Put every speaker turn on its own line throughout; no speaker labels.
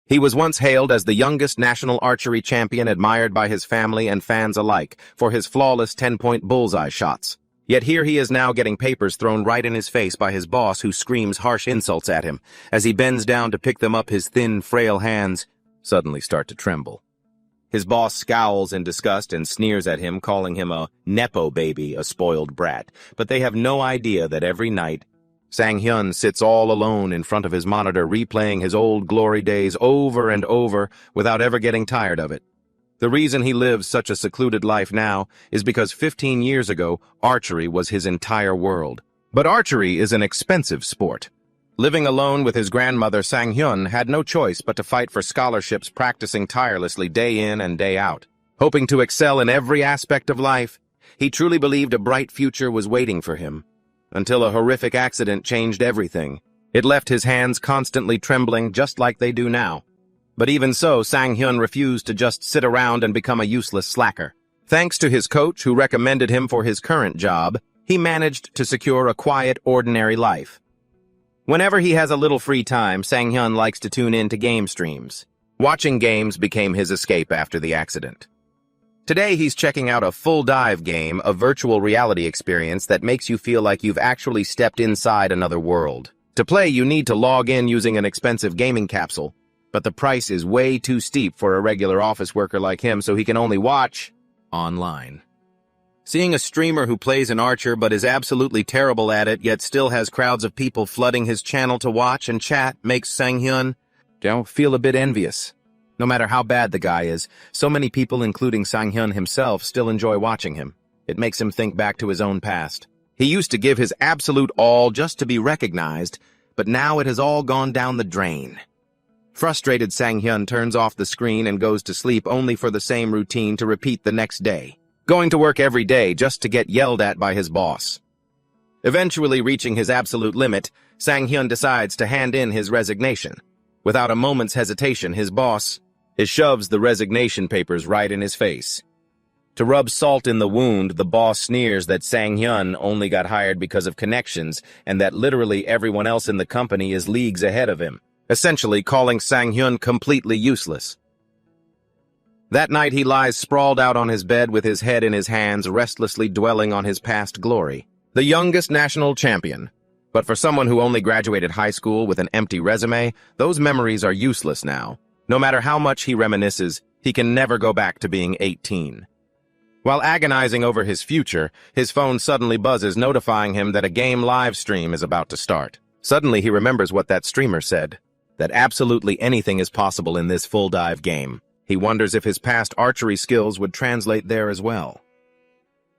He was once hailed as the youngest national archery champion, admired by his family and fans alike for his flawless 10-point bullseye shots. Yet here he is now getting papers thrown right in his face by his boss, who screams harsh insults at him. As he bends down to pick them up, his thin, frail hands suddenly start to tremble. His boss scowls in disgust and sneers at him, calling him a nepo baby, a spoiled brat. But they have no idea that every night, Sang-hyun sits all alone in front of his monitor, replaying his old glory days over and over without ever getting tired of it. The reason he lives such a secluded life now is because 15 years ago, archery was his entire world. But archery is an expensive sport. Living alone with his grandmother, Sang-hyun had no choice but to fight for scholarships, practicing tirelessly day in and day out. Hoping to excel in every aspect of life, he truly believed a bright future was waiting for him. Until a horrific accident changed everything. It left his hands constantly trembling, just like they do now. But even so, Sang-hyun refused to just sit around and become a useless slacker. Thanks to his coach, who recommended him for his current job, he managed to secure a quiet, ordinary life. Whenever he has a little free time, Sang-hyun likes to tune in to game streams. Watching games became his escape after the accident. Today, he's checking out a full dive game, a virtual reality experience that makes you feel like you've actually stepped inside another world. To play, you need to log in using an expensive gaming capsule, but the price is way too steep for a regular office worker like him, so he can only watch online. Seeing a streamer who plays an archer but is absolutely terrible at it, yet still has crowds of people flooding his channel to watch and chat, makes Sang-hyun feel a bit envious. No matter how bad the guy is, so many people, including Sang-hyun himself, still enjoy watching him. It makes him think back to his own past. He used to give his absolute all just to be recognized, but now it has all gone down the drain. Frustrated, Sang-hyun turns off the screen and goes to sleep, only for the same routine to repeat the next day. Going to work every day just to get yelled at by his boss. Eventually reaching his absolute limit, Sang-hyun decides to hand in his resignation. Without a moment's hesitation, his boss shoves the resignation papers right in his face. To rub salt in the wound, the boss sneers that Sang-hyun only got hired because of connections and that literally everyone else in the company is leagues ahead of him, essentially calling Sang-hyun completely useless. That night he lies sprawled out on his bed with his head in his hands, restlessly dwelling on his past glory. The youngest national champion. But for someone who only graduated high school with an empty resume, those memories are useless now. No matter how much he reminisces, he can never go back to being 18. While agonizing over his future, his phone suddenly buzzes, notifying him that a game live stream is about to start. Suddenly he remembers what that streamer said, that absolutely anything is possible in this full dive game. He wonders if his past archery skills would translate there as well.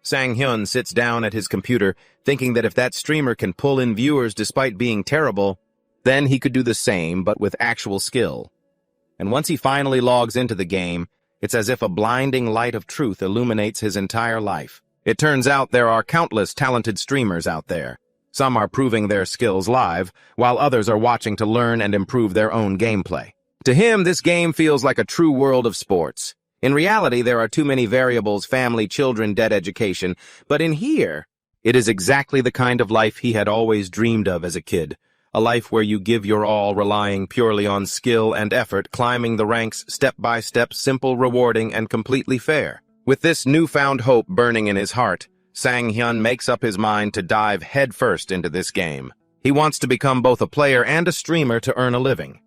Sang-hyun sits down at his computer, thinking that if that streamer can pull in viewers despite being terrible, then he could do the same, but with actual skill. And once he finally logs into the game, it's as if a blinding light of truth illuminates his entire life. It turns out there are countless talented streamers out there. Some are proving their skills live, while others are watching to learn and improve their own gameplay. To him, this game feels like a true world of sports. In reality, there are too many variables: family, children, debt, education. But in here, it is exactly the kind of life he had always dreamed of as a kid. A life where you give your all, relying purely on skill and effort, climbing the ranks step by step, simple, rewarding, and completely fair. With this newfound hope burning in his heart, Sang-hyun makes up his mind to dive headfirst into this game. He wants to become both a player and a streamer to earn a living.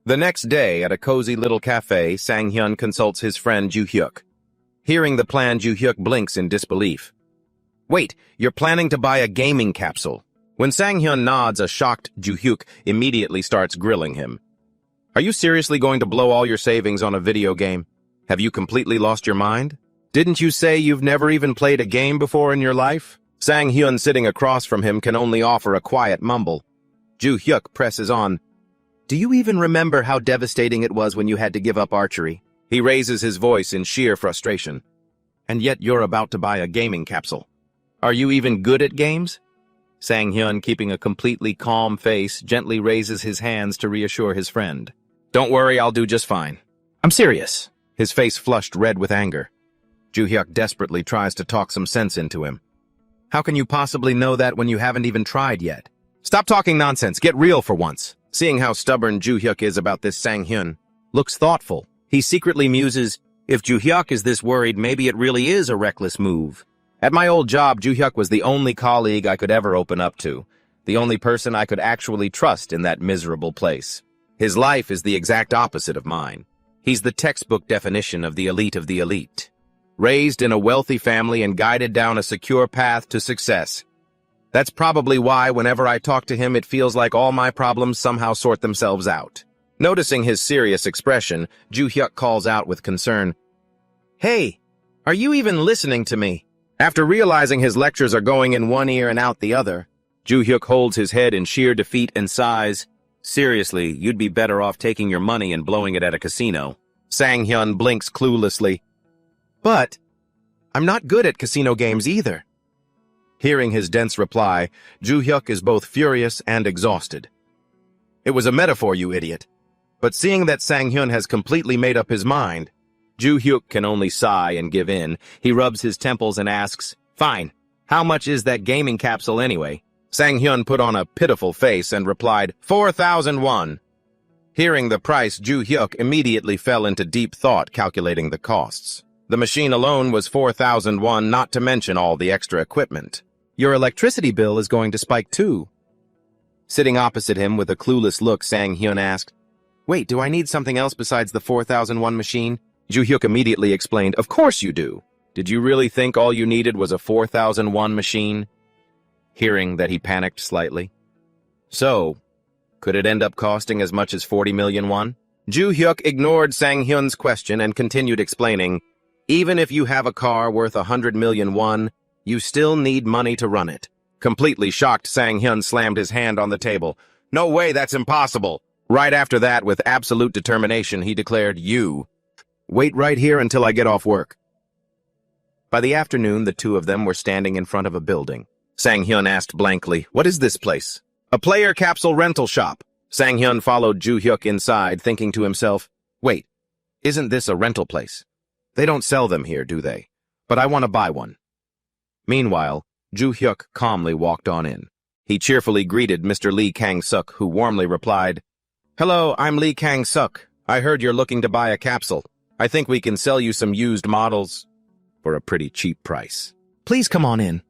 The next day, at a cozy little cafe, Sang-hyun consults his friend Ju-hyuk. Hearing the plan, Ju-hyuk blinks in disbelief. "Wait, you're planning to buy a gaming capsule?" When Sang-hyun nods, a shocked Ju-hyuk immediately starts grilling him. "Are you seriously going to blow all your savings on a video game? Have you completely lost your mind? Didn't you say you've never even played a game before in your life?" Sang-hyun, sitting across from him, can only offer a quiet mumble. Ju-hyuk presses on. "Do you even remember how devastating it was when you had to give up archery?" He raises his voice in sheer frustration. "And yet you're about to buy a gaming capsule. Are you even good at games?" Sang-hyun, keeping a completely calm face, gently raises his hands to reassure his friend. "Don't worry, I'll do just fine. I'm serious." His face flushed red with anger. Ju-hyuk desperately tries to talk some sense into him. "How can you possibly know that when you haven't even tried yet? Stop talking nonsense, get real for once." Seeing how stubborn Ju-hyuk is about this, Sang-hyun looks thoughtful. He secretly muses, if Ju-hyuk is this worried, maybe it really is a reckless move. At my old job, Ju-hyuk was the only colleague I could ever open up to, the only person I could actually trust in that miserable place. His life is the exact opposite of mine. He's the textbook definition of the elite of the elite. Raised in a wealthy family and guided down a secure path to success. That's probably why whenever I talk to him, it feels like all my problems somehow sort themselves out. Noticing his serious expression, Ju-hyuk calls out with concern, "Hey, are you even listening to me?" After realizing his lectures are going in one ear and out the other, Ju-hyuk holds his head in sheer defeat and sighs. Seriously, you'd be better off taking your money and blowing it at a casino. Sang-hyun blinks cluelessly. But I'm not good at casino games either. Hearing his dense reply, Ju-hyuk is both furious and exhausted. It was a metaphor, you idiot. But seeing that Sang-hyun has completely made up his mind, Ju-hyuk can only sigh and give in. He rubs his temples and asks, "Fine, how much is that gaming capsule anyway?" Sang-hyun put on a pitiful face and replied, 4,000 won. Hearing the price, Ju-hyuk immediately fell into deep thought calculating the costs. The machine alone was 4,000 won, not to mention all the extra equipment. Your electricity bill is going to spike too. Sitting opposite him with a clueless look, Sang-hyun asked, "Wait, do I need something else besides the 4,001 machine?" Ju-hyuk immediately explained, "Of course you do. Did you really think all you needed was a 4,001 machine?" Hearing that, he panicked slightly. So, could it end up costing as much as 40 million won? Ju-hyuk ignored Sang-hyun's question and continued explaining, "Even if you have a car worth 100 million won, you still need money to run it." Completely shocked, Sang-hyun slammed his hand on the table. "No way, that's impossible." Right after that, with absolute determination, he declared, "You wait right here until I get off work." By the afternoon, the two of them were standing in front of a building. Sang-hyun asked blankly, "What is this place?" "A player capsule rental shop." Sang-hyun followed Ju-hyuk inside, thinking to himself, "Wait, isn't this a rental place? They don't sell them here, do they? But I want to buy one." Meanwhile, Ju-hyuk calmly walked on in. He cheerfully greeted Mr. Lee Kang-suk, who warmly replied, "Hello, I'm Lee Kang-suk. I heard you're looking to buy a capsule. I think we can sell you some used models for a pretty cheap price. Please come on in."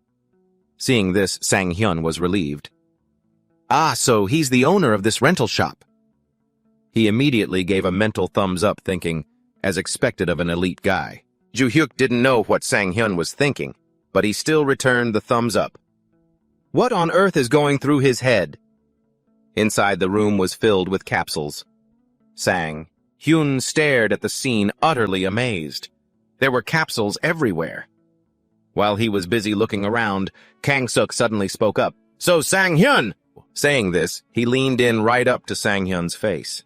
Seeing this, Sang-hyun was relieved. "Ah, so he's the owner of this rental shop." He immediately gave a mental thumbs up, thinking, as expected of an elite guy. Ju-hyuk didn't know what Sang-hyun was thinking, but he still returned the thumbs up. What on earth is going through his head? Inside, the room was filled with capsules. Sang-hyun stared at the scene, utterly amazed. There were capsules everywhere. While he was busy looking around, Kang-suk suddenly spoke up. "So, Sang-hyun!" Saying this, he leaned in right up to Sang-hyun's face.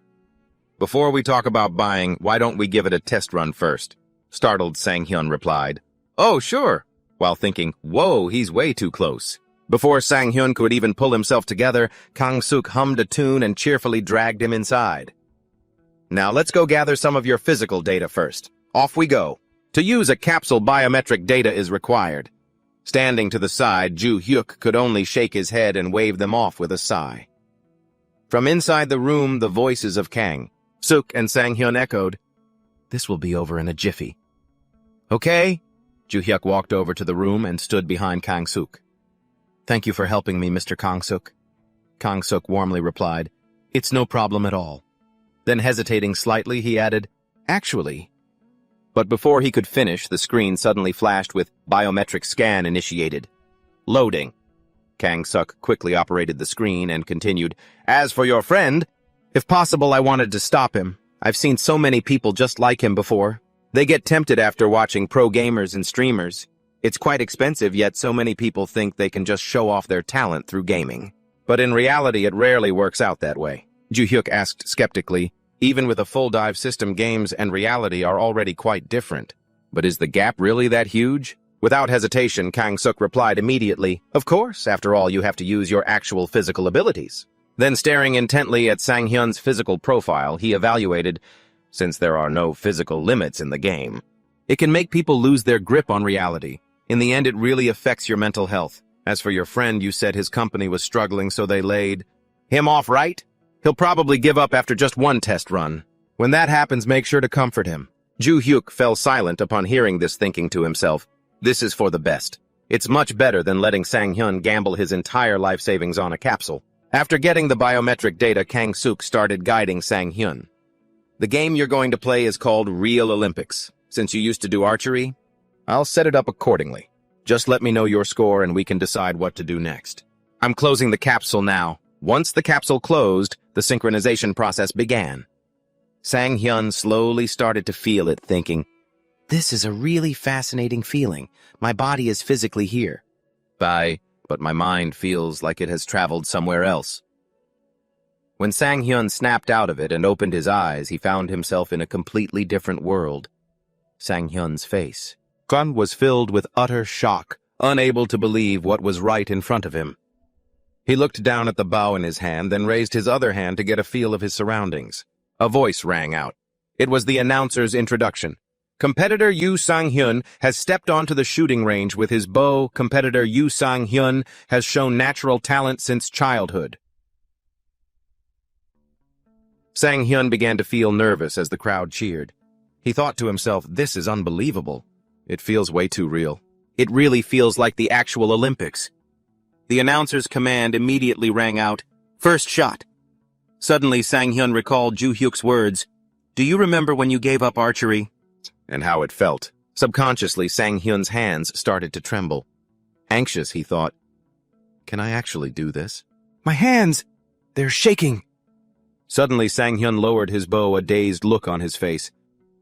"Before we talk about buying, why don't we give it a test run first?" Startled, Sang-hyun replied. "Oh, sure," while thinking, "Whoa, he's way too close." Before Sang-hyun could even pull himself together, Kang-suk hummed a tune and cheerfully dragged him inside. "Now let's go gather some of your physical data first. Off we go. To use a capsule, biometric data is required." Standing to the side, Ju-hyuk could only shake his head and wave them off with a sigh. From inside the room, the voices of Kang-suk and Sang-hyun echoed, "This will be over in a jiffy." "Okay." Ju-hyuk walked over to the room and stood behind Kang-suk. "Thank you for helping me, Mr. Kang-suk." Kang-suk warmly replied, "It's no problem at all." Then, hesitating slightly, he added, "Actually..." But before he could finish, the screen suddenly flashed with biometric scan initiated. Loading. Kang-suk quickly operated the screen and continued, "As for your friend, if possible, I wanted to stop him. I've seen so many people just like him before. They get tempted after watching pro gamers and streamers. It's quite expensive, yet so many people think they can just show off their talent through gaming. But in reality, it rarely works out that way." Ju-hyuk asked skeptically, "Even with a full dive system, games and reality are already quite different. But is the gap really that huge?" Without hesitation, Kang-suk replied immediately, "Of course, after all, you have to use your actual physical abilities." Then, staring intently at Sang-hyun's physical profile, he evaluated, since there are no physical limits in the game. It can make people lose their grip on reality. In the end, it really affects your mental health. As for your friend, you said his company was struggling, so they laid him off, right? He'll probably give up after just one test run. When that happens, make sure to comfort him. Ju Hyuk fell silent upon hearing this, thinking to himself, this is for the best. It's much better than letting Sang-hyun gamble his entire life savings on a capsule. After getting the biometric data, Kang-suk started guiding Sang-hyun. The game you're going to play is called Real Olympics. Since you used to do archery, I'll set it up accordingly. Just let me know your score and we can decide what to do next. I'm closing the capsule now. Once the capsule closed, the synchronization process began. Sang-hyun slowly started to feel it, thinking, this is a really fascinating feeling. My body is physically here. But my mind feels like it has traveled somewhere else. When Sang-hyun snapped out of it and opened his eyes, he found himself in a completely different world. Sang-hyun's face was filled with utter shock, unable to believe what was right in front of him. He looked down at the bow in his hand, then raised his other hand to get a feel of his surroundings. A voice rang out. It was the announcer's introduction. Competitor Yoo Sang-hyun has stepped onto the shooting range with his bow. Competitor Yoo Sang-hyun has shown natural talent since childhood. Sang-hyun began to feel nervous as the crowd cheered. He thought to himself, this is unbelievable. It feels way too real. It really feels like the actual Olympics. The announcer's command immediately rang out, first shot. Suddenly, Sang-hyun recalled Ju Hyuk's words, do you remember when you gave up archery? And how it felt. Subconsciously, Sang-hyun's hands started to tremble. Anxious, he thought, can I actually do this? My hands! They're shaking! Suddenly, Sang-hyun lowered his bow, a dazed look on his face.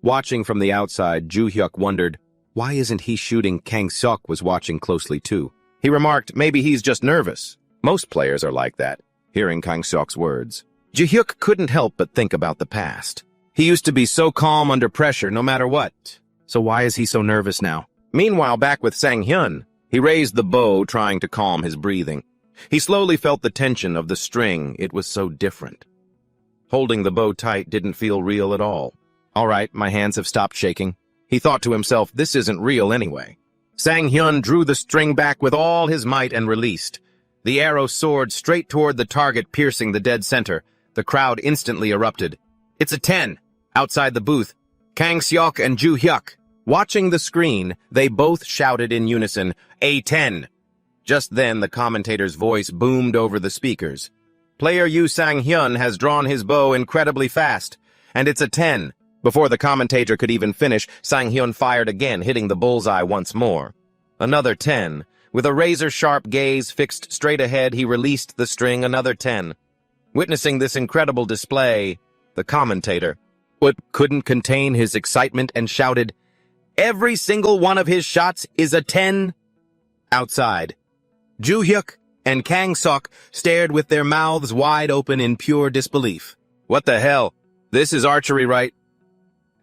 Watching from the outside, Ju Hyuk wondered, why isn't he shooting? Kang-sok was watching closely too. He remarked, maybe he's just nervous. Most players are like that, hearing Kang-sok's words. Ju Hyuk couldn't help but think about the past. He used to be so calm under pressure, no matter what. So why is he so nervous now? Meanwhile, back with Sang-hyun, he raised the bow, trying to calm his breathing. He slowly felt the tension of the string. It was so different. Holding the bow tight didn't feel real at all. All right, my hands have stopped shaking. He thought to himself, this isn't real anyway. Sang-hyun drew the string back with all his might and released. The arrow soared straight toward the target, piercing the dead center. The crowd instantly erupted. It's a 10. Outside the booth, Kang-seok and Ju Hyuk. Watching the screen, they both shouted in unison, a 10. Just then, the commentator's voice boomed over the speakers. Player Yoo Sang-hyun has drawn his bow incredibly fast, and it's a 10. Before the commentator could even finish, Sang-hyun fired again, hitting the bullseye once more. Another 10. With a razor-sharp gaze fixed straight ahead, he released the string, another 10. Witnessing this incredible display, the commentator couldn't contain his excitement and shouted, every single one of his shots is a 10. Outside, Ju Hyuk and Kang-sok stared with their mouths wide open in pure disbelief. What the hell? This is archery, right?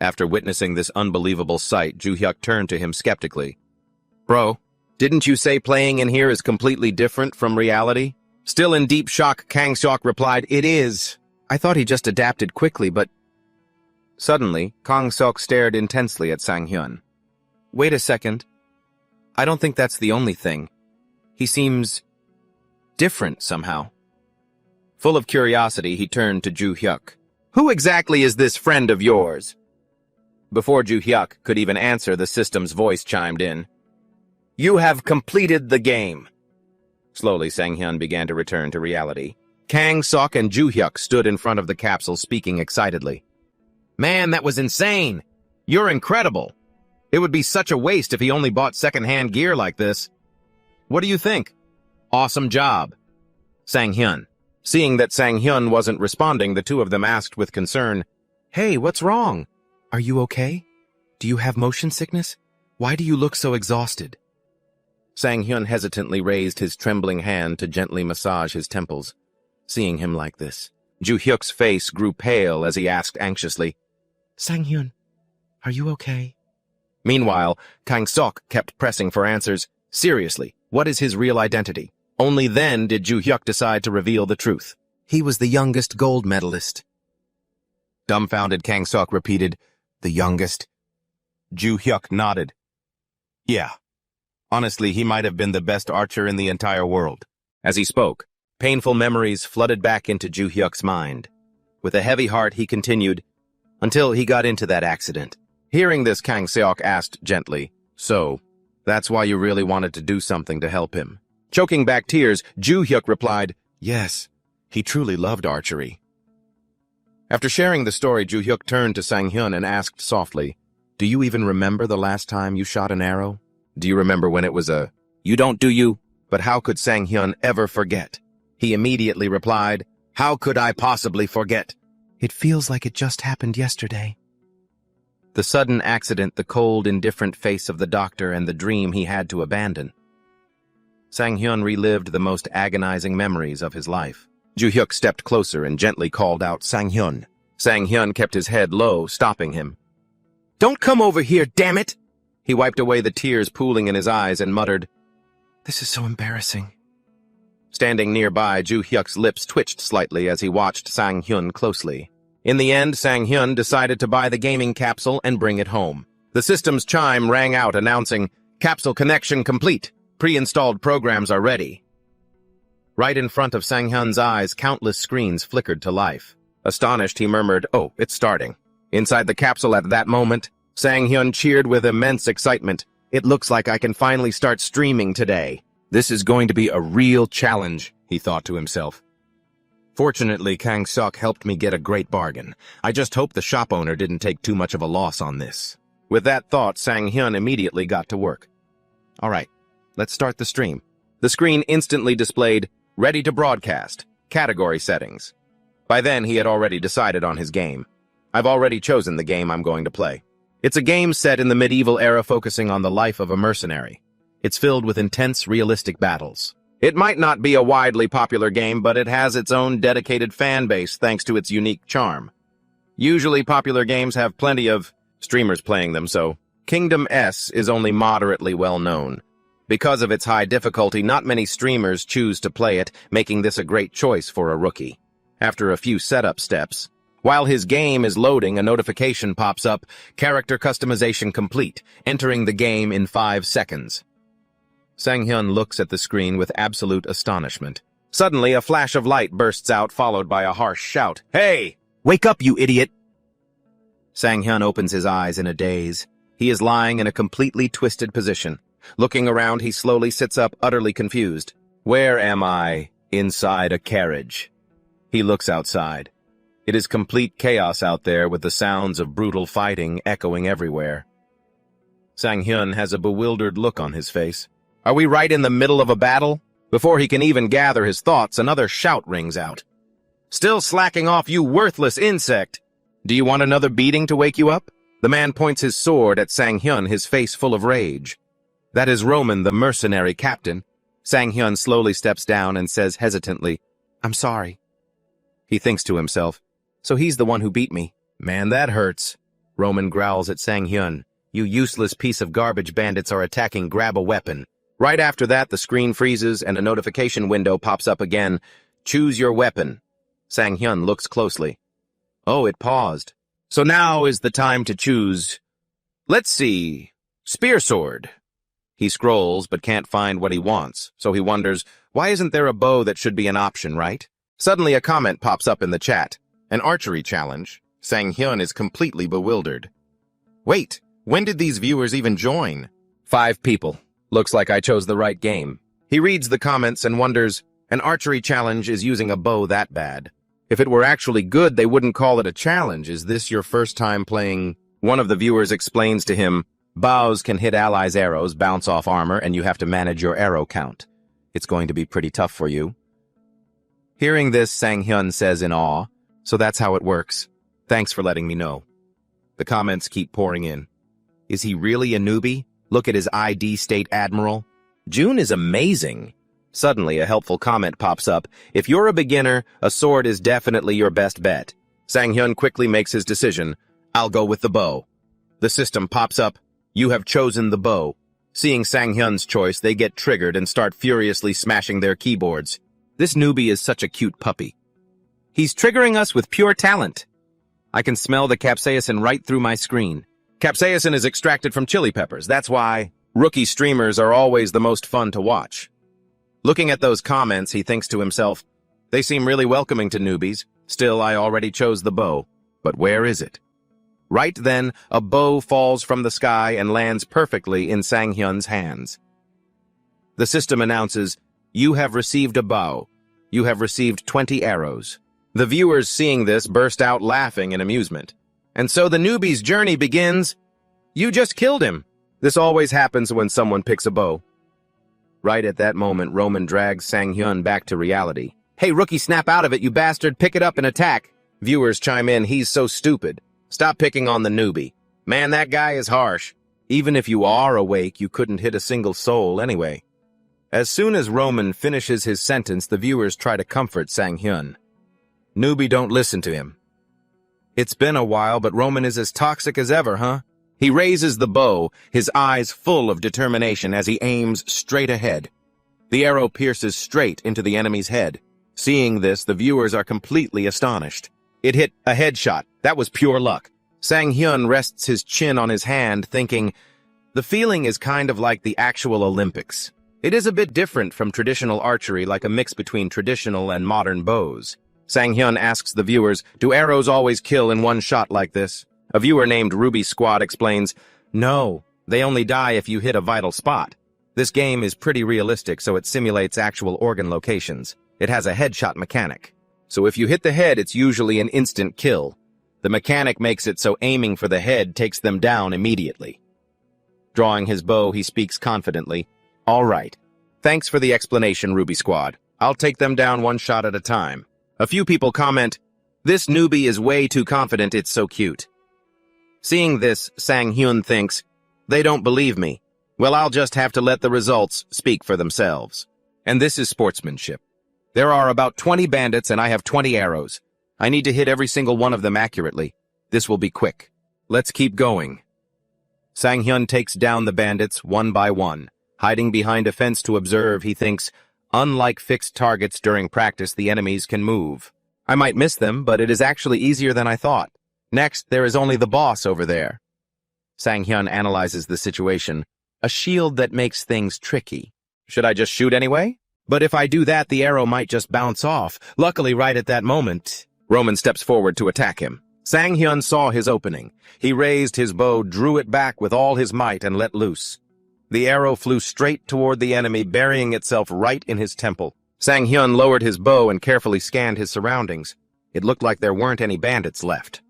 After witnessing this unbelievable sight, Ju Hyuk turned to him skeptically. Bro, didn't you say playing in here is completely different from reality? Still in deep shock, Kang-sok replied, it is. I thought he just adapted quickly, but... Suddenly, Kang-sok stared intensely at Sang-hyun. Wait a second. I don't think that's the only thing. He seems... different somehow. Full of curiosity, he turned to Ju Hyuk. Who exactly is this friend of yours? Before Ju Hyuk could even answer, the system's voice chimed in. You have completed the game. Slowly, Sang-hyun began to return to reality. Kang-sok and Ju Hyuk stood in front of the capsule, speaking excitedly. Man, that was insane! You're incredible! It would be such a waste if he only bought second-hand gear like this. What do you think? Awesome job. Sang-hyun. Seeing that Sang-hyun wasn't responding, the two of them asked with concern, Hey, what's wrong? Are you okay? Do you have motion sickness? Why do you look so exhausted? Sang-hyun hesitantly raised his trembling hand to gently massage his temples. Seeing him like this, Ju Hyuk's face grew pale as he asked anxiously, Sang-hyun, are you okay? Meanwhile, Kang-sok kept pressing for answers. Seriously, what is his real identity? Only then did Ju Hyuk decide to reveal the truth. He was the youngest gold medalist. Dumbfounded, Kang-sok repeated, the youngest? Ju Hyuk nodded. Yeah. Honestly, he might have been the best archer in the entire world. As he spoke, Painful memories flooded back into Ju-hyuk's mind. With a heavy heart, he continued, until he got into that accident. Hearing this, Kang Seok asked gently, "So, that's why you really wanted to do something to help him?" Choking back tears, Ju-hyuk replied, "Yes, he truly loved archery." After sharing the story, Ju-hyuk turned to Sang-hyun and asked softly, "Do you even remember the last time you shot an arrow? Do you remember when it was a, 'You don't do you'?" But how could Sang-hyun ever forget? He immediately replied, "How could I possibly forget? It feels like it just happened yesterday." The sudden accident, the cold, indifferent face of the doctor, and the dream he had to abandon. Sang-hyun relived the most agonizing memories of his life. Ju-hyuk stepped closer and gently called out, "Sang-hyun." Sang-hyun kept his head low, stopping him. "Don't come over here, damn it!" He wiped away the tears pooling in his eyes and muttered, "This is so embarrassing." Standing nearby, Ju-hyuk's lips twitched slightly as he watched Sang-hyun closely. In the end, Sang-hyun decided to buy the gaming capsule and bring it home. The system's chime rang out announcing, "Capsule connection complete. Pre-installed programs are ready." Right in front of Sang-hyun's eyes, countless screens flickered to life. Astonished, he murmured, "Oh, it's starting." Inside the capsule at that moment, Sang-hyun cheered with immense excitement. "It looks like I can finally start streaming today. This is going to be a real challenge," he thought to himself. Fortunately, Kang Seok helped me get a great bargain. I just hope the shop owner didn't take too much of a loss on this. With that thought, Sang-hyun immediately got to work. All right, let's start the stream. The screen instantly displayed, "Ready to broadcast, category settings." By then, he had already decided on his game. I've already chosen the game I'm going to play. It's a game set in the medieval era focusing on the life of a mercenary. It's filled with intense, realistic battles. It might not be a widely popular game, but it has its own dedicated fan base thanks to its unique charm. Usually popular games have plenty of streamers playing them, so Kingdom S is only moderately well known. Because of its high difficulty, not many streamers choose to play it, making this a great choice for a rookie. After a few setup steps, while his game is loading, a notification pops up, "Character customization complete, entering the game in 5 seconds." Sang-hyun looks at the screen with absolute astonishment. Suddenly, a flash of light bursts out, followed by a harsh shout. "Hey! Wake up, you idiot!" Sang-hyun opens his eyes in a daze. He is lying in a completely twisted position. Looking around, he slowly sits up, utterly confused. "Where am I? Inside a carriage." He looks outside. It is complete chaos out there with the sounds of brutal fighting echoing everywhere. Sang-hyun has a bewildered look on his face. Are we right in the middle of a battle? Before he can even gather his thoughts, another shout rings out. "Still slacking off, you worthless insect! Do you want another beating to wake you up?" The man points his sword at Sang-hyun, his face full of rage. That is Roman, the mercenary captain. Sang-hyun slowly steps down and says hesitantly, "I'm sorry." He thinks to himself, so he's the one who beat me. Man, that hurts. Roman growls at Sang-hyun. "You useless piece of garbage, bandits are attacking, grab a weapon." Right after that, the screen freezes and a notification window pops up again. "Choose your weapon." Sang-hyun looks closely. Oh, it paused. So now is the time to choose. Let's see. Spear sword. He scrolls but can't find what he wants, so he wonders, why isn't there a bow that should be an option, right? Suddenly a comment pops up in the chat. An archery challenge. Sang-hyun is completely bewildered. Wait, when did these viewers even join? 5 people. Looks like I chose the right game. He reads the comments and wonders, an archery challenge is using a bow that bad. If it were actually good, they wouldn't call it a challenge. Is this your first time playing? One of the viewers explains to him, bows can hit allies' arrows, bounce off armor, and you have to manage your arrow count. It's going to be pretty tough for you. Hearing this, Sang-hyun says in awe, so that's how it works. Thanks for letting me know. The comments keep pouring in. Is he really a newbie? Look at his ID state admiral. June is amazing. Suddenly, a helpful comment pops up. If you're a beginner, a sword is definitely your best bet. Sang-hyun quickly makes his decision. I'll go with the bow. The system pops up. You have chosen the bow. Seeing Sang-hyun's choice, they get triggered and start furiously smashing their keyboards. This newbie is such a cute puppy. He's triggering us with pure talent. I can smell the capsaicin right through my screen. Capsaicin is extracted from chili peppers. That's why rookie streamers are always the most fun to watch. Looking at those comments, he thinks to himself, They seem really welcoming to newbies. Still, I already chose the bow. But where is it? Right then, a bow falls from the sky and lands perfectly in Sang-hyun's hands. The system announces, "You have received a bow. You have received 20 arrows." The viewers seeing this burst out laughing in amusement. And so the newbie's journey begins. You just killed him. This always happens when someone picks a bow. Right at that moment, Roman drags Sang-hyun back to reality. "Hey, rookie, snap out of it, you bastard. Pick it up and attack." Viewers chime in, "He's so stupid. Stop picking on the newbie. Man, that guy is harsh. Even if you are awake, you couldn't hit a single soul anyway." As soon as Roman finishes his sentence, the viewers try to comfort Sang-hyun. "Newbie, don't listen to him. It's been a while, but Roman is as toxic as ever, huh?" He raises the bow, his eyes full of determination as he aims straight ahead. The arrow pierces straight into the enemy's head. Seeing this, the viewers are completely astonished. It hit a headshot. That was pure luck. Sang-hyun rests his chin on his hand, thinking, the feeling is kind of like the actual Olympics. It is a bit different from traditional archery, like a mix between traditional and modern bows. Sang-hyun asks the viewers, do arrows always kill in one shot like this? A viewer named Ruby Squad explains, no, they only die if you hit a vital spot. This game is pretty realistic, so it simulates actual organ locations. It has a headshot mechanic. So if you hit the head, it's usually an instant kill. The mechanic makes it so aiming for the head takes them down immediately. Drawing his bow, he speaks confidently. All right. Thanks for the explanation, Ruby Squad. I'll take them down one shot at a time. A few people comment, this newbie is way too confident, it's so cute. Seeing this, Sang-hyun thinks, they don't believe me. Well, I'll just have to let the results speak for themselves. And this is sportsmanship. There are about 20 bandits and I have 20 arrows. I need to hit every single one of them accurately. This will be quick. Let's keep going. Sang-hyun takes down the bandits one by one. Hiding behind a fence to observe, he thinks, unlike fixed targets during practice, the enemies can move. I might miss them, but it is actually easier than I thought. Next, there is only the boss over there. Sang-hyun analyzes the situation. A shield that makes things tricky. Should I just shoot anyway? But if I do that, the arrow might just bounce off. Luckily, right at that moment, Roman steps forward to attack him. Sang-hyun saw his opening. He raised his bow, drew it back with all his might, and let loose. The arrow flew straight toward the enemy, burying itself right in his temple. Sang-hyun lowered his bow and carefully scanned his surroundings. It looked like there weren't any bandits left.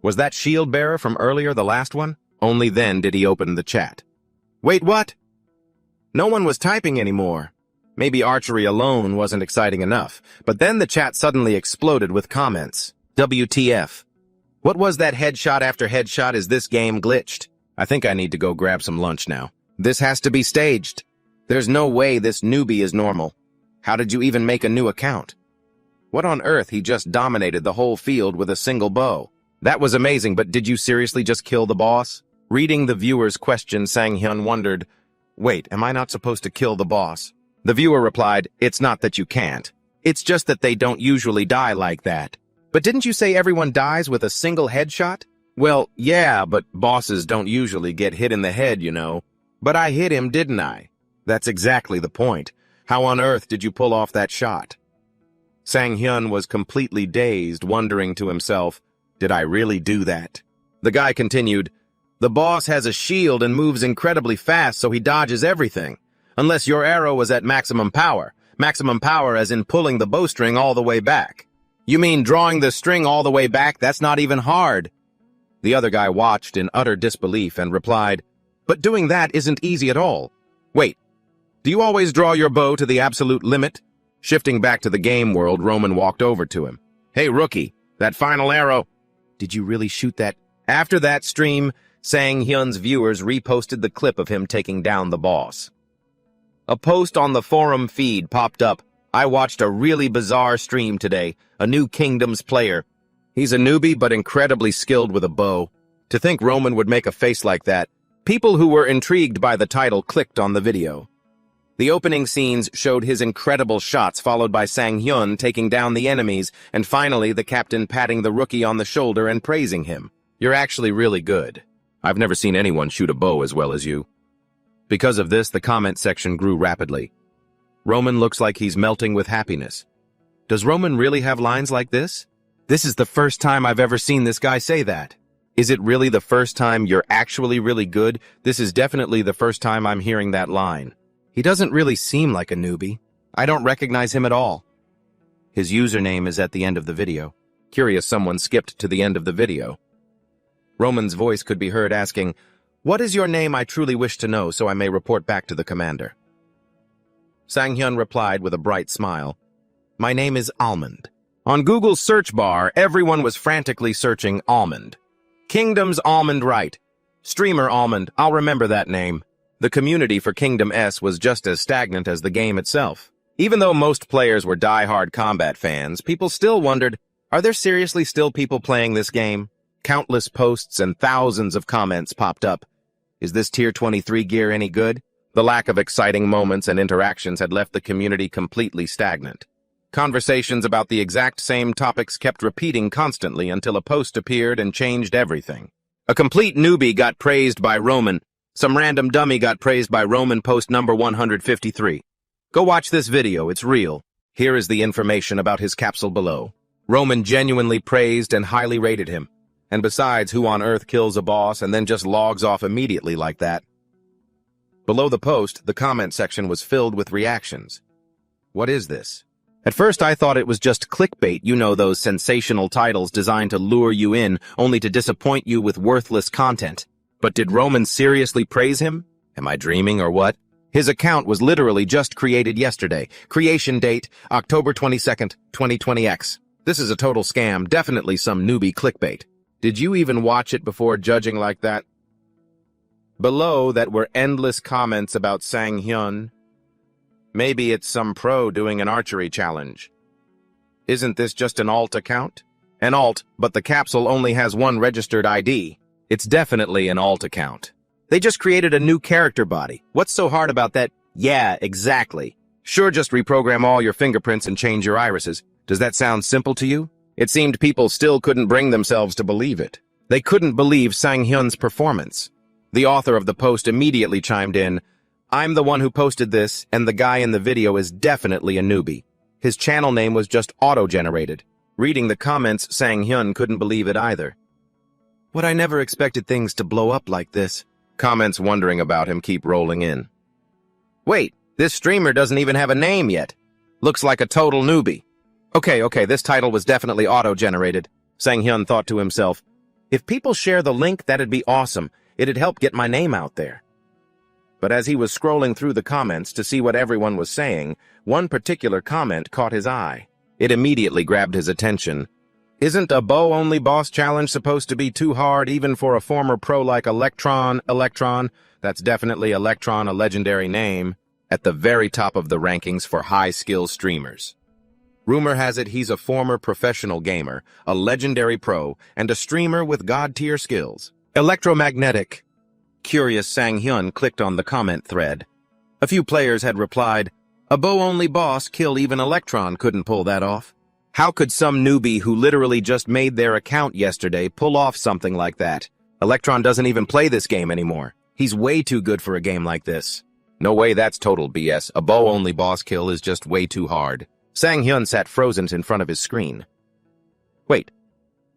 Was that shield bearer from earlier the last one? Only then did he open the chat. Wait, what? No one was typing anymore. Maybe archery alone wasn't exciting enough, but then the chat suddenly exploded with comments. WTF. What was that headshot after headshot? Is this game glitched? I think I need to go grab some lunch now. This has to be staged. There's no way this newbie is normal. How did you even make a new account? What on earth? He just dominated the whole field with a single bow. That was amazing, but did you seriously just kill the boss? Reading the viewer's question, Sang-hyun wondered, wait, am I not supposed to kill the boss? The viewer replied, it's not that you can't. It's just that they don't usually die like that. But didn't you say everyone dies with a single headshot? Well, yeah, but bosses don't usually get hit in the head, you know. But I hit him, didn't I? That's exactly the point. How on earth did you pull off that shot? Sang-hyun was completely dazed, wondering to himself, did I really do that? The guy continued, the boss has a shield and moves incredibly fast, so he dodges everything. Unless your arrow was at maximum power. Maximum power as in pulling the bowstring all the way back. You mean drawing the string all the way back? That's not even hard. The other guy watched in utter disbelief and replied, but doing that isn't easy at all. Wait, do you always draw your bow to the absolute limit? Shifting back to the game world, Roman walked over to him. Hey, rookie, that final arrow. Did you really shoot that? After that stream, Sang-hyun's viewers reposted the clip of him taking down the boss. A post on the forum feed popped up. I watched a really bizarre stream today. A new Kingdoms player. He's a newbie but incredibly skilled with a bow. To think Roman would make a face like that. People who were intrigued by the title clicked on the video. The opening scenes showed his incredible shots, followed by Sang-hyun taking down the enemies, and finally the captain patting the rookie on the shoulder and praising him. You're actually really good. I've never seen anyone shoot a bow as well as you. Because of this, the comment section grew rapidly. Roman looks like he's melting with happiness. Does Roman really have lines like this? This is the first time I've ever seen this guy say that. Is it really the first time you're actually really good? This is definitely the first time I'm hearing that line. He doesn't really seem like a newbie. I don't recognize him at all. His username is at the end of the video. Curious someone skipped to the end of the video. Roman's voice could be heard asking, "What is your name? I truly wish to know so I may report back to the commander." Sang-hyun replied with a bright smile, "My name is Almond." On Google's search bar, everyone was frantically searching Almond. Kingdom's Almond Right. Streamer Almond, I'll remember that name. The community for Kingdom S was just as stagnant as the game itself. Even though most players were die-hard combat fans, people still wondered, are there seriously still people playing this game? Countless posts and thousands of comments popped up. Is this Tier 23 gear any good? The lack of exciting moments and interactions had left the community completely stagnant. Conversations about the exact same topics kept repeating constantly until a post appeared and changed everything. A complete newbie got praised by Roman. Some random dummy got praised by Roman post number 153. Go watch this video, it's real. Here is the information about his capsule below. Roman genuinely praised and highly rated him. And besides, who on earth kills a boss and then just logs off immediately like that? Below the post, the comment section was filled with reactions. What is this? At first I thought it was just clickbait, you know, those sensational titles designed to lure you in, only to disappoint you with worthless content. But did Roman seriously praise him? Am I dreaming or what? His account was literally just created yesterday. Creation date, October 22nd, 2020X. This is a total scam, definitely some newbie clickbait. Did you even watch it before judging like that? Below that were endless comments about Sang-hyun. Maybe it's some pro doing an archery challenge. Isn't this just an alt account? An alt, but the capsule only has one registered ID. It's definitely an alt account. They just created a new character body. What's so hard about that? Yeah, exactly. Sure, just reprogram all your fingerprints and change your irises. Does that sound simple to you? It seemed people still couldn't bring themselves to believe it. They couldn't believe Sang-hyun's performance. The author of the post immediately chimed in, "I'm the one who posted this, and the guy in the video is definitely a newbie. His channel name was just auto-generated." Reading the comments, Sang-hyun couldn't believe it either. "What, I never expected things to blow up like this." Comments wondering about him keep rolling in. "Wait, this streamer doesn't even have a name yet. Looks like a total newbie." Okay, this title was definitely auto-generated. Sang-hyun thought to himself, if people share the link, that'd be awesome. It'd help get my name out there. But as he was scrolling through the comments to see what everyone was saying, one particular comment caught his eye. It immediately grabbed his attention. "Isn't a bow-only boss challenge supposed to be too hard even for a former pro like Electron, that's definitely Electron, a legendary name, at the very top of the rankings for high-skill streamers. Rumor has it he's a former professional gamer, a legendary pro, and a streamer with god-tier skills. Electromagnetic." Curious Sang-hyun clicked on the comment thread. A few players had replied, "A bow-only boss kill even Electron couldn't pull that off. How could some newbie who literally just made their account yesterday pull off something like that? Electron doesn't even play this game anymore. He's way too good for a game like this. No way, that's total BS. A bow-only boss kill is just way too hard." Sang-hyun sat frozen in front of his screen. Wait,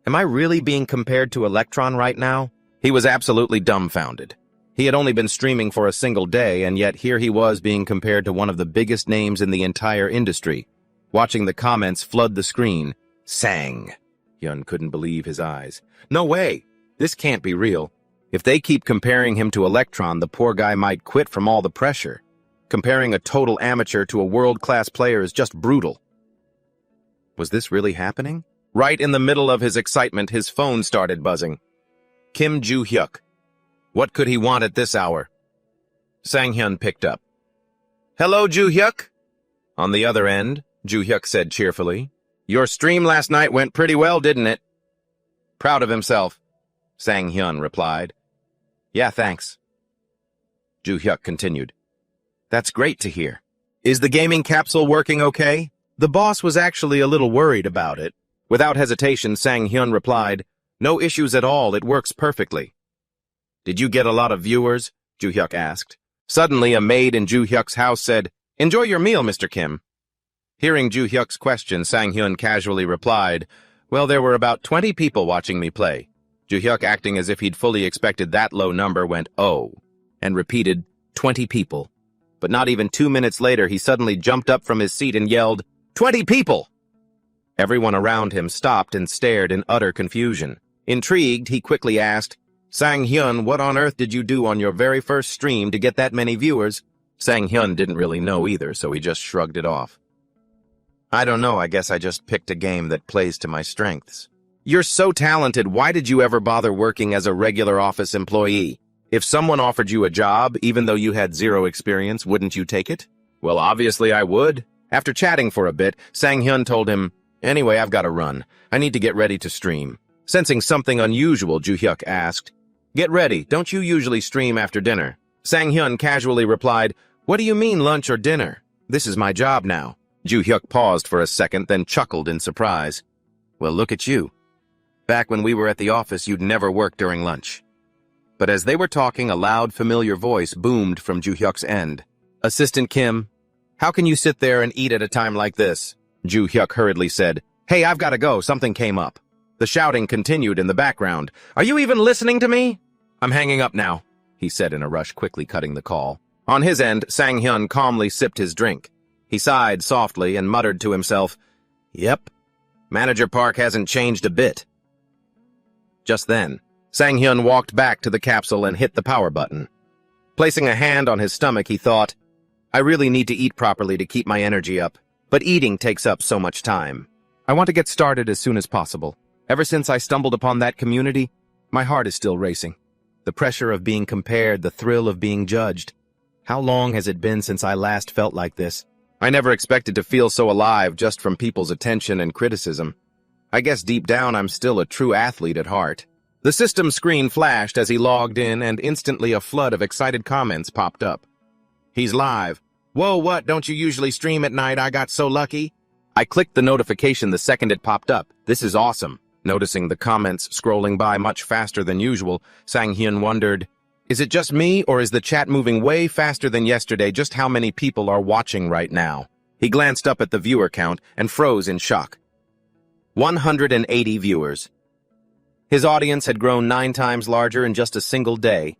am I really being compared to Electron right now? He was absolutely dumbfounded. He had only been streaming for a single day, and yet here he was being compared to one of the biggest names in the entire industry. Watching the comments flood the screen, Sang-hyun couldn't believe his eyes. No way! This can't be real. If they keep comparing him to Electron, the poor guy might quit from all the pressure. Comparing a total amateur to a world-class player is just brutal. Was this really happening? Right in the middle of his excitement, his phone started buzzing. Kim Joo-hyuk. What could he want at this hour? Sang-hyun picked up. "Hello, Joo-hyuk?" On the other end, Joo-hyuk said cheerfully, "Your stream last night went pretty well, didn't it?" Proud of himself, Sang-hyun replied. "Yeah, thanks." Joo-hyuk continued. "That's great to hear. Is the gaming capsule working okay?" The boss was actually a little worried about it. Without hesitation, Sang-hyun replied, "No issues at all, it works perfectly." "Did you get a lot of viewers?" Joo-hyuk asked. Suddenly, a maid in Joo-hyuk's house said, "Enjoy your meal, Mr. Kim." Hearing Ju Hyuk's question, Sang-hyun casually replied, "Well, there were about 20 people watching me play." Ju Hyuk, acting as if he'd fully expected that low number, went, "Oh," and repeated, 20 people. But not even 2 minutes later, he suddenly jumped up from his seat and yelled, 20 people! Everyone around him stopped and stared in utter confusion. Intrigued, he quickly asked, "Sang-hyun, what on earth did you do on your very first stream to get that many viewers?" Sang-hyun didn't really know either, so he just shrugged it off. "I don't know, I guess I just picked a game that plays to my strengths." "You're so talented, why did you ever bother working as a regular office employee? If someone offered you a job, even though you had zero experience, wouldn't you take it?" "Well, obviously I would." After chatting for a bit, Sang-hyun told him, "Anyway, I've got to run. I need to get ready to stream." Sensing something unusual, Ju Hyuk asked, "Get ready, don't you usually stream after dinner?" Sang-hyun casually replied, "What do you mean lunch or dinner? This is my job now." Ju Hyuk paused for a second, then chuckled in surprise. "Well, look at you. Back when we were at the office, you'd never work during lunch." But as they were talking, a loud, familiar voice boomed from Ju Hyuk's end. "Assistant Kim, how can you sit there and eat at a time like this?" Ju Hyuk hurriedly said, "Hey, I've got to go, something came up." The shouting continued in the background. "Are you even listening to me?" "I'm hanging up now," he said in a rush, quickly cutting the call. On his end, Sang-hyun calmly sipped his drink. He sighed softly and muttered to himself, "Yep, Manager Park hasn't changed a bit." Just then, Sang-hyun walked back to the capsule and hit the power button. Placing a hand on his stomach, he thought, "I really need to eat properly to keep my energy up, but eating takes up so much time. I want to get started as soon as possible. Ever since I stumbled upon that community, my heart is still racing. The pressure of being compared, the thrill of being judged. How long has it been since I last felt like this? I never expected to feel so alive just from people's attention and criticism. I guess deep down I'm still a true athlete at heart." The system screen flashed as he logged in, and instantly a flood of excited comments popped up. "He's live. Whoa, what, don't you usually stream at night? I got so lucky." I clicked the notification the second it popped up. "This is awesome." Noticing the comments scrolling by much faster than usual, Sang-hyun wondered, "Is it just me, or is the chat moving way faster than yesterday? Just how many people are watching right now?" He glanced up at the viewer count and froze in shock. 180 viewers. His audience had grown 9 times larger in just a single day.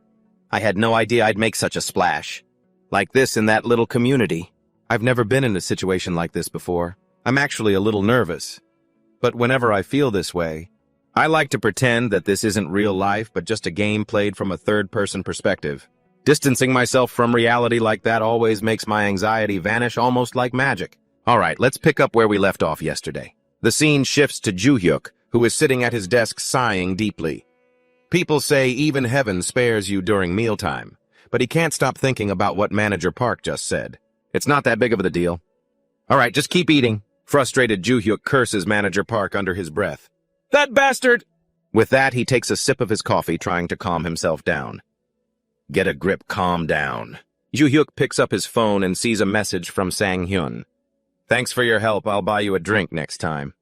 I had no idea I'd make such a splash. Like this in that little community. I've never been in a situation like this before. I'm actually a little nervous. But whenever I feel this way, I like to pretend that this isn't real life, but just a game played from a third-person perspective. Distancing myself from reality like that always makes my anxiety vanish almost like magic. All right, let's pick up where we left off yesterday. The scene shifts to Ju Hyuk, who is sitting at his desk sighing deeply. People say even heaven spares you during mealtime, but he can't stop thinking about what Manager Park just said. It's not that big of a deal. All right, just keep eating. Frustrated, Ju Hyuk curses Manager Park under his breath. "That bastard!" With that, he takes a sip of his coffee, trying to calm himself down. "Get a grip, calm down." Ju Hyuk picks up his phone and sees a message from Sang-hyun. "Thanks for your help, I'll buy you a drink next time."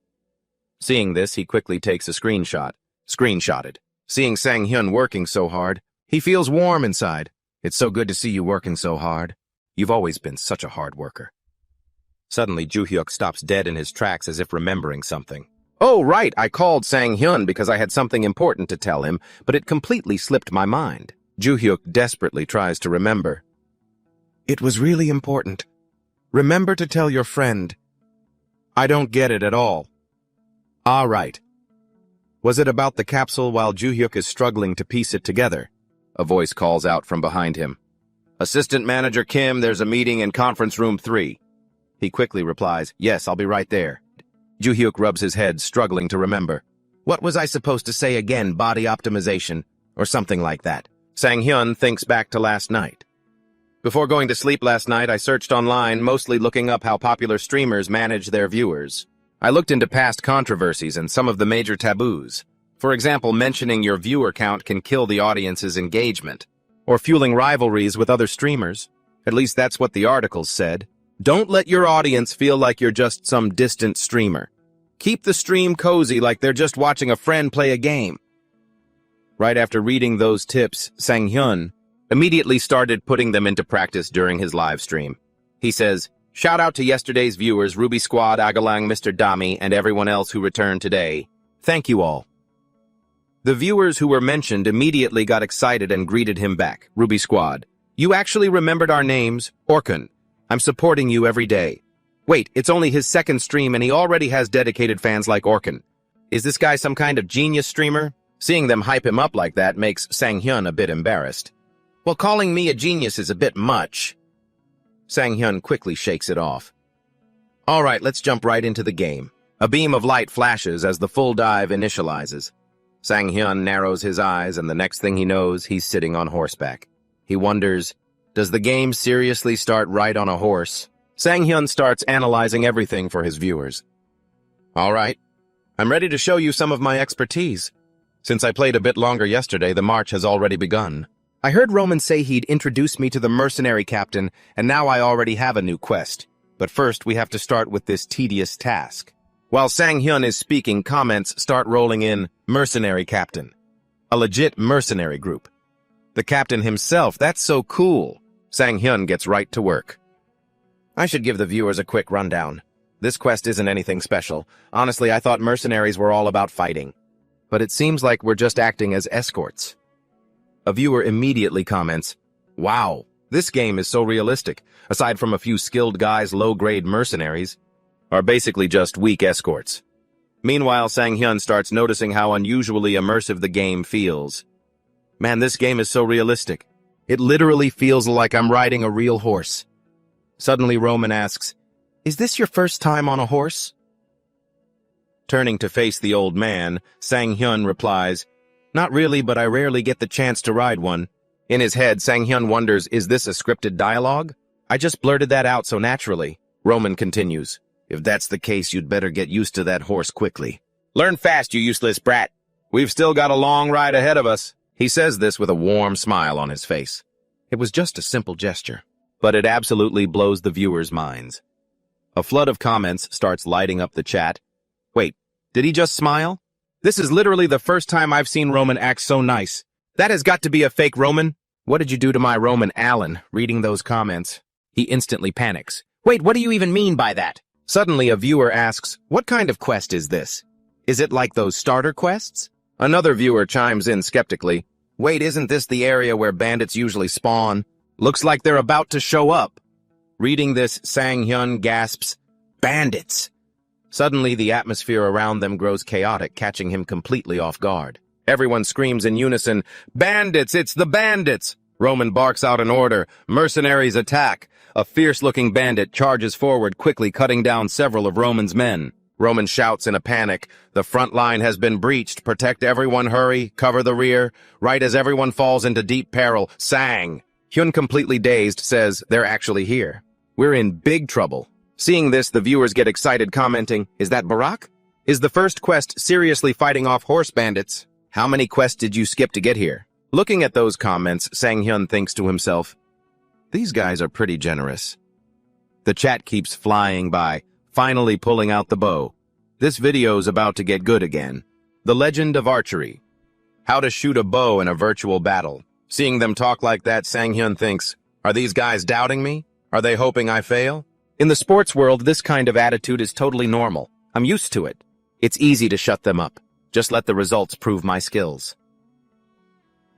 Seeing this, he quickly takes a screenshot. Screenshotted. Seeing Sang-hyun working so hard, he feels warm inside. "It's so good to see you working so hard. You've always been such a hard worker." Suddenly, Ju Hyuk stops dead in his tracks as if remembering something. "Oh, right, I called Sang-hyun because I had something important to tell him, but it completely slipped my mind." Ju Hyuk desperately tries to remember. "It was really important. Remember to tell your friend." "I don't get it at all." "Ah, right. Was it about the capsule while Ju Hyuk is struggling to piece it together?" A voice calls out from behind him. "Assistant Manager Kim, there's a meeting in conference room 3. He quickly replies, "Yes, I'll be right there." Ju Hyuk rubs his head, struggling to remember. "What was I supposed to say again? Body optimization? Or something like that." Sang-hyun thinks back to last night. "Before going to sleep last night, I searched online, mostly looking up how popular streamers manage their viewers. I looked into past controversies and some of the major taboos. For example, mentioning your viewer count can kill the audience's engagement, or fueling rivalries with other streamers. At least that's what the articles said. Don't let your audience feel like you're just some distant streamer. Keep the stream cozy like they're just watching a friend play a game." Right after reading those tips, Sang-hyun immediately started putting them into practice during his live stream. He says, Shout out to yesterday's viewers, Ruby Squad, Agalang, Mr. Dami, and everyone else who returned today. Thank you all. The viewers who were mentioned immediately got excited and greeted him back. Ruby Squad, you actually remembered our names? Orkun, I'm supporting you every day. Wait, it's only his second stream and he already has dedicated fans like Orkun. Is this guy some kind of genius streamer? Seeing them hype him up like that makes Sang-hyun a bit embarrassed. Well, calling me a genius is a bit much. Sang-hyun quickly shakes it off. Alright, let's jump right into the game. A beam of light flashes as the full dive initializes. Sang-hyun narrows his eyes and the next thing he knows, he's sitting on horseback. He wonders, does the game seriously start right on a horse? Sang-hyun starts analyzing everything for his viewers. Alright, I'm ready to show you some of my expertise. Since I played a bit longer yesterday, the march has already begun. I heard Roman say he'd introduce me to the mercenary captain, and now I already have a new quest. But first, we have to start with this tedious task. While Sang-hyun is speaking, comments start rolling in, mercenary captain. A legit mercenary group. The captain himself, that's so cool. Sang-hyun gets right to work. I should give the viewers a quick rundown. This quest isn't anything special. Honestly, I thought mercenaries were all about fighting. But it seems like we're just acting as escorts. A viewer immediately comments, wow, this game is so realistic. Aside from a few skilled guys, low-grade mercenaries are basically just weak escorts. Meanwhile, Sang-hyun starts noticing how unusually immersive the game feels. Man, this game is so realistic. It literally feels like I'm riding a real horse. Suddenly, Roman asks, is this your first time on a horse? Turning to face the old man, Sang-hyun replies, not really, but I rarely get the chance to ride one. In his head, Sang-hyun wonders, is this a scripted dialogue? I just blurted that out so naturally. Roman continues, if that's the case, you'd better get used to that horse quickly. Learn fast, you useless brat. We've still got a long ride ahead of us. He says this with a warm smile on his face. It was just a simple gesture, but it absolutely blows the viewers' minds. A flood of comments starts lighting up the chat. Wait, did he just smile? This is literally the first time I've seen Roman act so nice. That has got to be a fake Roman. What did you do to my Roman Allen? Reading those comments, he instantly panics. Wait, what do you even mean by that? Suddenly, a viewer asks, what kind of quest is this? Is it like those starter quests? Another viewer chimes in skeptically. Wait, isn't this the area where bandits usually spawn? Looks like they're about to show up. Reading this, Sang-hyun gasps, bandits. Suddenly, the atmosphere around them grows chaotic, catching him completely off guard. Everyone screams in unison, bandits, it's the bandits! Roman barks out an order, mercenaries attack. A fierce-looking bandit charges forward, quickly cutting down several of Roman's men. Roman shouts in a panic, the front line has been breached, protect everyone, hurry, cover the rear. Right as everyone falls into deep peril, Sang-hyun, completely dazed, says, they're actually here. We're in big trouble. Seeing this, the viewers get excited, commenting, is that Barack? Is the first quest seriously fighting off horse bandits? How many quests did you skip to get here? Looking at those comments, Sang-hyun thinks to himself, these guys are pretty generous. The chat keeps flying by, finally pulling out the bow. This video's about to get good again. The Legend of Archery. How to shoot a bow in a virtual battle. Seeing them talk like that, Sang-hyun thinks, are these guys doubting me? Are they hoping I fail? In the sports world, this kind of attitude is totally normal. I'm used to it. It's easy to shut them up. Just let the results prove my skills.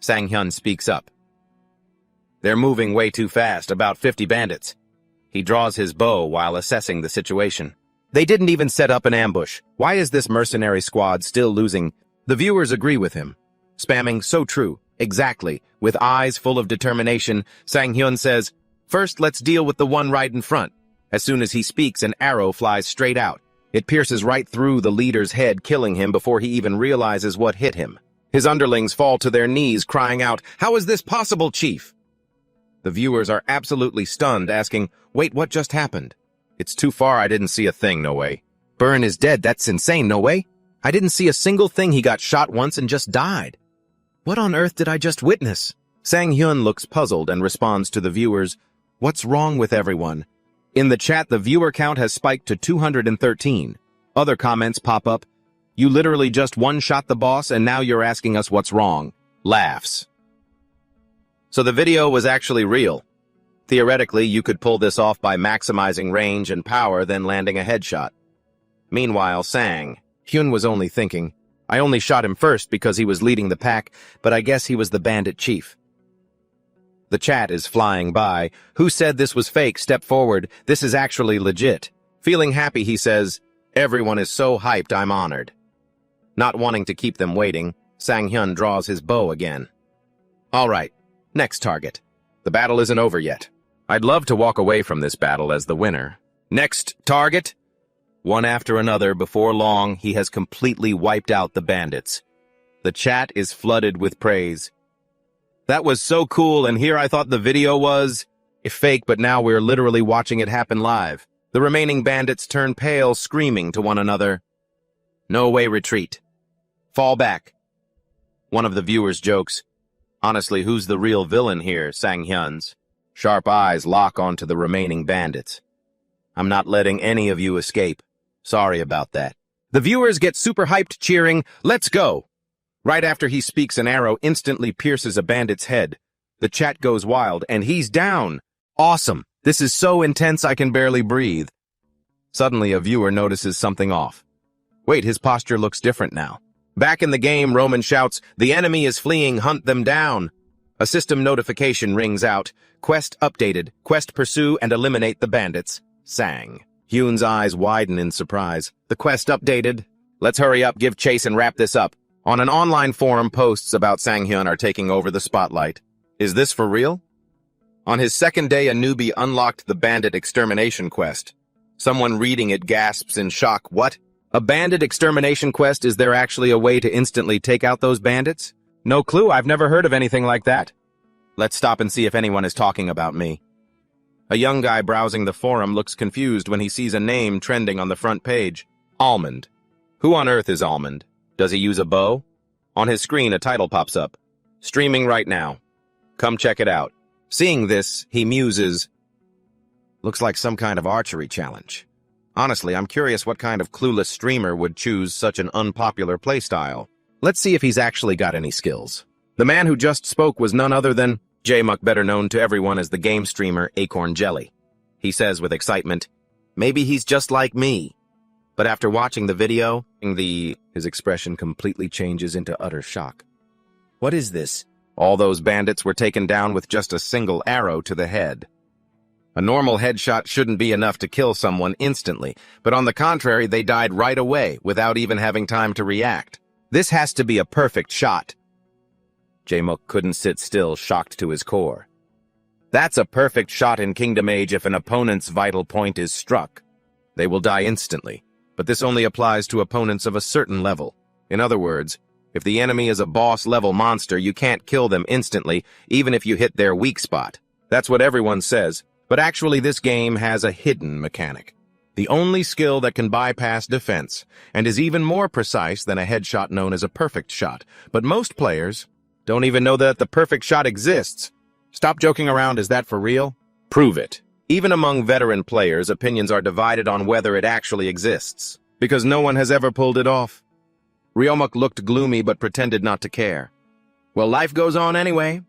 Sang-hyun speaks up. They're moving way too fast, about 50 bandits. He draws his bow while assessing the situation. They didn't even set up an ambush. Why is this mercenary squad still losing? The viewers agree with him. Spamming, so true, exactly. With eyes full of determination, Sang-hyun says, first let's deal with the one right in front. As soon as he speaks, an arrow flies straight out. It pierces right through the leader's head, killing him before he even realizes what hit him. His underlings fall to their knees, crying out, how is this possible, Chief? The viewers are absolutely stunned, asking, wait, what just happened? It's too far, I didn't see a thing, no way. Burn is dead, that's insane, no way. I didn't see a single thing, he got shot once and just died. What on earth did I just witness? Sang-hyun looks puzzled and responds to the viewers, what's wrong with everyone? In the chat, the viewer count has spiked to 213. Other comments pop up. You literally just one-shot the boss and now you're asking us what's wrong. Laughs. So the video was actually real. Theoretically, you could pull this off by maximizing range and power, then landing a headshot. Meanwhile, Hyun was only thinking, I only shot him first because he was leading the pack, but I guess he was the bandit chief. The chat is flying by. Who said this was fake? Step forward. This is actually legit. Feeling happy, he says, everyone is so hyped, I'm honored. Not wanting to keep them waiting, Hyun draws his bow again. All right, next target. The battle isn't over yet. I'd love to walk away from this battle as the winner. Next target? One after another, before long, he has completely wiped out the bandits. The chat is flooded with praise. That was so cool, and here I thought the video was fake, but now we're literally watching it happen live. The remaining bandits turn pale, screaming to one another. No way, retreat. Fall back. One of the viewers jokes, honestly, who's the real villain here? Hyun's sharp eyes lock onto the remaining bandits. I'm not letting any of you escape. Sorry about that. The viewers get super hyped, cheering, let's go! Right after he speaks, an arrow instantly pierces a bandit's head. The chat goes wild, and he's down. Awesome! This is so intense I can barely breathe. Suddenly, a viewer notices something off. Wait, his posture looks different now. Back in the game, Roman shouts, the enemy is fleeing, hunt them down. A system notification rings out. Quest updated. Quest pursue and eliminate the bandits. Hyun's eyes widen in surprise. The quest updated. Let's hurry up, give chase, and wrap this up. On an online forum, posts about Hyun are taking over the spotlight. Is this for real? On his second day, a newbie unlocked the bandit extermination quest. Someone reading it gasps in shock. What? A bandit extermination quest? Is there actually a way to instantly take out those bandits? No clue, I've never heard of anything like that. Let's stop and see if anyone is talking about me. A young guy browsing the forum looks confused when he sees a name trending on the front page. Almond. Who on earth is Almond? Does he use a bow? On his screen, a title pops up. Streaming right now. Come check it out. Seeing this, he muses. Looks like some kind of archery challenge. Honestly, I'm curious what kind of clueless streamer would choose such an unpopular playstyle. Let's see if he's actually got any skills. The man who just spoke was none other than J-Muck, better known to everyone as the game streamer Acorn Jelly. He says with excitement, maybe he's just like me. But after watching the video, his expression completely changes into utter shock. What is this? All those bandits were taken down with just a single arrow to the head. A normal headshot shouldn't be enough to kill someone instantly, but on the contrary, they died right away without even having time to react. This has to be a perfect shot. J-Muck couldn't sit still, shocked to his core. That's a perfect shot in Kingdom Age if an opponent's vital point is struck. They will die instantly, but this only applies to opponents of a certain level. In other words, if the enemy is a boss-level monster, you can't kill them instantly, even if you hit their weak spot. That's what everyone says, but actually this game has a hidden mechanic. The only skill that can bypass defense, and is even more precise than a headshot known as a perfect shot. But most players don't even know that the perfect shot exists. Stop joking around, is that for real? Prove it. Even among veteran players, opinions are divided on whether it actually exists, because no one has ever pulled it off. Ryomuk looked gloomy but pretended not to care. Well, life goes on anyway.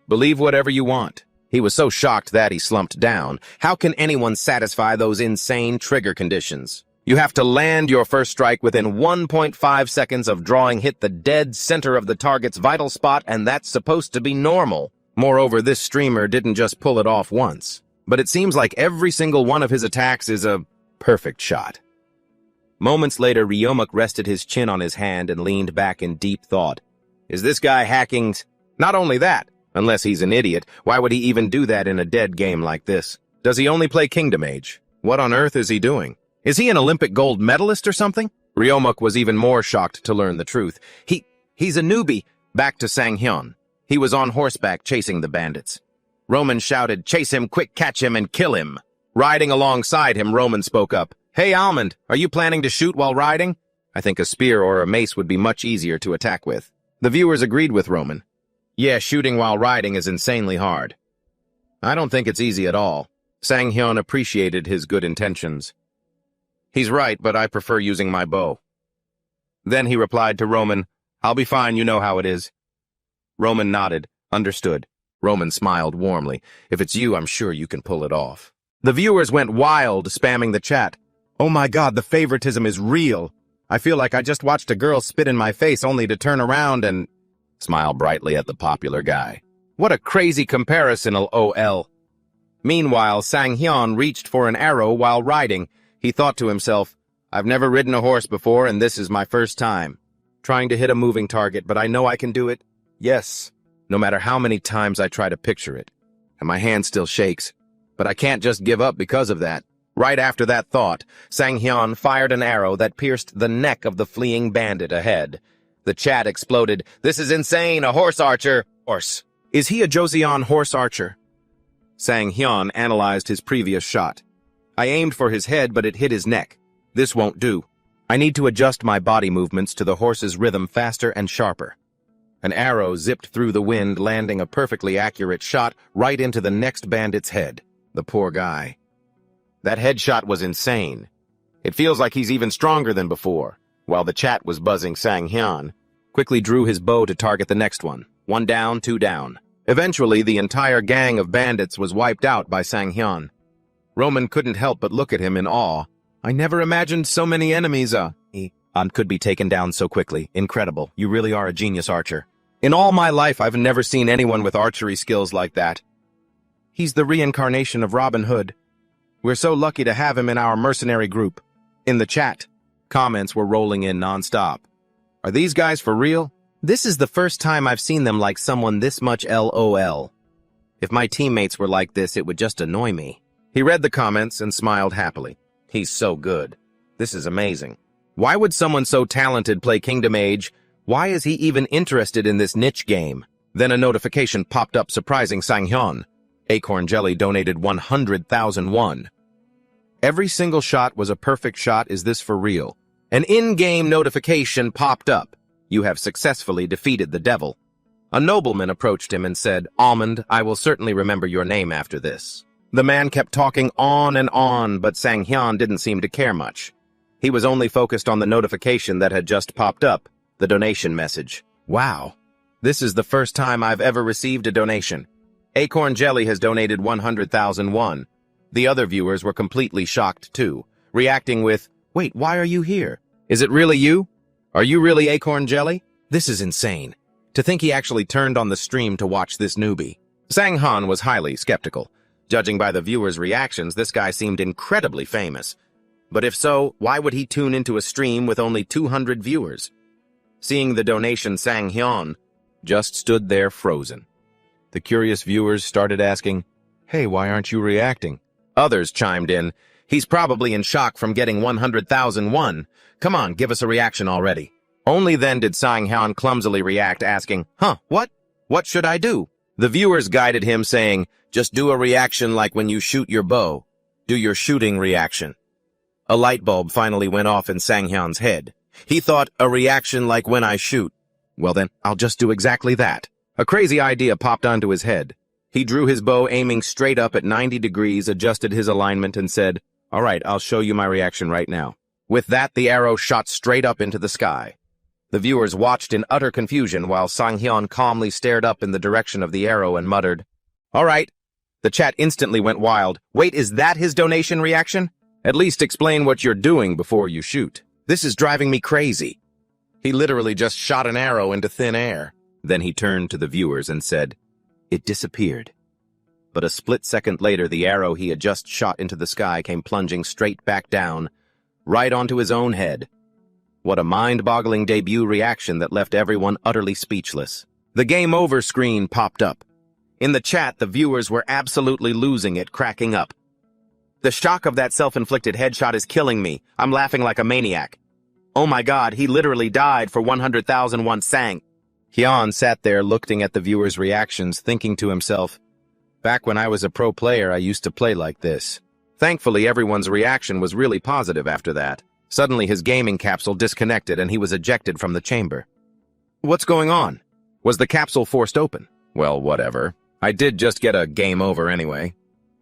Believe whatever you want. He was so shocked that he slumped down. How can anyone satisfy those insane trigger conditions? You have to land your first strike within 1.5 seconds of drawing, hit the dead center of the target's vital spot, and that's supposed to be normal. Moreover, this streamer didn't just pull it off once, but it seems like every single one of his attacks is a perfect shot. Moments later, Ryomuk rested his chin on his hand and leaned back in deep thought. Is this guy hacking? Not only that, unless he's an idiot, why would he even do that in a dead game like this? Does he only play Kingdom Age? What on earth is he doing? Is he an Olympic gold medalist or something? Ryomuk was even more shocked to learn the truth. He's a newbie. Back to Hyun. He was on horseback chasing the bandits. Roman shouted, chase him, quick, catch him, and kill him. Riding alongside him, Roman spoke up. Hey, Almond, are you planning to shoot while riding? I think a spear or a mace would be much easier to attack with. The viewers agreed with Roman. Yeah, shooting while riding is insanely hard. I don't think it's easy at all. Hyun appreciated his good intentions. He's right, but I prefer using my bow. Then he replied to Roman, I'll be fine, you know how it is. Roman nodded, understood. Roman smiled warmly. If it's you, I'm sure you can pull it off. The viewers went wild, spamming the chat. Oh my god, the favoritism is real. I feel like I just watched a girl spit in my face only to turn around and smile brightly at the popular guy. What a crazy comparison, lol. Meanwhile, Sang-hyun reached for an arrow while riding. He thought to himself, I've never ridden a horse before and this is my first time. Trying to hit a moving target, but I know I can do it. Yes, no matter how many times I try to picture it. And my hand still shakes. But I can't just give up because of that. Right after that thought, Sang-hyun fired an arrow that pierced the neck of the fleeing bandit ahead. The chat exploded. This is insane, a horse archer. Horse. Is he a Joseon horse archer? Sang-hyun analyzed his previous shot. I aimed for his head, but it hit his neck. This won't do. I need to adjust my body movements to the horse's rhythm faster and sharper. An arrow zipped through the wind, landing a perfectly accurate shot right into the next bandit's head. The poor guy. That headshot was insane. It feels like he's even stronger than before. While the chat was buzzing, Sang-hyun quickly drew his bow to target the next one. 1 down, 2 down. Eventually, the entire gang of bandits was wiped out by Sang-hyun. Roman couldn't help but look at him in awe. I never imagined so many enemies, could be taken down so quickly. Incredible. You really are a genius archer. In all my life, I've never seen anyone with archery skills like that. He's the reincarnation of Robin Hood. We're so lucky to have him in our mercenary group. In the chat, comments were rolling in nonstop. Are these guys for real? This is the first time I've seen them like someone this much LOL. If my teammates were like this, it would just annoy me. He read the comments and smiled happily. He's so good. This is amazing. Why would someone so talented play Kingdom Age? Why is he even interested in this niche game? Then a notification popped up surprising Sang-hyun. Acorn Jelly donated 100,000 won. Every single shot was a perfect shot. Is this for real? An in-game notification popped up. You have successfully defeated the devil. A nobleman approached him and said, Almond, I will certainly remember your name after this. The man kept talking on and on, but Sang-hyun didn't seem to care much. He was only focused on the notification that had just popped up, the donation message. Wow, this is the first time I've ever received a donation. Acorn Jelly has donated 100,000 won. The other viewers were completely shocked too, reacting with, wait, why are you here? Is it really you? Are you really Acorn Jelly? This is insane. To think he actually turned on the stream to watch this newbie. Sang-hyun was highly skeptical. Judging by the viewers' reactions, this guy seemed incredibly famous. But if so, why would he tune into a stream with only 200 viewers? Seeing the donation, Sang-hyun just stood there frozen. The curious viewers started asking, hey, why aren't you reacting? Others chimed in, he's probably in shock from getting 100,000 won. Come on, give us a reaction already. Only then did Sang-hyun clumsily react, asking, what? What should I do? The viewers guided him, saying, just do a reaction like when you shoot your bow. Do your shooting reaction. A light bulb finally went off in Sang-hyun's head. He thought, a reaction like when I shoot. Well then, I'll just do exactly that. A crazy idea popped onto his head. He drew his bow, aiming straight up at 90 degrees, adjusted his alignment, and said, all right, I'll show you my reaction right now. With that, the arrow shot straight up into the sky. The viewers watched in utter confusion while Sang-hyun calmly stared up in the direction of the arrow and muttered, all right. The chat instantly went wild. Wait, is that his donation reaction? At least explain what you're doing before you shoot. This is driving me crazy. He literally just shot an arrow into thin air. Then he turned to the viewers and said, it disappeared. But a split second later, the arrow he had just shot into the sky came plunging straight back down, right onto his own head. What a mind-boggling debut reaction that left everyone utterly speechless. The game over screen popped up. In the chat, the viewers were absolutely losing it, cracking up. The shock of that self-inflicted headshot is killing me. I'm laughing like a maniac. Oh my god, he literally died for 100,000 won sang. Hyun sat there looking at the viewers' reactions, thinking to himself, back when I was a pro player, I used to play like this. Thankfully, everyone's reaction was really positive after that. Suddenly, his gaming capsule disconnected and he was ejected from the chamber. What's going on? Was the capsule forced open? Well, whatever. I did just get a game over anyway.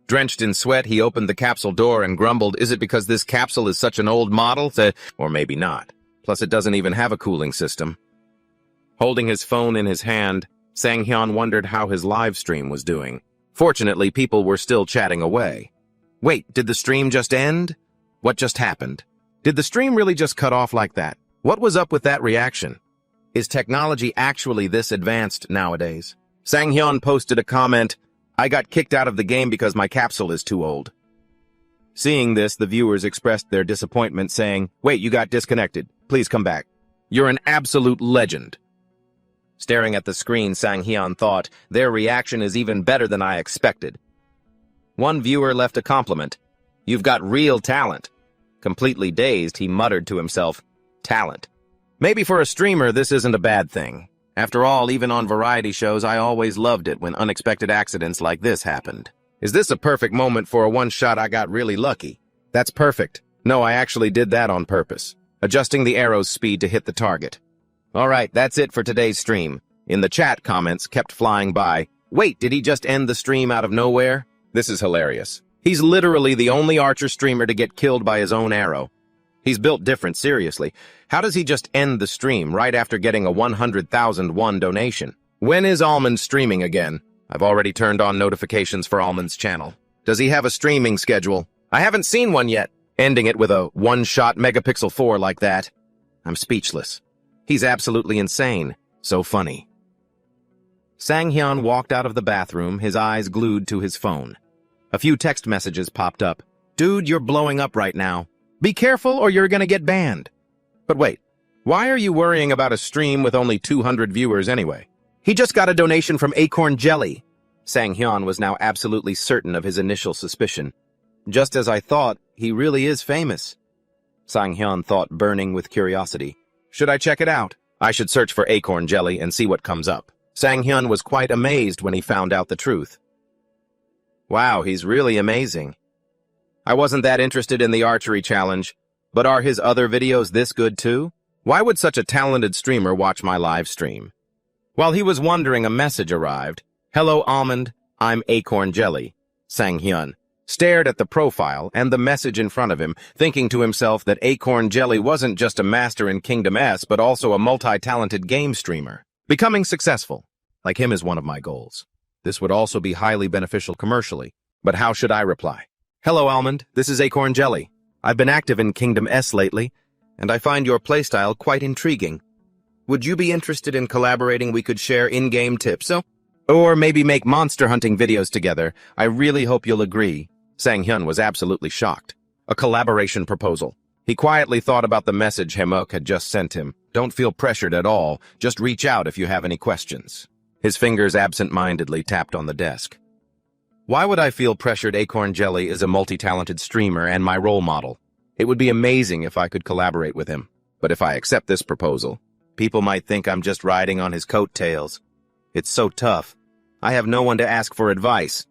Drenched in sweat, he opened the capsule door and grumbled, is it because this capsule is such an old model? Or maybe not. Plus, it doesn't even have a cooling system. Holding his phone in his hand, Sang-hyun wondered how his live stream was doing. Fortunately, people were still chatting away. Wait, did the stream just end? What just happened? Did the stream really just cut off like that? What was up with that reaction? Is technology actually this advanced nowadays? Sang-hyun posted a comment, "I got kicked out of the game because my capsule is too old." Seeing this, the viewers expressed their disappointment, saying, "Wait, you got disconnected. Please come back. You're an absolute legend." Staring at the screen, Sang-hyun thought, their reaction is even better than I expected. One viewer left a compliment. "You've got real talent." Completely dazed, he muttered to himself, "Talent. Maybe for a streamer, this isn't a bad thing. After all, even on variety shows, I always loved it when unexpected accidents like this happened. Is this a perfect moment for a one-shot I got really lucky? That's perfect. No, I actually did that on purpose. Adjusting the arrow's speed to hit the target. Alright, that's it for today's stream. In the chat, comments kept flying by. Wait, did he just end the stream out of nowhere? This is hilarious. He's literally the only Archer streamer to get killed by his own arrow. He's built different, seriously. How does he just end the stream right after getting a 100,000 won donation? When is Almond streaming again? I've already turned on notifications for Almond's channel. Does he have a streaming schedule? I haven't seen one yet. Ending it with a one-shot megapixel 4 like that. I'm speechless. He's absolutely insane. So funny. Sang-hyun walked out of the bathroom, his eyes glued to his phone. A few text messages popped up. "Dude, you're blowing up right now. Be careful or you're gonna get banned." But wait, why are you worrying about a stream with only 200 viewers anyway? He just got a donation from Acorn Jelly. Sang-hyun was now absolutely certain of his initial suspicion. Just as I thought, he really is famous. Sang-hyun thought, burning with curiosity. Should I check it out? I should search for Acorn Jelly and see what comes up. Sang-hyun was quite amazed when he found out the truth. Wow, he's really amazing. I wasn't that interested in the archery challenge, but are his other videos this good too? Why would such a talented streamer watch my live stream? While he was wondering, a message arrived. "Hello, Almond. I'm Acorn Jelly." Sang-hyun stared at the profile and the message in front of him, thinking to himself that Acorn Jelly wasn't just a master in Kingdom S, but also a multi-talented game streamer. Becoming successful, like him, is one of my goals. This would also be highly beneficial commercially. But how should I reply? "Hello, Almond. This is Acorn Jelly. I've been active in Kingdom S lately, and I find your playstyle quite intriguing. Would you be interested in collaborating? We could share in-game tips, or maybe make monster hunting videos together. I really hope you'll agree." Sang-hyun was absolutely shocked. A collaboration proposal. He quietly thought about the message Hemok had just sent him. Don't feel pressured at all. Just reach out if you have any questions. His fingers absent-mindedly tapped on the desk. Why would I feel pressured? Acorn Jelly is a multi-talented streamer and my role model. It would be amazing if I could collaborate with him. But if I accept this proposal, people might think I'm just riding on his coattails. It's so tough. I have no one to ask for advice.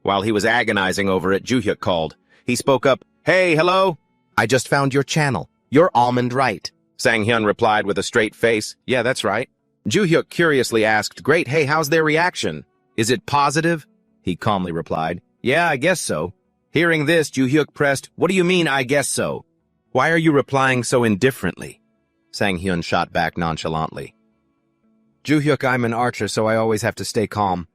While he was agonizing over it, Juhyuk called. He spoke up. "Hey, hello? I just found your channel. You're Almond, right?" Sang-hyun replied with a straight face. "Yeah, that's right." Juhyuk curiously asked, "Great, hey, how's their reaction? Is it positive?" He calmly replied, "Yeah, I guess so." Hearing this, Juhyuk pressed, "What do you mean, I guess so? Why are you replying so indifferently?" Sang-hyun shot back nonchalantly. "Juhyuk, I'm an archer, so I always have to stay calm.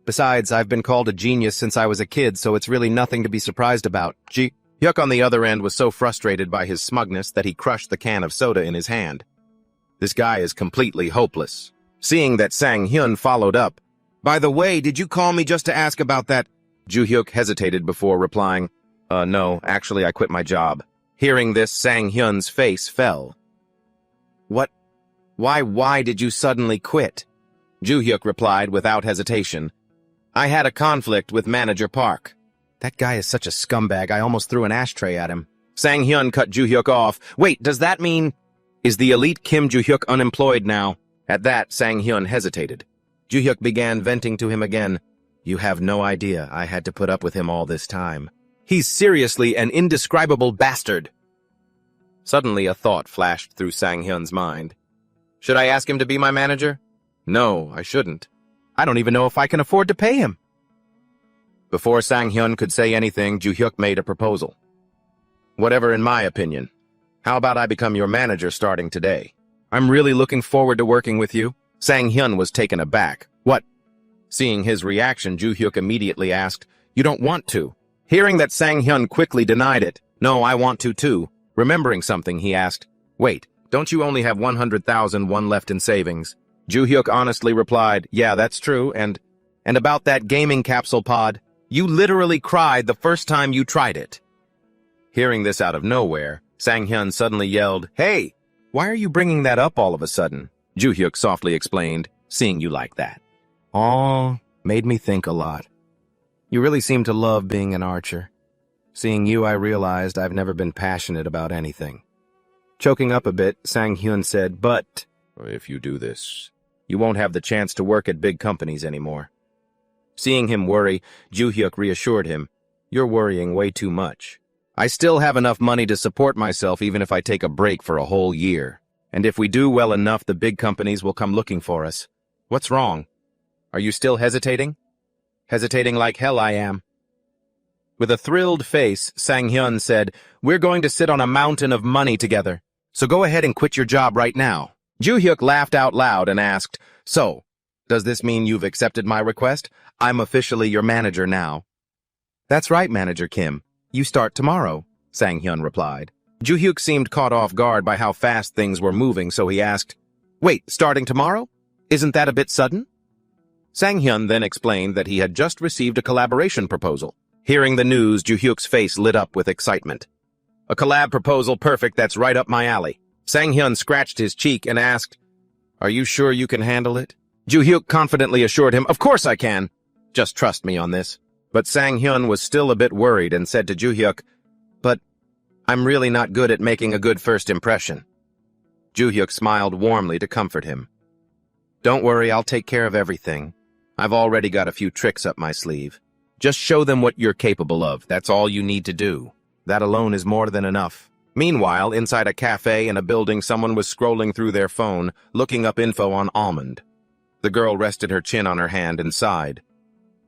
Besides, I've been called a genius since I was a kid, so it's really nothing to be surprised about." Juhyuk on the other end was so frustrated by his smugness that he crushed the can of soda in his hand. This guy is completely hopeless. Seeing that, Sang-hyun followed up. "By the way, did you call me just to ask about that?" Juhyuk hesitated before replying, No, actually I quit my job." Hearing this, Sang-hyun's face fell. "What? Why did you suddenly quit?" Juhyuk replied without hesitation. "I had a conflict with Manager Park." That guy is such a scumbag, I almost threw an ashtray at him. Sang-hyun cut Juhyuk off. "Wait, does that mean... Is the elite Kim Juhyuk unemployed now?" At that, Sang-hyun hesitated. Juhyuk began venting to him again. "You have no idea I had to put up with him all this time. He's seriously an indescribable bastard." Suddenly a thought flashed through Sang-hyun's mind. Should I ask him to be my manager? No, I shouldn't. I don't even know if I can afford to pay him. Before Sang-hyun could say anything, Juhyuk made a proposal. "Whatever, in my opinion. How about I become your manager starting today? I'm really looking forward to working with you." Sang-hyun was taken aback. Seeing his reaction, Ju-hyuk immediately asked, "You don't want to?" Hearing that, Sang-hyun quickly denied it. "No, I want to too." Remembering something, he asked, "Wait, don't you only have 100,001 left in savings?" Ju-hyuk honestly replied, "Yeah, that's true, and about that gaming capsule pod, you literally cried the first time you tried it." Hearing this out of nowhere, Sang-hyun suddenly yelled, "Hey, why are you bringing that up all of a sudden?" Ju-hyuk softly explained, "Seeing you like that. Aw, made me think a lot. You really seem to love being an archer. Seeing you, I realized I've never been passionate about anything." Choking up a bit, Sang-hyun said, "But if you do this, you won't have the chance to work at big companies anymore." Seeing him worry, Ju-hyuk reassured him, "You're worrying way too much. I still have enough money to support myself even if I take a break for a whole year. And if we do well enough, the big companies will come looking for us. What's wrong? Are you still hesitating?" "Hesitating like hell I am." With a thrilled face, Sang-hyun said, "We're going to sit on a mountain of money together. So go ahead and quit your job right now." Ju-hyuk laughed out loud and asked, "So, does this mean you've accepted my request? I'm officially your manager now." "That's right, Manager Kim. You start tomorrow," Sang-hyun replied. Ju-hyuk seemed caught off guard by how fast things were moving, so he asked, "Wait, starting tomorrow? Isn't that a bit sudden?" Sang-hyun then explained that he had just received a collaboration proposal. Hearing the news, Ju-hyuk's face lit up with excitement. "A collab proposal, perfect, that's right up my alley." Sang-hyun scratched his cheek and asked, "Are you sure you can handle it?" Ju-hyuk confidently assured him, "Of course I can. Just trust me on this." But Sang-hyun was still a bit worried and said to Ju-hyuk, "But I'm really not good at making a good first impression." Ju-hyuk smiled warmly to comfort him. "Don't worry, I'll take care of everything. I've already got a few tricks up my sleeve. Just show them what you're capable of. That's all you need to do. That alone is more than enough." Meanwhile, inside a cafe in a building, someone was scrolling through their phone, looking up info on Almond. The girl rested her chin on her hand and sighed.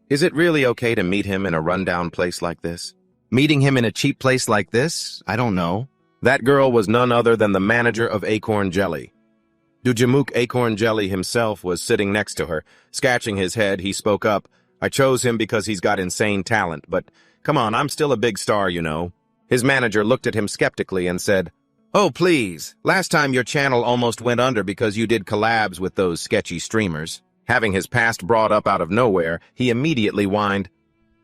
Is it really okay to meet him in a rundown place like this? Meeting him in a cheap place like this? I don't know. That girl was none other than the manager of Acorn Jelly. Jamook Acorn Jelly himself was sitting next to her. Scratching his head, he spoke up. "I chose him because he's got insane talent, but come on, I'm still a big star, you know." His manager looked at him skeptically and said, "Oh, please, last time your channel almost went under because you did collabs with those sketchy streamers." Having his past brought up out of nowhere, he immediately whined,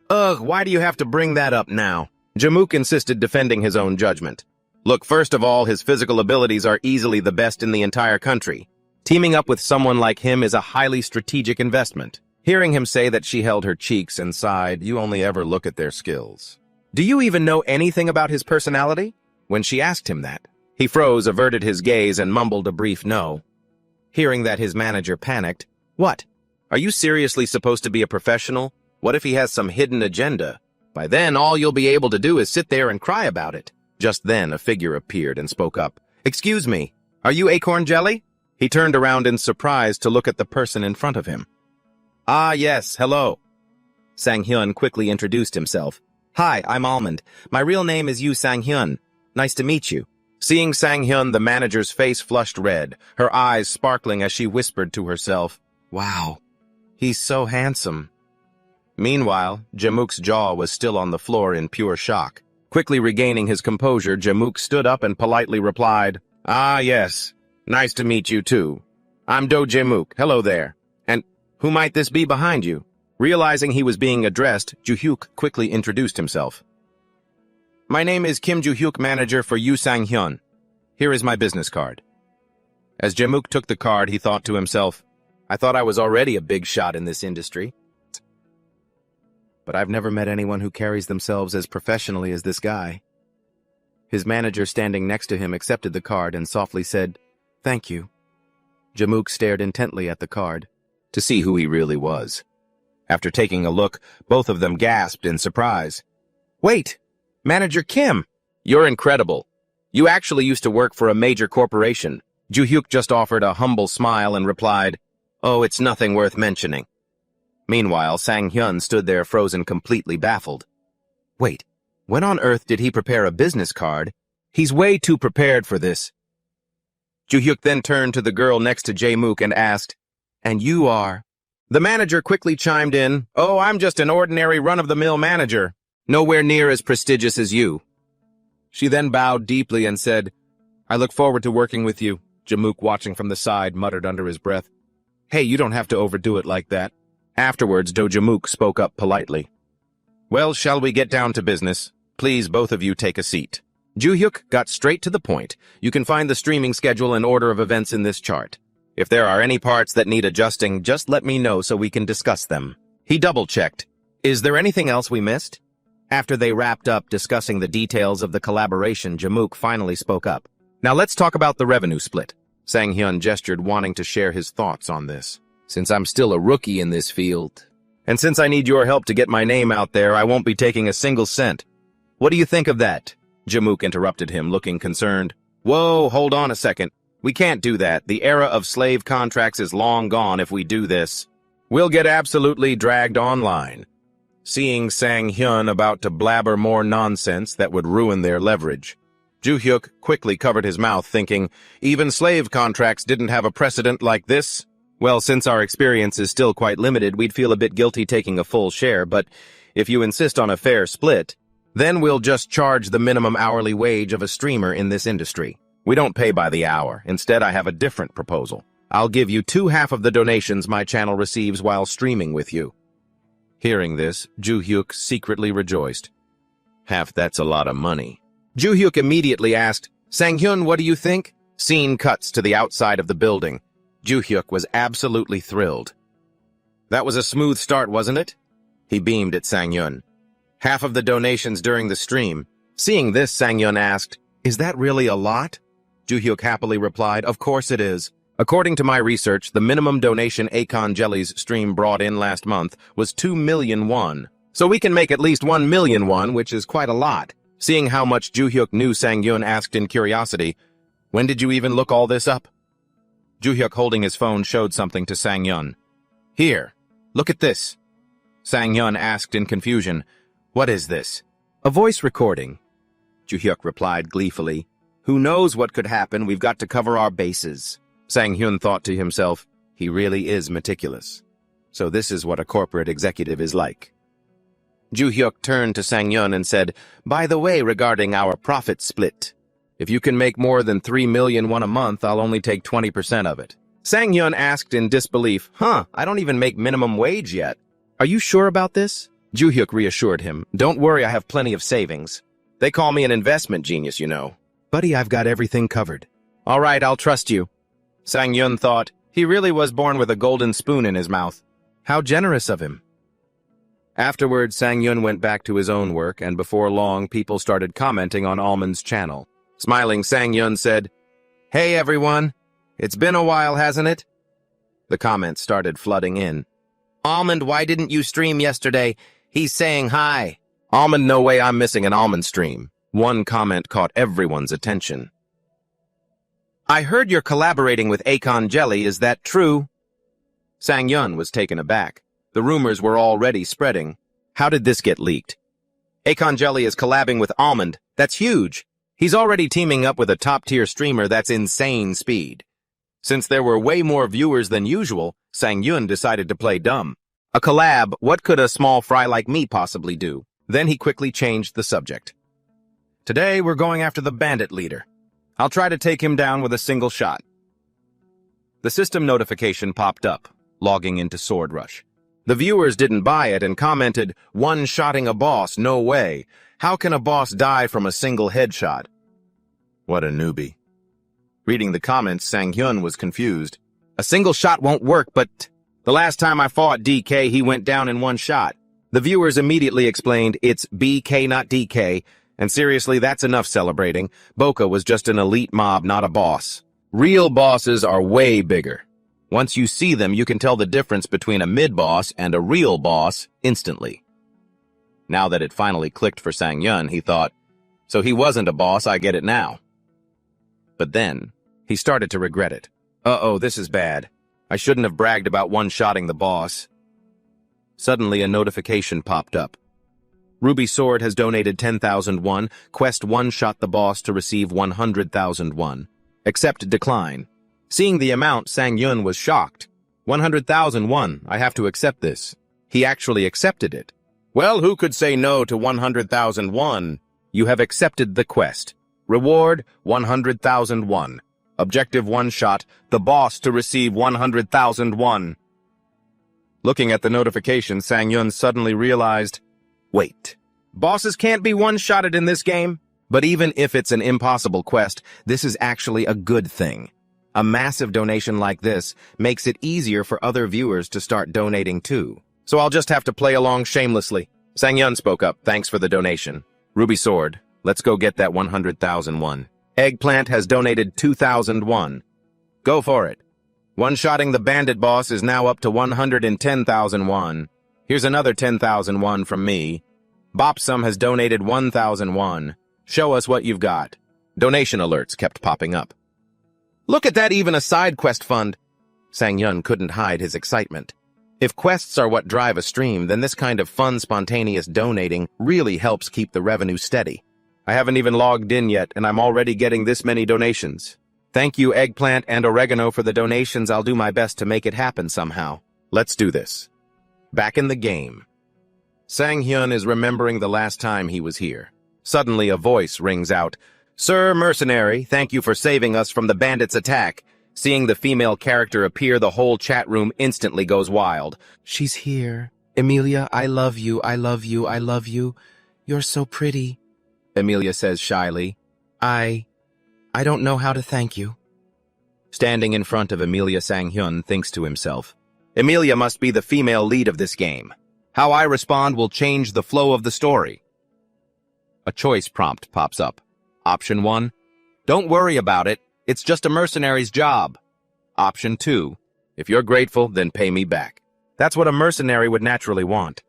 "Ugh, why do you have to bring that up now?" Jamook insisted, defending his own judgment. "Look, first of all, his physical abilities are easily the best in the entire country. Teaming up with someone like him is a highly strategic investment." Hearing him say that, she held her cheeks and sighed, "You only ever look at their skills. Do you even know anything about his personality?" When she asked him that, he froze, averted his gaze, and mumbled a brief no. Hearing that, his manager panicked. "What? Are you seriously supposed to be a professional? What if he has some hidden agenda? By then, all you'll be able to do is sit there and cry about it." Just then, a figure appeared and spoke up. "Excuse me, are you Acorn Jelly?" He turned around in surprise to look at the person in front of him. "Ah, yes, hello." Sang-hyun quickly introduced himself. "Hi, I'm Almond. My real name is Yu Sang-hyun. Nice to meet you." Seeing Sang-hyun, the manager's face flushed red, her eyes sparkling as she whispered to herself, "Wow, he's so handsome." Meanwhile, Jamook's jaw was still on the floor in pure shock. Quickly regaining his composure, Jamook stood up and politely replied, "Ah, yes. Nice to meet you, too. I'm Do Jamook. Hello there. And who might this be behind you?" Realizing he was being addressed, Ju-hyuk quickly introduced himself. "My name is Kim Ju-hyuk, manager for Yu Sang-hyun. Here is my business card." As Jamook took the card, he thought to himself, "I thought I was already a big shot in this industry. But I've never met anyone who carries themselves as professionally as this guy." His manager, standing next to him, accepted the card and softly said, "Thank you." Jamook stared intently at the card to see who he really was. After taking a look, both of them gasped in surprise. "Wait, Manager Kim, you're incredible. You actually used to work for a major corporation." Ju-hyuk just offered a humble smile and replied, "Oh, it's nothing worth mentioning." Meanwhile, Sang-hyun stood there frozen, completely baffled. Wait, when on earth did he prepare a business card? He's way too prepared for this. Ju-hyuk then turned to the girl next to Jae-mook and asked, "And you are?" The manager quickly chimed in, "Oh, I'm just an ordinary run-of-the-mill manager, nowhere near as prestigious as you." She then bowed deeply and said, "I look forward to working with you." Jmook, watching from the side, muttered under his breath, "Hey, you don't have to overdo it like that." Afterwards, Jmook spoke up politely. "Well, shall we get down to business? Please, both of you take a seat." Joohyuk got straight to the point. You can find the streaming schedule and order of events in this chart. If there are any parts that need adjusting, just let me know so we can discuss them. He double-checked. "Is there anything else we missed?" After they wrapped up discussing the details of the collaboration, Jmook finally spoke up. "Now let's talk about the revenue split." Sang-hyun gestured, wanting to share his thoughts on this. "Since I'm still a rookie in this field, and since I need your help to get my name out there, I won't be taking a single cent." "What do you think of that?" Jmook interrupted him, looking concerned. "Whoa, hold on a second. We can't do that. The era of slave contracts is long gone if we do this. We'll get absolutely dragged online." Seeing Sang-hyun about to blabber more nonsense that would ruin their leverage, Joohyuk quickly covered his mouth, thinking, even slave contracts didn't have a precedent like this. Well, since our experience is still quite limited, we'd feel a bit guilty taking a full share, but if you insist on a fair split, then we'll just charge the minimum hourly wage of a streamer in this industry. We don't pay by the hour. Instead, I have a different proposal. I'll give you 2/2 of the donations my channel receives while streaming with you. Hearing this, Joohyuk secretly rejoiced. Half, that's a lot of money. Joohyuk immediately asked, "Sang-hyun, what do you think?" Scene cuts to the outside of the building. Joohyuk was absolutely thrilled. "That was a smooth start, wasn't it?" He beamed at Sang-hyun. "Half of the donations during the stream." Seeing this, Sang-hyun asked, "Is that really a lot?" Joohyuk happily replied, "Of course it is. According to my research, the minimum donation Akon Jelly's stream brought in last month was 2 million won. So we can make at least 1 million won, which is quite a lot." Seeing how much Joohyuk knew, Sang-hyun asked in curiosity, "When did you even look all this up?" Joohyuk, holding his phone, showed something to Sang-hyun. "Here, look at this." Sang-hyun asked in confusion, "What is this?" "A voice recording." Joohyuk replied gleefully, "Who knows what could happen? We've got to cover our bases." Sang-hyun thought to himself, he really is meticulous. So this is what a corporate executive is like. Joohyuk turned to Sang-hyun and said, "By the way, regarding our profit split, if you can make more than 3 million won a month, I'll only take 20% of it." Sang-hyun asked in disbelief, I don't even make minimum wage yet. "Are you sure about this?" Joohyuk reassured him, "Don't worry, I have plenty of savings. They call me an investment genius, you know. Buddy, I've got everything covered." "All right, I'll trust you." Sang-hyun thought, he really was born with a golden spoon in his mouth. How generous of him. Afterwards, Sang-hyun went back to his own work, and before long, people started commenting on Almond's channel. Smiling, Sang-hyun said, "Hey everyone, it's been a while, hasn't it?" The comments started flooding in. "Almond, why didn't you stream yesterday? He's saying hi." "Almond, no way, I'm missing an Almond stream." One comment caught everyone's attention. "I heard you're collaborating with Akon Jelly, is that true?" Sang-hyun was taken aback. The rumors were already spreading. How did this get leaked? Akon Jelly is collabing with Almond. That's huge. He's already teaming up with a top-tier streamer that's insane speed. Since there were way more viewers than usual, Sang-hyun decided to play dumb. A collab, what could a small fry like me possibly do? Then he quickly changed the subject. "Today we're going after the bandit leader. I'll try to take him down with a single shot." The system notification popped up, logging into Sword Rush. The viewers didn't buy it and commented, "One-shotting a boss, no way. How can a boss die from a single headshot?" What a newbie. Reading the comments, Sang-hyun was confused. "A single shot won't work, but the last time I fought DK, he went down in one shot." The viewers immediately explained, "It's BK, not DK, and seriously, that's enough celebrating. Boca was just an elite mob, not a boss. Real bosses are way bigger. Once you see them, you can tell the difference between a mid-boss and a real boss instantly." Now that it finally clicked for Sang-hyun, he thought, so he wasn't a boss, I get it now. But then, he started to regret it. Uh-oh, this is bad. I shouldn't have bragged about one-shotting the boss. Suddenly, a notification popped up. Ruby Sword has donated 10,000 won. Quest one-shot the boss to receive 100,000 won. Accept decline. Seeing the amount, Sang-hyun was shocked. 100,000 won. I have to accept this. He actually accepted it. Well, who could say no to 100,000 won? You have accepted the quest. Reward, 100,000 won. Objective one shot, the boss to receive 100,000 won. Looking at the notification, Sang-hyun suddenly realized, wait, bosses can't be one-shotted in this game? But even if it's an impossible quest, this is actually a good thing. A massive donation like this makes it easier for other viewers to start donating too. So I'll just have to play along shamelessly. Sang-hyun spoke up, thanks for the donation. Ruby Sword, let's go get that 100,000 won. Eggplant has donated 2,000 won. Go for it. One-shotting the bandit boss is now up to 110,000 won. Here's another 10,000 won from me. Bopsum has donated 1,000 won. Show us what you've got. Donation alerts kept popping up. Look at that, even a side quest fund. Sang-hyun couldn't hide his excitement. If quests are what drive a stream, then this kind of fun, spontaneous donating really helps keep the revenue steady. I haven't even logged in yet, and I'm already getting this many donations. Thank you, Eggplant and Oregano, for the donations. I'll do my best to make it happen somehow. Let's do this. Back in the game. Sang-hyun is remembering the last time he was here. Suddenly, a voice rings out. Sir Mercenary, thank you for saving us from the bandits' attack. Seeing the female character appear, the whole chat room instantly goes wild. She's here. Emilia, I love you, I love you, I love you. You're so pretty. Emilia says shyly. I don't know how to thank you. Standing in front of Emilia, Sang-hyun thinks to himself, Emilia must be the female lead of this game. How I respond will change the flow of the story. A choice prompt pops up. Option 1, don't worry about it. It's just a mercenary's job. Option 2, if you're grateful, then pay me back. That's what a mercenary would naturally want.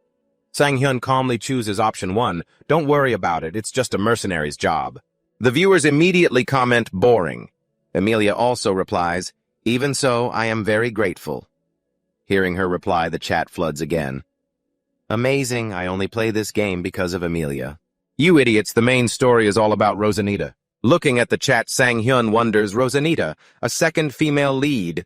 Sang-hyun calmly chooses option 1, don't worry about it, it's just a mercenary's job. The viewers immediately comment, boring. Emilia also replies, even so, I am very grateful. Hearing her reply, the chat floods again. Amazing, I only play this game because of Emilia. You idiots, the main story is all about Rosanita. Looking at the chat, Sang-hyun wonders, Rosanita, a second female lead.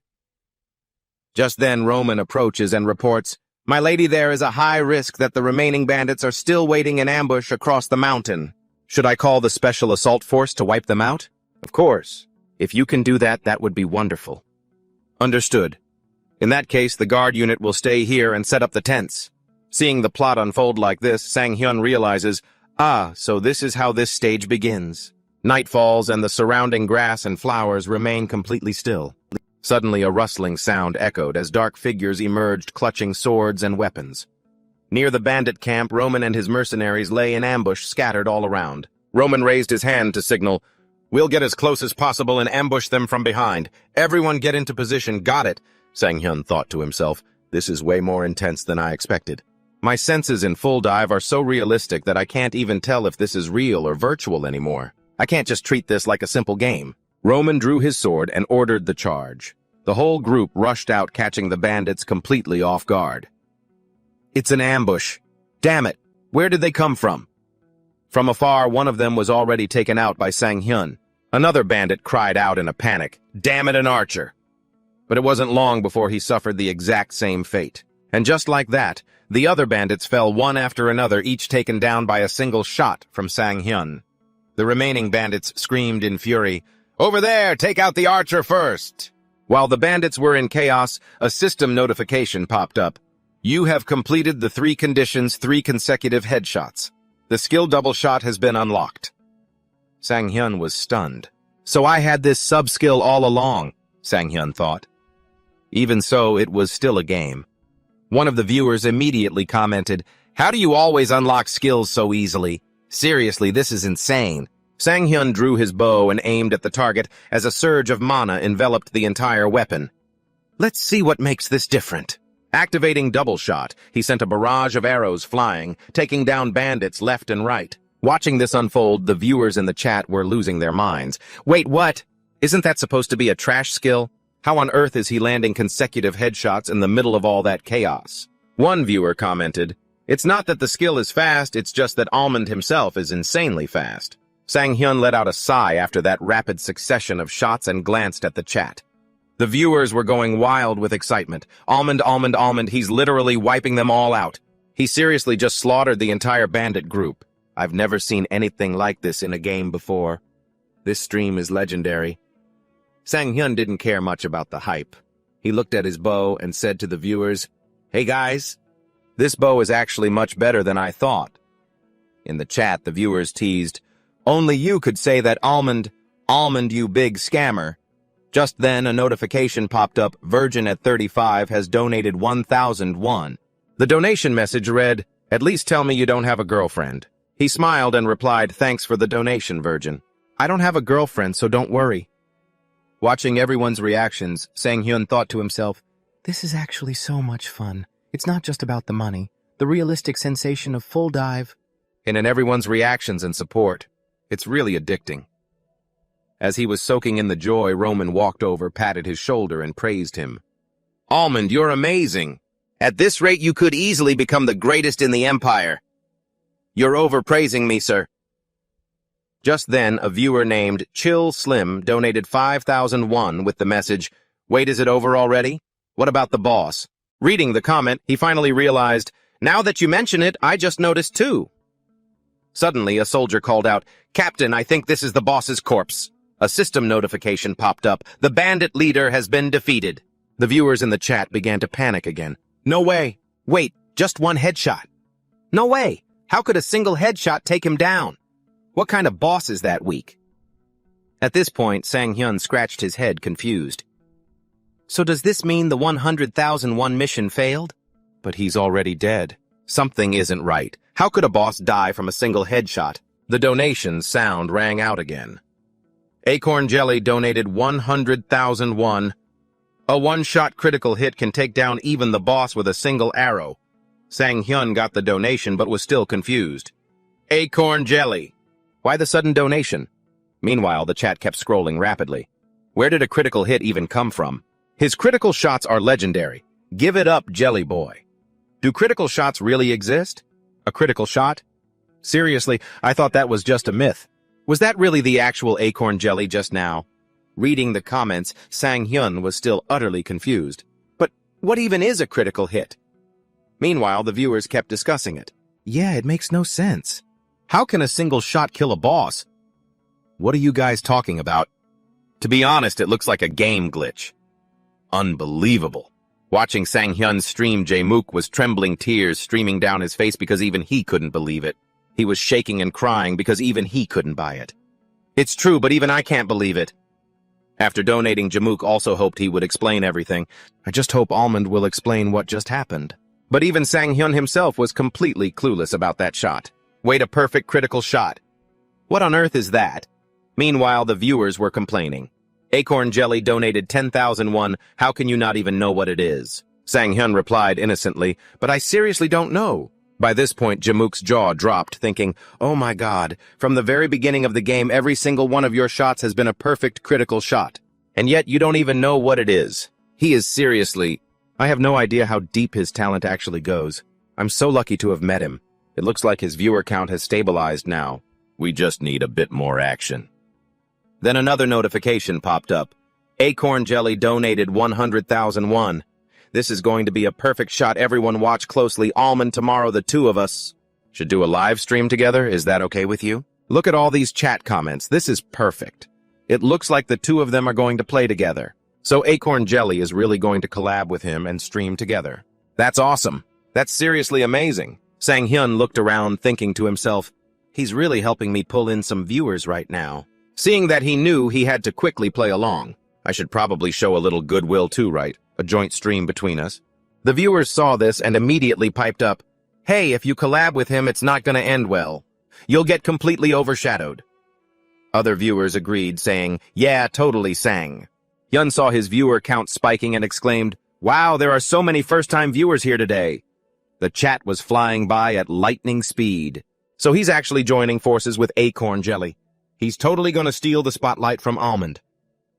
Just then, Roman approaches and reports, my lady, there is a high risk that the remaining bandits are still waiting in ambush across the mountain. Should I call the special assault force to wipe them out? Of course. If you can do that, that would be wonderful. Understood. In that case, the guard unit will stay here and set up the tents. Seeing the plot unfold like this, Sang-hyun realizes, so this is how this stage begins. Night falls and the surrounding grass and flowers remain completely still. Suddenly a rustling sound echoed as dark figures emerged clutching swords and weapons. Near the bandit camp, Roman and his mercenaries lay in ambush scattered all around. Roman raised his hand to signal, we'll get as close as possible and ambush them from behind. Everyone get into position, got it. Sang-hyun thought to himself, this is way more intense than I expected. My senses in full dive are so realistic that I can't even tell if this is real or virtual anymore. I can't just treat this like a simple game. Roman drew his sword and ordered the charge. The whole group rushed out, catching the bandits completely off guard. It's an ambush. Damn it! Where did they come from? From afar, one of them was already taken out by Sang-hyun. Another bandit cried out in a panic, damn it, an archer! But it wasn't long before he suffered the exact same fate. And just like that, the other bandits fell one after another, each taken down by a single shot from Sang-hyun. The remaining bandits screamed in fury, over there, take out the archer first! While the bandits were in chaos, a system notification popped up. You have completed the 3 conditions, 3 consecutive headshots. The skill double shot has been unlocked. Sang-hyun was stunned. So I had this sub-skill all along, Sang-hyun thought. Even so, it was still a game. One of the viewers immediately commented, how do you always unlock skills so easily? Seriously, this is insane. Sang-hyun drew his bow and aimed at the target as a surge of mana enveloped the entire weapon. Let's see what makes this different. Activating double shot, he sent a barrage of arrows flying, taking down bandits left and right. Watching this unfold, the viewers in the chat were losing their minds. Wait, what? Isn't that supposed to be a trash skill? How on earth is he landing consecutive headshots in the middle of all that chaos? One viewer commented, it's not that the skill is fast, it's just that Almond himself is insanely fast. Sang-hyun let out a sigh after that rapid succession of shots and glanced at the chat. The viewers were going wild with excitement. Almond, he's literally wiping them all out. He seriously just slaughtered the entire bandit group. I've never seen anything like this in a game before. This stream is legendary. Sang-hyun didn't care much about the hype. He looked at his bow and said to the viewers, "Hey guys, this bow is actually much better than I thought." In the chat, the viewers teased, "Only you could say that, Almond, you big scammer." Just then, a notification popped up, Virgin at 35 has donated 1,001. The donation message read, "At least tell me you don't have a girlfriend." He smiled and replied, "Thanks for the donation, Virgin. I don't have a girlfriend, so don't worry." Watching everyone's reactions, Sang-hyun thought to himself, "This is actually so much fun. It's not just about the money, the realistic sensation of full dive." And in everyone's reactions and support, it's really addicting. As he was soaking in the joy, Roman walked over, patted his shoulder, and praised him. "Almond, you're amazing. At this rate, you could easily become the greatest in the Empire." "You're overpraising me, sir." Just then, a viewer named Chill Slim donated 5,001 with the message, "Wait, is it over already? What about the boss?" Reading the comment, he finally realized, "Now that you mention it, I just noticed too." Suddenly, a soldier called out, "Captain, I think this is the boss's corpse." A system notification popped up. The bandit leader has been defeated. The viewers in the chat began to panic again. "No way. Wait, just one headshot. No way. How could a single headshot take him down? What kind of boss is that weak?" At this point, Sang-hyun scratched his head, confused. "So does this mean the 100,001 mission failed?" But he's already dead. Something isn't right. How could a boss die from a single headshot? The donation sound rang out again. Acorn Jelly donated 100,001. A one-shot critical hit can take down even the boss with a single arrow. Sang-hyun got the donation but was still confused. Acorn Jelly. Why the sudden donation? Meanwhile, the chat kept scrolling rapidly. Where did a critical hit even come from? His critical shots are legendary. Give it up, Jelly Boy. Do critical shots really exist? A critical shot? Seriously, I thought that was just a myth. Was that really the actual Acorn Jelly just now? Reading the comments, Sang-hyun was still utterly confused. But what even is a critical hit? Meanwhile, the viewers kept discussing it. Yeah, it makes no sense. How can a single shot kill a boss? What are you guys talking about? To be honest, it looks like a game glitch. Unbelievable. Watching Sang-hyun's stream, Jae-mook was trembling, tears streaming down his face because even he couldn't believe it. He was shaking and crying because even he couldn't buy it. It's true, but even I can't believe it. After donating, Jae-mook also hoped he would explain everything. I just hope Almond will explain what just happened. But even Sang-hyun himself was completely clueless about that shot. Wait, a perfect critical shot. What on earth is that? Meanwhile, the viewers were complaining. Acorn Jelly donated 10,001. How can you not even know what it is? Sang-hyun replied innocently, but I seriously don't know. By this point, Jae-mook's jaw dropped, thinking, oh my god, from the very beginning of the game, every single one of your shots has been a perfect critical shot. And yet you don't even know what it is. He is seriously... I have no idea how deep his talent actually goes. I'm so lucky to have met him. It looks like his viewer count has stabilized now. We just need a bit more action. Then another notification popped up. Acorn Jelly donated 100,001. This is going to be a perfect shot. Everyone watch closely. Almond, tomorrow the two of us should do a live stream together. Is that okay with you? Look at all these chat comments. This is perfect. It looks like the two of them are going to play together. So Acorn Jelly is really going to collab with him and stream together. That's awesome. That's seriously amazing. Sang-hyun looked around, thinking to himself, he's really helping me pull in some viewers right now. Seeing that he knew he had to quickly play along. I should probably show a little goodwill too, right? A joint stream between us. The viewers saw this and immediately piped up, hey, if you collab with him, it's not gonna end well. You'll get completely overshadowed. Other viewers agreed, saying, yeah, totally Sang. Hyun saw his viewer count spiking and exclaimed, wow, there are so many first-time viewers here today. The chat was flying by at lightning speed. So he's actually joining forces with Acorn Jelly. He's totally gonna steal the spotlight from Almond.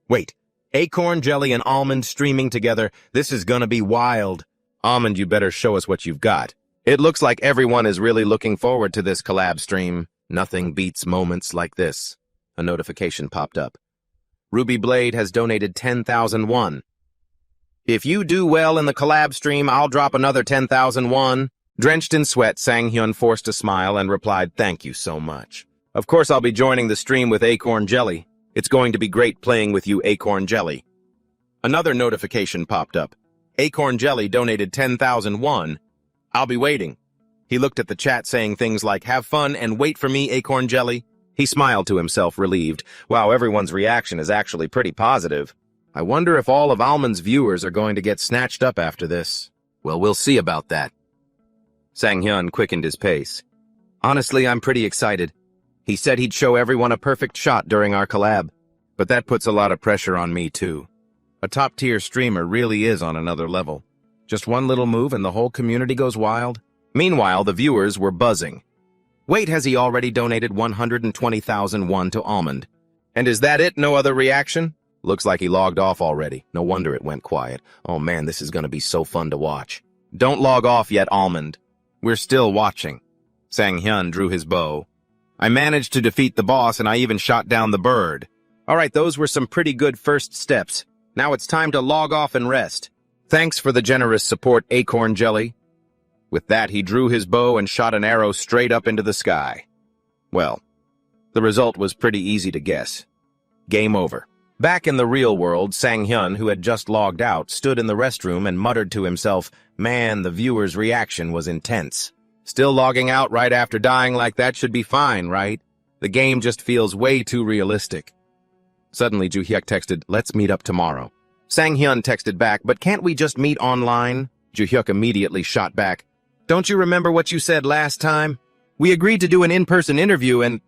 Wait, Acorn Jelly and Almond streaming together, this is gonna be wild. Almond, you better show us what you've got. It looks like everyone is really looking forward to this collab stream. Nothing beats moments like this. A notification popped up. Ruby Blade has donated 10,001. If you do well in the collab stream, I'll drop another 10,000 won. Drenched in sweat, Sang-hyun forced a smile and replied, "Thank you so much. Of course I'll be joining the stream with Acorn Jelly. It's going to be great playing with you, Acorn Jelly." Another notification popped up. Acorn Jelly donated 10,000 won. "I'll be waiting." He looked at the chat saying things like, "Have fun and wait for me, Acorn Jelly." He smiled to himself, relieved. Wow, everyone's reaction is actually pretty positive. I wonder if all of Almond's viewers are going to get snatched up after this. Well, we'll see about that. Sang-hyun quickened his pace. "Honestly, I'm pretty excited. He said he'd show everyone a perfect shot during our collab. But that puts a lot of pressure on me, too. A top-tier streamer really is on another level. Just one little move and the whole community goes wild." Meanwhile, the viewers were buzzing. Wait, has he already donated 120,000 won to Almond? And is that it? No other reaction? Looks like he logged off already. No wonder it went quiet. Oh man, this is gonna be so fun to watch. Don't log off yet, Almond. We're still watching. Sang-hyun drew his bow. "I managed to defeat the boss and I even shot down the bird. Alright, those were some pretty good first steps. Now it's time to log off and rest. Thanks for the generous support, Acorn Jelly." With that, he drew his bow and shot an arrow straight up into the sky. Well, the result was pretty easy to guess. Game over. Back in the real world, Sang-hyun, who had just logged out, stood in the restroom and muttered to himself, "Man, the viewer's reaction was intense. Still logging out right after dying like that should be fine, right? The game just feels way too realistic." Suddenly, Joo-hyuk texted, "Let's meet up tomorrow." Sang-hyun texted back, "But can't we just meet online?" Joo-hyuk immediately shot back, "Don't you remember what you said last time? We agreed to do an in-person interview and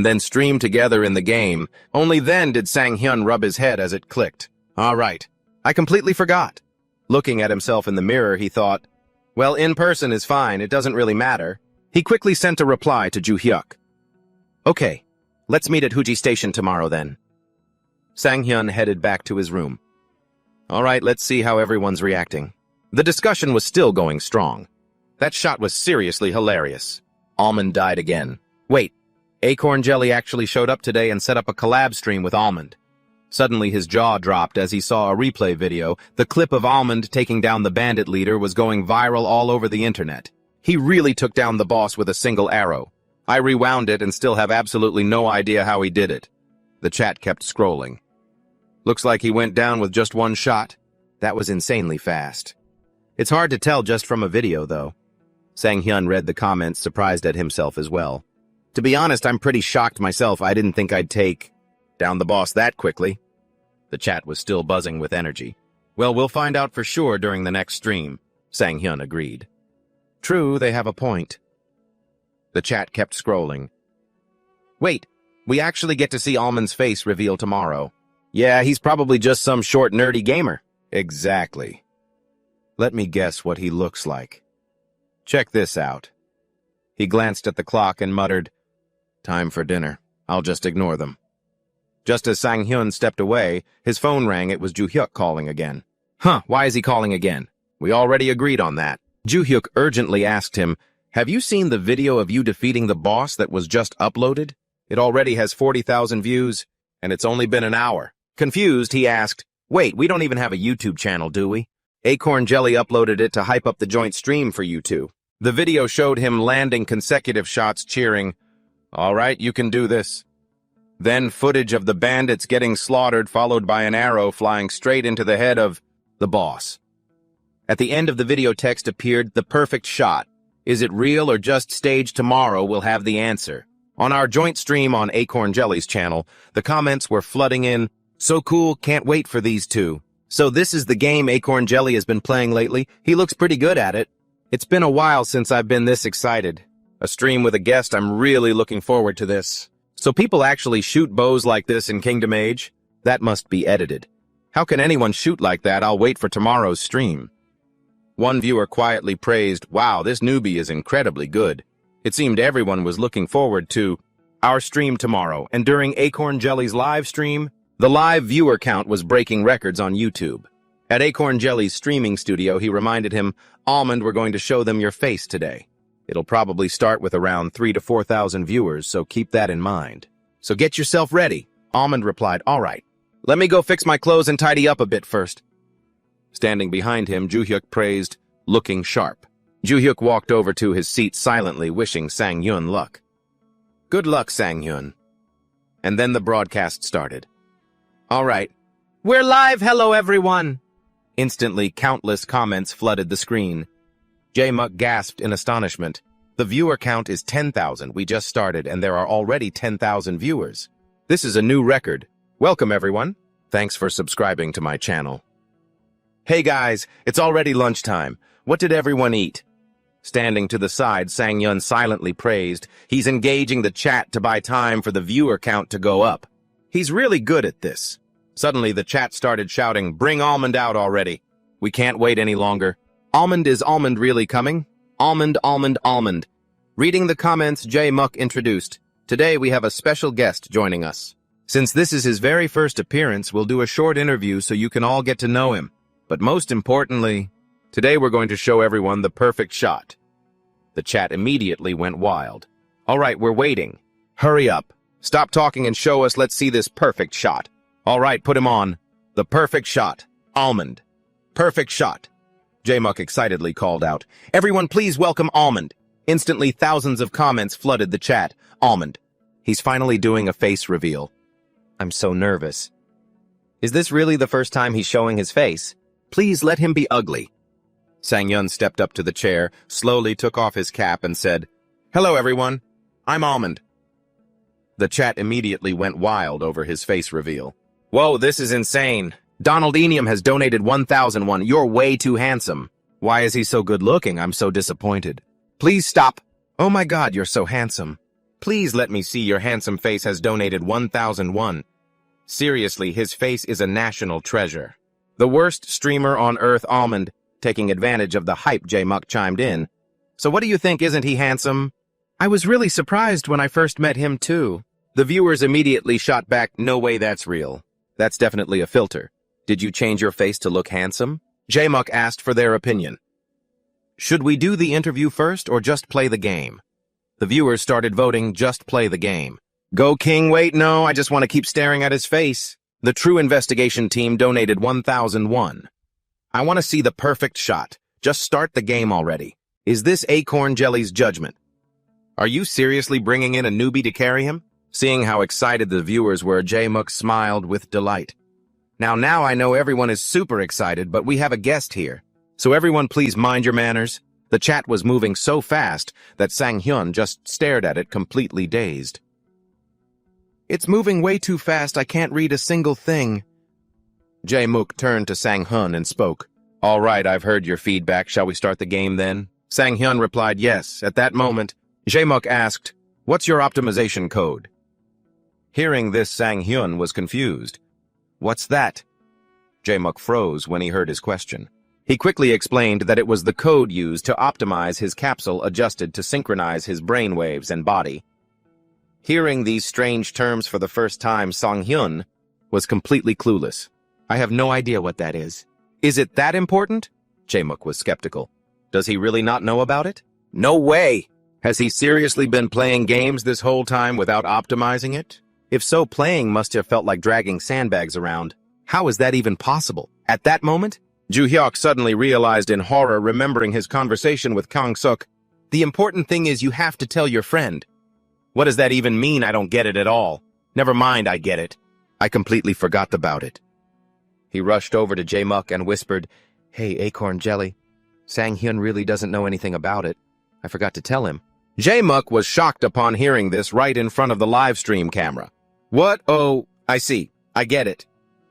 then stream together in the game." Only then did Sang-hyun rub his head as it clicked. "All right, I completely forgot." Looking at himself in the mirror, he thought, "Well, in person is fine, it doesn't really matter." He quickly sent a reply to Joo-hyuk. "Okay, let's meet at Huji Station tomorrow then." Sang-hyun headed back to his room. All right, let's see how everyone's reacting. The discussion was still going strong. That shot was seriously hilarious. Almond died again. Wait, Acorn Jelly actually showed up today and set up a collab stream with Almond. Suddenly his jaw dropped as he saw a replay video. The clip of Almond taking down the bandit leader was going viral all over the internet. He really took down the boss with a single arrow. I rewound it and still have absolutely no idea how he did it. The chat kept scrolling. Looks like he went down with just one shot. That was insanely fast. It's hard to tell just from a video, though. Sang-hyun read the comments, surprised at himself as well. To be honest, I'm pretty shocked myself. I didn't think I'd take down the boss that quickly. The chat was still buzzing with energy. Well, we'll find out for sure during the next stream, Sang-hyun agreed. True, they have a point. The chat kept scrolling. Wait, we actually get to see Almond's face reveal tomorrow. Yeah, he's probably just some short nerdy gamer. Exactly. Let me guess what he looks like. Check this out. He glanced at the clock and muttered, "Time for dinner. I'll just ignore them." Just as Sang-hyun stepped away, his phone rang. It was Joo-hyuk calling again. Huh, why is he calling again? We already agreed on that. Joo-hyuk urgently asked him, "Have you seen the video of you defeating the boss that was just uploaded? It already has 40,000 views, and it's only been an hour." Confused, he asked, "Wait, we don't even have a YouTube channel, do we?" Acorn Jelly uploaded it to hype up the joint stream for you two. The video showed him landing consecutive shots, cheering, "All right, you can do this." Then footage of the bandits getting slaughtered, followed by an arrow flying straight into the head of the boss. At the end of the video, text appeared, "The perfect shot. Is it real or just staged? Tomorrow we'll have the answer." On our joint stream on Acorn Jelly's channel, the comments were flooding in, "So cool, can't wait for these two." So this is the game Acorn Jelly has been playing lately. He looks pretty good at it. It's been a while since I've been this excited. A stream with a guest, I'm really looking forward to this. So people actually shoot bows like this in Kingdom Age? That must be edited. How can anyone shoot like that? I'll wait for tomorrow's stream. One viewer quietly praised, "Wow, this newbie is incredibly good." It seemed everyone was looking forward to our stream tomorrow, and during Acorn Jelly's live stream, the live viewer count was breaking records on YouTube. At Acorn Jelly's streaming studio, he reminded him, "Almond, we're going to show them your face today. It'll probably start with around 3,000 to 4,000 viewers, so keep that in mind. So get yourself ready." Almond replied, "All right. Let me go fix my clothes and tidy up a bit first." Standing behind him, Ju-hyuk praised, looking sharp. Ju-hyuk walked over to his seat silently, wishing Sang-hyun luck. Good luck, Sang-hyun. And then the broadcast started. All right. We're live, hello everyone! Instantly, countless comments flooded the screen. Jae-muk gasped in astonishment. The viewer count is 10,000. We just started, and there are already 10,000 viewers. This is a new record. Welcome, everyone. Thanks for subscribing to my channel. Hey guys, it's already lunchtime. What did everyone eat? Standing to the side, Sang-hyun silently praised. He's engaging the chat to buy time for the viewer count to go up. He's really good at this. Suddenly, the chat started shouting, "Bring Almond out already. We can't wait any longer. Almond, is Almond really coming? Almond, Almond, Almond." Reading the comments, Jae-muk introduced. Today we have a special guest joining us. Since this is his very first appearance, we'll do a short interview so you can all get to know him. But most importantly, today we're going to show everyone the perfect shot. The chat immediately went wild. All right, we're waiting. Hurry up. Stop talking and show us. Let's see this perfect shot. All right, put him on. The perfect shot. Almond. Perfect shot. Jae-muk excitedly called out. Everyone please welcome Almond. Instantly, thousands of comments flooded the chat. Almond. He's finally doing a face reveal. I'm so nervous. Is this really the first time he's showing his face? Please let him be ugly. Sang-hyun stepped up to the chair, slowly took off his cap and said, Hello everyone, I'm Almond. The chat immediately went wild over his face reveal. Whoa, this is insane. Donaldinium has donated 1,001. You're way too handsome. Why is he so good looking? I'm so disappointed. Please stop. Oh my god, you're so handsome. Please let me see your handsome face has donated 1,001. Seriously, his face is a national treasure. The worst streamer on earth, Almond, taking advantage of the hype, Jae-muk chimed in. So what do you think, isn't he handsome? I was really surprised when I first met him too. The viewers immediately shot back, no way that's real. That's definitely a filter. Did you change your face to look handsome? Jae-muk asked for their opinion. Should we do the interview first or just play the game? The viewers started voting, just play the game. Go King, wait, no, I just want to keep staring at his face. The True Investigation team donated 1,001. I want to see the perfect shot. Just start the game already. Is this Acorn Jelly's judgment? Are you seriously bringing in a newbie to carry him? Seeing how excited the viewers were, Jae-muk smiled with delight. Now I know everyone is super excited, but we have a guest here. So everyone please mind your manners. The chat was moving so fast that Sang-hyun just stared at it completely dazed. It's moving way too fast, I can't read a single thing. Jae-muk turned to Sang-hyun and spoke. All right, I've heard your feedback. Shall we start the game then? Sang-hyun replied yes. At that moment, Jae-muk asked, What's your optimization code? Hearing this, Sang-hyun was confused. What's that? Jae-muk froze when he heard his question. He quickly explained that it was the code used to optimize his capsule adjusted to synchronize his brainwaves and body. Hearing these strange terms for the first time, Sang-hyun was completely clueless. I have no idea what that is. Is it that important? Jae-muk was skeptical. Does he really not know about it? No way! Has he seriously been playing games this whole time without optimizing it? If so, playing must have felt like dragging sandbags around. How is that even possible? At that moment, Ju-hyuk suddenly realized in horror, remembering his conversation with Kang-suk. The important thing is you have to tell your friend. What does that even mean? I don't get it at all. Never mind, I get it. I completely forgot about it. He rushed over to Jae-muk and whispered, Hey, Acorn Jelly. Sang-hyun really doesn't know anything about it. I forgot to tell him. Jae-muk was shocked upon hearing this right in front of the live stream camera. What? Oh, I see. I get it.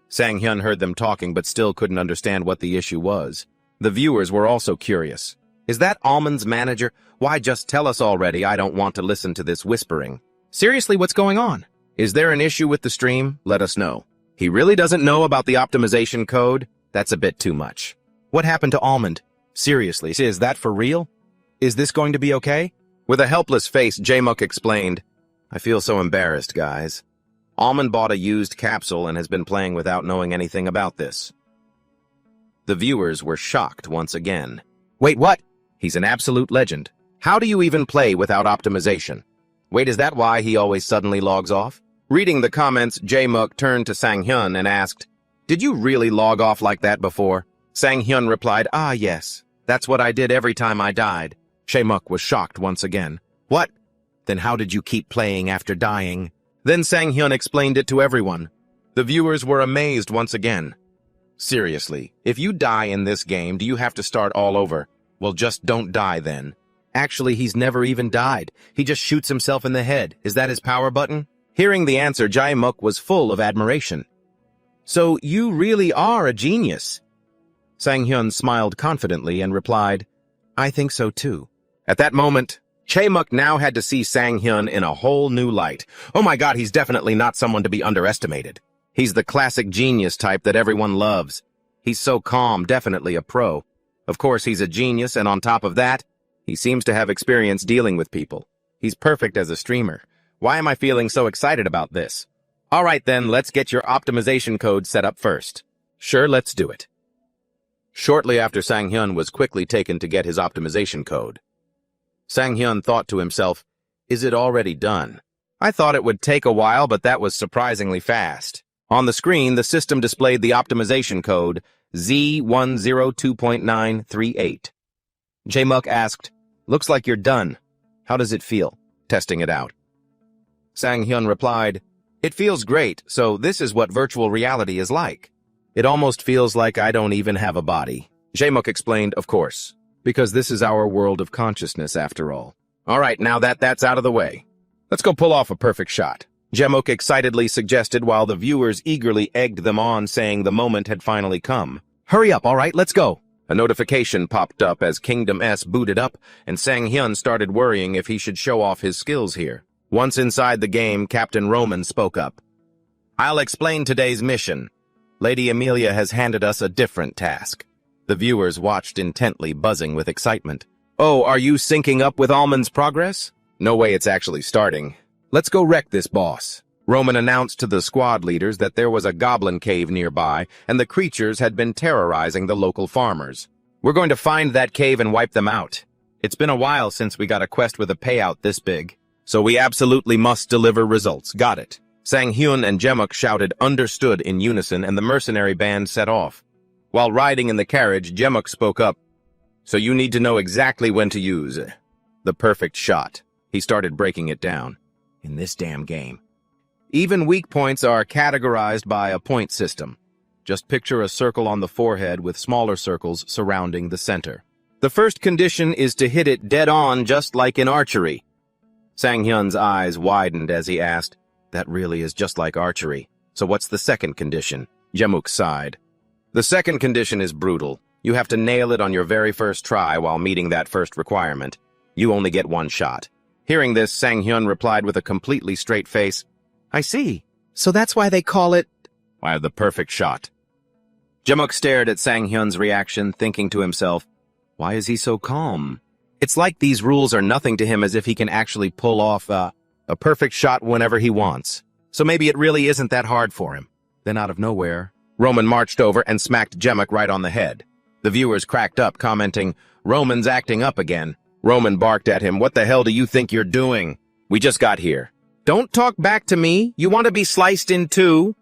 Sang-hyun heard them talking but still couldn't understand what the issue was. The viewers were also curious. Is that Almond's manager? Why just tell us already? I don't want to listen to this whispering. Seriously, what's going on? Is there an issue with the stream? Let us know. He really doesn't know about the optimization code? That's a bit too much. What happened to Almond? Seriously, is that for real? Is this going to be okay? With a helpless face, Jae-muk explained, I feel so embarrassed, guys. Almond bought a used capsule and has been playing without knowing anything about this. The viewers were shocked once again. Wait, what? He's an absolute legend. How do you even play without optimization? Wait, is that why he always suddenly logs off? Reading the comments, Jae-muk turned to Sang-hyun and asked, Did you really log off like that before? Sang-hyun replied, "Ah, yes. That's what I did every time I died." Jae-muk was shocked once again. "What? Then how did you keep playing after dying?" Then Sang-hyun explained it to everyone. The viewers were amazed once again. "Seriously, if you die in this game, do you have to start all over? Well, just don't die then." Actually, he's never even died. He just shoots himself in the head. Is that his power button? Hearing the answer, Jae-muk was full of admiration. "So you really are a genius." Sang-hyun smiled confidently and replied, "I think so too." At that moment, Jae-muk now had to see Sang-hyun in a whole new light. Oh my god, he's definitely not someone to be underestimated. He's the classic genius type that everyone loves. He's so calm, definitely a pro. Of course, he's a genius, and on top of that, he seems to have experience dealing with people. He's perfect as a streamer. Why am I feeling so excited about this? All right then, let's get your optimization code set up first. Sure, let's do it. Shortly after, Sang-hyun was quickly taken to get his optimization code. Sang-hyun thought to himself, "Is it already done? I thought it would take a while, but that was surprisingly fast." On the screen, the system displayed the optimization code Z102.938. Jae-muk asked, "Looks like you're done. How does it feel?" Testing it out. Sang-hyun replied, "It feels great, so this is what virtual reality is like. It almost feels like I don't even have a body." Jae-muk explained, "Of course, because this is our world of consciousness after all." All right, now that that's out of the way, let's go pull off a perfect shot. Jae-muk excitedly suggested while the viewers eagerly egged them on, saying the moment had finally come. "Hurry up, all right, let's go." A notification popped up as Kingdom S booted up, and Sang-hyun started worrying if he should show off his skills here. Once inside the game, Captain Roman spoke up. "I'll explain today's mission. Lady Amelia has handed us a different task." The viewers watched intently, buzzing with excitement. "Oh, are you syncing up with Almond's progress?" "No way it's actually starting. Let's go wreck this boss." Roman announced to the squad leaders that there was a goblin cave nearby, and the creatures had been terrorizing the local farmers. "We're going to find that cave and wipe them out. It's been a while since we got a quest with a payout this big, so we absolutely must deliver results. Got it?" Sang-hyun and Jae-muk shouted "understood" in unison, and the mercenary band set off. While riding in the carriage, Jae-muk spoke up. "So you need to know exactly when to use the perfect shot." He started breaking it down. "In this damn game, even weak points are categorized by a point system. Just picture a circle on the forehead with smaller circles surrounding the center. The first condition is to hit it dead on, just like in archery." Sang-hyun's eyes widened as he asked, "That really is just like archery. So what's the second condition?" Jae-muk sighed. "The second condition is brutal. You have to nail it on your very first try while meeting that first requirement. You only get one shot." Hearing this, Sang-hyun replied with a completely straight face, "I see. So that's why they call it..." "Why, the perfect shot." Jae-muk stared at Sang-hyun's reaction, thinking to himself, why is he so calm? It's like these rules are nothing to him, as if he can actually pull off a perfect shot whenever he wants. So maybe it really isn't that hard for him. Then out of nowhere, Roman marched over and smacked Jae-muk right on the head. The viewers cracked up, commenting, "Roman's acting up again." Roman barked at him, "What the hell do you think you're doing? We just got here." "Don't talk back to me. You want to be sliced in two?"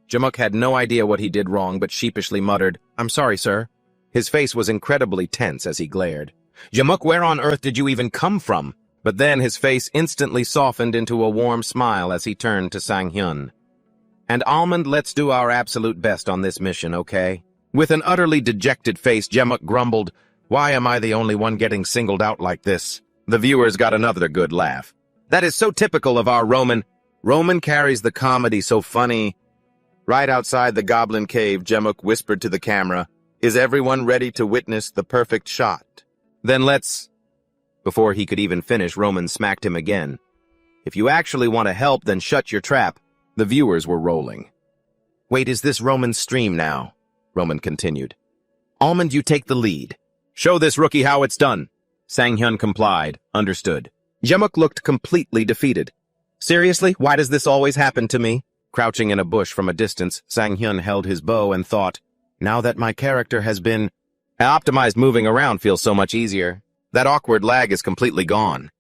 Jae-muk had no idea what he did wrong, but sheepishly muttered, "I'm sorry, sir." His face was incredibly tense as he glared. "Jae-muk, where on earth did you even come from?" But then his face instantly softened into a warm smile as he turned to Sang-hyun. "And Almond, let's do our absolute best on this mission, okay?" With an utterly dejected face, Jae-muk grumbled, "Why am I the only one getting singled out like this?" The viewers got another good laugh. "That is so typical of our Roman. Roman carries the comedy so funny." Right outside the goblin cave, Jae-muk whispered to the camera, "Is everyone ready to witness the perfect shot? Then let's..." Before he could even finish, Roman smacked him again. "If you actually want to help, then shut your trap." The viewers were rolling. "Wait, is this Roman's stream now?" Roman continued. "Almond, you take the lead. Show this rookie how it's done." Sang-hyun complied. Understood. Jae-muk looked completely defeated. "Seriously? Why does this always happen to me?" Crouching in a bush from a distance, Sang-hyun held his bow and thought, now that my character has been optimized, moving around feels so much easier. That awkward lag is completely gone.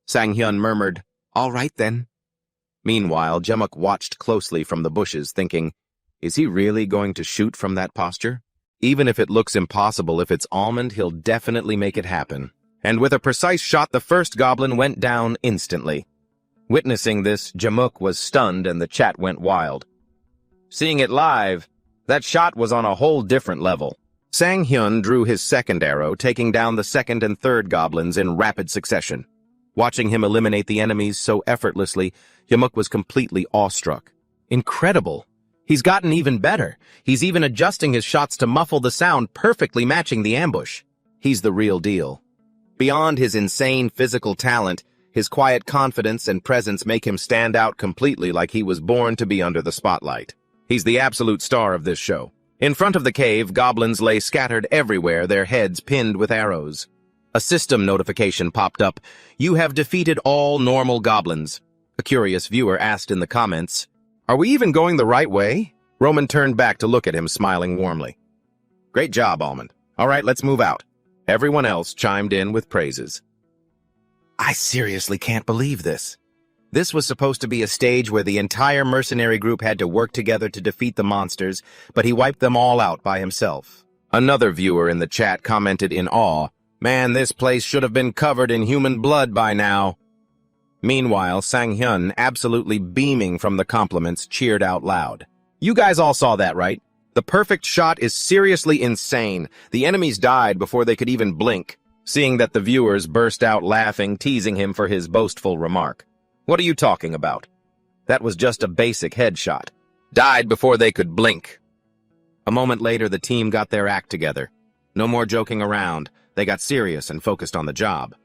Sang-hyun murmured, "All right then." Meanwhile, Jae-muk watched closely from the bushes, thinking, is he really going to shoot from that posture? Even if it looks impossible, if it's Almond, he'll definitely make it happen. And with a precise shot, the first goblin went down instantly. Witnessing this, Jamuk was stunned and the chat went wild. Seeing it live, that shot was on a whole different level. Sang-hyun drew his second arrow, taking down the second and third goblins in rapid succession. Watching him eliminate the enemies so effortlessly, Jamuk was completely awestruck. Incredible! He's gotten even better. He's even adjusting his shots to muffle the sound, perfectly matching the ambush. He's the real deal. Beyond his insane physical talent, his quiet confidence and presence make him stand out completely, like he was born to be under the spotlight. He's the absolute star of this show. In front of the cave, goblins lay scattered everywhere, their heads pinned with arrows. A system notification popped up. "You have defeated all normal goblins." A curious viewer asked in the comments, "Are we even going the right way?" Roman turned back to look at him, smiling warmly. "Great job, Almond. All right, let's move out." Everyone else chimed in with praises. I seriously can't believe this. This was supposed to be a stage where the entire mercenary group had to work together to defeat the monsters, but he wiped them all out by himself. Another viewer in the chat commented in awe, "Man, this place should have been covered in human blood by now." Meanwhile, Sang-hyun, absolutely beaming from the compliments, cheered out loud. "You guys all saw that, right? The perfect shot is seriously insane. The enemies died before they could even blink." Seeing that, the viewers burst out laughing, teasing him for his boastful remark. "What are you talking about? That was just a basic headshot. Died before they could blink." A moment later, the team got their act together. No more joking around. They got serious and focused on the job.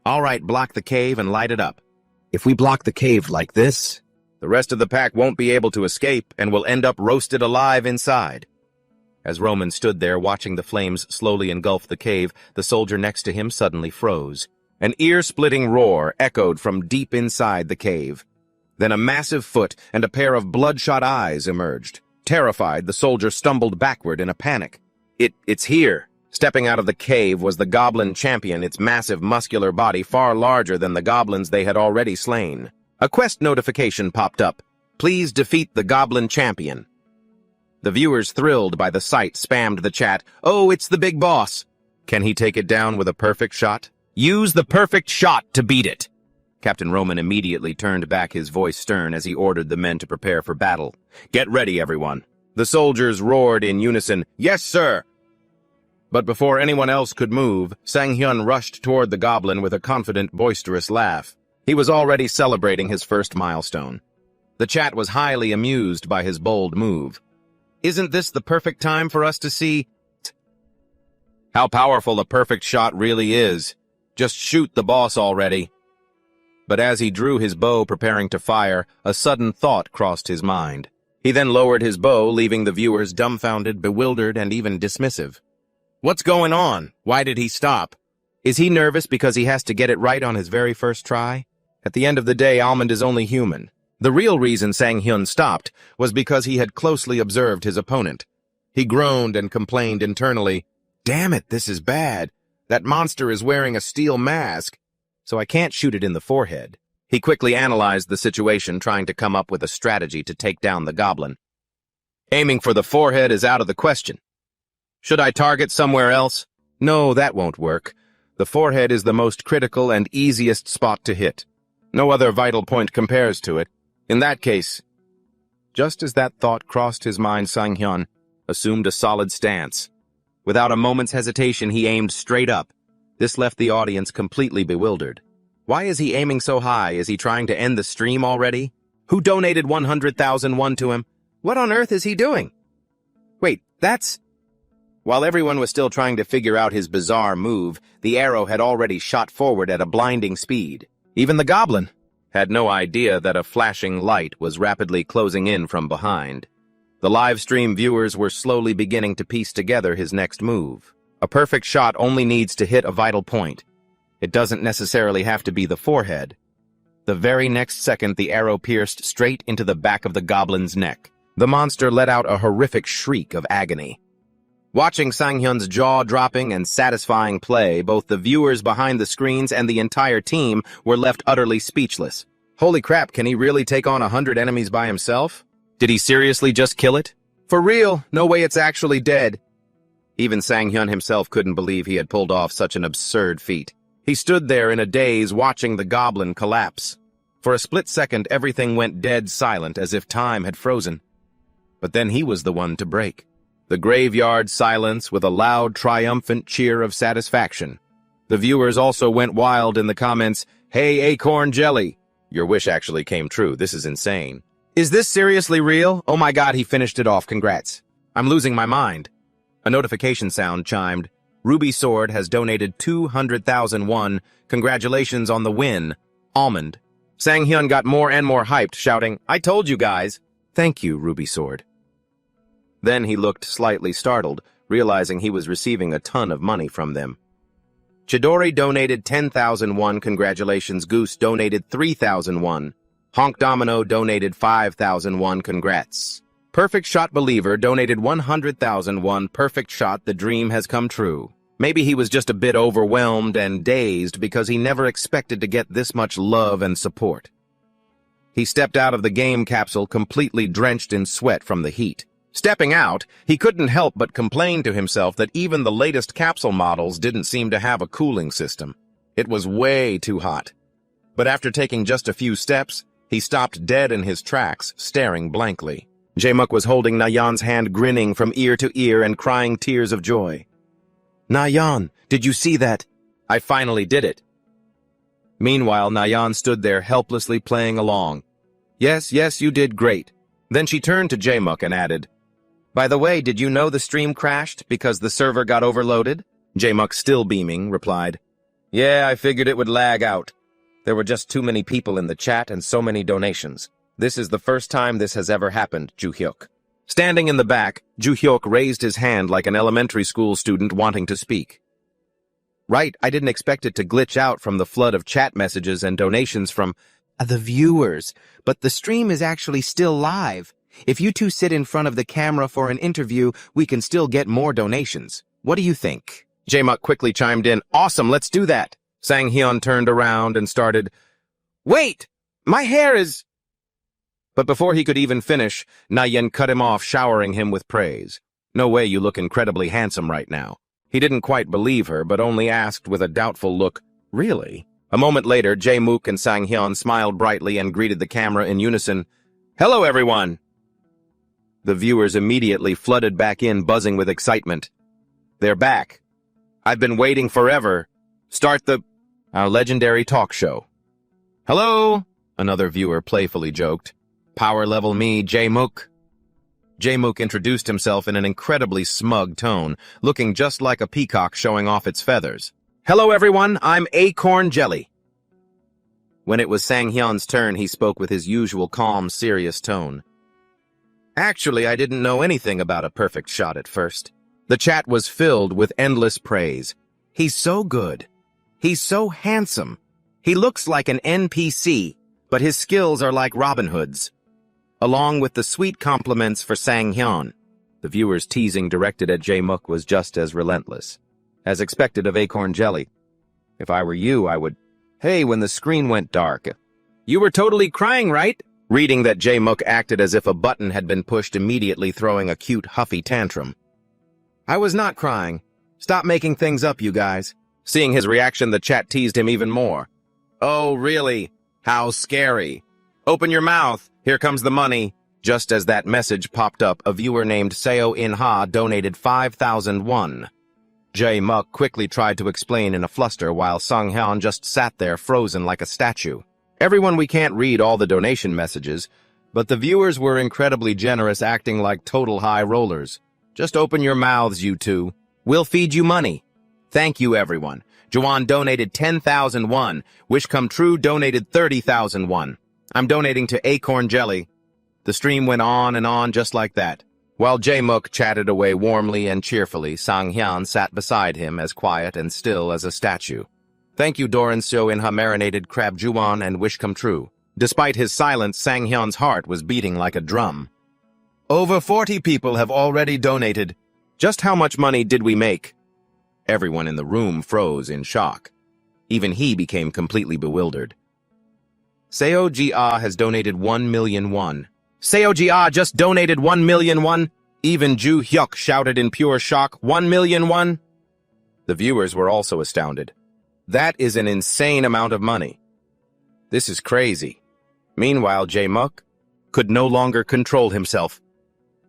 "All right, block the cave and light it up. If we block the cave like this, the rest of the pack won't be able to escape and will end up roasted alive inside." As Roman stood there watching the flames slowly engulf the cave, the soldier next to him suddenly froze. An ear-splitting roar echoed from deep inside the cave. Then a massive foot and a pair of bloodshot eyes emerged. Terrified, the soldier stumbled backward in a panic. It's here." Stepping out of the cave was the goblin champion, its massive muscular body far larger than the goblins they had already slain. A quest notification popped up. "Please defeat the goblin champion." The viewers, thrilled by the sight, spammed the chat. "Oh, it's the big boss. Can he take it down with a perfect shot? Use the perfect shot to beat it." Captain Roman immediately turned back, his voice stern, as he ordered the men to prepare for battle. "Get ready, everyone." The soldiers roared in unison, "Yes, sir." But before anyone else could move, Sang-hyun rushed toward the goblin with a confident, boisterous laugh. He was already celebrating his first milestone. The chat was highly amused by his bold move. "Isn't this the perfect time for us to see how powerful a perfect shot really is? Just shoot the boss already." But as he drew his bow preparing to fire, a sudden thought crossed his mind. He then lowered his bow, leaving the viewers dumbfounded, bewildered, and even dismissive. What's going on? Why did he stop? Is he nervous because he has to get it right on his very first try? At the end of the day, Almond is only human. The real reason Sang-hyun stopped was because he had closely observed his opponent. He groaned and complained internally, "Damn it, this is bad. That monster is wearing a steel mask, so I can't shoot it in the forehead." He quickly analyzed the situation, trying to come up with a strategy to take down the goblin. "Aiming for the forehead is out of the question. Should I target somewhere else? No, that won't work. The forehead is the most critical and easiest spot to hit. No other vital point compares to it. In that case..." Just as that thought crossed his mind, Sang-hyun assumed a solid stance. Without a moment's hesitation, he aimed straight up. This left the audience completely bewildered. Why is he aiming so high? Is he trying to end the stream already? Who donated 100,000 won to him? What on earth is he doing? Wait, that's... While everyone was still trying to figure out his bizarre move, the arrow had already shot forward at a blinding speed. Even the goblin had no idea that a flashing light was rapidly closing in from behind. The live stream viewers were slowly beginning to piece together his next move. A perfect shot only needs to hit a vital point. It doesn't necessarily have to be the forehead. The very next second, the arrow pierced straight into the back of the goblin's neck. The monster let out a horrific shriek of agony. Watching Sang-hyun's jaw-dropping and satisfying play, both the viewers behind the screens and the entire team were left utterly speechless. Holy crap, can he really take on 100 enemies by himself? Did he seriously just kill it? For real, no way it's actually dead. Even Sang-hyun himself couldn't believe he had pulled off such an absurd feat. He stood there in a daze watching the goblin collapse. For a split second, everything went dead silent as if time had frozen. But then he was the one to break. The graveyard silence with a loud, triumphant cheer of satisfaction. The viewers also went wild in the comments, "Hey, acorn jelly! Your wish actually came true. This is insane. Is this seriously real? Oh my god, he finished it off. Congrats. I'm losing my mind." A notification sound chimed. Ruby Sword has donated 200,000 won. Congratulations on the win. Almond. Sang-hyun got more and more hyped, shouting, "I told you guys." Thank you, Ruby Sword. Then he looked slightly startled, realizing he was receiving a ton of money from them. Chidori donated 10,000 won. Congratulations. Goose donated 3,000 won. Honk Domino donated 5,000 won. Congrats. Perfect Shot Believer donated 100,000 won. Perfect Shot, the dream has come true. Maybe he was just a bit overwhelmed and dazed because he never expected to get this much love and support. He stepped out of the game capsule completely drenched in sweat from the heat. Stepping out, he couldn't help but complain to himself that even the latest capsule models didn't seem to have a cooling system. It was way too hot. But after taking just a few steps, he stopped dead in his tracks, staring blankly. Jae-muk was holding Na-yeon's hand, grinning from ear to ear and crying tears of joy. "Na-yeon, did you see that? I finally did it." Meanwhile, Na-yeon stood there helplessly playing along. Yes, you did great." Then she turned to Jae-muk and added, "By the way, did you know the stream crashed because the server got overloaded?" Jae-muk, still beaming, replied, "Yeah, I figured it would lag out. There were just too many people in the chat and so many donations. This is the first time this has ever happened, Ju-hyuk." Standing in the back, Ju-hyuk raised his hand like an elementary school student wanting to speak. "Right, I didn't expect it to glitch out from the flood of chat messages and donations from the viewers, but the stream is actually still live. If you two sit in front of the camera for an interview, we can still get more donations. What do you think?" Jae-muk quickly chimed in, "Awesome, let's do that." Sang-hyun turned around and started, "Wait! My hair is—" But before he could even finish, Na-yeon cut him off, showering him with praise. "No way, you look incredibly handsome right now." He didn't quite believe her, but only asked with a doubtful look, "Really?" A moment later, Jae-muk and Sang-hyun smiled brightly and greeted the camera in unison. "Hello, everyone!" The viewers immediately flooded back in, buzzing with excitement. "They're back. I've been waiting forever. Start our legendary talk show." "Hello," another viewer playfully joked. "Power level me, Jae-muk." Jae-muk introduced himself in an incredibly smug tone, looking just like a peacock showing off its feathers. "Hello, everyone. I'm Acorn Jelly." When it was Sang-hyun's turn, he spoke with his usual calm, serious tone. "Actually, I didn't know anything about a perfect shot at first." The chat was filled with endless praise. "He's so good. He's so handsome. He looks like an NPC, but his skills are like Robin Hood's." Along with the sweet compliments for Sang-hyun, the viewers' teasing directed at Jae-muk was just as relentless. As expected of Acorn Jelly. "If I were you, I would—" "Hey," when the screen went dark. "You were totally crying, right?" Reading that, Jae-muk acted as if a button had been pushed, immediately throwing a cute, huffy tantrum. "I was not crying. Stop making things up, you guys." Seeing his reaction, the chat teased him even more. "Oh, really? How scary. Open your mouth. Here comes the money." Just as that message popped up, a viewer named Seo In-ha donated 5,000 won. Jae-muk quickly tried to explain in a fluster while Sang-hyun just sat there frozen like a statue. "Everyone, we can't read all the donation messages, but the viewers were incredibly generous, acting like total high rollers. Just open your mouths, you two. We'll feed you money." "Thank you, everyone." Joan donated 10,000 won. Wish Come True donated 30,000 won. "I'm donating to Acorn Jelly." The stream went on and on just like that. While Jae-muk chatted away warmly and cheerfully, Sang-hyun sat beside him as quiet and still as a statue. "Thank you, Doran Seo In-ha Marinated Crab Juwon and Wish Come True." Despite his silence, Sang-hyun's heart was beating like a drum. "Over 40 people have already donated. Just how much money did we make?" Everyone in the room froze in shock. Even he became completely bewildered. Seo Ji-ah has donated 1 million won. Seo Ji-ah just donated 1 million won? Even Ju Hyuk shouted in pure shock, 1,000,000 won? The viewers were also astounded. That is an insane amount of money. This is crazy. Meanwhile, Jae-muk could no longer control himself.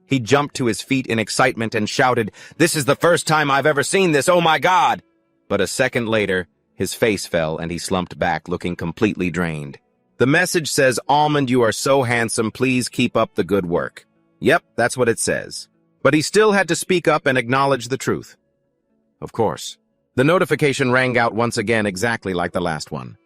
He jumped to his feet in excitement and shouted, "This is the first time I've ever seen this, oh my God!" But a second later, his face fell and he slumped back, looking completely drained. The message says, "Almond, you are so handsome, please keep up the good work." Yep, that's what it says. But he still had to speak up and acknowledge the truth. Of course. The notification rang out once again exactly like the last one.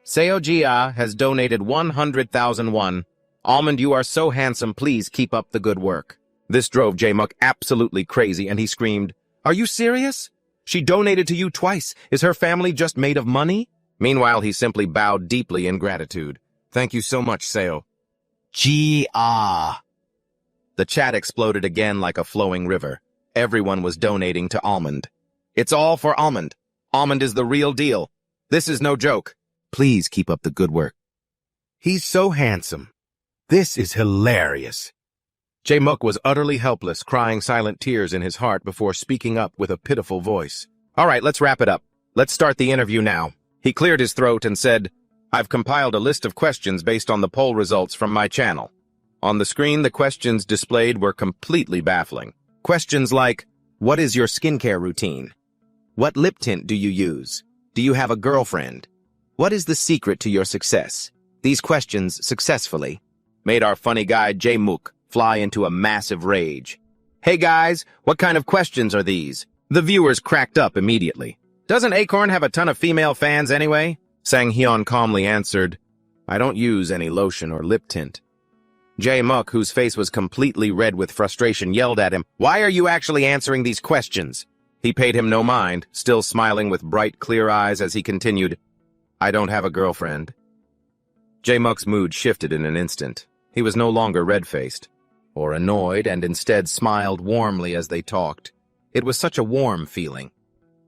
Seo Jia has donated 100,000 won. Almond, you are so handsome, please keep up the good work. This drove Jae-muk absolutely crazy and he screamed, "Are you serious? She donated to you twice. Is her family just made of money?" Meanwhile, he simply bowed deeply in gratitude. "Thank you so much, Seo." Jia. The chat exploded again like a flowing river. Everyone was donating to Almond. It's all for Almond. Almond is the real deal. This is no joke. Please keep up the good work. He's so handsome. This is hilarious. Jae-muk was utterly helpless, crying silent tears in his heart before speaking up with a pitiful voice. All right, let's wrap it up. Let's start the interview now. He cleared his throat and said, "I've compiled a list of questions based on the poll results from my channel." On the screen, the questions displayed were completely baffling. Questions like, what is your skincare routine? What lip tint do you use? Do you have a girlfriend? What is the secret to your success? These questions successfully made our funny guy Jae-muk fly into a massive rage. Hey guys, what kind of questions are these? The viewers cracked up immediately. Doesn't Acorn have a ton of female fans anyway? Sang-hyun calmly answered, I don't use any lotion or lip tint. Jae-muk, whose face was completely red with frustration, yelled at him, "Why are you actually answering these questions?" He paid him no mind, still smiling with bright, clear eyes as he continued, "I don't have a girlfriend." Jae-muk's mood shifted in an instant. He was no longer red-faced or annoyed and instead smiled warmly as they talked. It was such a warm feeling.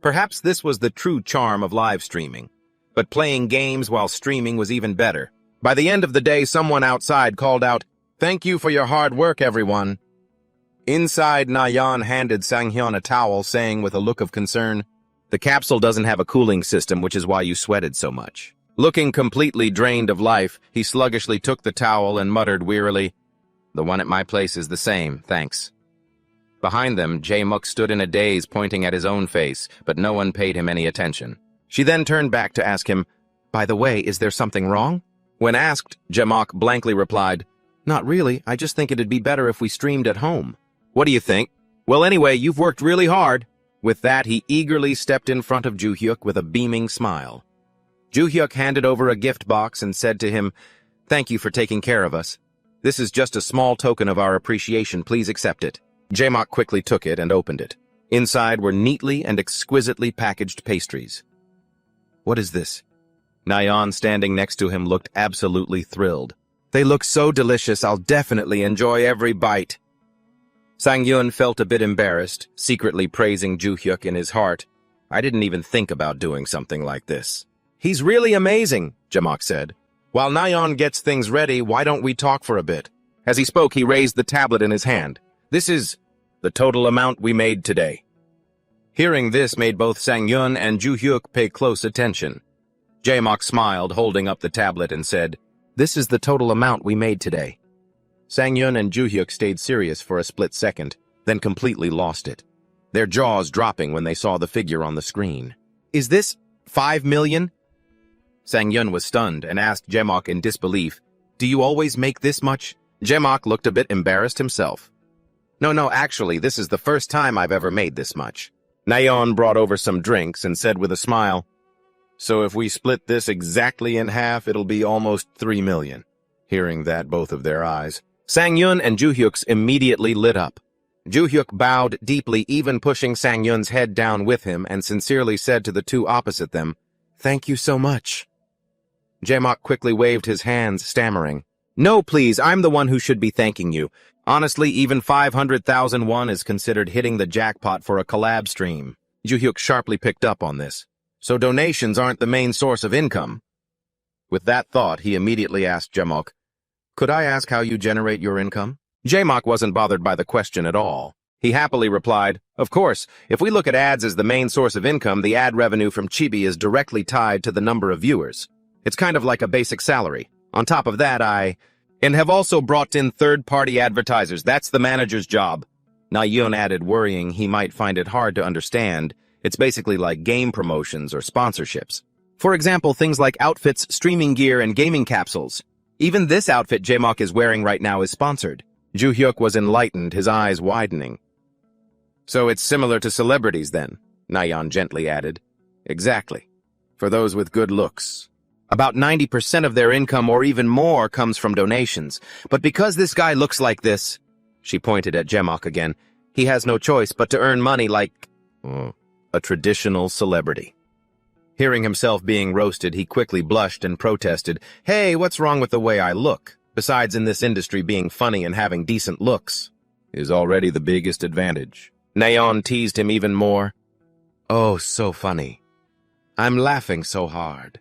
Perhaps this was the true charm of live streaming, but playing games while streaming was even better. By the end of the day, someone outside called out, "Thank you for your hard work, everyone." Inside, Nayeon handed Sang-hyun a towel, saying with a look of concern, "The capsule doesn't have a cooling system, which is why you sweated so much." Looking completely drained of life, he sluggishly took the towel and muttered wearily, "The one at my place is the same, thanks." Behind them, Jae-muk stood in a daze, pointing at his own face, but no one paid him any attention. She then turned back to ask him, "By the way, is there something wrong?" When asked, Jae-muk blankly replied, "Not really, I just think it'd be better if we streamed at home." "What do you think?" "Well, anyway, you've worked really hard." With that, he eagerly stepped in front of Ju Hyuk with a beaming smile. Ju Hyuk handed over a gift box and said to him, "Thank you for taking care of us. This is just a small token of our appreciation, please accept it." Jae-muk quickly took it and opened it. Inside were neatly and exquisitely packaged pastries. "What is this?" Nayeon, standing next to him, looked absolutely thrilled. "They look so delicious, I'll definitely enjoy every bite." Sang-hyun felt a bit embarrassed, secretly praising Ju Hyuk in his heart. "I didn't even think about doing something like this." "He's really amazing," Jae-muk said. "While Nayeon gets things ready, why don't we talk for a bit?" As he spoke, he raised the tablet in his hand. "This is the total amount we made today." Hearing this made both Sang-hyun and Ju Hyuk pay close attention. Jae-muk smiled, holding up the tablet, and said, "This is the total amount we made today." Sang-hyun and Ju Hyuk stayed serious for a split second, then completely lost it, their jaws dropping when they saw the figure on the screen. "Is this 5 million? Sang-hyun was stunned and asked Jae-muk in disbelief, "Do you always make this much?" Jae-muk looked a bit embarrassed himself. No, actually, this is the first time I've ever made this much." Nayeon brought over some drinks and said with a smile, "So if we split this exactly in half, it'll be almost 3 million. Hearing that, both of their eyes, Sang-hyun and Ju Hyuk's immediately lit up. Ju Hyuk bowed deeply, even pushing Sang-hyun's head down with him, and sincerely said to the two opposite them, "Thank you so much." Jae-muk quickly waved his hands, stammering, "No, please, I'm the one who should be thanking you. Honestly, even 500,000 won is considered hitting the jackpot for a collab stream." Ju Hyuk sharply picked up on this. "So donations aren't the main source of income?" With that thought, he immediately asked Jae-muk, "Could I ask how you generate your income?" Jaemock wasn't bothered by the question at all. He happily replied, "Of course, if we look at ads as the main source of income, the ad revenue from Chibi is directly tied to the number of viewers. It's kind of like a basic salary. On top of that, and have also brought in third-party advertisers. That's the manager's job." Na-yeon added, worrying he might find it hard to understand. It's basically like game promotions or sponsorships. For example, things like outfits, streaming gear, and gaming capsules. Even this outfit Jaemock is wearing right now is sponsored. Joo-hyuk was enlightened, his eyes widening. "So it's similar to celebrities then," Na-yeon gently added. "Exactly. For those with good looks. About 90% of their income or even more comes from donations. But because this guy looks like this," she pointed at Jaemock again, "he has no choice but to earn money like a traditional celebrity." Hearing himself being roasted, he quickly blushed and protested, "Hey, what's wrong with the way I look? Besides, in this industry, being funny and having decent looks is already the biggest advantage." Na-yeon teased him even more. "Oh, so funny. I'm laughing so hard."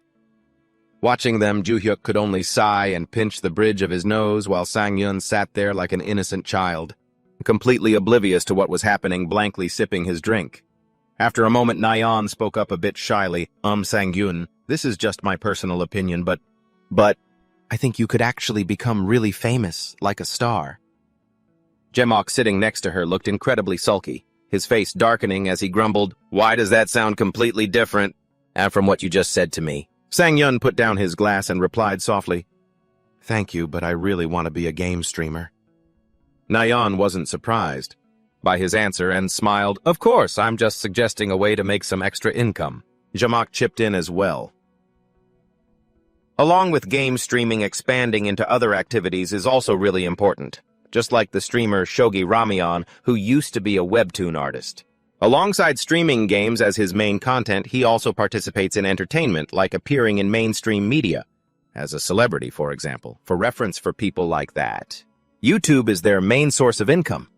Watching them, Joo-hyuk could only sigh and pinch the bridge of his nose while Sang-yeon sat there like an innocent child, completely oblivious to what was happening, blankly sipping his drink. After a moment, Na-yeon spoke up a bit shyly. Sang-yeon, this is just my personal opinion, but I think you could actually become really famous, like a star." Jaemock, sitting next to her, looked incredibly sulky, his face darkening as he grumbled, "Why does that sound completely different from what you just said to me?" Sang-yeon put down his glass and replied softly, "Thank you, but I really want to be a game streamer." Na-yeon wasn't surprised by his answer and smiled. "Of course, I'm just suggesting a way to make some extra income." Jaemock chipped in as well. Along with game streaming, expanding into other activities is also really important, just like the streamer Shogi Ramyeon, who used to be a webtoon artist. Alongside streaming games as his main content, he also participates in entertainment, like appearing in mainstream media, as a celebrity, for example. For reference for people like that, YouTube is their main source of income.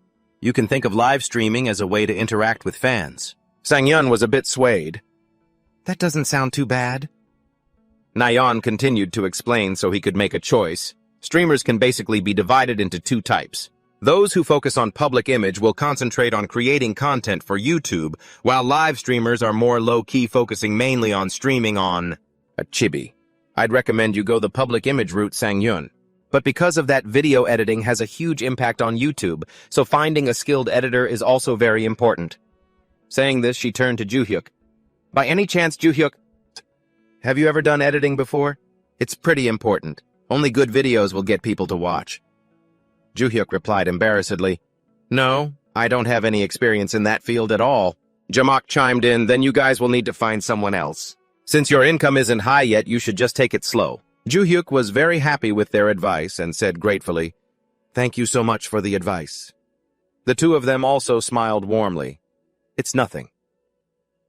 You can think of live streaming as a way to interact with fans. Sang-yeon was a bit swayed. "That doesn't sound too bad." Na-yeon continued to explain so he could make a choice. Streamers can basically be divided into two types. Those who focus on public image will concentrate on creating content for YouTube, while live streamers are more low-key, focusing mainly on streaming on a chibi. I'd recommend you go the public image route, Sang-yeon. But because of that, video editing has a huge impact on YouTube, so finding a skilled editor is also very important. Saying this, she turned to Joo-hyuk. "By any chance, Joo-hyuk, have you ever done editing before? It's pretty important. Only good videos will get people to watch." Joo-hyuk replied embarrassedly, "No, I don't have any experience in that field at all." Jaemock chimed in, "Then you guys will need to find someone else. Since your income isn't high yet, you should just take it slow." Joo-hyuk was very happy with their advice and said gratefully, "Thank you so much for the advice." The two of them also smiled warmly. "It's nothing."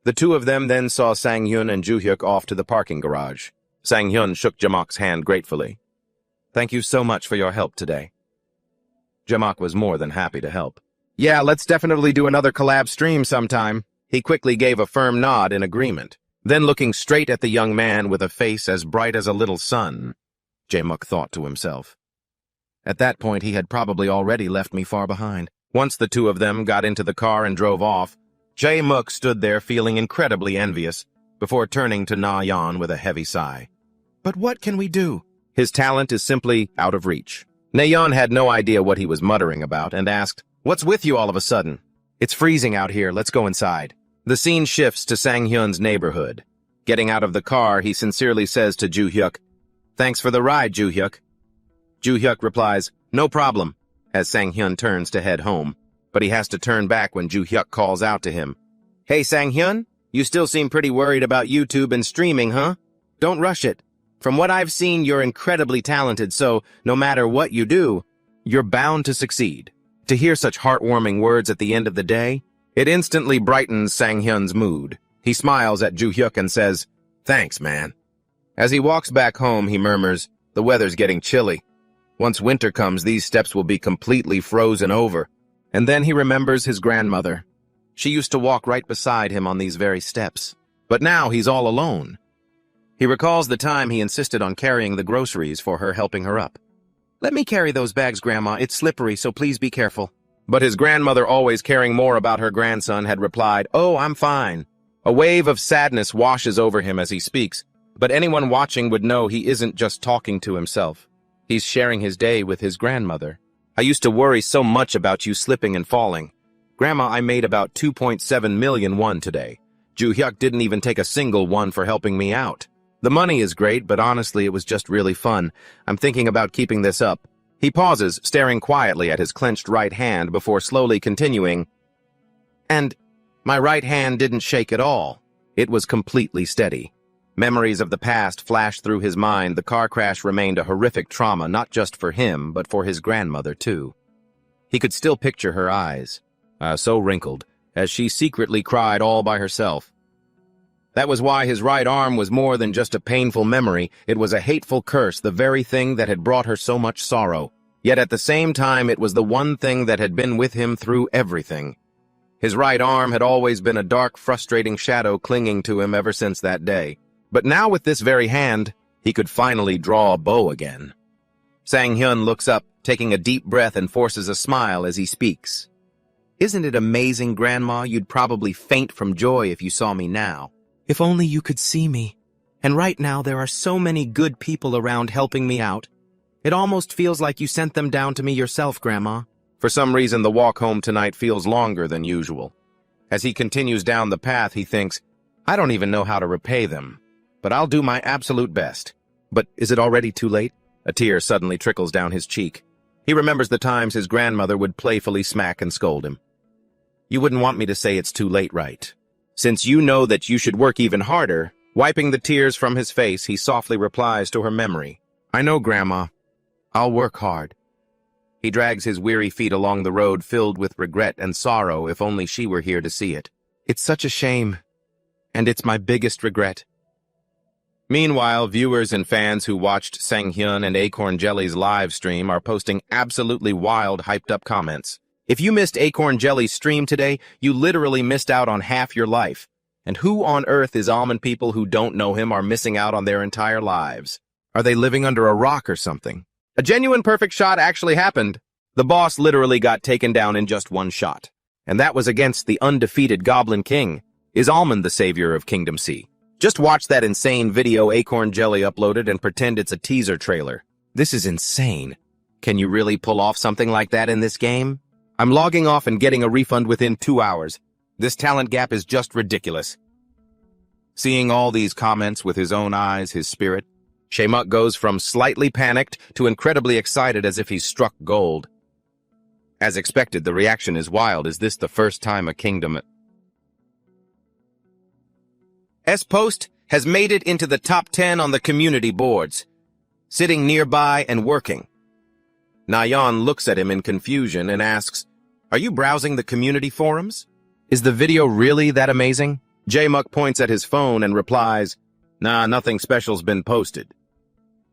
The two of them then saw Sang-yeon and Joo-hyuk off to the parking garage. Sang-yeon shook Jaemock's hand gratefully. "Thank you so much for your help today." Jaemock was more than happy to help. "Yeah, let's definitely do another collab stream sometime." He quickly gave a firm nod in agreement. Then, looking straight at the young man with a face as bright as a little sun, Jaemock thought to himself, "At that point, he had probably already left me far behind." Once the two of them got into the car and drove off, Jaemock stood there feeling incredibly envious, before turning to Na-yeon with a heavy sigh. "But what can we do? His talent is simply out of reach." Na-yeon had no idea what he was muttering about and asked, "What's with you all of a sudden?" "It's freezing out here, let's go inside." The scene shifts to Sang-hyun's neighborhood. Getting out of the car, he sincerely says to Joo-hyuk, "Thanks for the ride, Joo-hyuk." Joo-hyuk replies, "No problem," as Sang-hyun turns to head home, but he has to turn back when Joo-hyuk calls out to him. "Hey, Sang-hyun, you still seem pretty worried about YouTube and streaming, huh? Don't rush it. From what I've seen, you're incredibly talented, so no matter what you do, you're bound to succeed." To hear such heartwarming words at the end of the day, it instantly brightens Sang-hyun's mood. He smiles at Joo-hyuk and says, "Thanks, man." As he walks back home, he murmurs, "The weather's getting chilly. Once winter comes, these steps will be completely frozen over." And then he remembers his grandmother. She used to walk right beside him on these very steps. But now he's all alone. He recalls the time he insisted on carrying the groceries for her, helping her up. "Let me carry those bags, Grandma. It's slippery, so please be careful." But his grandmother, always caring more about her grandson, had replied, "Oh, I'm fine." A wave of sadness washes over him as he speaks, but anyone watching would know he isn't just talking to himself. He's sharing his day with his grandmother. "I used to worry so much about you slipping and falling. Grandma, I made about 2.7 million won today. Ju-hyuk didn't even take a single one for helping me out. The money is great, but honestly, it was just really fun. I'm thinking about keeping this up." He pauses, staring quietly at his clenched right hand before slowly continuing. "And my right hand didn't shake at all. It was completely steady." Memories of the past flashed through his mind. The car crash remained a horrific trauma, not just for him, but for his grandmother, too. He could still picture her eyes, so wrinkled, as she secretly cried all by herself. That was why his right arm was more than just a painful memory. It was a hateful curse, the very thing that had brought her so much sorrow. Yet at the same time, it was the one thing that had been with him through everything. His right arm had always been a dark, frustrating shadow clinging to him ever since that day. But now with this very hand, he could finally draw a bow again. Sang-hyun looks up, taking a deep breath, and forces a smile as he speaks. "Isn't it amazing, Grandma? You'd probably faint from joy if you saw me now. If only you could see me. And right now there are so many good people around helping me out. It almost feels like you sent them down to me yourself, Grandma." For some reason, the walk home tonight feels longer than usual. As he continues down the path, he thinks, "I don't even know how to repay them, but I'll do my absolute best." But is it already too late? A tear suddenly trickles down his cheek. He remembers the times his grandmother would playfully smack and scold him. "You wouldn't want me to say it's too late, right? Since you know that you should work even harder." Wiping the tears from his face, he softly replies to her memory, "I know, Grandma. I'll work hard." He drags his weary feet along the road filled with regret and sorrow. If only she were here to see it. It's such a shame, and it's my biggest regret. Meanwhile, viewers and fans who watched Sang-hyun and Acorn Jelly's live stream are posting absolutely wild, hyped-up comments. If you missed Acorn Jelly's stream today, you literally missed out on half your life. And who on earth is almond people who don't know him are missing out on their entire lives? Are they living under a rock or something? A genuine perfect shot actually happened. The boss literally got taken down in just one shot. And that was against the undefeated Goblin King. Is Almond the savior of Kingdom C? Just watch that insane video Acorn Jelly uploaded and pretend it's a teaser trailer. This is insane. Can you really pull off something like that in this game? I'm logging off and getting a refund within 2 hours. This talent gap is just ridiculous. Seeing all these comments with his own eyes, his spirit, Shaemuk goes from slightly panicked to incredibly excited as if he's struck gold. As expected, the reaction is wild. Is this the first time a Kingdom S post has made it into the top 10 on the community boards? Sitting nearby and working. Nayeon looks at him in confusion and asks, "Are you browsing the community forums? Is the video really that amazing?" Jaemuk points at his phone and replies, "Nah, nothing special's been posted."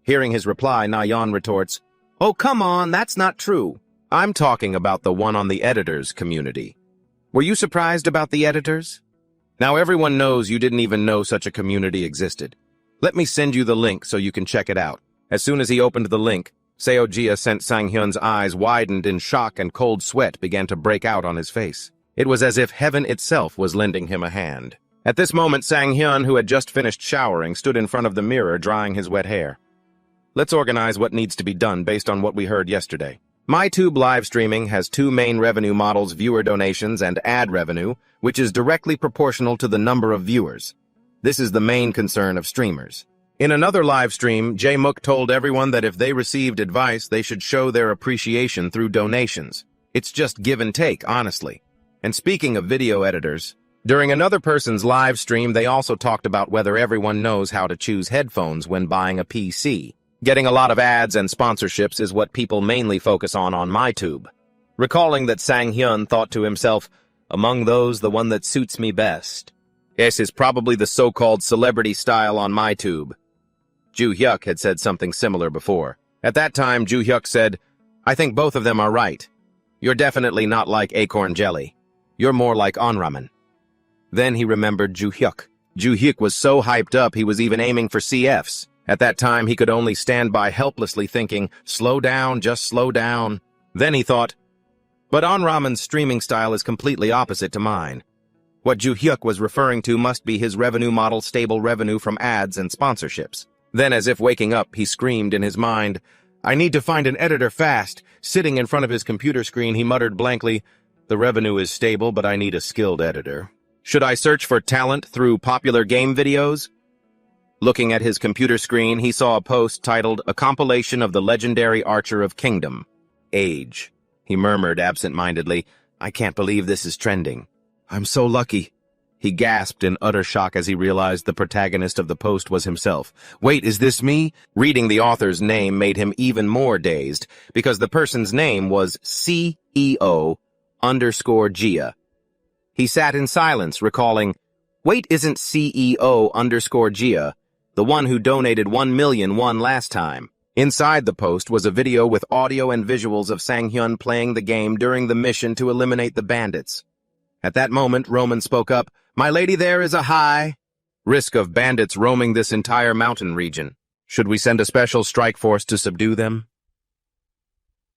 Hearing his reply, Nayeon retorts, "Oh, come on, that's not true. I'm talking about the one on the editors community. Were you surprised about the editors? Now everyone knows you didn't even know such a community existed. Let me send you the link so you can check it out." As soon as he opened the link, Seojia sent Sang-hyun's eyes widened in shock and cold sweat began to break out on his face. It was as if heaven itself was lending him a hand. At this moment, Sang-hyun, who had just finished showering, stood in front of the mirror drying his wet hair. Let's organize what needs to be done based on what we heard yesterday. MyTube live streaming has two main revenue models: viewer donations and ad revenue, which is directly proportional to the number of viewers. This is the main concern of streamers. In another live stream, Jaemuk told everyone that if they received advice, they should show their appreciation through donations. It's just give and take, honestly. And speaking of video editors, during another person's live stream, they also talked about whether everyone knows how to choose headphones when buying a PC. Getting a lot of ads and sponsorships is what people mainly focus on MyTube. Recalling that, Sang-hyun thought to himself, "Among those, the one that suits me best. This is probably the so-called celebrity style on MyTube." Ju-hyuk had said something similar before. At that time, Ju-hyuk said, "I think both of them are right. You're definitely not like Acorn Jelly. You're more like Onramen." Then he remembered Ju-hyuk. Ju-hyuk was so hyped up he was even aiming for CFs. At that time, he could only stand by helplessly thinking, slow down, just slow down. Then he thought, but Onraman's streaming style is completely opposite to mine. What Ju Hyuk was referring to must be his revenue model, stable revenue from ads and sponsorships. Then, as if waking up, he screamed in his mind, I need to find an editor fast. Sitting in front of his computer screen, he muttered blankly, the revenue is stable, but I need a skilled editor. Should I search for talent through popular game videos? Looking at his computer screen, he saw a post titled, A Compilation of the Legendary Archer of Kingdom. Age. He murmured absent-mindedly, I can't believe this is trending. I'm so lucky. He gasped in utter shock as he realized the protagonist of the post was himself. Wait, is this me? Reading the author's name made him even more dazed, because the person's name was CEO_Gia. He sat in silence, recalling, wait, isn't CEO_Gia the one who donated 1 million won last time? Inside the post was a video with audio and visuals of Sang-hyun playing the game during the mission to eliminate the bandits. At that moment, Roman spoke up, my lady, there is a high risk of bandits roaming this entire mountain region. Should we send a special strike force to subdue them?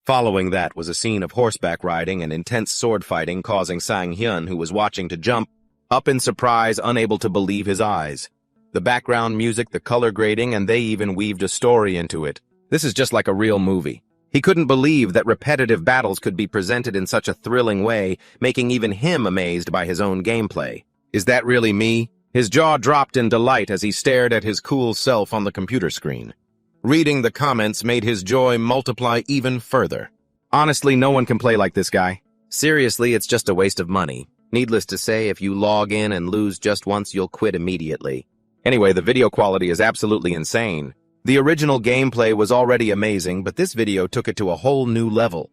Following that was a scene of horseback riding and intense sword fighting, causing Sang-hyun, who was watching, to jump up in surprise, unable to believe his eyes. The background music, the color grading, and they even weaved a story into it. This is just like a real movie. He couldn't believe that repetitive battles could be presented in such a thrilling way, making even him amazed by his own gameplay. Is that really me? His jaw dropped in delight as he stared at his cool self on the computer screen. Reading the comments made his joy multiply even further. Honestly, no one can play like this guy. Seriously, it's just a waste of money. Needless to say, if you log in and lose just once, you'll quit immediately. Anyway, the video quality is absolutely insane. The original gameplay was already amazing, but this video took it to a whole new level.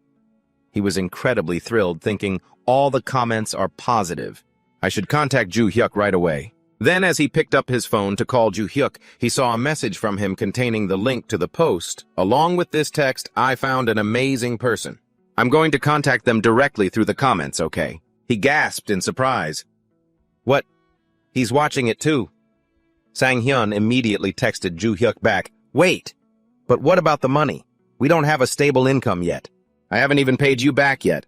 He was incredibly thrilled, thinking, all the comments are positive. I should contact Ju Hyuk right away. Then, as he picked up his phone to call Ju Hyuk, he saw a message from him containing the link to the post. Along with this text, I found an amazing person. I'm going to contact them directly through the comments, okay? He gasped in surprise. What? He's watching it too. Sang-hyun immediately texted Ju Hyuk back, wait, but what about the money? We don't have a stable income yet. I haven't even paid you back yet.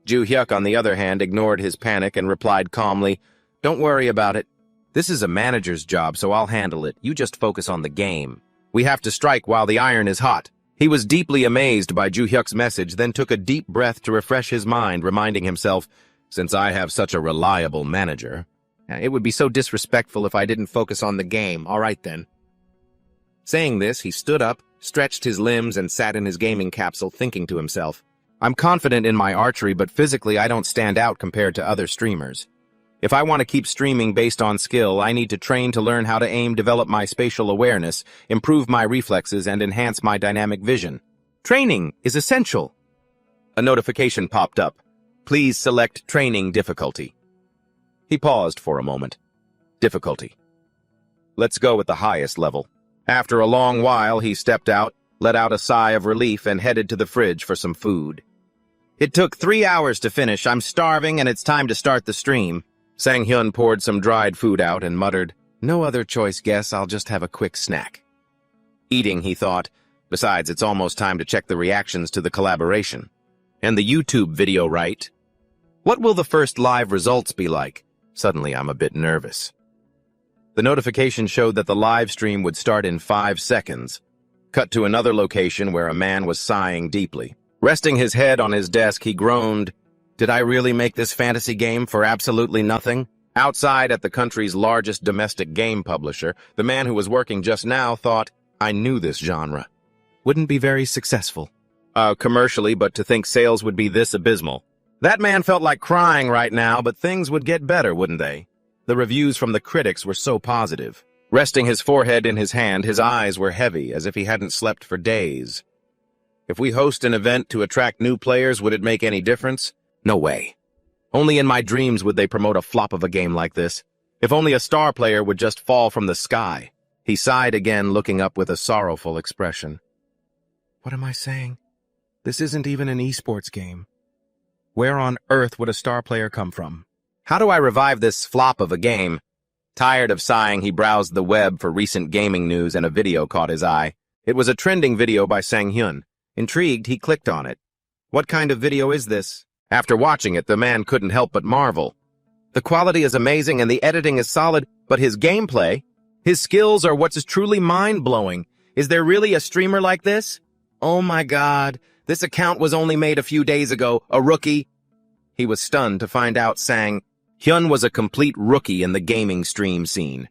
Ju Hyuk, on the other hand, ignored his panic and replied calmly, don't worry about it. This is a manager's job, so I'll handle it. You just focus on the game. We have to strike while the iron is hot. He was deeply amazed by Ju Hyuk's message, then took a deep breath to refresh his mind, reminding himself, since I have such a reliable manager, it would be so disrespectful if I didn't focus on the game. All right, then. Saying this, he stood up, stretched his limbs, and sat in his gaming capsule, thinking to himself, I'm confident in my archery, but physically I don't stand out compared to other streamers. If I want to keep streaming based on skill, I need to train to learn how to aim, develop my spatial awareness, improve my reflexes, and enhance my dynamic vision. Training is essential. A notification popped up. Please select training difficulty. He paused for a moment. Difficulty. Let's go with the highest level. After a long while, he stepped out, let out a sigh of relief, and headed to the fridge for some food. It took 3 hours to finish. I'm starving, and it's time to start the stream. Sang-hyun poured some dried food out and muttered, no other choice, guess I'll just have a quick snack. Eating, he thought. Besides, it's almost time to check the reactions to the collaboration. And the YouTube video, right? What will the first live results be like? Suddenly, I'm a bit nervous. The notification showed that the live stream would start in 5 seconds. Cut to another location where a man was sighing deeply. Resting his head on his desk, he groaned, did I really make this fantasy game for absolutely nothing? Outside at the country's largest domestic game publisher, the man who was working just now thought, I knew this genre wouldn't be very successful. Commercially, but to think sales would be this abysmal. That man felt like crying right now, but things would get better, wouldn't they? The reviews from the critics were so positive. Resting his forehead in his hand, his eyes were heavy, as if he hadn't slept for days. If we host an event to attract new players, would it make any difference? No way. Only in my dreams would they promote a flop of a game like this. If only a star player would just fall from the sky. He sighed again, looking up with a sorrowful expression. What am I saying? This isn't even an esports game. Where on earth would a star player come from? How do I revive this flop of a game? Tired of sighing, he browsed the web for recent gaming news and a video caught his eye. It was a trending video by Sang-hyun. Intrigued, he clicked on it. What kind of video is this? After watching it, the man couldn't help but marvel. The quality is amazing and the editing is solid, but his gameplay, his skills are what's truly mind-blowing. Is there really a streamer like this? Oh my god, this account was only made a few days ago, a rookie. He was stunned to find out Sang-hyun was a complete rookie in the gaming stream scene.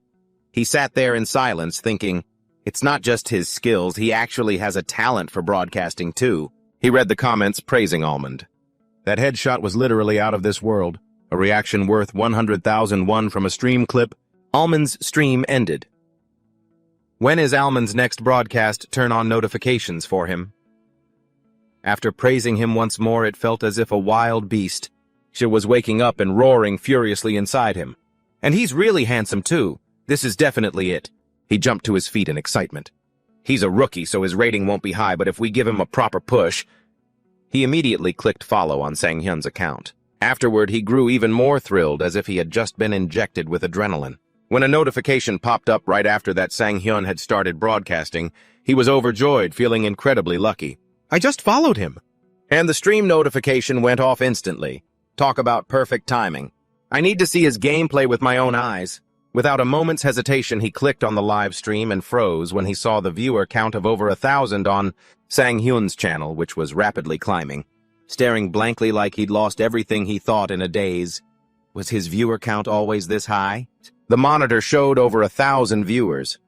He sat there in silence thinking, it's not just his skills, he actually has a talent for broadcasting too. He read the comments praising Almond. That headshot was literally out of this world. A reaction worth 100,000 won from a stream clip. Almond's stream ended. When is Almond's next broadcast? Turn on notifications for him. After praising him once more, it felt as if a wild beast was waking up and roaring furiously inside him. And he's really handsome too. This is definitely it. He jumped to his feet in excitement. He's a rookie, so his rating won't be high, but if we give him a proper push... He immediately clicked follow on Sang-hyun's account. Afterward, he grew even more thrilled, as if he had just been injected with adrenaline. When a notification popped up right after that Sang-hyun had started broadcasting, he was overjoyed, feeling incredibly lucky. I just followed him. And the stream notification went off instantly. Talk about perfect timing. I need to see his gameplay with my own eyes. Without a moment's hesitation, he clicked on the live stream and froze when he saw the viewer count of over 1,000 on Sang-hyun's channel, which was rapidly climbing. Staring blankly like he'd lost everything he thought in a daze. Was his viewer count always this high? The monitor showed over 1,000 viewers.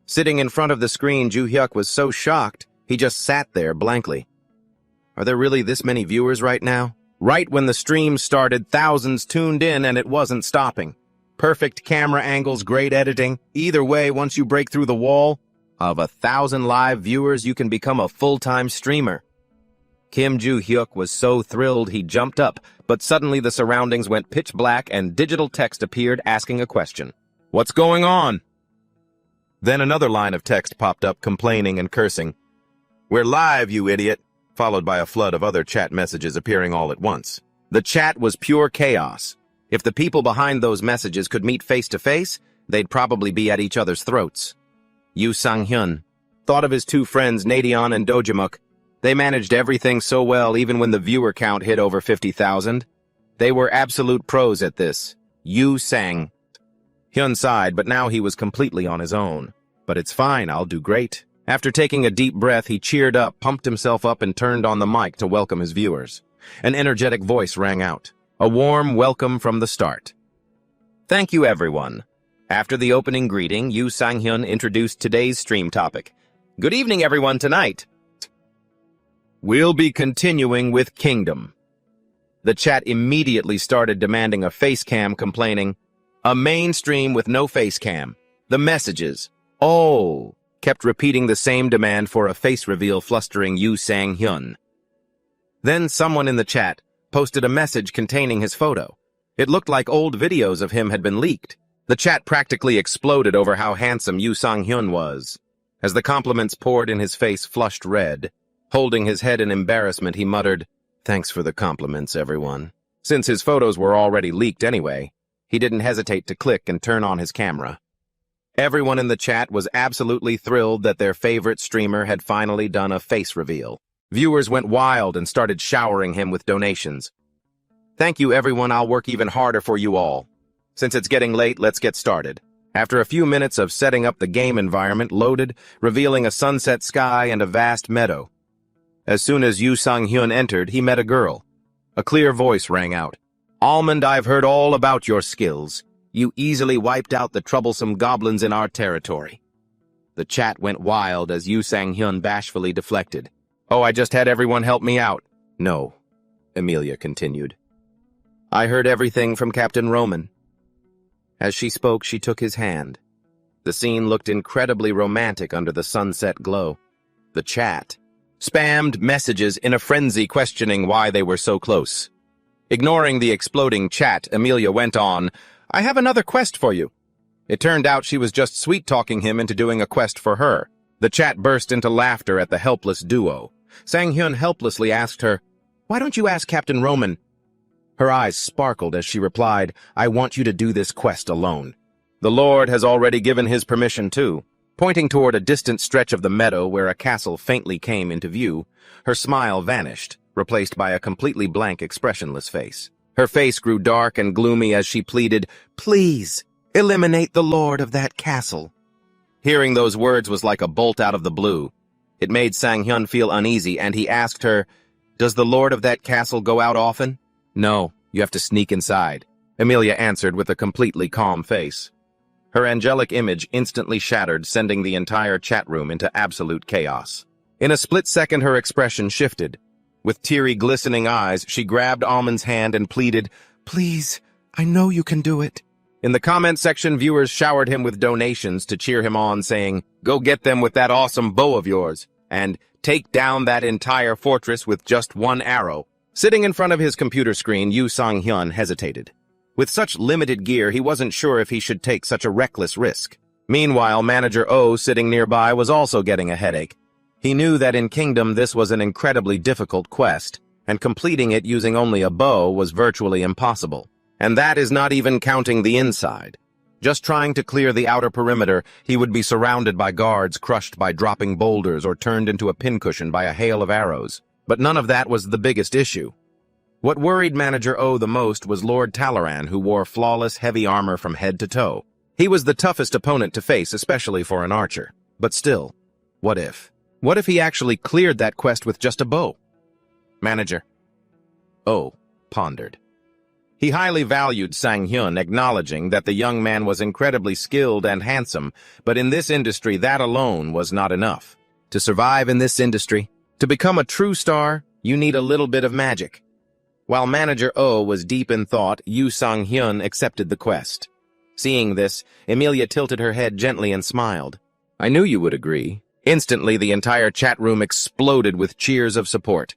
Sitting in front of the screen, Joo-hyuk was so shocked, he just sat there blankly. Are there really this many viewers right now? Right when the stream started, thousands tuned in and it wasn't stopping. Perfect camera angles, great editing. Either way, once you break through the wall of 1,000 live viewers, you can become a full-time streamer. Kim Joo-hyuk was so thrilled he jumped up, but suddenly the surroundings went pitch black and digital text appeared asking a question. What's going on? Then another line of text popped up complaining and cursing. We're live, you idiot, followed by a flood of other chat messages appearing all at once. The chat was pure chaos. If the people behind those messages could meet face-to-face, they'd probably be at each other's throats. Yoo Sang-hyun thought of his two friends, Nadeon and Dojimuk. They managed everything so well even when the viewer count hit over 50,000. They were absolute pros at this. Yoo Sang-hyun sighed, but now he was completely on his own. But it's fine, I'll do great. After taking a deep breath, he cheered up, pumped himself up, and turned on the mic to welcome his viewers. An energetic voice rang out. A warm welcome from the start. Thank you, everyone. After the opening greeting, Yoo Sang-hyun introduced today's stream topic. Good evening, everyone, tonight. We'll be continuing with Kingdom. The chat immediately started demanding a face cam, complaining, a main stream with no face cam. The messages, oh, kept repeating the same demand for a face reveal, flustering Yoo Sang-hyun. Then someone in the chat posted a message containing his photo. It looked like old videos of him had been leaked. The chat practically exploded over how handsome Yoo Sang-hyun was. As the compliments poured in, his face flushed red. Holding his head in embarrassment, he muttered, "Thanks for the compliments, everyone." Since his photos were already leaked anyway, he didn't hesitate to click and turn on his camera. Everyone in the chat was absolutely thrilled that their favorite streamer had finally done a face reveal. Viewers went wild and started showering him with donations. Thank you, everyone. I'll work even harder for you all. Since it's getting late, let's get started. After a few minutes of setting up, the game environment loaded, revealing a sunset sky and a vast meadow. As soon as Yoo Sang-hyun entered, he met a girl. A clear voice rang out. Almond, I've heard all about your skills. You easily wiped out the troublesome goblins in our territory. The chat went wild as Yoo Sang-hyun bashfully deflected. Oh, I just had everyone help me out. No, Emilia continued. I heard everything from Captain Roman. As she spoke, she took his hand. The scene looked incredibly romantic under the sunset glow. The chat spammed messages in a frenzy questioning why they were so close. Ignoring the exploding chat, Emilia went on, I have another quest for you. It turned out she was just sweet-talking him into doing a quest for her. The chat burst into laughter at the helpless duo. Sang-hyun helplessly asked her, Why don't you ask Captain Roman? Her eyes sparkled as she replied, I want you to do this quest alone. The Lord has already given his permission too. Pointing toward a distant stretch of the meadow where a castle faintly came into view, her smile vanished, replaced by a completely blank, expressionless face. Her face grew dark and gloomy as she pleaded, "Please, eliminate the lord of that castle." Hearing those words was like a bolt out of the blue. It made Sang-hyun feel uneasy, and he asked her, "Does the lord of that castle go out often?" "No, you have to sneak inside," Emilia answered with a completely calm face. Her angelic image instantly shattered, sending the entire chat room into absolute chaos. In a split second, her expression shifted. With teary, glistening eyes, she grabbed Almond's hand and pleaded, "Please, I know you can do it." In the comment section, viewers showered him with donations to cheer him on, saying, "Go get them with that awesome bow of yours," and "Take down that entire fortress with just one arrow." Sitting in front of his computer screen, Yoo Sang-hyun hesitated. With such limited gear, he wasn't sure if he should take such a reckless risk. Meanwhile, Manager Oh, sitting nearby, was also getting a headache. He knew that in Kingdom this was an incredibly difficult quest, and completing it using only a bow was virtually impossible. And that is not even counting the inside. Just trying to clear the outer perimeter, he would be surrounded by guards crushed by dropping boulders or turned into a pincushion by a hail of arrows. But none of that was the biggest issue. What worried Manager O the most was Lord Talaran, who wore flawless, heavy armor from head to toe. He was the toughest opponent to face, especially for an archer. But still, what if? What if he actually cleared that quest with just a bow? Manager O pondered. He highly valued Sang-hyun, acknowledging that the young man was incredibly skilled and handsome, but in this industry that alone was not enough. To survive in this industry, to become a true star, you need a little bit of magic. While Manager O was deep in thought, Yoo Sang-hyun accepted the quest. Seeing this, Emilia tilted her head gently and smiled. "I knew you would agree." Instantly, the entire chat room exploded with cheers of support.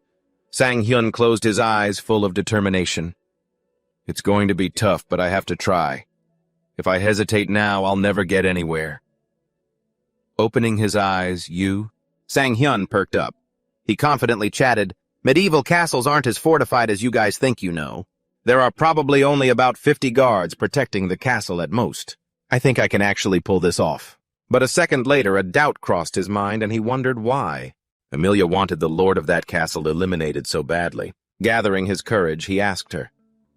Sang-hyun closed his eyes, full of determination. "It's going to be tough, but I have to try. If I hesitate now, I'll never get anywhere." Opening his eyes, Sang-hyun perked up. He confidently chatted, "Medieval castles aren't as fortified as you guys think, you know. There are probably only about 50 guards protecting the castle at most. I think I can actually pull this off." But a second later, a doubt crossed his mind, and he wondered why. Emilia wanted the lord of that castle eliminated so badly. Gathering his courage, he asked her.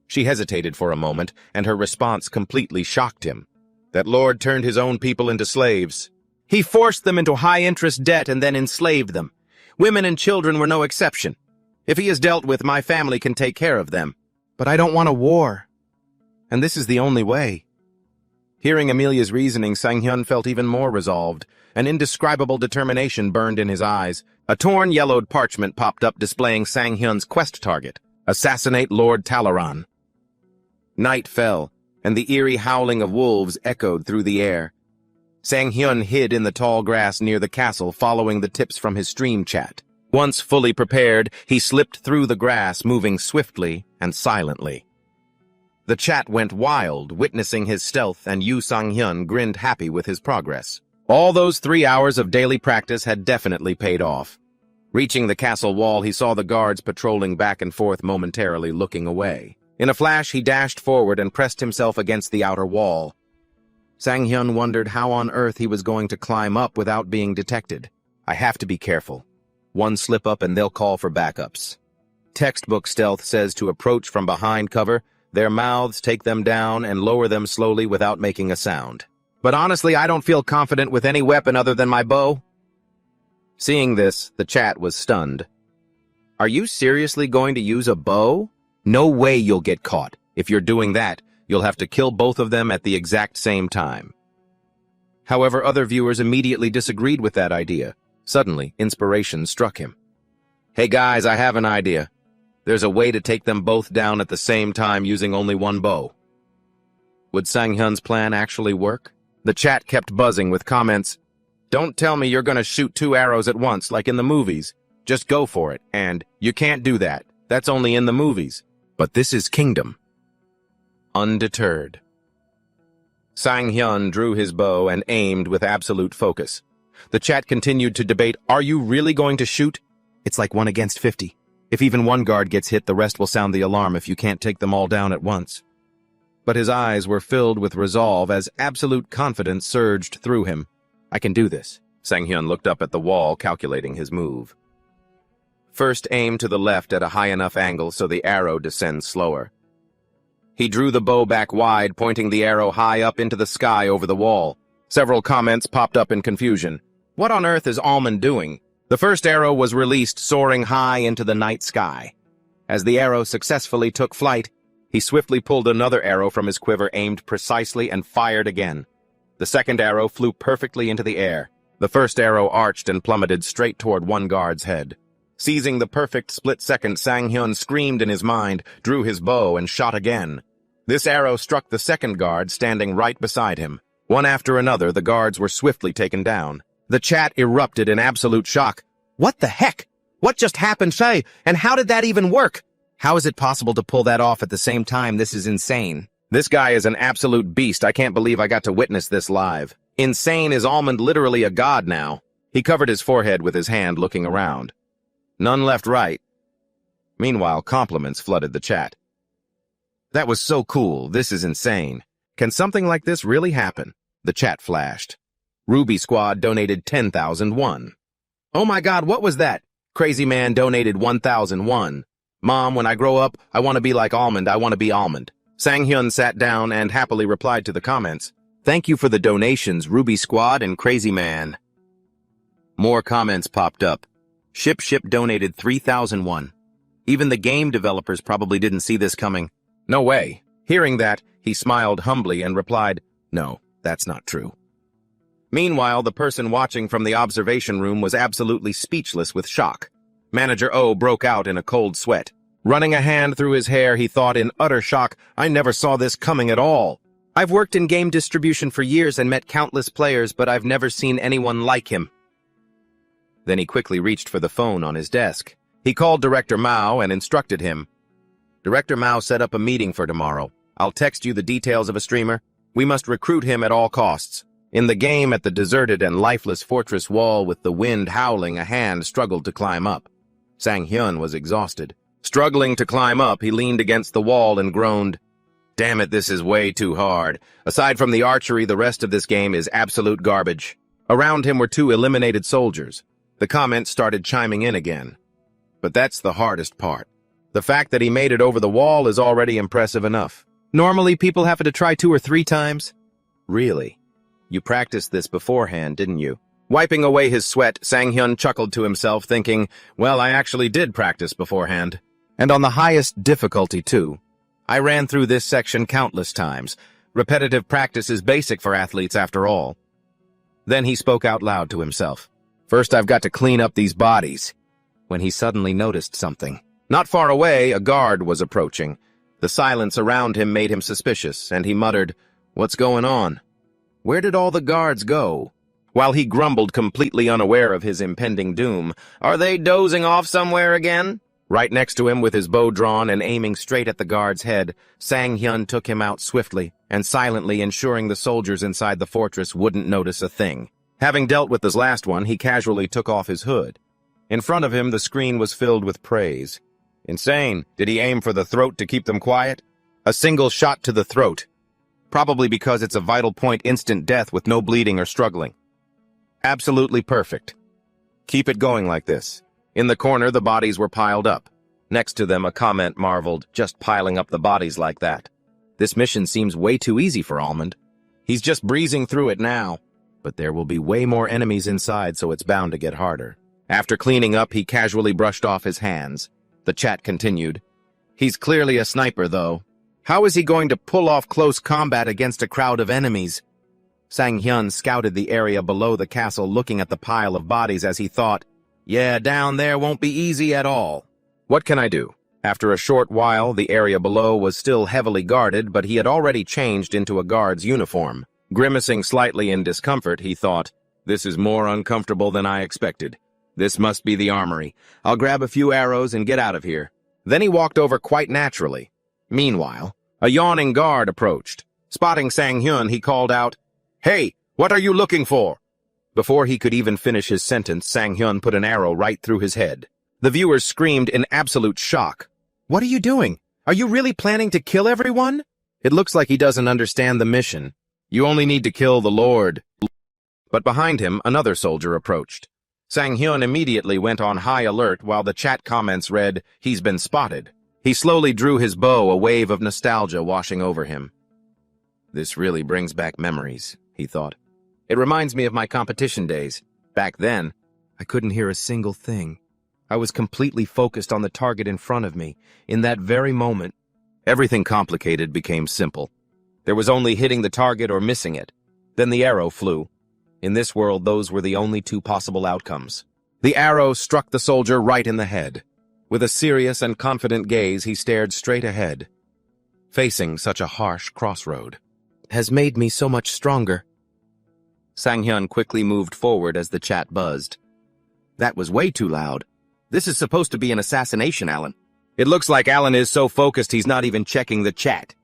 She hesitated for a moment, and her response completely shocked him. That lord turned his own people into slaves. He forced them into high-interest debt and then enslaved them. Women and children were no exception. If he is dealt with, my family can take care of them. But I don't want a war. And this is the only way. Hearing Emilia's reasoning, Sang-hyun felt even more resolved. An indescribable determination burned in his eyes. A torn, yellowed parchment popped up displaying Sang-hyun's quest target. Assassinate Lord Talaran. Night fell, and the eerie howling of wolves echoed through the air. Sang-hyun hid in the tall grass near the castle, following the tips from his stream chat. Once fully prepared, he slipped through the grass, moving swiftly and silently. The chat went wild, witnessing his stealth, and Yoo Sang-hyun grinned happy with his progress. All those 3 hours of daily practice had definitely paid off. Reaching the castle wall, he saw the guards patrolling back and forth, momentarily looking away. In a flash, he dashed forward and pressed himself against the outer wall. Sang-hyun wondered how on earth he was going to climb up without being detected. I have to be careful. One slip up and they'll call for backups. Textbook stealth says to approach from behind cover, their mouths, take them down, and lower them slowly without making a sound. But honestly, I don't feel confident with any weapon other than my bow. Seeing this, the chat was stunned. Are you seriously going to use a bow? No way you'll get caught. If you're doing that, you'll have to kill both of them at the exact same time. However, other viewers immediately disagreed with that idea. Suddenly, inspiration struck him. Hey guys, I have an idea. There's a way to take them both down at the same time using only one bow. Would Sang-hyun's plan actually work? The chat kept buzzing with comments. Don't tell me you're gonna shoot 2 arrows at once like in the movies. Just go for it, and you can't do that. That's only in the movies. But this is Kingdom. Undeterred, Sang-hyun drew his bow and aimed with absolute focus. The chat continued to debate, are you really going to shoot? It's like 1 against 50. If even one guard gets hit, the rest will sound the alarm if you can't take them all down at once. but his eyes were filled with resolve as absolute confidence surged through him. I can do this. Sang-hyun looked up at the wall, calculating his move. First, aim to the left at a high enough angle so the arrow descends slower. He drew the bow back wide, pointing the arrow high up into the sky over the wall. Several comments popped up in confusion. What on earth is Almond doing? The first arrow was released, soaring high into the night sky. As the arrow successfully took flight, he swiftly pulled another arrow from his quiver, aimed precisely, and fired again. The second arrow flew perfectly into the air. The first arrow arched and plummeted straight toward one guard's head. Seizing the perfect split second, Sang-hyun screamed in his mind, drew his bow, and shot again. This arrow struck the second guard standing right beside him. One after another, the guards were swiftly taken down. The chat erupted in absolute shock. What the heck? What just happened, Faye? And how did that even work? How is it possible to pull that off at the same time? This is insane. This guy is an absolute beast. I can't believe I got to witness this live. Insane is Almond literally a god now. He covered his forehead with his hand, looking around. None left right. Meanwhile, compliments flooded the chat. That was so cool. This is insane. Can something like this really happen? The chat flashed. Ruby Squad donated 10,001. Oh my god, what was that? Crazy Man donated 1,001. Mom, when I grow up, I want to be like Almond. I want to be Almond. Sang-hyun sat down and happily replied to the comments. Thank you for the donations, Ruby Squad and Crazy Man. More comments popped up. Ship donated 3,001. Even the game developers probably didn't see this coming. No way. Hearing that, he smiled humbly and replied, no, that's not true. Meanwhile, the person watching from the observation room was absolutely speechless with shock. Manager O broke out in a cold sweat. Running a hand through his hair, he thought in utter shock, I never saw this coming at all. I've worked in game distribution for years and met countless players, but I've never seen anyone like him. Then he quickly reached for the phone on his desk. He called Director Mao and instructed him. Director Mao set up a meeting for tomorrow. I'll text you the details of a streamer. We must recruit him at all costs. In the game, at the deserted and lifeless fortress wall with the wind howling, a hand struggled to climb up. Sang-hyun was exhausted. Struggling to climb up, he leaned against the wall and groaned. Damn it, this is way too hard. Aside from the archery, the rest of this game is absolute garbage. Around him were 2 eliminated soldiers. The comments started chiming in again. But that's the hardest part. The fact that he made it over the wall is already impressive enough. Normally, people have to try 2 or 3 times. Really? You practiced this beforehand, didn't you? Wiping away his sweat, Sang-hyun chuckled to himself, thinking, well, I actually did practice beforehand. And on the highest difficulty, too. I ran through this section countless times. Repetitive practice is basic for athletes, after all. Then he spoke out loud to himself. First, I've got to clean up these bodies. When he suddenly noticed something. Not far away, a guard was approaching. The silence around him made him suspicious, and he muttered, What's going on? Where did all the guards go? While he grumbled, completely unaware of his impending doom, Are they dozing off somewhere again? Right next to him, with his bow drawn and aiming straight at the guard's head, Sang-hyun took him out swiftly and silently, ensuring the soldiers inside the fortress wouldn't notice a thing. Having dealt with this last one, he casually took off his hood. In front of him, the screen was filled with praise. Insane. Did he aim for the throat to keep them quiet? A single shot to the throat. Probably because it's a vital point, instant death with no bleeding or struggling. Absolutely perfect. Keep it going like this. In the corner, the bodies were piled up. Next to them, a comment marveled, just piling up the bodies like that. This mission seems way too easy for Almond. He's just breezing through it now. But there will be way more enemies inside, so it's bound to get harder. After cleaning up, he casually brushed off his hands. The chat continued. He's clearly a sniper, though. How is he going to pull off close combat against a crowd of enemies? Sang-hyun scouted the area below the castle, looking at the pile of bodies as he thought, Yeah, down there won't be easy at all. What can I do? After a short while, the area below was still heavily guarded, but he had already changed into a guard's uniform. Grimacing slightly in discomfort, he thought, This is more uncomfortable than I expected. This must be the armory. I'll grab a few arrows and get out of here. Then he walked over quite naturally. Meanwhile, a yawning guard approached. Spotting Sang-hyun, he called out, Hey, what are you looking for? Before he could even finish his sentence, Sang-hyun put an arrow right through his head. The viewers screamed in absolute shock. What are you doing? Are you really planning to kill everyone? It looks like he doesn't understand the mission. You only need to kill the Lord. But behind him, another soldier approached. Sang-hyun immediately went on high alert while the chat comments read, "He's been spotted." He slowly drew his bow, a wave of nostalgia washing over him. This really brings back memories, he thought. It reminds me of my competition days. Back then, I couldn't hear a single thing. I was completely focused on the target in front of me. In that very moment, everything complicated became simple. There was only hitting the target or missing it. Then the arrow flew. In this world, those were the only two possible outcomes. The arrow struck the soldier right in the head. With a serious and confident gaze, he stared straight ahead. Facing such a harsh crossroad has made me so much stronger. Sang-hyun quickly moved forward as the chat buzzed. That was way too loud. This is supposed to be an assassination, Alan. It looks like Alan is so focused he's not even checking the chat.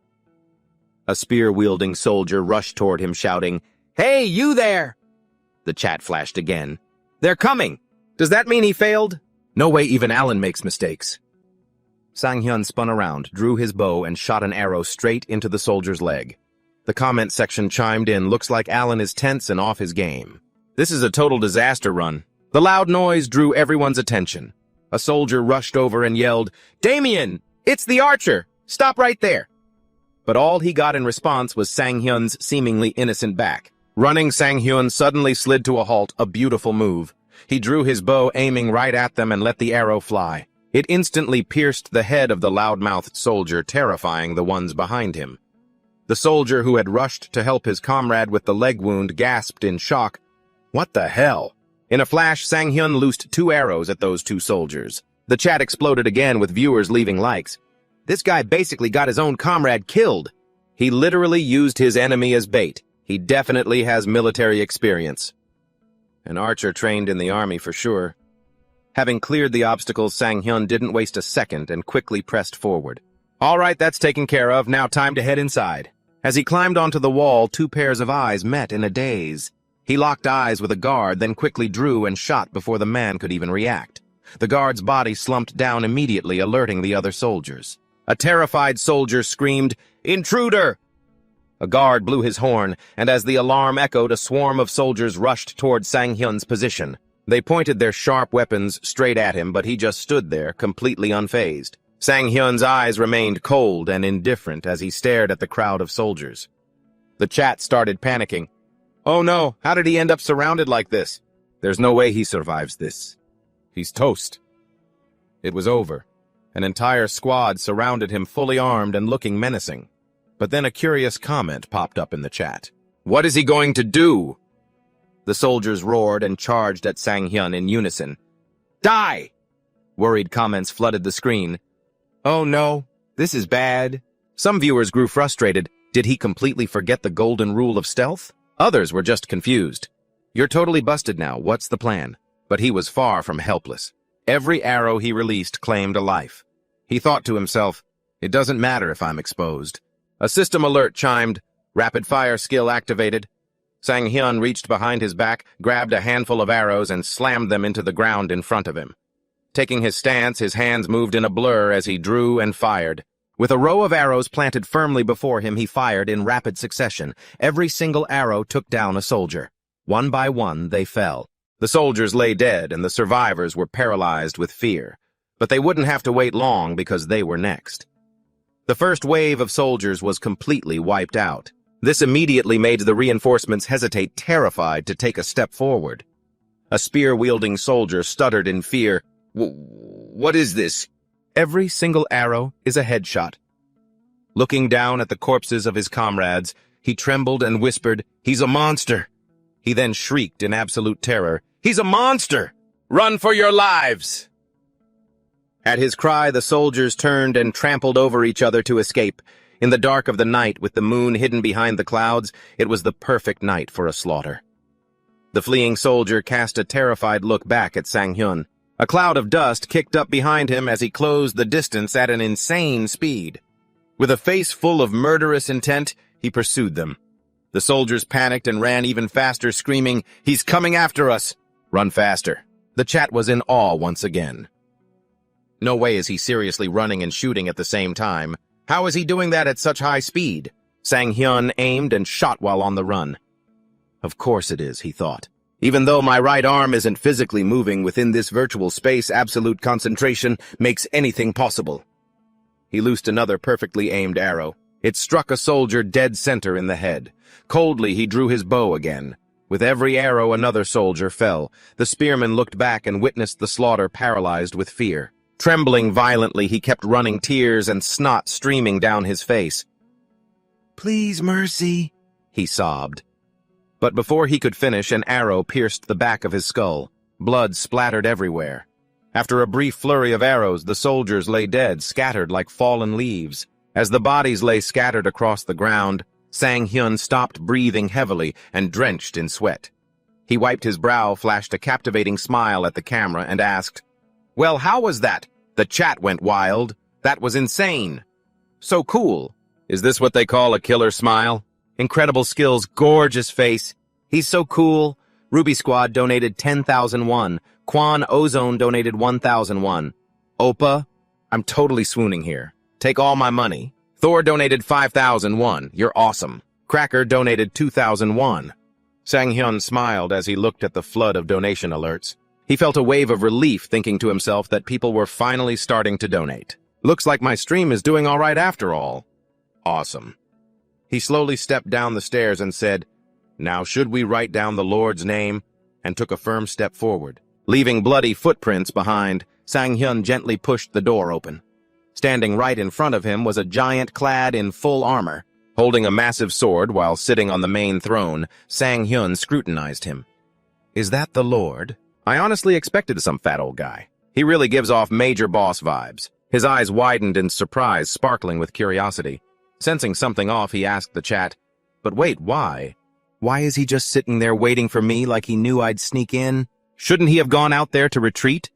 A spear-wielding soldier rushed toward him shouting, "Hey, you there!" The chat flashed again. "They're coming! Does that mean he failed?" No way even Alan makes mistakes. Sang-hyun spun around, drew his bow, and shot an arrow straight into the soldier's leg. The comment section chimed in, "Looks like Alan is tense and off his game." This is a total disaster run. The loud noise drew everyone's attention. A soldier rushed over and yelled, "Damien! It's the archer! Stop right there!" But all he got in response was Sang-hyun's seemingly innocent back. Running, Sang-hyun suddenly slid to a halt, a beautiful move. He drew his bow, aiming right at them, and let the arrow fly. It instantly pierced the head of the loud-mouthed soldier, terrifying the ones behind him. The soldier who had rushed to help his comrade with the leg wound gasped in shock. What the hell? In a flash, Sang-hyun loosed 2 arrows at those 2 soldiers. The chat exploded again with viewers leaving likes. This guy basically got his own comrade killed. He literally used his enemy as bait. He definitely has military experience. An archer trained in the army for sure. Having cleared the obstacles, Sang-hyun didn't waste a second and quickly pressed forward. All right, that's taken care of. Now time to head inside. As he climbed onto the wall, 2 pairs of eyes met in a daze. He locked eyes with a guard, then quickly drew and shot before the man could even react. The guard's body slumped down immediately, alerting the other soldiers. A terrified soldier screamed, "Intruder!" A guard blew his horn, and as the alarm echoed, a swarm of soldiers rushed toward Sang-hyun's position. They pointed their sharp weapons straight at him, but he just stood there, completely unfazed. Sang-hyun's eyes remained cold and indifferent as he stared at the crowd of soldiers. The chat started panicking. Oh no, how did he end up surrounded like this? There's no way he survives this. He's toast. It was over. An entire squad surrounded him, fully armed and looking menacing. But then a curious comment popped up in the chat. What is he going to do? The soldiers roared and charged at Sang-hyun in unison. Die! Worried comments flooded the screen. Oh no, this is bad. Some viewers grew frustrated. Did he completely forget the golden rule of stealth? Others were just confused. You're totally busted now, what's the plan? But he was far from helpless. Every arrow he released claimed a life. He thought to himself, it doesn't matter if I'm exposed. A system alert chimed, rapid-fire skill activated. Sang-hyun reached behind his back, grabbed a handful of arrows, and slammed them into the ground in front of him. Taking his stance, his hands moved in a blur as he drew and fired. With a row of arrows planted firmly before him, he fired in rapid succession. Every single arrow took down a soldier. One by one, they fell. The soldiers lay dead, and the survivors were paralyzed with fear. But they wouldn't have to wait long because they were next. The first wave of soldiers was completely wiped out. This immediately made the reinforcements hesitate, terrified to take a step forward. A spear-wielding soldier stuttered in fear. What is this? Every single arrow is a headshot. Looking down at the corpses of his comrades, he trembled and whispered, He's a monster. He then shrieked in absolute terror, He's a monster! Run for your lives! At his cry, the soldiers turned and trampled over each other to escape. In the dark of the night, with the moon hidden behind the clouds, it was the perfect night for a slaughter. The fleeing soldier cast a terrified look back at Sang-hyun. A cloud of dust kicked up behind him as he closed the distance at an insane speed. With a face full of murderous intent, he pursued them. The soldiers panicked and ran even faster, screaming, He's coming after us! Run faster. The chat was in awe once again. No way is he seriously running and shooting at the same time. How is he doing that at such high speed? Sang-hyun aimed and shot while on the run. Of course it is, he thought. Even though my right arm isn't physically moving within this virtual space, absolute concentration makes anything possible. He loosed another perfectly aimed arrow. It struck a soldier dead center in the head. Coldly, he drew his bow again. With every arrow, another soldier fell. The spearman looked back and witnessed the slaughter, paralyzed with fear. Trembling violently, he kept running, tears and snot streaming down his face. "Please, mercy," he sobbed. But before he could finish, an arrow pierced the back of his skull. Blood splattered everywhere. After a brief flurry of arrows, the soldiers lay dead, scattered like fallen leaves. As the bodies lay scattered across the ground, Sang-hyun stopped breathing heavily and drenched in sweat. He wiped his brow, flashed a captivating smile at the camera, and asked, "Well, how was that?" The chat went wild. "That was insane." "So cool." Is this what they call a killer smile? Incredible skills, gorgeous face. He's so cool. Ruby Squad donated 10,000 won. Quan Ozone donated 1,000 won. Oppa, I'm totally swooning here. Take all my money. Thor donated 5,000 won. You're awesome. Cracker donated 2,000 won. Sang-hyun smiled as he looked at the flood of donation alerts. He felt a wave of relief, thinking to himself that people were finally starting to donate. Looks like my stream is doing all right after all. Awesome. He slowly stepped down the stairs and said, "Now should we write down the Lord's name?" and took a firm step forward. Leaving bloody footprints behind, Sang-hyun gently pushed the door open. Standing right in front of him was a giant clad in full armor. Holding a massive sword while sitting on the main throne, Sang-hyun scrutinized him. "Is that the Lord? I honestly expected some fat old guy. He really gives off major boss vibes." His eyes widened in surprise, sparkling with curiosity. Sensing something off, he asked the chat, "But wait, why? Why is he just sitting there waiting for me like he knew I'd sneak in? Shouldn't he have gone out there to retreat?"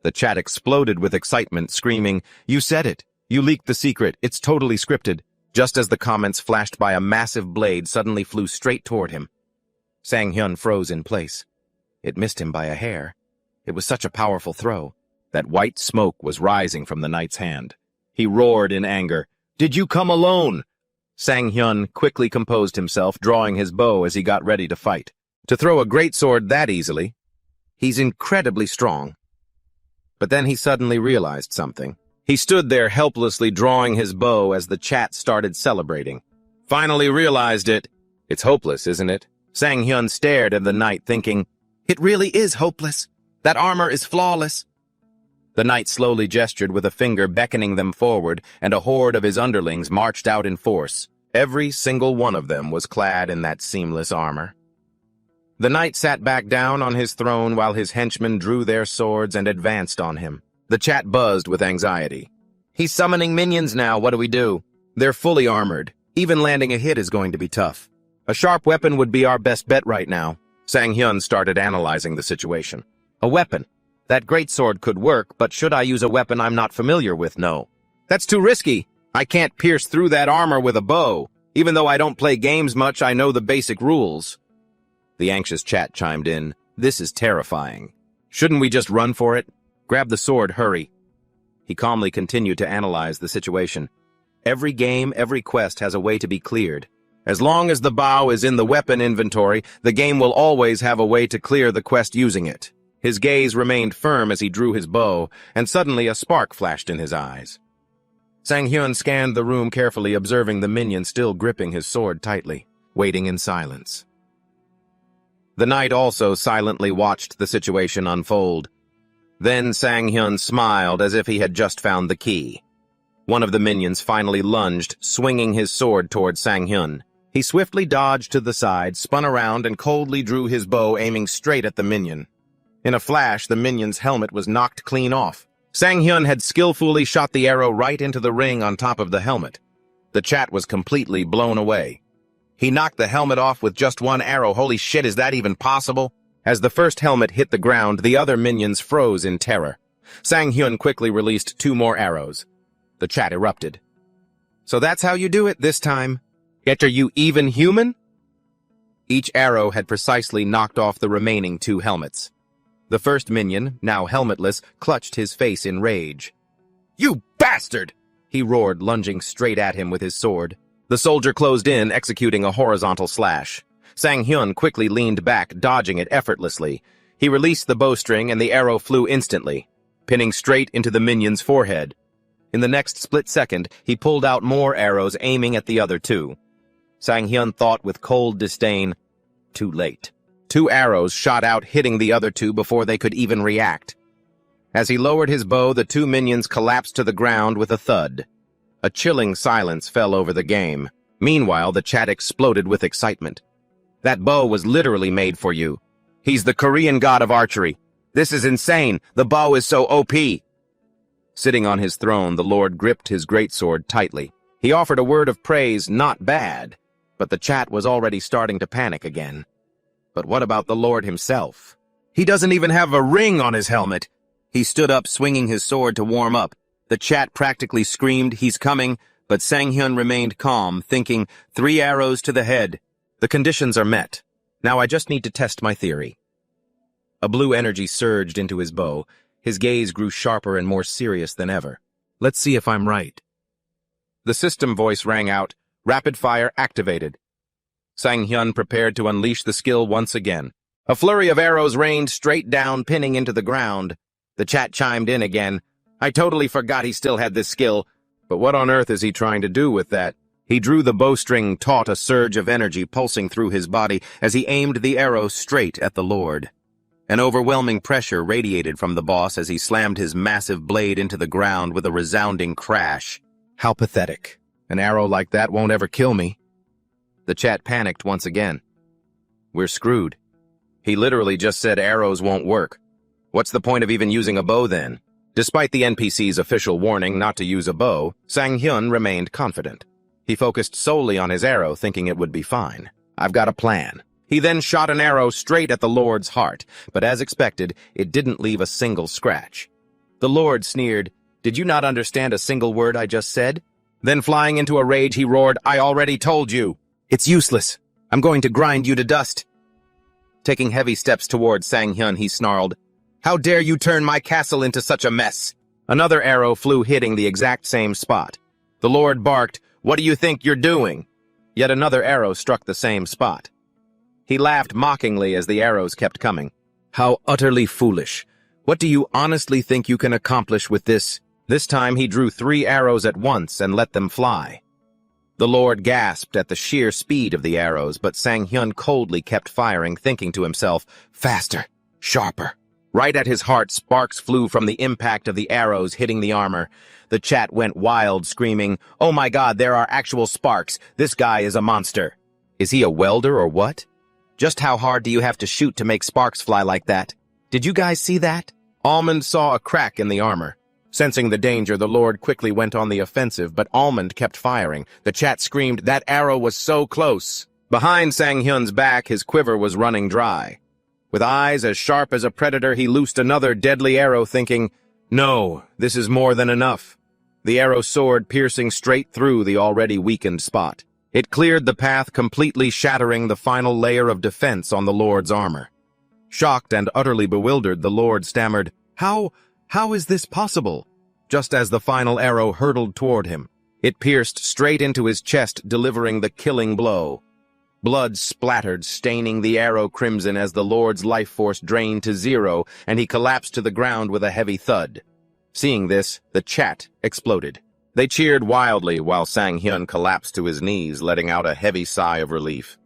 The chat exploded with excitement, screaming, "You said it! You leaked the secret! It's totally scripted!" Just as the comments flashed by, a massive blade suddenly flew straight toward him. Sang-hyun froze in place. It missed him by a hair. It was such a powerful throw. That white smoke was rising from the knight's hand. He roared in anger, "Did you come alone?" Sang-hyun quickly composed himself, drawing his bow as he got ready to fight. To throw a greatsword that easily, he's incredibly strong. But then he suddenly realized something. He stood there helplessly drawing his bow as the chat started celebrating. Finally realized it. It's hopeless, isn't it? Sang-hyun stared at the knight, thinking, "It really is hopeless. That armor is flawless." The knight slowly gestured with a finger, beckoning them forward, and a horde of his underlings marched out in force. Every single one of them was clad in that seamless armor. The knight sat back down on his throne while his henchmen drew their swords and advanced on him. The chat buzzed with anxiety. "He's summoning minions now, what do we do? They're fully armored. Even landing a hit is going to be tough. A sharp weapon would be our best bet right now." Sang-hyun started analyzing the situation. "A weapon? That greatsword could work, but should I use a weapon I'm not familiar with? No. That's too risky. I can't pierce through that armor with a bow. Even though I don't play games much, I know the basic rules." The anxious chat chimed in, "This is terrifying. Shouldn't we just run for it? Grab the sword, hurry." He calmly continued to analyze the situation. Every game, every quest has a way to be cleared. As long as the bow is in the weapon inventory, the game will always have a way to clear the quest using it. His gaze remained firm as he drew his bow, and suddenly a spark flashed in his eyes. Sang-hyun scanned the room carefully, observing the minion still gripping his sword tightly, waiting in silence. The knight also silently watched the situation unfold. Then Sang-hyun smiled as if he had just found the key. One of the minions finally lunged, swinging his sword toward Sang-hyun. He swiftly dodged to the side, spun around, and coldly drew his bow, aiming straight at the minion. In a flash, the minion's helmet was knocked clean off. Sang-hyun had skillfully shot the arrow right into the ring on top of the helmet. The chat was completely blown away. He knocked the helmet off with just one arrow. Holy shit, is that even possible? As the first helmet hit the ground, the other minions froze in terror. Sang-hyun quickly released 2 more arrows. The chat erupted. "So that's how you do it this time? Yet are you even human?" Each arrow had precisely knocked off the remaining 2 helmets. The first minion, now helmetless, clutched his face in rage. "You bastard!" he roared, lunging straight at him with his sword. The soldier closed in, executing a horizontal slash. Sang-hyun quickly leaned back, dodging it effortlessly. He released the bowstring and the arrow flew instantly, pinning straight into the minion's forehead. In the next split second, he pulled out more arrows, aiming at the other two. Sang-hyun thought with cold disdain, too late. 2 arrows shot out, hitting the other two before they could even react. As he lowered his bow, the 2 minions collapsed to the ground with a thud. A chilling silence fell over the game. Meanwhile, the chat exploded with excitement. That bow was literally made for you. He's the Korean god of archery. This is insane. The bow is so OP. Sitting on his throne, the Lord gripped his greatsword tightly. He offered a word of praise, not bad, but the chat was already starting to panic again. But what about the Lord himself? He doesn't even have a ring on his helmet. He stood up, swinging his sword to warm up. The chat practically screamed, "He's coming," but Sang-hyun remained calm, thinking, 3 arrows to the head. The conditions are met. Now I just need to test my theory. A blue energy surged into his bow. His gaze grew sharper and more serious than ever. Let's see if I'm right. The system voice rang out, rapid fire activated. Sang-hyun prepared to unleash the skill once again. A flurry of arrows rained straight down, pinning into the ground. The chat chimed in again. I totally forgot he still had this skill, but what on earth is he trying to do with that? He drew the bowstring taut, a surge of energy pulsing through his body as he aimed the arrow straight at the Lord. An overwhelming pressure radiated from the boss as he slammed his massive blade into the ground with a resounding crash. How pathetic. An arrow like that won't ever kill me. The chat panicked once again. We're screwed. He literally just said arrows won't work. What's the point of even using a bow then? Despite the NPC's official warning not to use a bow, Sang-hyun remained confident. He focused solely on his arrow, thinking it would be fine. I've got a plan. He then shot an arrow straight at the Lord's heart, but as expected, it didn't leave a single scratch. The Lord sneered, "Did you not understand a single word I just said?" Then flying into a rage, he roared, "I already told you! It's useless! I'm going to grind you to dust!" Taking heavy steps towards Sang-hyun, he snarled, "How dare you turn my castle into such a mess?" Another arrow flew, hitting the exact same spot. The Lord barked, "What do you think you're doing?" Yet another arrow struck the same spot. He laughed mockingly as the arrows kept coming. "How utterly foolish. What do you honestly think you can accomplish with this?" This time he drew 3 arrows at once and let them fly. The Lord gasped at the sheer speed of the arrows, but Sang-hyun coldly kept firing, thinking to himself, "Faster, sharper." Right at his heart, sparks flew from the impact of the arrows hitting the armor. The chat went wild, screaming, "Oh my god, there are actual sparks! This guy is a monster! Is he a welder or what? Just how hard do you have to shoot to make sparks fly like that? Did you guys see that?" Almond saw a crack in the armor. Sensing the danger, the Lord quickly went on the offensive, but Almond kept firing. The chat screamed, "That arrow was so close!" Behind Sang-hyun's back, his quiver was running dry. With eyes as sharp as a predator, he loosed another deadly arrow, thinking, "No, this is more than enough." The arrow soared, piercing straight through the already weakened spot. It cleared the path, completely shattering the final layer of defense on the Lord's armor. Shocked and utterly bewildered, the Lord stammered, How is this possible?" Just as the final arrow hurtled toward him, it pierced straight into his chest, delivering the killing blow. Blood splattered, staining the arrow crimson as the Lord's life force drained to 0, and he collapsed to the ground with a heavy thud. Seeing this, the chat exploded. They cheered wildly while Sang-hyun collapsed to his knees, letting out a heavy sigh of relief.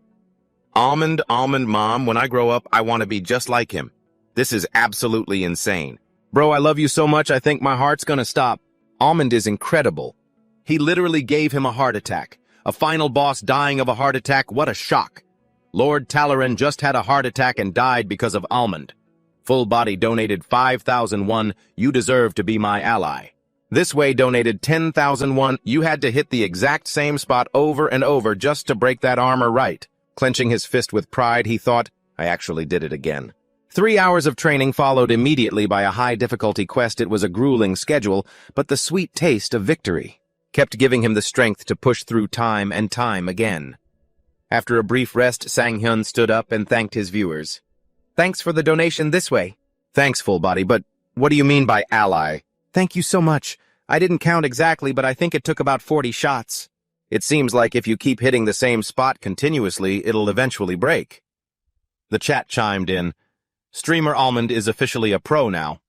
Almond, Mom, when I grow up, I want to be just like him. This is absolutely insane. Bro, I love you so much, I think my heart's gonna stop. Almond is incredible. He literally gave him a heart attack. A final boss dying of a heart attack, what a shock. Lord Talaran just had a heart attack and died because of Almond. Full Body donated 5,000 won, you deserve to be my ally. This Way donated 10,000 won, you had to hit the exact same spot over and over just to break that armor right. Clenching his fist with pride, he thought, I actually did it again. 3 hours of training followed immediately by a high-difficulty quest. It was a grueling schedule, but the sweet taste of victory kept giving him the strength to push through time and time again. After a brief rest, Sang-hyun stood up and thanked his viewers. Thanks for the donation This Way. Thanks, Full Body, but what do you mean by ally? Thank you so much. I didn't count exactly, but I think it took about 40 shots. It seems like if you keep hitting the same spot continuously, it'll eventually break. The chat chimed in. Streamer Almond is officially a pro now.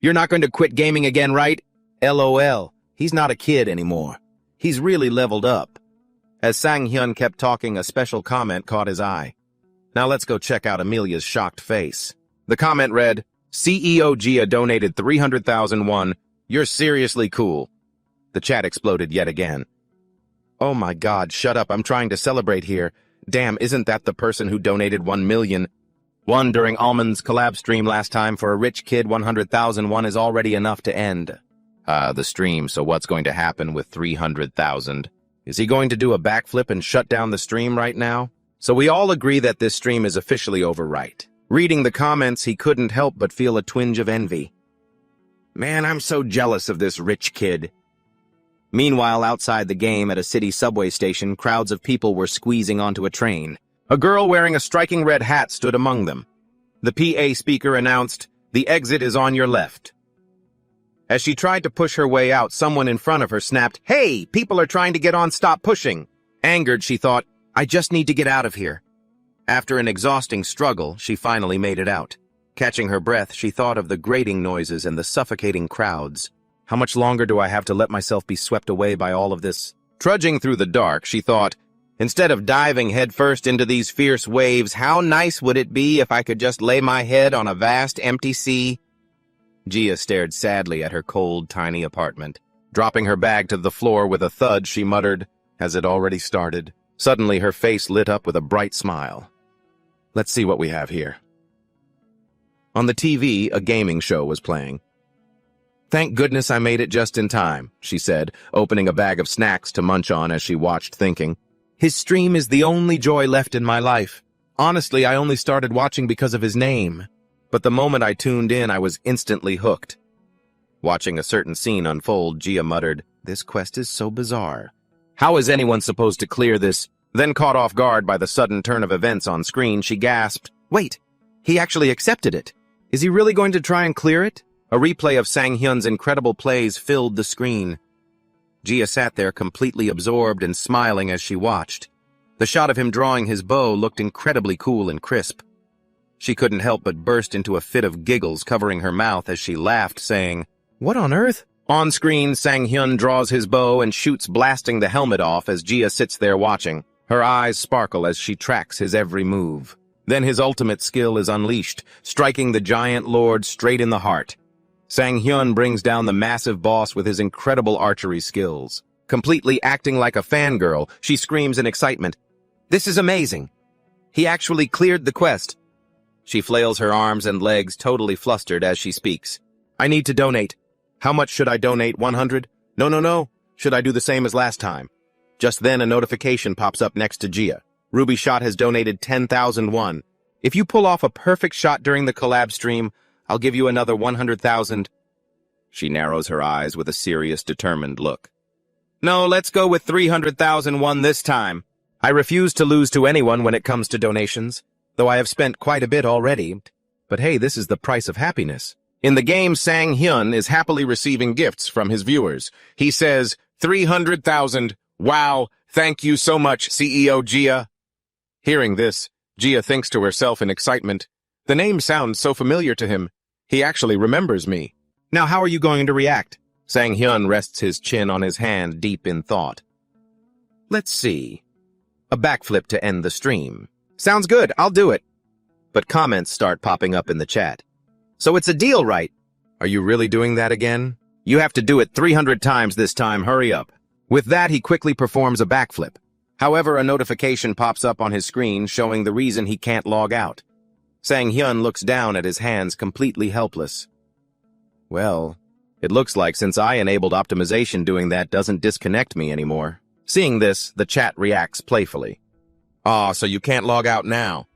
You're not going to quit gaming again, right? LOL. He's not a kid anymore. He's really leveled up. As Sang-hyun kept talking, a special comment caught his eye. Now let's go check out Amelia's shocked face. The comment read, CEO Gia donated 300,000 won. You're seriously cool. The chat exploded yet again. Oh my god, shut up, I'm trying to celebrate here. Damn, isn't that the person who donated 1 million? One during Almond's collab stream last time. For a rich kid, 100,000 won is already enough to end. The stream, so what's going to happen with 300,000? Is he going to do a backflip and shut down the stream right now? So we all agree that this stream is officially over, right? Reading the comments, he couldn't help but feel a twinge of envy. Man, I'm so jealous of this rich kid. Meanwhile, outside the game at a city subway station, crowds of people were squeezing onto a train. A girl wearing a striking red hat stood among them. The PA speaker announced, "The exit is on your left." As she tried to push her way out, someone in front of her snapped, "Hey, people are trying to get on, stop pushing." Angered, she thought, "I just need to get out of here." After an exhausting struggle, she finally made it out. Catching her breath, she thought of the grating noises and the suffocating crowds. How much longer do I have to let myself be swept away by all of this? Trudging through the dark, she thought, instead of diving headfirst into these fierce waves, how nice would it be if I could just lay my head on a vast, empty sea? Gia stared sadly at her cold, tiny apartment. Dropping her bag to the floor with a thud, she muttered, "Has it already started?" Suddenly, her face lit up with a bright smile. Let's see what we have here. On the TV, a gaming show was playing. "Thank goodness I made it just in time," she said, opening a bag of snacks to munch on as she watched, thinking, "His stream is the only joy left in my life. Honestly, I only started watching because of his name. But the moment I tuned in, I was instantly hooked." Watching a certain scene unfold, Gia muttered, "This quest is so bizarre. How is anyone supposed to clear this?" Then, caught off guard by the sudden turn of events on screen, she gasped, "Wait, he actually accepted it. Is he really going to try and clear it?" A replay of Sang-hyun's incredible plays filled the screen. Gia sat there completely absorbed and smiling as she watched. The shot of him drawing his bow looked incredibly cool and crisp. She couldn't help but burst into a fit of giggles, covering her mouth as she laughed, saying, "What on earth?" On screen, Sang-hyun draws his bow and shoots, blasting the helmet off as Gia sits there watching. Her eyes sparkle as she tracks his every move. Then his ultimate skill is unleashed, striking the giant lord straight in the heart. Sang-hyun brings down the massive boss with his incredible archery skills. Completely acting like a fangirl, she screams in excitement, "This is amazing! He actually cleared the quest!" She flails her arms and legs, totally flustered as she speaks. "I need to donate. How much should I donate? 100? No. Should I do the same as last time?" Just then, a notification pops up next to Gia. "Ruby Shot has donated 10,000 won. If you pull off a perfect shot during the collab stream, I'll give you another 100,000. She narrows her eyes with a serious, determined look. "No, let's go with 300,000 won this time. I refuse to lose to anyone when it comes to donations, though I have spent quite a bit already. But hey, this is the price of happiness." In the game, Sang-hyun is happily receiving gifts from his viewers. He says, 300,000. Wow, thank you so much, CEO Gia. Hearing this, Gia thinks to herself in excitement, the name sounds so familiar to him. He actually remembers me. Now how are you going to react? Sang-hyun rests his chin on his hand, deep in thought. Let's see. A backflip to end the stream. Sounds good, I'll do it. But comments start popping up in the chat. So it's a deal, right? Are you really doing that again? You have to do it 300 times this time, hurry up. With that, he quickly performs a backflip. However, a notification pops up on his screen showing the reason he can't log out. Sang-hyun looks down at his hands, completely helpless. Well, it looks like since I enabled optimization, doing that doesn't disconnect me anymore. Seeing this, the chat reacts playfully. "Aw, so you can't log out now.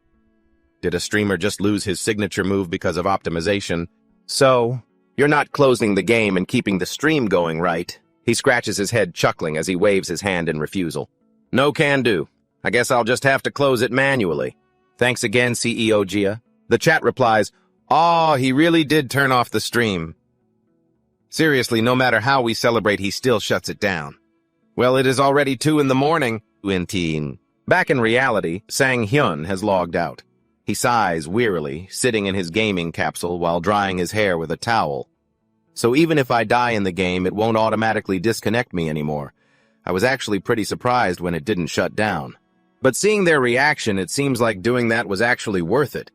Did a streamer just lose his signature move because of optimization? So, you're not closing the game and keeping the stream going, right?" He scratches his head, chuckling as he waves his hand in refusal. "No can do. I guess I'll just have to close it manually. Thanks again, CEO Gia." The chat replies, "Aw, he really did turn off the stream. Seriously, no matter how we celebrate, he still shuts it down." Well, it is already 2 in the morning. Back in reality, Sang-hyun has logged out. He sighs wearily, sitting in his gaming capsule while drying his hair with a towel. So even if I die in the game, it won't automatically disconnect me anymore. I was actually pretty surprised when it didn't shut down. But seeing their reaction, it seems like doing that was actually worth it.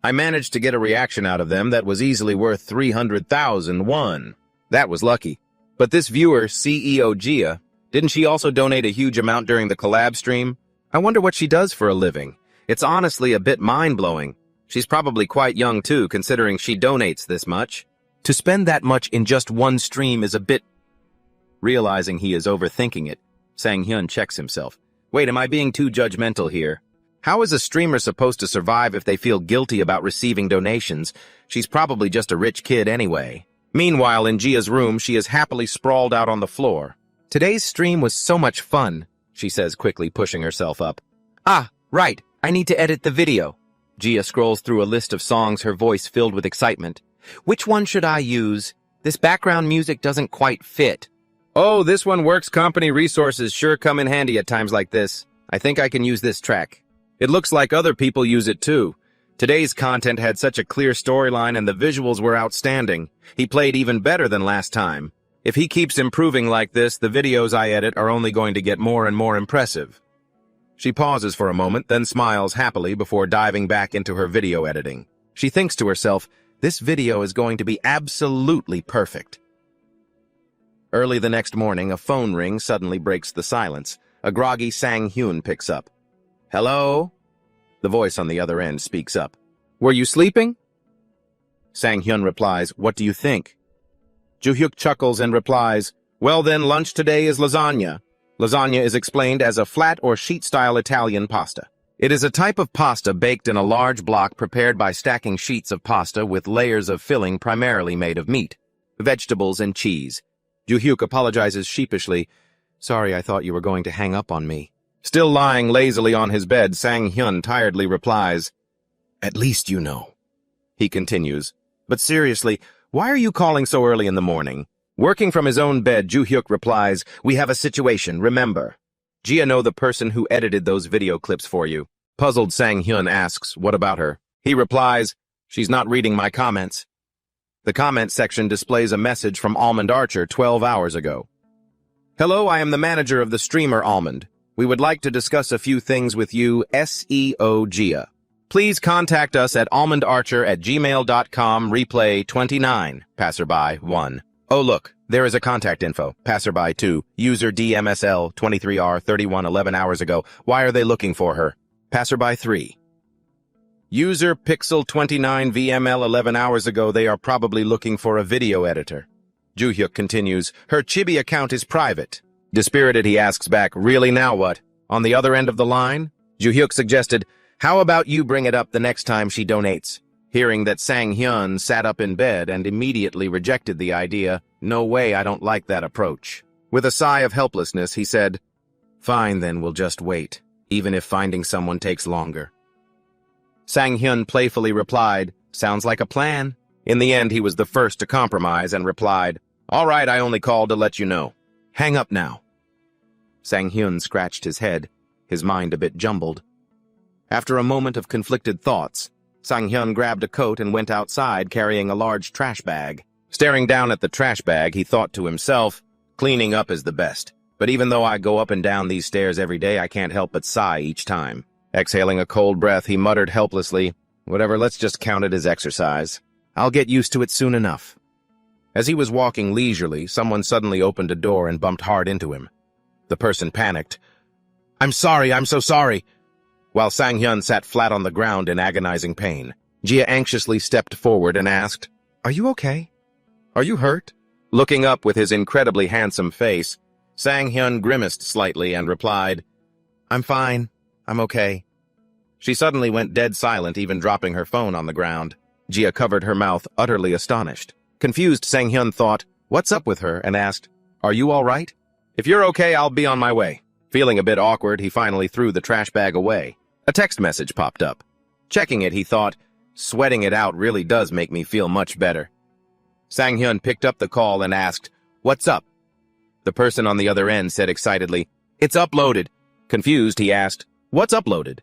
I managed to get a reaction out of them that was easily worth 300,000 won. That was lucky. But this viewer, CEO Gia, didn't she also donate a huge amount during the collab stream? I wonder what she does for a living. It's honestly a bit mind-blowing. She's probably quite young too, considering she donates this much. To spend that much in just one stream is a bit... Realizing he is overthinking it, Sang-hyun checks himself. Wait, am I being too judgmental here? How is a streamer supposed to survive if they feel guilty about receiving donations? She's probably just a rich kid anyway. Meanwhile, in Gia's room, she is happily sprawled out on the floor. Today's stream was so much fun, she says, quickly pushing herself up. Ah, right, I need to edit the video. Gia scrolls through a list of songs, her voice filled with excitement. Which one should I use? This background music doesn't quite fit. Oh, this one works. Company resources sure come in handy at times like this. I think I can use this track. It looks like other people use it too. Today's content had such a clear storyline and the visuals were outstanding. He played even better than last time. If he keeps improving like this, the videos I edit are only going to get more and more impressive. She pauses for a moment, then smiles happily before diving back into her video editing. She thinks to herself, this video is going to be absolutely perfect. Early the next morning, a phone ring suddenly breaks the silence. A groggy Sang-hyun picks up. Hello? The voice on the other end speaks up. Were you sleeping? Sang-hyun replies, what do you think? Joo-hyuk chuckles and replies, well then, lunch today is lasagna. Lasagna is explained as a flat or sheet-style Italian pasta. It is a type of pasta baked in a large block prepared by stacking sheets of pasta with layers of filling primarily made of meat, vegetables, and cheese. Joo-hyuk apologizes sheepishly. Sorry, I thought you were going to hang up on me. Still lying lazily on his bed, Sang-hyun tiredly replies, at least you know. He continues, but seriously, why are you calling so early in the morning? Working from his own bed, Joo-hyuk replies, we have a situation, remember. Gia know the person who edited those video clips for you. Puzzled, Sang-hyun asks, what about her? He replies, she's not reading my comments. The comment section displays a message from Almond Archer 12 hours ago. Hello, I am the manager of the streamer Almond. We would like to discuss a few things with you, SEO Gia. Please contact us at almondarcher@gmail.com, replay 29, passerby 1. Oh look, there is a contact info, passerby 2, user DMSL 23R31 11 hours ago. Why are they looking for her? Passerby 3. User Pixel 29 VML 11 hours ago. They are probably looking for a video editor. Joo-hyuk continues, her Chibi account is private. Dispirited, he asks back, really now what? On the other end of the line? Joo-hyuk suggested, how about you bring it up the next time she donates? Hearing that, Sang-hyun sat up in bed and immediately rejected the idea. No way, I don't like that approach. With a sigh of helplessness, he said, fine then, we'll just wait, even if finding someone takes longer. Sang-hyun playfully replied, sounds like a plan. In the end, he was the first to compromise and replied, all right, I only called to let you know. Hang up now. Sang-hyun scratched his head, his mind a bit jumbled. After a moment of conflicted thoughts, Sang-hyun grabbed a coat and went outside carrying a large trash bag. Staring down at the trash bag, he thought to himself, cleaning up is the best. But even though I go up and down these stairs every day, I can't help but sigh each time. Exhaling a cold breath, he muttered helplessly, whatever, let's just count it as exercise. I'll get used to it soon enough. As he was walking leisurely, someone suddenly opened a door and bumped hard into him. The person panicked. I'm sorry, I'm so sorry. While Sang-hyun sat flat on the ground in agonizing pain, Gia anxiously stepped forward and asked, are you okay? Are you hurt? Looking up with his incredibly handsome face, Sang-hyun grimaced slightly and replied, I'm fine. I'm okay. She suddenly went dead silent, even dropping her phone on the ground. Gia covered her mouth, utterly astonished. Confused, Sang-hyun thought, what's up with her, and asked, are you all right? If you're okay, I'll be on my way. Feeling a bit awkward, he finally threw the trash bag away. A text message popped up. Checking it, he thought, sweating it out really does make me feel much better. Sang-hyun picked up the call and asked, what's up? The person on the other end said excitedly, "It's uploaded." Confused, he asked, "What's uploaded?"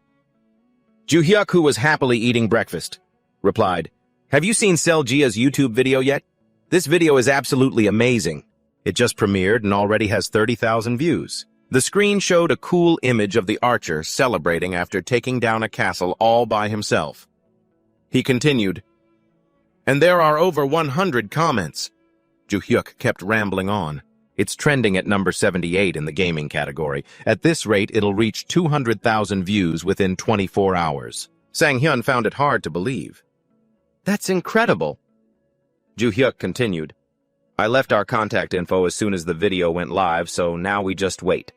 Ju-hyuk, who was happily eating breakfast, replied, "Have you seen Seljia's YouTube video yet? This video is absolutely amazing. It just premiered and already has 30,000 views." The screen showed a cool image of the archer celebrating after taking down a castle all by himself. He continued, "And there are over 100 comments." Ju-hyuk kept rambling on. "It's trending at number 78 in the gaming category. At this rate, it'll reach 200,000 views within 24 hours. Sang-hyun found it hard to believe. "That's incredible." Ju-hyuk continued, "I left our contact info as soon as the video went live, so now we just wait."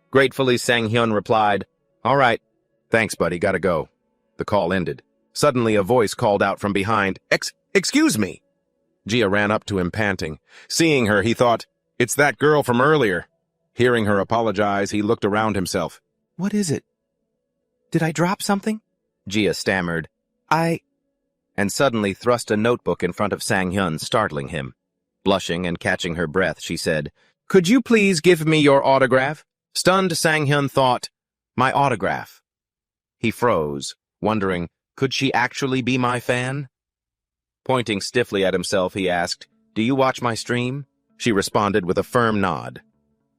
Gratefully, Sang-hyun replied, "All right. Thanks, buddy. Gotta go." The call ended. Suddenly, a voice called out from behind, Excuse me." Jia ran up to him, panting. Seeing her, he thought, "It's that girl from earlier." Hearing her apologize, he looked around himself. "What is it? Did I drop something?" Jia stammered. And suddenly thrust a notebook in front of Sang-hyun, startling him. Blushing and catching her breath, she said, "Could you please give me your autograph?" Stunned, Sang-hyun thought, "My autograph?" He froze, wondering, could she actually be my fan? Pointing stiffly at himself, he asked, "Do you watch my stream?" She responded with a firm nod.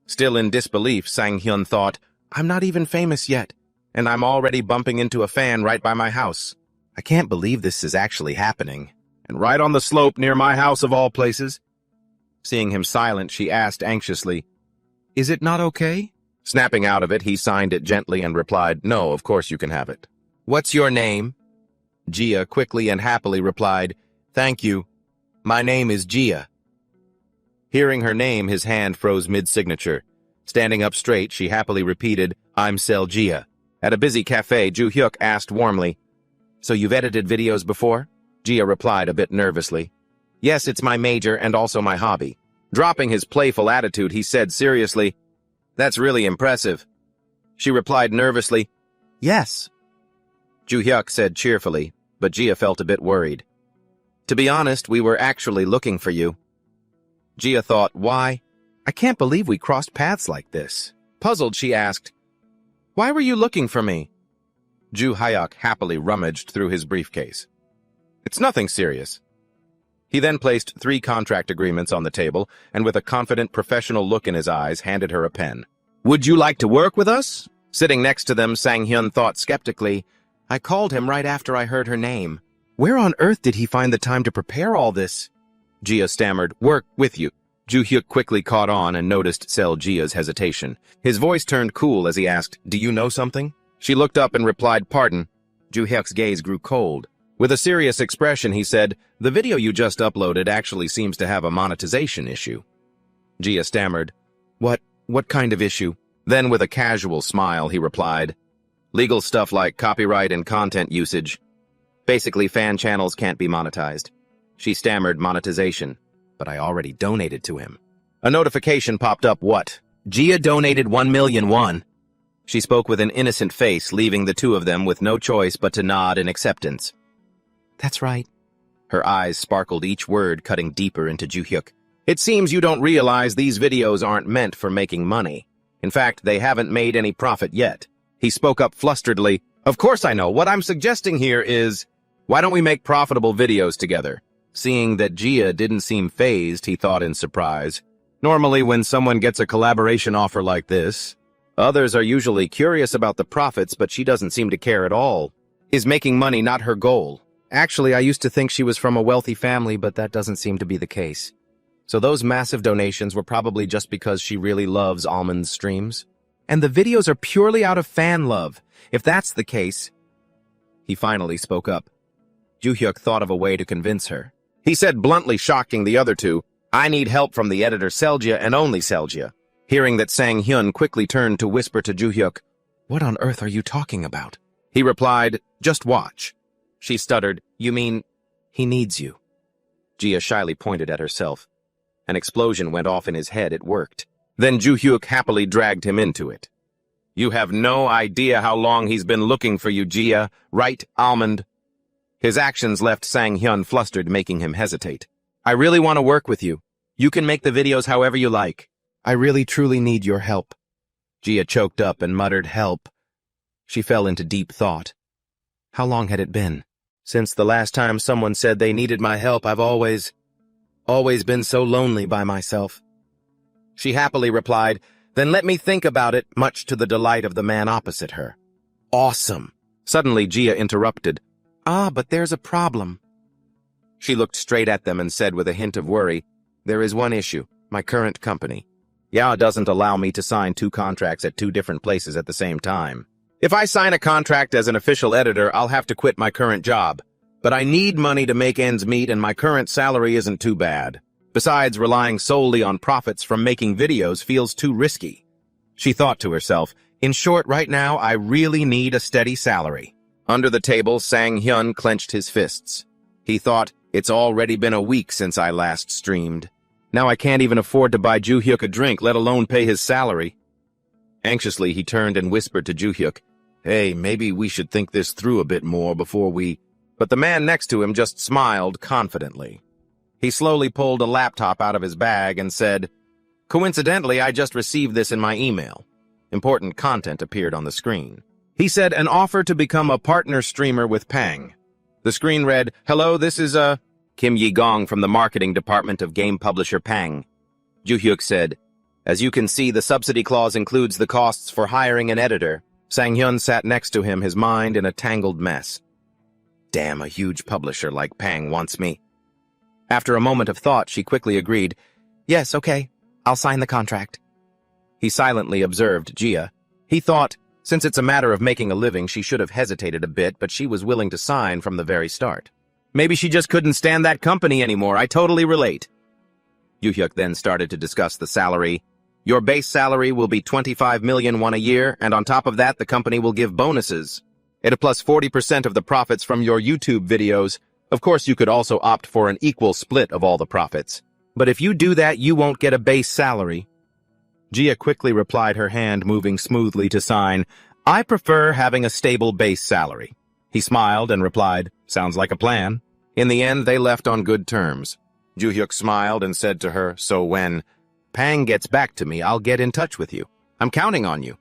Still in disbelief, Sang-hyun thought, "I'm not even famous yet, and I'm already bumping into a fan right by my house. I can't believe this is actually happening. And right on the slope near my house of all places." Seeing him silent, she asked anxiously, "Is it not okay?" Snapping out of it, he signed it gently and replied, "No, of course you can have it." "What's your name?" Jia quickly and happily replied, "Thank you. My name is Jia." Hearing her name, his hand froze mid-signature. Standing up straight, she happily repeated, "I'm Jia." At a busy cafe, Ju-hyuk asked warmly, "So you've edited videos before?" Jia replied a bit nervously, "Yes, it's my major and also my hobby." Dropping his playful attitude, he said seriously, "That's really impressive." She replied nervously, "Yes." Ju-hyuk said cheerfully, but Jia felt a bit worried. "To be honest, we were actually looking for you." Jia thought, "Why? I can't believe we crossed paths like this." Puzzled, she asked, "Why were you looking for me?" Ju-hyuk happily rummaged through his briefcase. "It's nothing serious." He then placed 3 contract agreements on the table and with a confident professional look in his eyes handed her a pen. "Would you like to work with us?" Sitting next to them, Sang-hyun thought skeptically, "I called him right after I heard her name. Where on earth did he find the time to prepare all this?" Jia stammered, "Work with you." Ju-hyuk quickly caught on and noticed Jia's hesitation. His voice turned cool as he asked, "Do you know something?" She looked up and replied, "Pardon." Ju-hyuk's gaze grew cold. With a serious expression, he said, "The video you just uploaded actually seems to have a monetization issue." Jia stammered, What kind of issue?" Then with a casual smile, he replied, "Legal stuff like copyright and content usage. Basically, fan channels can't be monetized." She stammered, "Monetization. But I already donated to him." A notification popped up. What? Jia donated 1 million won. She spoke with an innocent face, leaving the two of them with no choice but to nod in acceptance. "That's right." Her eyes sparkled, each word cutting deeper into Ju-hyuk. "It seems you don't realize these videos aren't meant for making money. In fact, they haven't made any profit yet." He spoke up flusteredly, "Of course I know. What I'm suggesting here is, why don't we make profitable videos together?" Seeing that Jia didn't seem fazed, he thought in surprise. Normally, when someone gets a collaboration offer like this, others are usually curious about the profits, but she doesn't seem to care at all. Is making money not her goal? Actually, I used to think she was from a wealthy family, but that doesn't seem to be the case. So those massive donations were probably just because she really loves Almond's streams. And the videos are purely out of fan love. If that's the case... He finally spoke up. Ju-hyuk thought of a way to convince her. He said bluntly, shocking the other two, "I need help from the editor Seljia and only Seljia." Hearing that, Sang-hyun quickly turned to whisper to Ju-hyuk, "What on earth are you talking about?" He replied, "Just watch." She stuttered, "You mean, he needs you?" Jia shyly pointed at herself. An explosion went off in his head. It worked. Then Ju-hyuk happily dragged him into it. "You have no idea how long he's been looking for you, Jia. Right, Almond?" His actions left Sang-hyun flustered, making him hesitate. "I really want to work with you. You can make the videos however you like. I really truly need your help. Gia choked up and muttered, help. She fell into deep thought. How long had it been? Since the last time someone said they needed my help, I've always been so lonely by myself. She happily replied, then let me think about it, much to the delight of the man opposite her. Awesome. Suddenly Gia interrupted. But there's a problem. She looked straight at them and said with a hint of worry, there is one issue, my current company. It doesn't allow me to sign 2 contracts at 2 different places at the same time. If I sign a contract as an official editor, I'll have to quit my current job. But I need money to make ends meet and my current salary isn't too bad. Besides, relying solely on profits from making videos feels too risky. She thought to herself, in short, right now, I really need a steady salary. Under the table, Sang-hyun clenched his fists. He thought, it's already been a week since I last streamed. Now I can't even afford to buy Joo-hyuk a drink, let alone pay his salary. Anxiously, he turned and whispered to Joo-hyuk, hey, maybe we should think this through a bit more before we... But the man next to him just smiled confidently. He slowly pulled a laptop out of his bag and said, coincidentally, I just received this in my email. Important content appeared on the screen. He said, an offer to become a partner streamer with Pang. The screen read, hello, this is Kim Yi-gong from the marketing department of game publisher Pang. Joo-hyuk said, as you can see, the subsidy clause includes the costs for hiring an editor. Sang-hyun sat next to him, his mind in a tangled mess. Damn, a huge publisher like Pang wants me. After a moment of thought, she quickly agreed, yes, okay, I'll sign the contract. He silently observed Gia. He thought, since it's a matter of making a living, she should have hesitated a bit, but she was willing to sign from the very start. Maybe she just couldn't stand that company anymore, I totally relate. Yoo-hyuk then started to discuss the salary. Your base salary will be 25 million won a year, and on top of that, the company will give bonuses. It plus 40% of the profits from your YouTube videos. Of course, you could also opt for an equal split of all the profits. But if you do that, you won't get a base salary. Gia quickly replied, her hand moving smoothly to sign, I prefer having a stable base salary. He smiled and replied, sounds like a plan. In the end, they left on good terms. Joo-hyuk smiled and said to her, so when Pang gets back to me, I'll get in touch with you. I'm counting on you.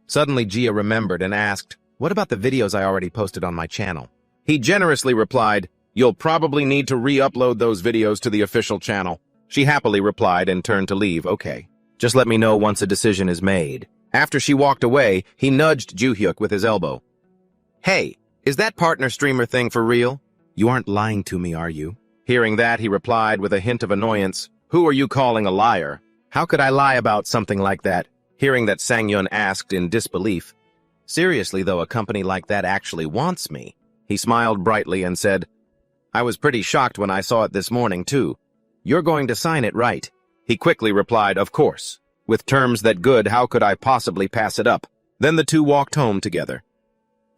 Suddenly, Gia remembered and asked, what about the videos I already posted on my channel? He generously replied, you'll probably need to re-upload those videos to the official channel. She happily replied and turned to leave. Okay, just let me know once a decision is made. After she walked away, he nudged Joo-hyuk with his elbow. Hey, is that partner streamer thing for real? You aren't lying to me, are you? Hearing that, he replied with a hint of annoyance, who are you calling a liar? How could I lie about something like that? Hearing that, Sang-hyun asked in disbelief, seriously though, a company like that actually wants me? He smiled brightly and said, I was pretty shocked when I saw it this morning too. You're going to sign it, right? He quickly replied, of course. With terms that good, how could I possibly pass it up? Then the two walked home together.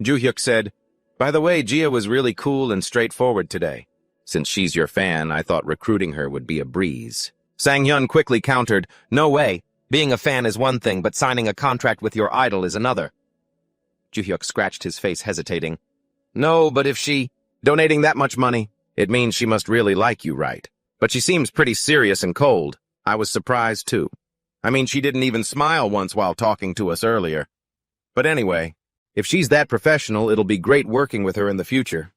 Joo-hyuk said, by the way, Gia was really cool and straightforward today. Since she's your fan, I thought recruiting her would be a breeze. Sang-hyun quickly countered, no way. Being a fan is one thing, but signing a contract with your idol is another. Joo-hyuk scratched his face, hesitating. No, but if she... donating that much money, it means she must really like you, right? But she seems pretty serious and cold. I was surprised, too. I mean, she didn't even smile once while talking to us earlier. But anyway, if she's that professional, it'll be great working with her in the future.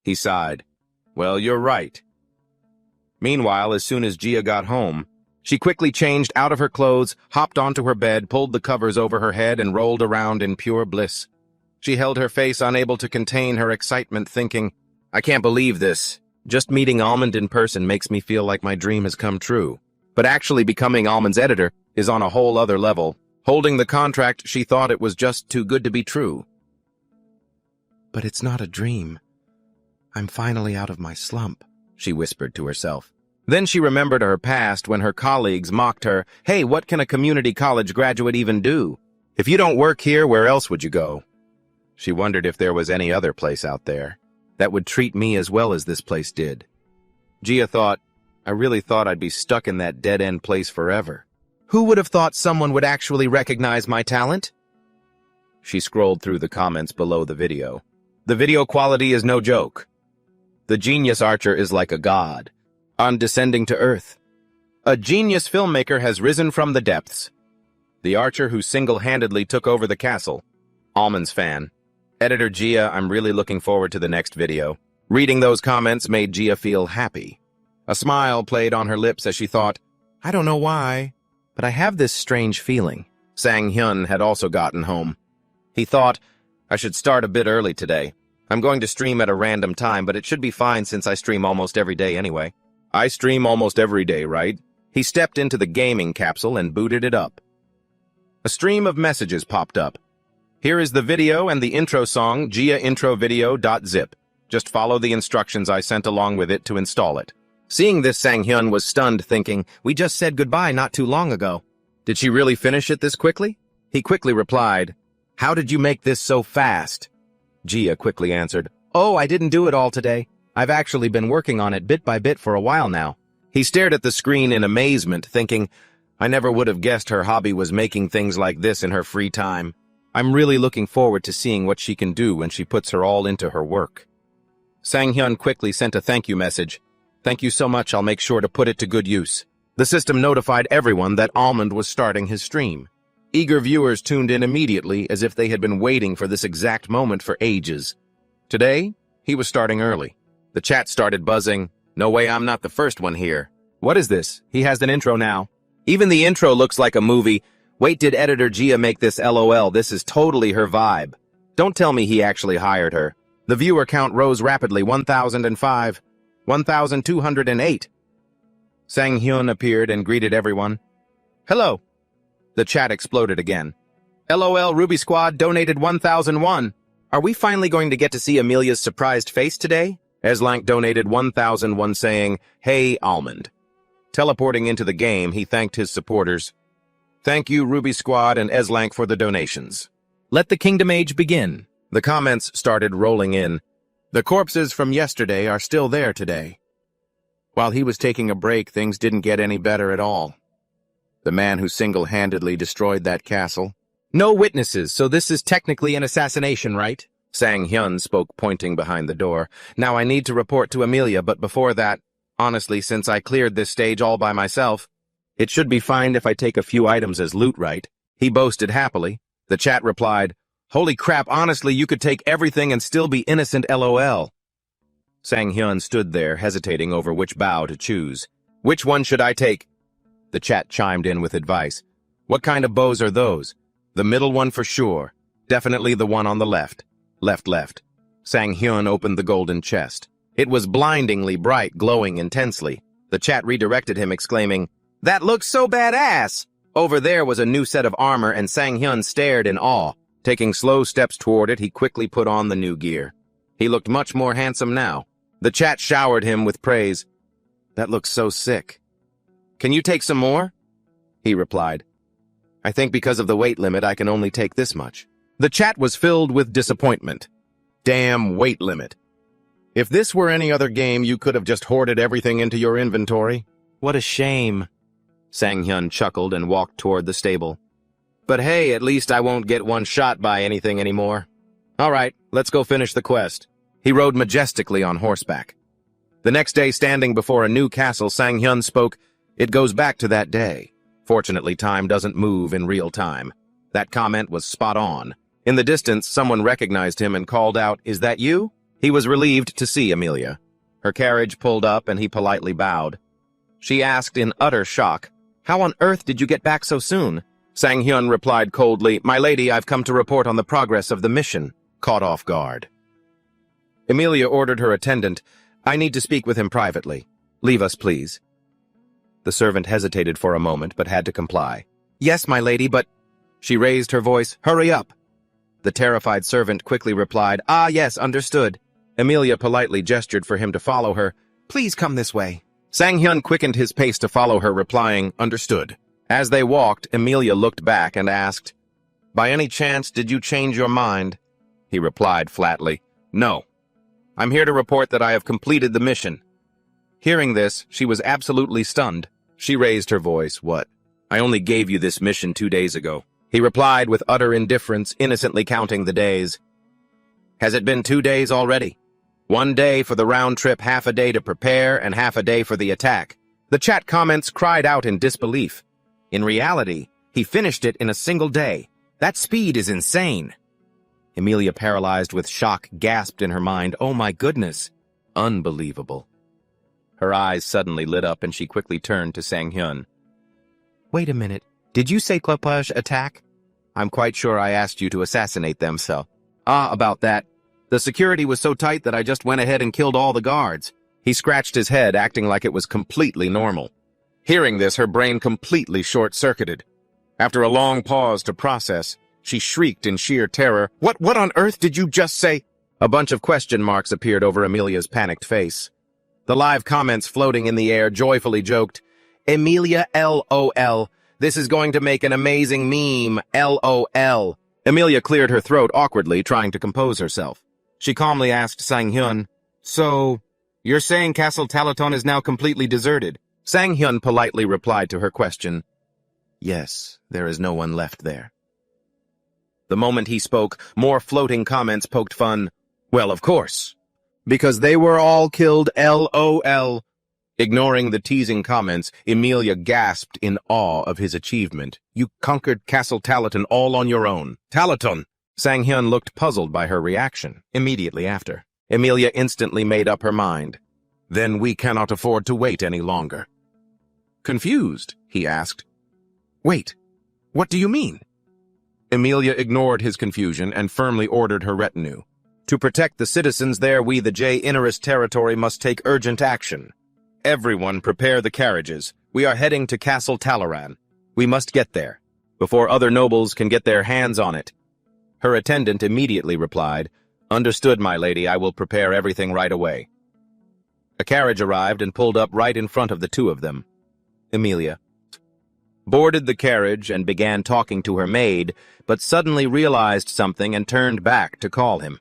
He sighed. Well, you're right. Meanwhile, as soon as Gia got home, she quickly changed out of her clothes, hopped onto her bed, pulled the covers over her head, and rolled around in pure bliss. She held her face, unable to contain her excitement, thinking, I can't believe this. Just meeting Almond in person makes me feel like my dream has come true. But actually becoming Almond's editor is on a whole other level. Holding the contract, she thought it was just too good to be true. But it's not a dream. I'm finally out of my slump, she whispered to herself. Then she remembered her past when her colleagues mocked her, hey, what can a community college graduate even do? If you don't work here, where else would you go? She wondered if there was any other place out there that would treat me as well as this place did. Gia thought, I really thought I'd be stuck in that dead-end place forever. Who would have thought someone would actually recognize my talent? She scrolled through the comments below the video. The video quality is no joke. The genius archer is like a god, on descending to earth. A genius filmmaker has risen from the depths. The archer who single-handedly took over the castle. Almond's fan. Editor Gia, I'm really looking forward to the next video. Reading those comments made Gia feel happy. A smile played on her lips as she thought, I don't know why, but I have this strange feeling. Sang-hyun had also gotten home. He thought, I should start a bit early today. I'm going to stream at a random time, but it should be fine since I stream almost every day anyway. I stream almost every day, right? He stepped into the gaming capsule and booted it up. A stream of messages popped up. Here is the video and the intro song, Gia intro video.zip. Just follow the instructions I sent along with it to install it. Seeing this, Sang-hyun was stunned, thinking, we just said goodbye not too long ago. Did she really finish it this quickly? He quickly replied, how did you make this so fast? Gia quickly answered, oh, I didn't do it all today. I've actually been working on it bit by bit for a while now. He stared at the screen in amazement, thinking, I never would have guessed her hobby was making things like this in her free time. I'm really looking forward to seeing what she can do when she puts her all into her work. Sang-hyun quickly sent a thank you message. Thank you so much, I'll make sure to put it to good use. The system notified everyone that Almond was starting his stream. Eager viewers tuned in immediately as if they had been waiting for this exact moment for ages. Today, he was starting early. The chat started buzzing. No way I'm not the first one here. What is this? He has an intro now. Even the intro looks like a movie. Wait, did editor Gia make this LOL? This is totally her vibe. Don't tell me he actually hired her. The viewer count rose rapidly, 1,005, 1,208. Sang-hyun appeared and greeted everyone. Hello. The chat exploded again. LOL, Ruby Squad donated 1,001. Are we finally going to get to see Amelia's surprised face today? Eslank donated 1,001 saying, hey, Almond. Teleporting into the game, he thanked his supporters. Thank you, Ruby Squad and Eslank, for the donations. Let the Kingdom Age begin. The comments started rolling in. The corpses from yesterday are still there today. While he was taking a break, things didn't get any better at all. The man who single-handedly destroyed that castle. No witnesses, so this is technically an assassination, right? Sang-hyun spoke, pointing behind the door. Now I need to report to Amelia, but before that, honestly, since I cleared this stage all by myself, it should be fine if I take a few items as loot, right? He boasted happily. The chat replied, holy crap, honestly, you could take everything and still be innocent, LOL. Sang-hyun stood there, hesitating over which bow to choose. Which one should I take? The chat chimed in with advice. What kind of bows are those? The middle one for sure. Definitely the one on the left. Left. Sang-hyun opened the golden chest. It was blindingly bright, glowing intensely. The chat redirected him, exclaiming, that looks so badass! Over there was a new set of armor, and Sang-hyun stared in awe. Taking slow steps toward it, he quickly put on the new gear. He looked much more handsome now. The chat showered him with praise. That looks so sick. Can you take some more? He replied. I think because of the weight limit, I can only take this much. The chat was filled with disappointment. Damn weight limit. If this were any other game, you could have just hoarded everything into your inventory. What a shame. Sang-hyun chuckled and walked toward the stable. But hey, at least I won't get one shot by anything anymore. All right, let's go finish the quest. He rode majestically on horseback. The next day, standing before a new castle, Sang-hyun spoke, it goes back to that day. Fortunately, time doesn't move in real time. That comment was spot on. In the distance, someone recognized him and called out, is that you? He was relieved to see Amelia. Her carriage pulled up and he politely bowed. She asked in utter shock, how on earth did you get back so soon? Sang-hyun replied coldly, my lady, I've come to report on the progress of the mission. Caught off guard. Amelia ordered her attendant, I need to speak with him privately. Leave us, please. The servant hesitated for a moment, but had to comply. Yes, my lady, but... She raised her voice, hurry up. The terrified servant quickly replied, ah, yes, understood. Amelia politely gestured for him to follow her. Please come this way. Sang-hyun quickened his pace to follow her, replying, understood. As they walked, Amelia looked back and asked, by any chance, did you change your mind? He replied flatly, no. I'm here to report that I have completed the mission. Hearing this, she was absolutely stunned. She raised her voice, what? I only gave you this mission 2 days ago. He replied with utter indifference, innocently counting the days. Has it been 2 days already? 1 day for the round trip, half a day to prepare, and half a day for the attack. The chat comments cried out in disbelief. In reality, he finished it in a single day. That speed is insane. Emilia, paralyzed with shock, gasped in her mind, "Oh my goodness! Unbelievable." Her eyes suddenly lit up and she quickly turned to Sang-hyun. "Wait a minute. Did you say clopage attack? I'm quite sure I asked you to assassinate them, so..." About that. The security was so tight that I just went ahead and killed all the guards." He scratched his head, acting like it was completely normal. Hearing this, her brain completely short-circuited. After a long pause to process, she shrieked in sheer terror, What on earth did you just say?" A bunch of question marks appeared over Emilia's panicked face. The live comments floating in the air joyfully joked, "Emilia LOL. This is going to make an amazing meme, LOL." Emilia cleared her throat awkwardly, trying to compose herself. She calmly asked Sang-hyun, "So, you're saying Castle Talaton is now completely deserted?" Sang-hyun politely replied to her question, "Yes, there is no one left there." The moment he spoke, more floating comments poked fun. "Well, of course. Because they were all killed, LOL." Ignoring the teasing comments, Emilia gasped in awe of his achievement. "You conquered Castle Talaton all on your own." "Talaton!" Sang-hyun looked puzzled by her reaction. Immediately after, Emilia instantly made up her mind. "Then we cannot afford to wait any longer." Confused, he asked, "Wait, what do you mean?" Emilia ignored his confusion and firmly ordered her retinue. "To protect the citizens there, we, the J-Innerist territory, must take urgent action. Everyone prepare the carriages. We are heading to Castle Talaran. We must get there, before other nobles can get their hands on it." Her attendant immediately replied, "Understood, my lady, I will prepare everything right away." A carriage arrived and pulled up right in front of the two of them. Emilia boarded the carriage and began talking to her maid, but suddenly realized something and turned back to call him.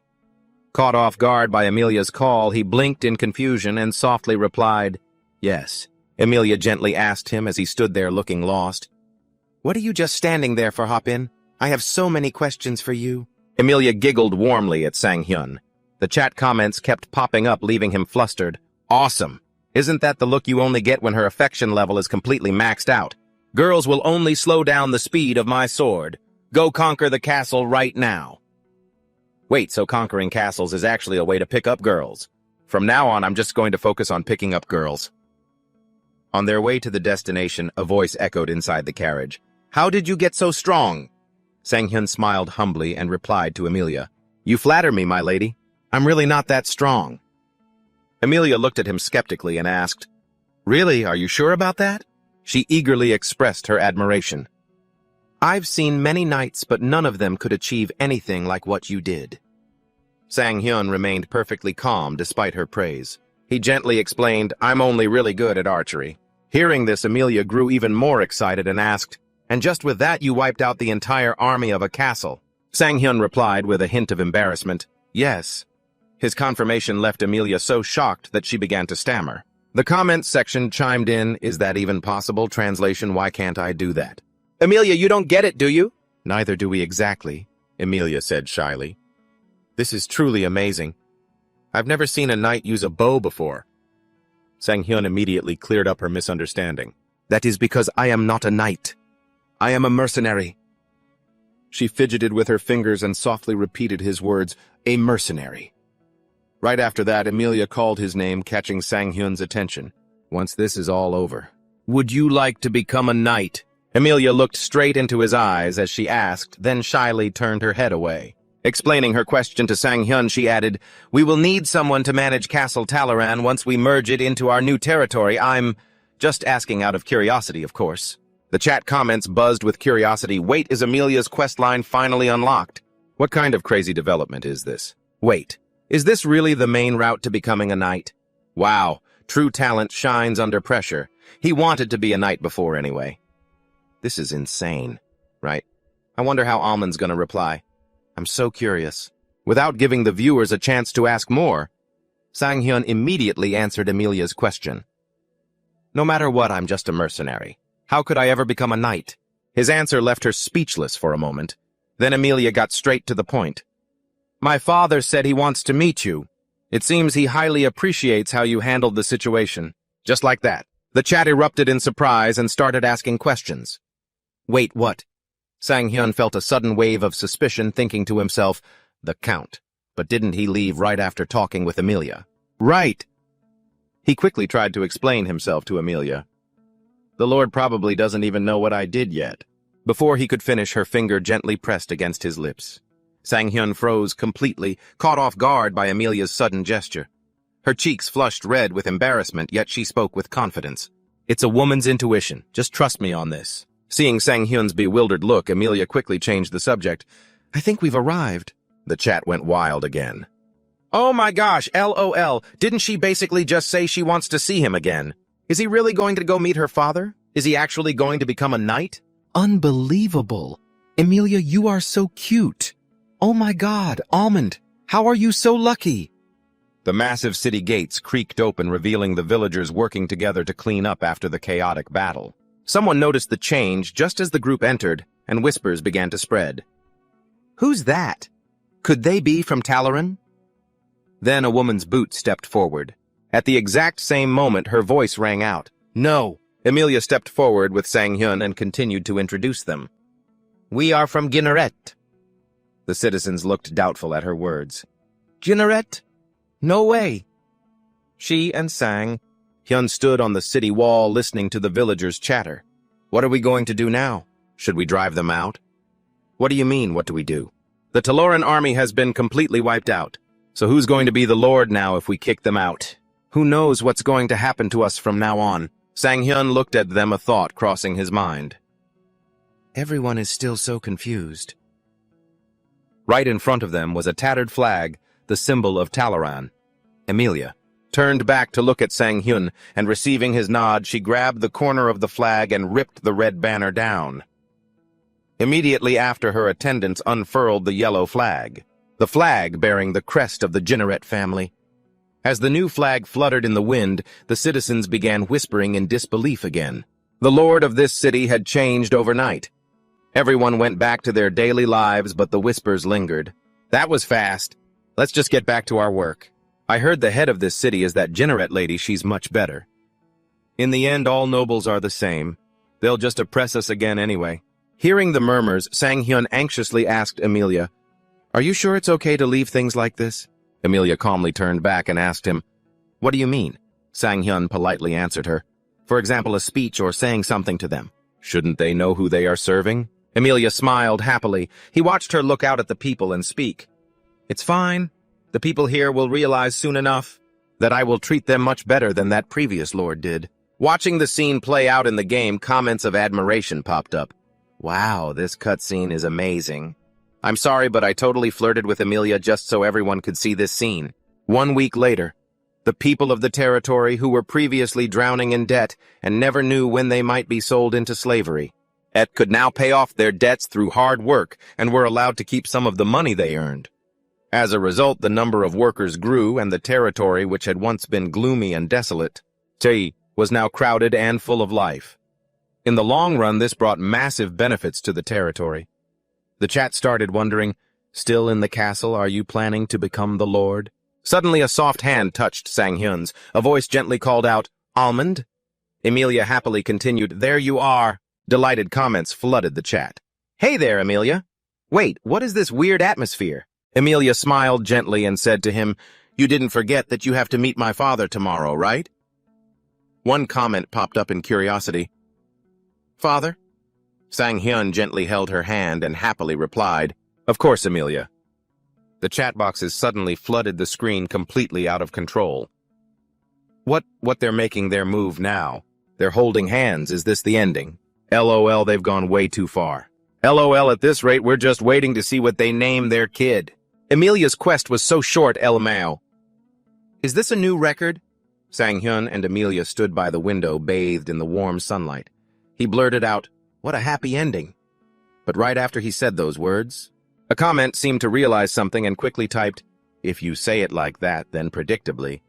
Caught off guard by Emilia's call, he blinked in confusion and softly replied, "Yes." Emilia gently asked him as he stood there looking lost, "What are you just standing there for, Hop-In? I have so many questions for you." Emilia giggled warmly at Sang-hyun. The chat comments kept popping up, leaving him flustered. "Awesome! Isn't that the look you only get when her affection level is completely maxed out? Girls will only slow down the speed of my sword. Go conquer the castle right now." Wait, so conquering castles is actually a way to pick up girls. From now on, I'm just going to focus on picking up girls. On their way to the destination, a voice echoed inside the carriage. "How did you get so strong?" Sang-hyun smiled humbly and replied to Emilia, "You flatter me, my lady. I'm really not that strong." Emilia looked at him skeptically and asked, "Really, are you sure about that?" She eagerly expressed her admiration. "I've seen many knights, but none of them could achieve anything like what you did." Sang-hyun remained perfectly calm despite her praise. He gently explained, "I'm only really good at archery." Hearing this, Emilia grew even more excited and asked, "And just with that you wiped out the entire army of a castle?" Sang-hyun replied with a hint of embarrassment, "Yes." His confirmation left Emilia so shocked that she began to stammer. The comments section chimed in, "Is that even possible? Translation, why can't I do that?" "Emilia, you don't get it, do you?" "Neither do we exactly," Emilia said shyly. "This is truly amazing. I've never seen a knight use a bow before." Sang-hyun immediately cleared up her misunderstanding. "That is because I am not a knight. I am a mercenary." She fidgeted with her fingers and softly repeated his words, "A mercenary." Right after that, Emilia called his name, catching Sang-hyun's attention. "Once this is all over, would you like to become a knight?" Emilia looked straight into his eyes as she asked, then shyly turned her head away. Explaining her question to Sang-hyun, she added, "We will need someone to manage Castle Talaran once we merge it into our new territory. I'm just asking out of curiosity, of course." The chat comments buzzed with curiosity. Wait, is Emilia's questline finally unlocked? What kind of crazy development is this? Wait, is this really the main route to becoming a knight? Wow, true talent shines under pressure. He wanted to be a knight before anyway. This is insane, right? I wonder how Almond's gonna reply. I'm so curious. Without giving the viewers a chance to ask more, Sang-hyun immediately answered Emilia's question. "No matter what, I'm just a mercenary. How could I ever become a knight?" His answer left her speechless for a moment. Then Emilia got straight to the point. "My father said he wants to meet you. It seems he highly appreciates how you handled the situation." Just like that, The chat erupted in surprise and started asking questions. Wait, what? Sang-hyun felt a sudden wave of suspicion, thinking to himself, the Count. But didn't he leave right after talking with Amelia? Right! He quickly tried to explain himself to Amelia. The Lord probably doesn't even know what I did yet. Before he could finish, her finger gently pressed against his lips. Sang-hyun froze completely, caught off guard by Amelia's sudden gesture. Her cheeks flushed red with embarrassment, yet she spoke with confidence. It's a woman's intuition. Just trust me on this. Seeing Sang-hyun's bewildered look, Amelia quickly changed the subject. I think we've arrived. The chat went wild again. Oh my gosh, LOL. Didn't she basically just say she wants to see him again? Is he really going to go meet her father? Is he actually going to become a knight? Unbelievable. Amelia, you are so cute. Oh my God, Almond, how are you so lucky? The massive city gates creaked open, revealing the villagers working together to clean up after the chaotic battle. Someone noticed the change just as the group entered, and whispers began to spread. Who's that? Could they be from Talaran? Then a woman's boot stepped forward. At the exact same moment, her voice rang out. No! Amelia stepped forward with Sang-hyun and continued to introduce them. We are from Ginneret. The citizens looked doubtful at her words. Ginneret? No way. She and Sang-hyun stood on the city wall listening to the villagers' chatter. What are we going to do now? Should we drive them out? What do you mean, what do we do? The Talaran army has been completely wiped out. So who's going to be the Lord now if we kick them out? Who knows what's going to happen to us from now on? Sang-hyun looked at them, a thought crossing his mind. Everyone is still so confused. Right in front of them was a tattered flag, the symbol of Talaran. Amelia turned back to look at Sang-hyun, and receiving his nod, she grabbed the corner of the flag and ripped the red banner down. Immediately after, her attendants unfurled the yellow flag, the flag bearing the crest of the Ginneret family. As the new flag fluttered in the wind, the citizens began whispering in disbelief again. The lord of this city had changed overnight. Everyone went back to their daily lives, but the whispers lingered. That was fast. Let's just get back to our work. I heard the head of this city is that Ginneret lady. She's much better. In the end, all nobles are the same. They'll just oppress us again anyway. Hearing the murmurs, Sang-hyun anxiously asked Amelia, Are you sure it's okay to leave things like this? Amelia calmly turned back and asked him, What do you mean? Sang-hyun politely answered her. For example, a speech or saying something to them. Shouldn't they know who they are serving? Amelia smiled happily. He watched her look out at the people and speak. It's fine. The people here will realize soon enough that I will treat them much better than that previous lord did. Watching the scene play out in the game, comments of admiration popped up. Wow, this cutscene is amazing. I'm sorry, but I totally flirted with Amelia just so everyone could see this scene. 1 week later, the people of the territory who were previously drowning in debt and never knew when they might be sold into slavery, could now pay off their debts through hard work and were allowed to keep some of the money they earned. As a result, the number of workers grew, and the territory, which had once been gloomy and desolate, was now crowded and full of life. In the long run, this brought massive benefits to the territory. The chat started wondering, still in the castle, are you planning to become the lord? Suddenly a soft hand touched Sang-hyun's. A voice gently called out, Almond? Amelia happily continued, There you are. Delighted comments flooded the chat. Hey there, Amelia. Wait, what is this weird atmosphere? Amelia smiled gently and said to him, You didn't forget that you have to meet my father tomorrow, right? One comment popped up in curiosity. Father? Sang-hyun gently held her hand and happily replied, Of course, Amelia. The chat boxes suddenly flooded the screen, completely out of control. What they're making their move now? They're holding hands. Is this the ending? LOL, they've gone way too far. LOL, at this rate, we're just waiting to see what they name their kid. Amelia's quest was so short, LMAO. Is this a new record? Sang-hyun and Amelia stood by the window, bathed in the warm sunlight. He blurted out, What a happy ending. But right after he said those words, a comment seemed to realize something and quickly typed, If you say it like that, then predictably.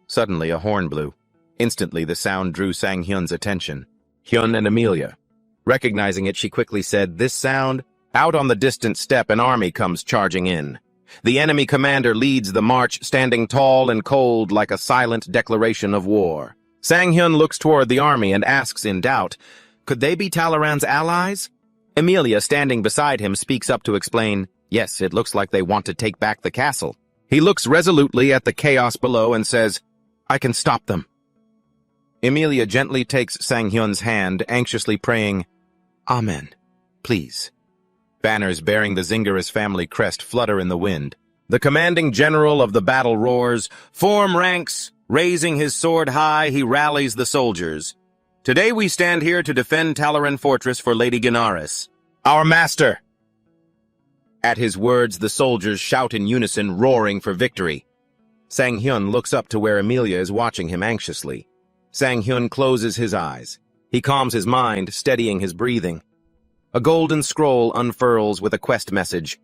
Suddenly, a horn blew. Instantly, the sound drew Sang-hyun's attention. Hyun and Amelia. Recognizing it, she quickly said, This sound? Out on the distant steppe, an army comes charging in. The enemy commander leads the march, standing tall and cold like a silent declaration of war. Sang-hyun looks toward the army and asks in doubt, could they be Talaran's allies? Emilia, standing beside him, speaks up to explain, yes, it looks like they want to take back the castle. He looks resolutely at the chaos below and says, I can stop them. Emilia gently takes Sang-hyun's hand, anxiously praying, Amen, please. Banners bearing the Zingerus family crest flutter in the wind. The commanding general of the battle roars, form ranks. Raising his sword high, he rallies the soldiers. Today we stand here to defend Talaran Fortress for Lady Ganaris, our master. At his words, the soldiers shout in unison, roaring for victory. Sang-hyun looks up to where Emilia is watching him anxiously. Sang-hyun closes his eyes. He calms his mind, steadying his breathing. A golden scroll unfurls with a quest message.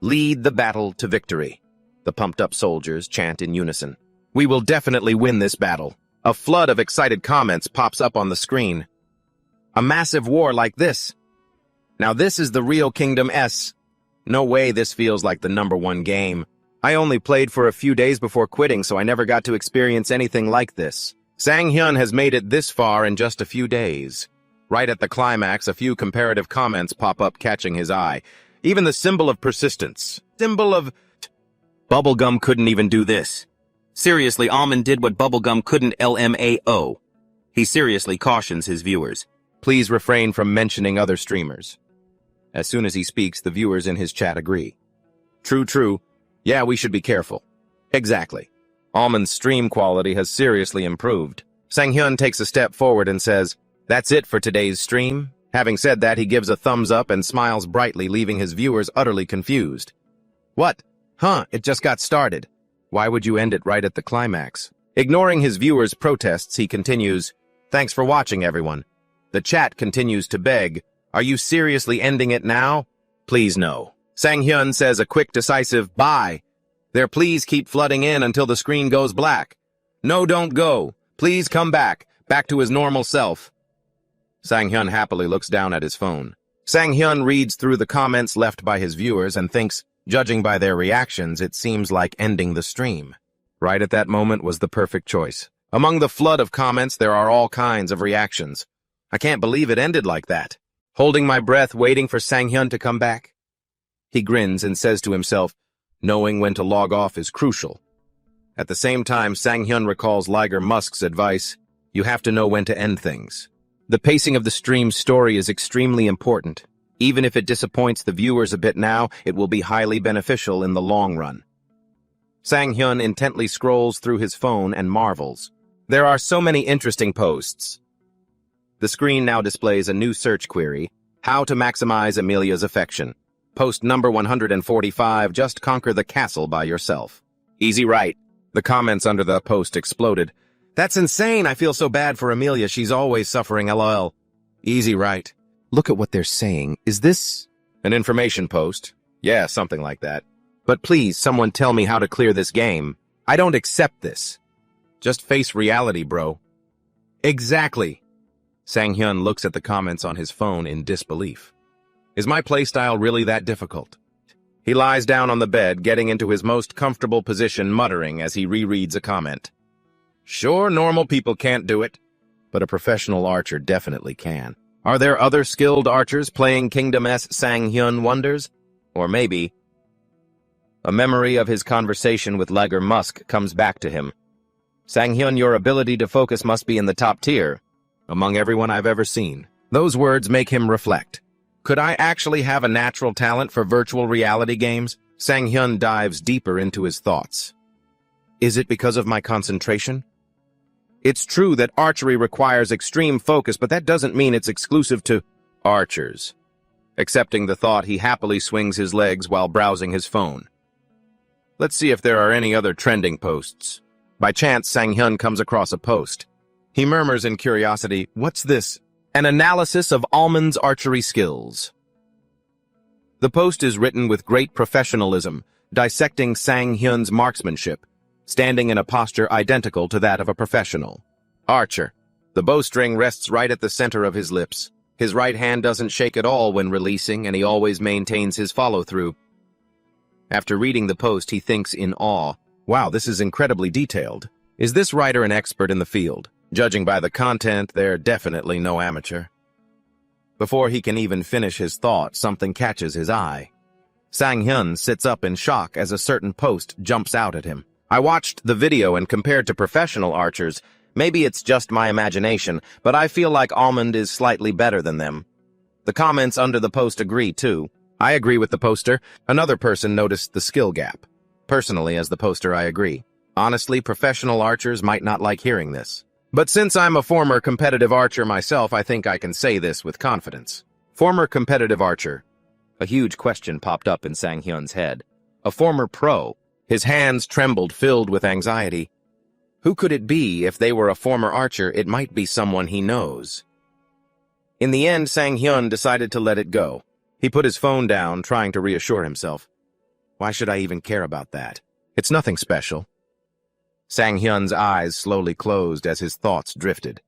Lead the battle to victory. The pumped-up soldiers chant in unison. We will definitely win this battle. A flood of excited comments pops up on the screen. A massive war like this. Now this is the real Kingdom S. No way this feels like the #1 game. I only played for a few days before quitting, so I never got to experience anything like this. Sang-hyun has made it this far in just a few days. Right at the climax, a few comparative comments pop up, catching his eye. Even the symbol of persistence. Symbol of... Bubblegum couldn't even do this. Seriously, Almond did what Bubblegum couldn't LMAO. He seriously cautions his viewers. Please refrain from mentioning other streamers. As soon as he speaks, the viewers in his chat agree. True. Yeah, we should be careful. Exactly. Almond's stream quality has seriously improved. Sang-hyun takes a step forward and says, that's it for today's stream. Having said that, he gives a thumbs up and smiles brightly, leaving his viewers utterly confused. What? Huh, it just got started. Why would you end it right at the climax? Ignoring his viewers' protests, he continues, thanks for watching, everyone. The chat continues to beg, are you seriously ending it now? Please no. Sang-hyun says a quick, decisive bye. Their pleas keep flooding in until the screen goes black. No, don't go. Please come back to his normal self. Sang-hyun happily looks down at his phone. Sang-hyun reads through the comments left by his viewers and thinks, judging by their reactions, it seems like ending the stream. Right at that moment was the perfect choice. Among the flood of comments, there are all kinds of reactions. I can't believe it ended like that. Holding my breath, waiting for Sang-hyun to come back. He grins and says to himself, knowing when to log off is crucial. At the same time, Sang-hyun recalls Liger Musk's advice, you have to know when to end things. The pacing of the stream's story is extremely important. Even if it disappoints the viewers a bit now, it will be highly beneficial in the long run. Sang-hyun intently scrolls through his phone and marvels. There are so many interesting posts. The screen now displays a new search query, how to maximize Emilia's affection. Post number 145, just conquer the castle by yourself. Easy right. The comments under the post exploded. That's insane, I feel so bad for Emilia, she's always suffering, LOL. Easy right. Look at what they're saying. Is this an information post? Yeah, something like that. But please, someone tell me how to clear this game. I don't accept this. Just face reality, bro. Exactly. Sang-hyun looks at the comments on his phone in disbelief. Is my playstyle really that difficult? He lies down on the bed, getting into his most comfortable position, muttering as he rereads a comment. Sure, normal people can't do it, but a professional archer definitely can. Are there other skilled archers playing Kingdom S Sang-hyun wonders? Or maybe... A memory of his conversation with Liger Musk comes back to him. Sang-hyun, your ability to focus must be in the top tier, among everyone I've ever seen. Those words make him reflect. Could I actually have a natural talent for virtual reality games? Sang-hyun dives deeper into his thoughts. Is it because of my concentration? It's true that archery requires extreme focus, but that doesn't mean it's exclusive to archers. Accepting the thought, he happily swings his legs while browsing his phone. Let's see if there are any other trending posts. By chance, Sang-hyun comes across a post. He murmurs in curiosity, what's this? An analysis of Almond's archery skills. The post is written with great professionalism, dissecting Sang-hyun's marksmanship, standing in a posture identical to that of a professional. Archer. The bowstring rests right at the center of his lips. His right hand doesn't shake at all when releasing, and he always maintains his follow-through. After reading the post, he thinks in awe, wow, this is incredibly detailed. Is this writer an expert in the field? Judging by the content, they're definitely no amateur. Before he can even finish his thought, something catches his eye. Sang-hyun sits up in shock as a certain post jumps out at him. I watched the video and compared to professional archers, maybe it's just my imagination, but I feel like Almond is slightly better than them. The comments under the post agree, too. I agree with the poster. Another person noticed the skill gap. Personally, as the poster, I agree. Honestly, professional archers might not like hearing this. But since I'm a former competitive archer myself, I think I can say this with confidence. Former competitive archer. A huge question popped up in Sang-hyun's head. A former pro. His hands trembled, filled with anxiety. Who could it be? If they were a former archer, it might be someone he knows. In the end, Sang-hyun decided to let it go. He put his phone down, trying to reassure himself. Why should I even care about that? It's nothing special. Sang-hyun's eyes slowly closed as his thoughts drifted.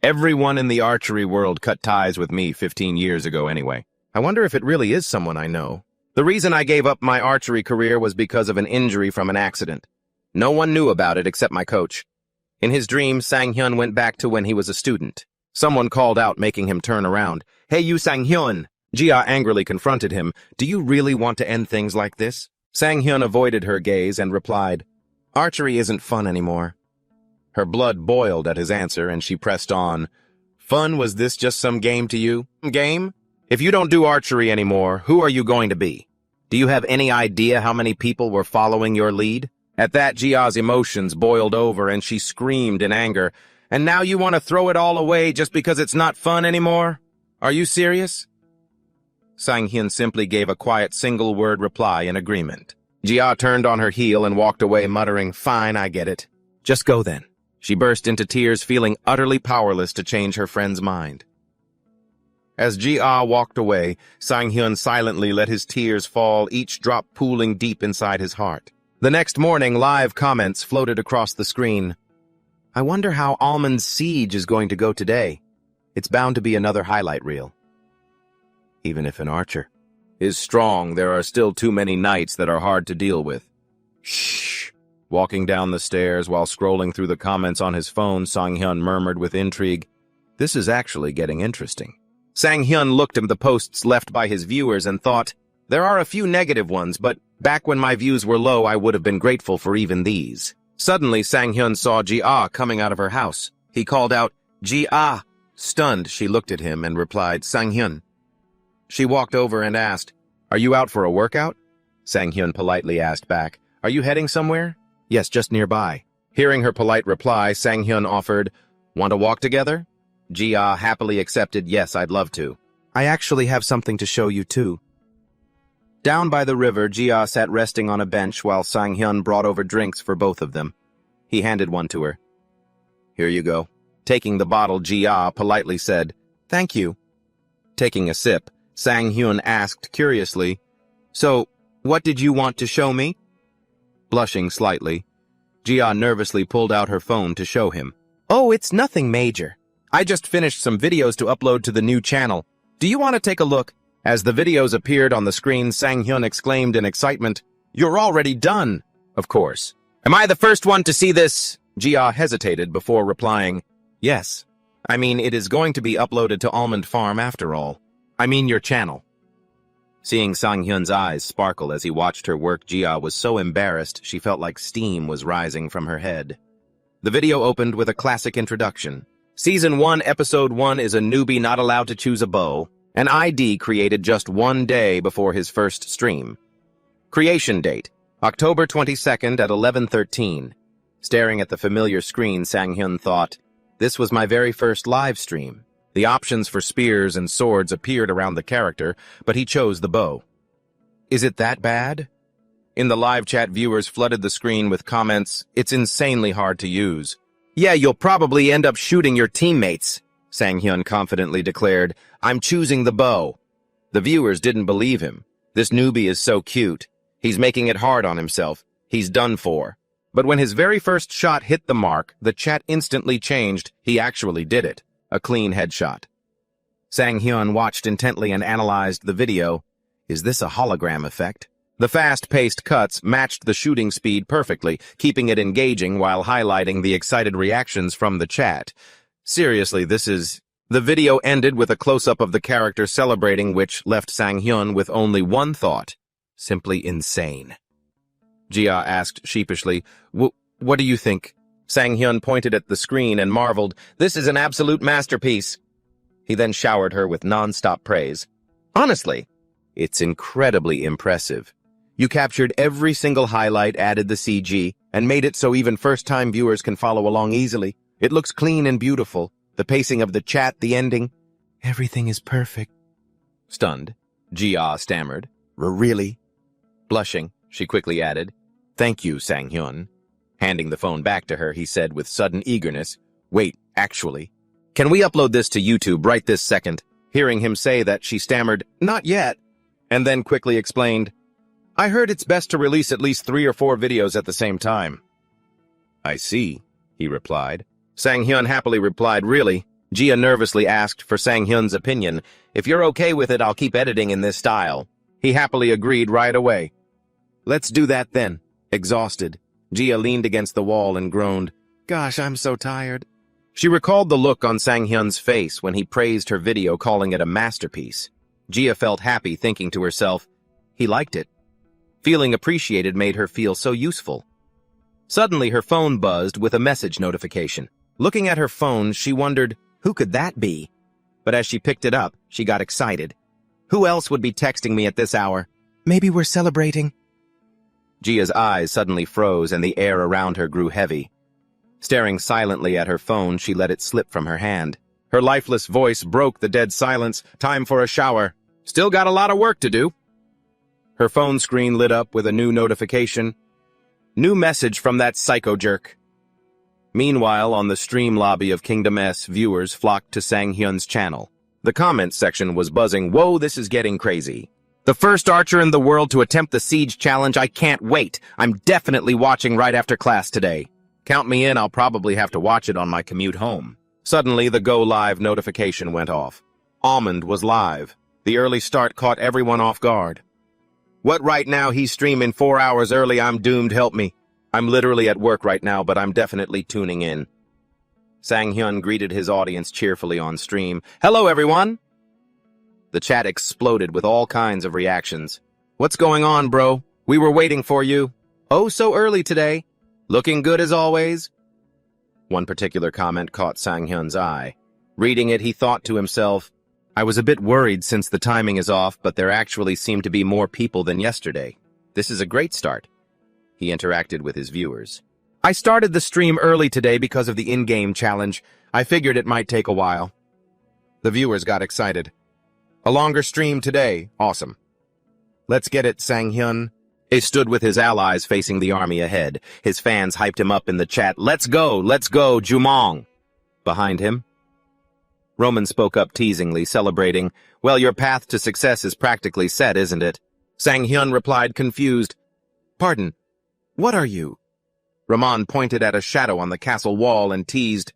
Everyone in the archery world cut ties with me 15 years ago anyway. I wonder if it really is someone I know. The reason I gave up my archery career was because of an injury from an accident. No one knew about it except my coach. In his dreams, Sang-hyun went back to when he was a student. Someone called out, making him turn around. Hey, you Sang-hyun! Jia angrily confronted him. Do you really want to end things like this? Sang-hyun avoided her gaze and replied, Archery isn't fun anymore. Her blood boiled at his answer, and she pressed on. Fun? Was this just some game to you? Game? If you don't do archery anymore, who are you going to be? Do you have any idea how many people were following your lead? At that, Jia's emotions boiled over, and she screamed in anger. And now you want to throw it all away just because it's not fun anymore? Are you serious? Sang-hyun simply gave a quiet single-word reply in agreement. Jia turned on her heel and walked away, muttering, Fine, I get it. Just go then. She burst into tears, feeling utterly powerless to change her friend's mind. As Jia walked away, Sang-hyun silently let his tears fall, each drop pooling deep inside his heart. The next morning, live comments floated across the screen. I wonder how Almond's siege is going to go today. It's bound to be another highlight reel. Even if an archer is strong, there are still too many knights that are hard to deal with. Shh. Walking down the stairs while scrolling through the comments on his phone, Sang-hyun murmured with intrigue, This is actually getting interesting. Sang-hyun looked at the posts left by his viewers and thought, There are a few negative ones, but back when my views were low, I would have been grateful for even these. Suddenly, Sang-hyun saw Jia coming out of her house. He called out, Jia! Stunned, she looked at him and replied, Sang-hyun. She walked over and asked, Are you out for a workout? Sang-hyun politely asked back, Are you heading somewhere? Yes, just nearby. Hearing her polite reply, Sang-hyun offered, Want to walk together? Jia happily accepted, Yes, I'd love to. I actually have something to show you too. Down by the river, Jia sat resting on a bench while Sang-hyun brought over drinks for both of them. He handed one to her. Here you go. Taking the bottle, Jia politely said, Thank you. Taking a sip, Sang-hyun asked curiously, So, what did you want to show me? Blushing slightly, Jia nervously pulled out her phone to show him. Oh, it's nothing major. I just finished some videos to upload to the new channel. Do you want to take a look? As the videos appeared on the screen, Sang-hyun exclaimed in excitement, You're already done! Of course. Am I the first one to see this? Jia hesitated before replying, Yes. I mean, it is going to be uploaded to Almond Farm after all. I mean your channel. Seeing Sang-hyun's eyes sparkle as he watched her work, Jia was so embarrassed she felt like steam was rising from her head. The video opened with a classic introduction. Season 1, Episode 1 is a newbie not allowed to choose a bow, an ID created just one day before his first stream. Creation date, October 22nd at 11:13. Staring at the familiar screen, Sang-hyun thought, This was my very first live stream. The options for spears and swords appeared around the character, but he chose the bow. Is it that bad? In the live chat, viewers flooded the screen with comments, It's insanely hard to use. Yeah, you'll probably end up shooting your teammates, Sang-hyun confidently declared. I'm choosing the bow. The viewers didn't believe him. This newbie is so cute. He's making it hard on himself. He's done for. But when his very first shot hit the mark, the chat instantly changed. He actually did it. A clean headshot. Sang-hyun watched intently and analyzed the video. Is this a hologram effect? The fast-paced cuts matched the shooting speed perfectly, keeping it engaging while highlighting the excited reactions from the chat. Seriously, this is... The video ended with a close-up of the character celebrating, which left Sang-hyun with only one thought. Simply insane. Jia asked sheepishly, What do you think? Sang-hyun pointed at the screen and marveled, "This is an absolute masterpiece." He then showered her with non-stop praise. "Honestly, it's incredibly impressive. You captured every single highlight, added the CG, and made it so even first-time viewers can follow along easily. It looks clean and beautiful. The pacing of the chat, the ending. Everything is perfect." Stunned, Jia stammered, "Really?" Blushing, she quickly added, "Thank you, Sang-hyun." Handing the phone back to her, he said with sudden eagerness, "Wait, actually, can we upload this to YouTube right this second?" Hearing him say that, she stammered, "Not yet," and then quickly explained, "I heard it's best to release at least 3 or 4 videos at the same time." "I see," he replied. Sang-hyun happily replied, "Really?" Jia nervously asked for Sang-hyun's opinion. "If you're okay with it, I'll keep editing in this style." He happily agreed right away. "Let's do that then." Exhausted, Jia leaned against the wall and groaned, "Gosh, I'm so tired." She recalled the look on Sang-hyun's face when he praised her video, calling it a masterpiece. Jia felt happy, thinking to herself, he liked it. Feeling appreciated made her feel so useful. Suddenly, her phone buzzed with a message notification. Looking at her phone, she wondered, who could that be? But as she picked it up, she got excited. Who else would be texting me at this hour? Maybe we're celebrating. Jia's eyes suddenly froze and the air around her grew heavy. Staring silently at her phone, she let it slip from her hand. Her lifeless voice broke the dead silence. "Time for a shower. Still got a lot of work to do." Her phone screen lit up with a new notification. New message from that psycho jerk. Meanwhile, on the stream lobby of Kingdom S, viewers flocked to Sang-hyun's channel. The comments section was buzzing, "Whoa, this is getting crazy. The first archer in the world to attempt the siege challenge, I can't wait. I'm definitely watching right after class today. Count me in, I'll probably have to watch it on my commute home." Suddenly, the Go Live notification went off. Almond was live. The early start caught everyone off guard. "What, right now? He's streaming 4 hours early. I'm doomed, help me. I'm literally at work right now, but I'm definitely tuning in." Sang-hyun greeted his audience cheerfully on stream. "Hello, everyone!" The chat exploded with all kinds of reactions. "What's going on, bro? We were waiting for you. Oh, so early today. Looking good as always." One particular comment caught Sang-hyun's eye. Reading it, he thought to himself, "I was a bit worried since the timing is off, but there actually seem to be more people than yesterday. This is a great start." He interacted with his viewers. "I started the stream early today because of the in-game challenge. I figured it might take a while." The viewers got excited. "A longer stream today. Awesome. Let's get it, Sang-hyun." He stood with his allies facing the army ahead. His fans hyped him up in the chat. Let's go, Jumong." Behind him, Roman spoke up teasingly, celebrating, "Well, your path to success is practically set, isn't it?" Sang-hyun replied, confused, "Pardon, what are you?" Roman pointed at a shadow on the castle wall and teased,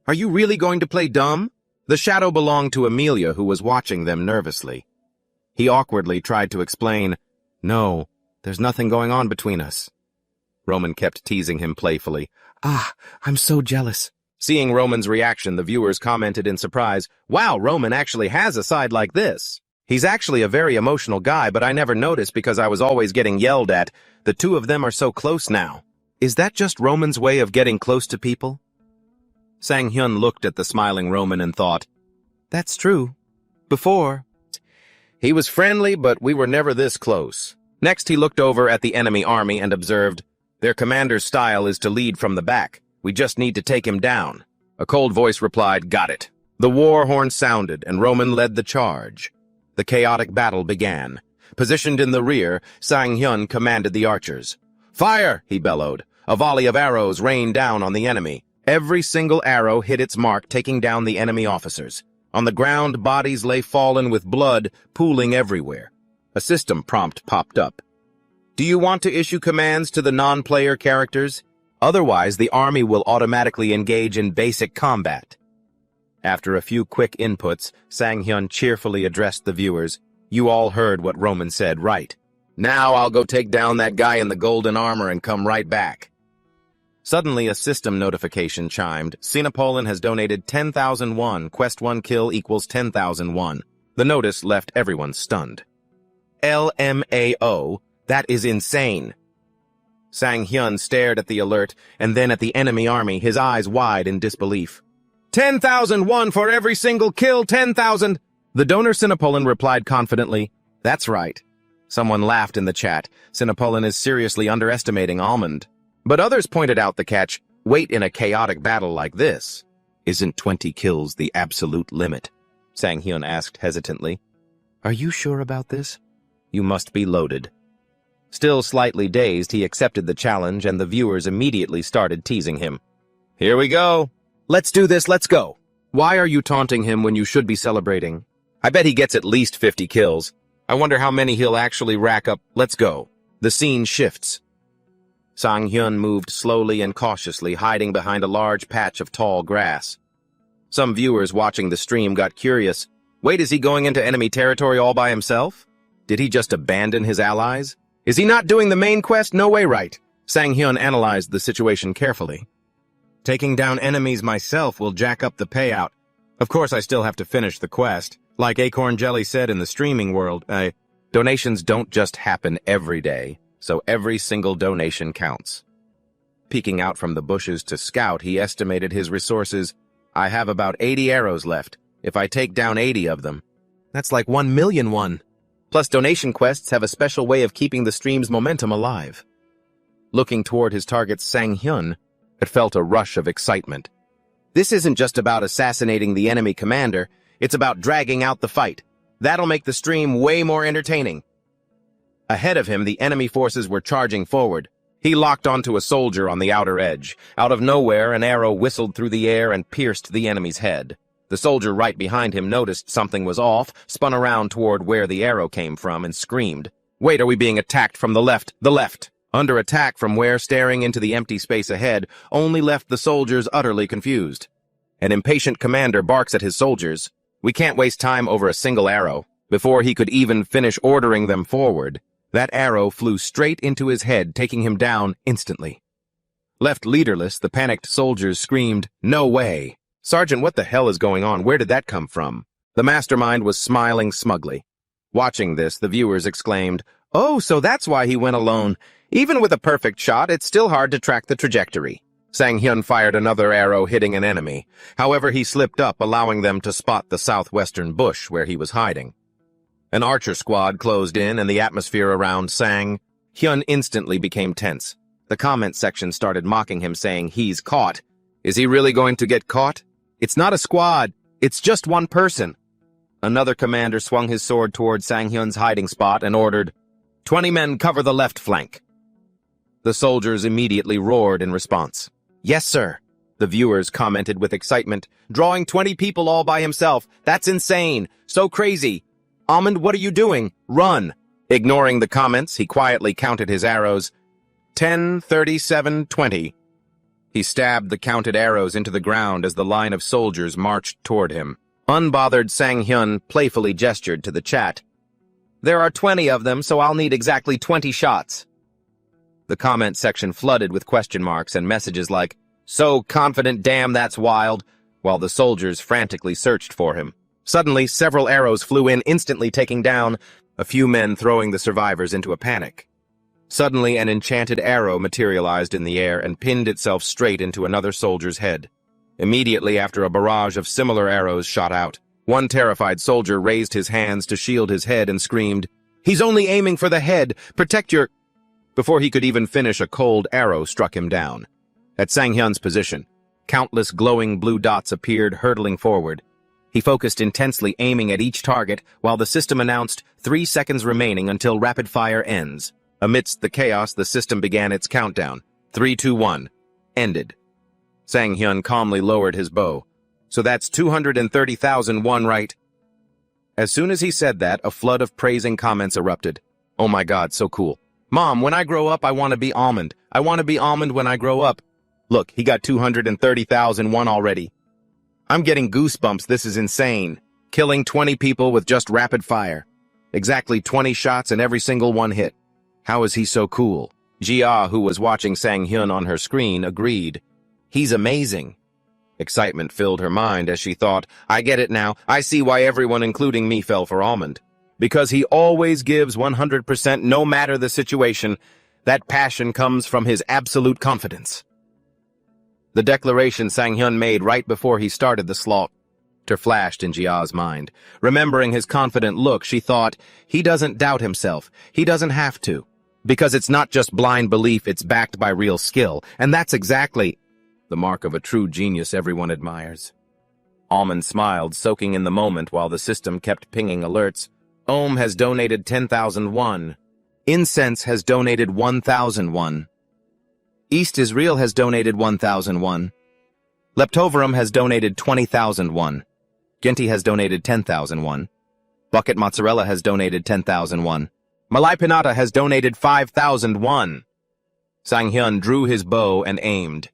"Are you really going to play dumb?" The shadow belonged to Amelia, who was watching them nervously. He awkwardly tried to explain, "No, there's nothing going on between us." Roman kept teasing him playfully. I'm so jealous." Seeing Roman's reaction, the viewers commented in surprise, "Wow, Roman actually has a side like this. He's actually a very emotional guy, but I never noticed because I was always getting yelled at. The two of them are so close now. Is that just Roman's way of getting close to people?" Sang-hyun looked at the smiling Roman and thought, "That's true. Before, he was friendly, but we were never this close." Next, he looked over at the enemy army and observed, "Their commander's style is to lead from the back. We just need to take him down." A cold voice replied, "Got it." The war horn sounded, and Roman led the charge. The chaotic battle began. Positioned in the rear, Sang-hyun commanded the archers. "Fire!" he bellowed. A volley of arrows rained down on the enemy. Every single arrow hit its mark, taking down the enemy officers. On the ground, bodies lay fallen with blood pooling everywhere. A system prompt popped up. "Do you want to issue commands to the non-player characters? Otherwise, the army will automatically engage in basic combat." After a few quick inputs, Sang-hyun cheerfully addressed the viewers. "You all heard what Roman said, right? Now I'll go take down that guy in the golden armor and come right back. Suddenly, a system notification chimed. Sinopolin has donated 10,000 won. Quest 1 kill equals 10,000 won. The notice left everyone stunned. LMAO? That is insane. Sang Hyun stared at the alert and then at the enemy army, his eyes wide in disbelief. 10,000 won for every single kill, 10,000! The donor Sinopolin replied confidently, That's right. Someone laughed in the chat. Sinopolin is seriously underestimating Almond. But others pointed out the catch. Wait, in a chaotic battle like this, isn't 20 kills the absolute limit? Sang Hyun asked hesitantly. Are you sure about this? You must be loaded. Still slightly dazed, he accepted the challenge and the viewers immediately started teasing him. Here we go. Let's do this, let's go. Why are you taunting him when you should be celebrating? I bet he gets at least 50 kills. I wonder how many he'll actually rack up. Let's go. The scene shifts. Sang Hyun moved slowly and cautiously, hiding behind a large patch of tall grass. Some viewers watching the stream got curious. Wait, is he going into enemy territory all by himself? Did he just abandon his allies? Is he not doing the main quest? No way, right? Sang Hyun analyzed the situation carefully. Taking down enemies myself will jack up the payout. Of course, I still have to finish the quest. Like Acorn Jelly said in the streaming world, donations don't just happen every day. So every single donation counts. Peeking out from the bushes to scout, he estimated his resources. I have about 80 arrows left. If I take down 80 of them, that's like 1 million won. Plus, donation quests have a special way of keeping the stream's momentum alive. Looking toward his target Sang Hyun, it felt a rush of excitement. This isn't just about assassinating the enemy commander, it's about dragging out the fight. That'll make the stream way more entertaining. Ahead of him, the enemy forces were charging forward. He locked onto a soldier on the outer edge. Out of nowhere, an arrow whistled through the air and pierced the enemy's head. The soldier right behind him noticed something was off, spun around toward where the arrow came from, and screamed. Wait, are we being attacked from the left? The left! Under attack from where, staring into the empty space ahead, only left the soldiers utterly confused. An impatient commander barks at his soldiers. We can't waste time over a single arrow. Before he could even finish ordering them forward, that arrow flew straight into his head, taking him down instantly. Left leaderless, the panicked soldiers screamed, No way! Sergeant, what the hell is going on? Where did that come from? The mastermind was smiling smugly. Watching this, the viewers exclaimed, Oh, so that's why he went alone. Even with a perfect shot, it's still hard to track the trajectory. Sang Hyun fired another arrow, hitting an enemy. However, he slipped up, allowing them to spot the southwestern bush where he was hiding. An archer squad closed in, and the atmosphere around Sang Hyun instantly became tense. The comment section started mocking him, saying, He's caught. Is he really going to get caught? It's not a squad. It's just one person. Another commander swung his sword toward Sang Hyun's hiding spot and ordered, 20 men cover the left flank. The soldiers immediately roared in response. Yes, sir. The viewers commented with excitement. Drawing 20 people all by himself. That's insane. So crazy. Almond, what are you doing? Run! Ignoring the comments, he quietly counted his arrows. 10, 37, 20. He stabbed the counted arrows into the ground as the line of soldiers marched toward him. Unbothered, Sang Hyun playfully gestured to the chat. There are 20 of them, so I'll need exactly 20 shots. The comment section flooded with question marks and messages like, So confident, damn, that's wild, while the soldiers frantically searched for him. Suddenly, several arrows flew in, instantly taking down a few men, throwing the survivors into a panic. Suddenly, an enchanted arrow materialized in the air and pinned itself straight into another soldier's head. Immediately after, a barrage of similar arrows shot out. One terrified soldier raised his hands to shield his head and screamed, He's only aiming for the head! Protect your... Before he could even finish, a cold arrow struck him down. At Sang Hyun's position, countless glowing blue dots appeared, hurtling forward. He focused intensely, aiming at each target, while the system announced 3 seconds remaining until rapid fire ends. Amidst the chaos, the system began its countdown. 3, 2, 1. Ended. Sang Hyun calmly lowered his bow. So that's 230,000 won, right? As soon as he said that, a flood of praising comments erupted. Oh my god, so cool. Mom, when I grow up, I want to be Almond. I want to be Almond when I grow up. Look, he got 230,000 won already. I'm getting goosebumps, this is insane. Killing 20 people with just rapid fire. Exactly 20 shots and every single one hit. How is he so cool? Jia, who was watching Sang-hyun on her screen, agreed. He's amazing. Excitement filled her mind as she thought, I get it now. I see why everyone, including me, fell for Almond. Because he always gives 100% no matter the situation. That passion comes from his absolute confidence. The declaration Sang-hyun made right before he started the slaughter flashed in Jia's mind. Remembering his confident look, she thought, he doesn't doubt himself. He doesn't have to. Because it's not just blind belief, it's backed by real skill. And that's exactly the mark of a true genius everyone admires. Almond smiled, soaking in the moment while the system kept pinging alerts. Ohm has donated 10,001. Incense has donated 1,001. East Israel has donated 1,001. Leptoverum has donated 20,001. Genti has donated 10,001. Bucket Mozzarella has donated 10,001. Malai Pinata has donated 5,001. Sang-hyun drew his bow and aimed.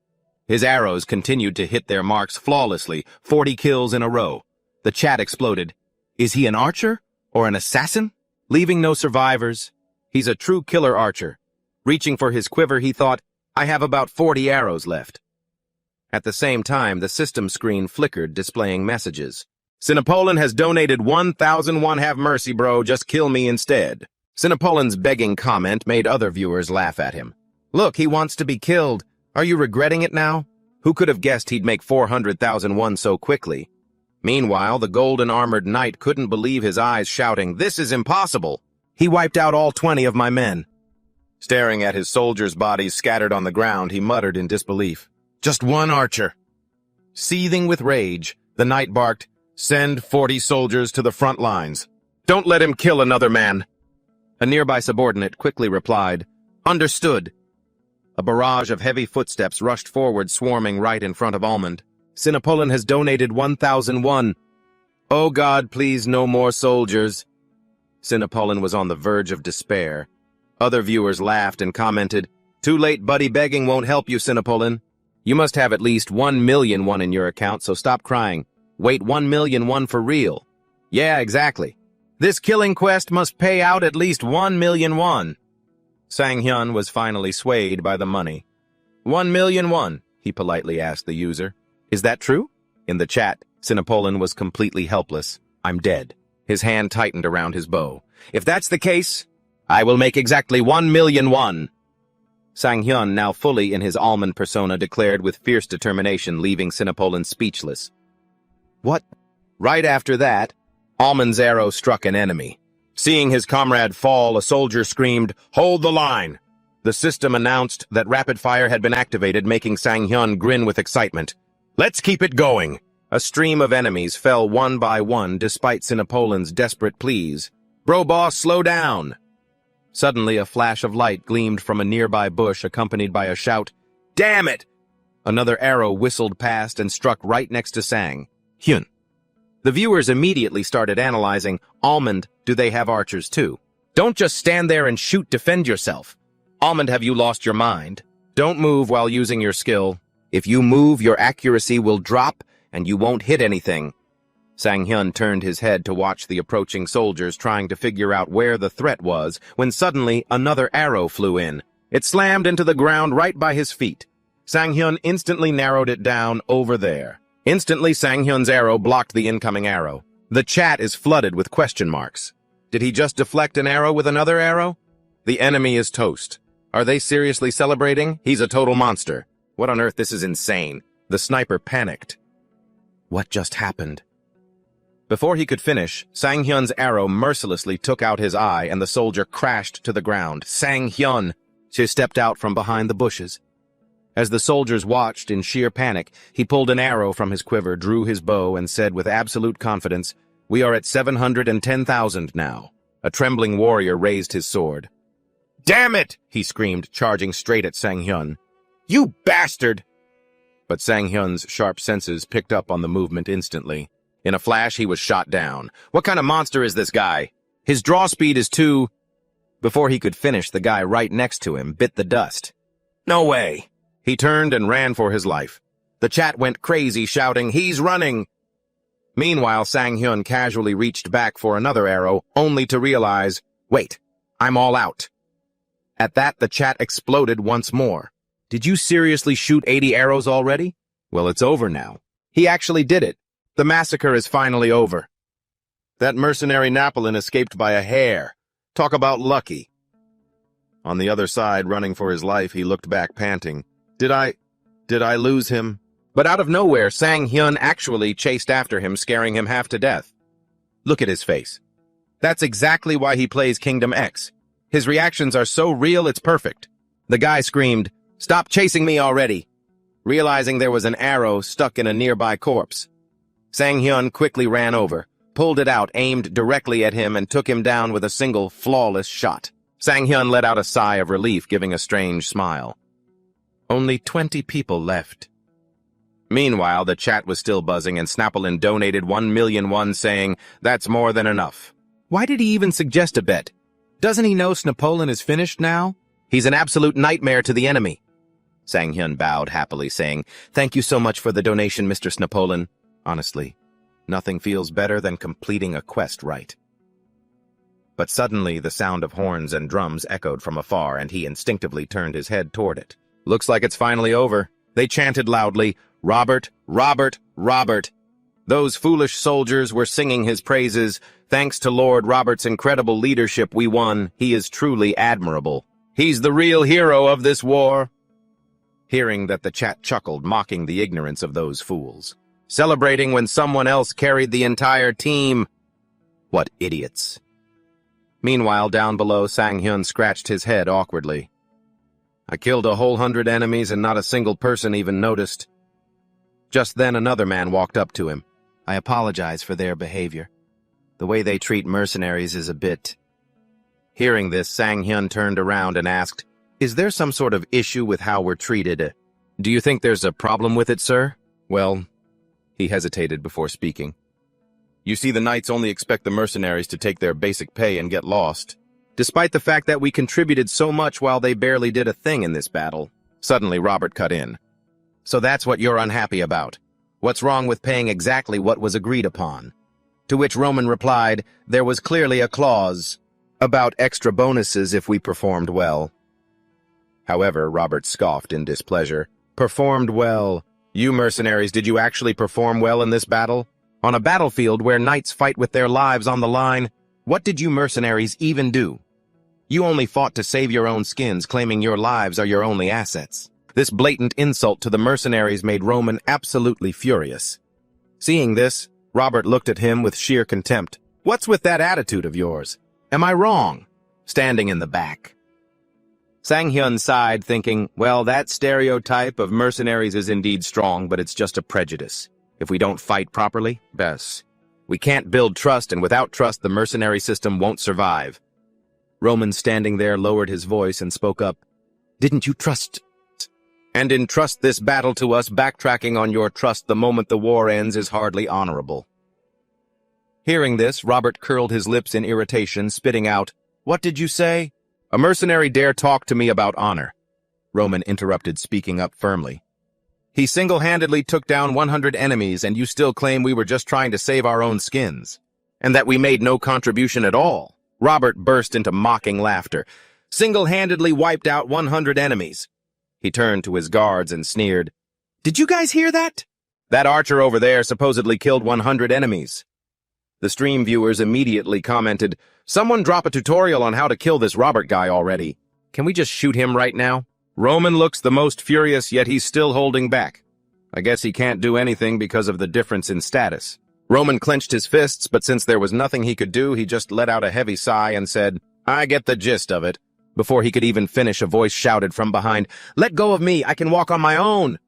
His arrows continued to hit their marks flawlessly, 40 kills in a row. The chat exploded. Is he an archer or an assassin? Leaving no survivors. He's a true killer archer. Reaching for his quiver, he thought, I have about 40 arrows left. At the same time, the system screen flickered, displaying messages. Sinopolan has donated 1,001. Have mercy, bro. Just kill me instead. Sinopolan's begging comment made other viewers laugh at him. Look, he wants to be killed. Are you regretting it now? Who could have guessed he'd make 400,001 so quickly? Meanwhile, the golden-armored knight couldn't believe his eyes, shouting, This is impossible! He wiped out all 20 of my men. Staring at his soldiers' bodies scattered on the ground, he muttered in disbelief. Just one archer. Seething with rage, the knight barked, Send 40 soldiers to the front lines. Don't let him kill another man. A nearby subordinate quickly replied, Understood. A barrage of heavy footsteps rushed forward, swarming right in front of Almond. Sinopolan has donated 1,001. Oh God, please, no more soldiers. Sinopolan was on the verge of despair. Other viewers laughed and commented, Too late, buddy, begging won't help you, Sinopolan. You must have at least 1,000,001 in your account, so stop crying. Wait, 1,000,001 for real. Yeah, exactly. This killing quest must pay out at least 1,000,001. Sang-hyun was finally swayed by the money. 1,000,001, he politely asked the user. Is that true? In the chat, Sinopolan was completely helpless. I'm dead. His hand tightened around his bow. If that's the case, I will make exactly 1,000,001. Sang-hyun, now fully in his almond persona, declared with fierce determination, leaving Sinopolan speechless. What? Right after that, Almond's arrow struck an enemy. Seeing his comrade fall, a soldier screamed, Hold the line! The system announced that rapid fire had been activated, making Sang-hyun grin with excitement. Let's keep it going! A stream of enemies fell one by one despite Sinopolan's desperate pleas. Bro boss, slow down! Suddenly, a flash of light gleamed from a nearby bush, accompanied by a shout, Damn it! Another arrow whistled past and struck right next to Sang-hyun. The viewers immediately started analyzing, Almond, do they have archers too? Don't just stand there and shoot, defend yourself. Almond, have you lost your mind? Don't move while using your skill. If you move, your accuracy will drop and you won't hit anything. Sang-hyun turned his head to watch the approaching soldiers, trying to figure out where the threat was, when suddenly another arrow flew in. It slammed into the ground right by his feet. Sang-hyun instantly narrowed it down over there. Instantly, Sang-hyun's arrow blocked the incoming arrow. The chat is flooded with question marks. Did he just deflect an arrow with another arrow? The enemy is toast. Are they seriously celebrating? He's a total monster. What on earth? This is insane. The sniper panicked. What just happened? Before he could finish, Sang-hyun's arrow mercilessly took out his eye and the soldier crashed to the ground. Sang-hyun! She stepped out from behind the bushes. As the soldiers watched in sheer panic, he pulled an arrow from his quiver, drew his bow, and said with absolute confidence, We are at 710,000 now. A trembling warrior raised his sword. Damn it! He screamed, charging straight at Sang-hyun. You bastard! But Sang-hyun's sharp senses picked up on the movement instantly. In a flash, he was shot down. What kind of monster is this guy? His draw speed is too... Before he could finish, the guy right next to him bit the dust. No way! He turned and ran for his life. The chat went crazy, shouting, He's running! Meanwhile, Sang-hyun casually reached back for another arrow, only to realize, Wait, I'm all out. At that, the chat exploded once more. Did you seriously shoot 80 arrows already? Well, it's over now. He actually did it. The massacre is finally over. That mercenary Napoleon escaped by a hair. Talk about lucky. On the other side, running for his life, he looked back panting. Did I lose him? But out of nowhere, Sang-hyun actually chased after him, scaring him half to death. Look at his face. That's exactly why he plays Kingdom X. His reactions are so real, it's perfect. The guy screamed, "Stop chasing me already!" realizing there was an arrow stuck in a nearby corpse. Sang-hyun quickly ran over, pulled it out, aimed directly at him, and took him down with a single, flawless shot. Sang-hyun let out a sigh of relief, giving a strange smile. Only 20 people left. Meanwhile, the chat was still buzzing, and Snapolin donated 1 million won, saying, "That's more than enough." Why did he even suggest a bet? Doesn't he know Snapolin is finished now? He's an absolute nightmare to the enemy. Sang-hyun bowed happily, saying, "Thank you so much for the donation, Mr. Snapolin. Honestly, nothing feels better than completing a quest right." But suddenly the sound of horns and drums echoed from afar, and he instinctively turned his head toward it. "Looks like it's finally over." They chanted loudly, "Robert, Robert, Robert." Those foolish soldiers were singing his praises. "Thanks to Lord Robert's incredible leadership, we won. He is truly admirable. He's the real hero of this war." Hearing that, the chat chuckled, mocking the ignorance of those fools. Celebrating when someone else carried the entire team. What idiots. Meanwhile, down below, Sang-hyun scratched his head awkwardly. "I killed a whole 100 enemies and not a single person even noticed." Just then another man walked up to him. "I apologize for their behavior. The way they treat mercenaries is a bit..." Hearing this, Sang-hyun turned around and asked, "Is there some sort of issue with how we're treated? Do you think there's a problem with it, sir?" "Well," he hesitated before speaking. "You see, the knights only expect the mercenaries to take their basic pay and get lost, despite the fact that we contributed so much while they barely did a thing in this battle." Suddenly, Robert cut in. "So that's what you're unhappy about? What's wrong with paying exactly what was agreed upon?" To which Roman replied, "There was clearly a clause about extra bonuses if we performed well." However, Robert scoffed in displeasure. "Performed well? You mercenaries, did you actually perform well in this battle? On a battlefield where knights fight with their lives on the line, what did you mercenaries even do? You only fought to save your own skins, claiming your lives are your only assets." This blatant insult to the mercenaries made Roman absolutely furious. Seeing this, Robert looked at him with sheer contempt. "What's with that attitude of yours? Am I wrong? Standing in the back." Sang-hyun sighed, thinking, well, that stereotype of mercenaries is indeed strong, but it's just a prejudice. If we don't fight properly, best. We can't build trust, and without trust, the mercenary system won't survive. Roman, standing there, lowered his voice and spoke up. "Didn't you trust? And entrust this battle to us, backtracking on your trust the moment the war ends is hardly honorable." Hearing this, Robert curled his lips in irritation, spitting out, "What did you say? A mercenary dare talk to me about honor?" Roman interrupted, speaking up firmly. "He single-handedly took down 100 enemies, and you still claim we were just trying to save our own skins, and that we made no contribution at all?" Robert burst into mocking laughter. "Single-handedly wiped out 100 enemies." He turned to his guards and sneered. "Did you guys hear that? That archer over there supposedly killed 100 enemies." The stream viewers immediately commented, "Someone drop a tutorial on how to kill this Robert guy already. Can we just shoot him right now?" Roman looks the most furious, yet he's still holding back. I guess he can't do anything because of the difference in status. Roman clenched his fists, but since there was nothing he could do, he just let out a heavy sigh and said, "I get the gist of it." Before he could even finish, a voice shouted from behind, "Let go of me, I can walk on my own."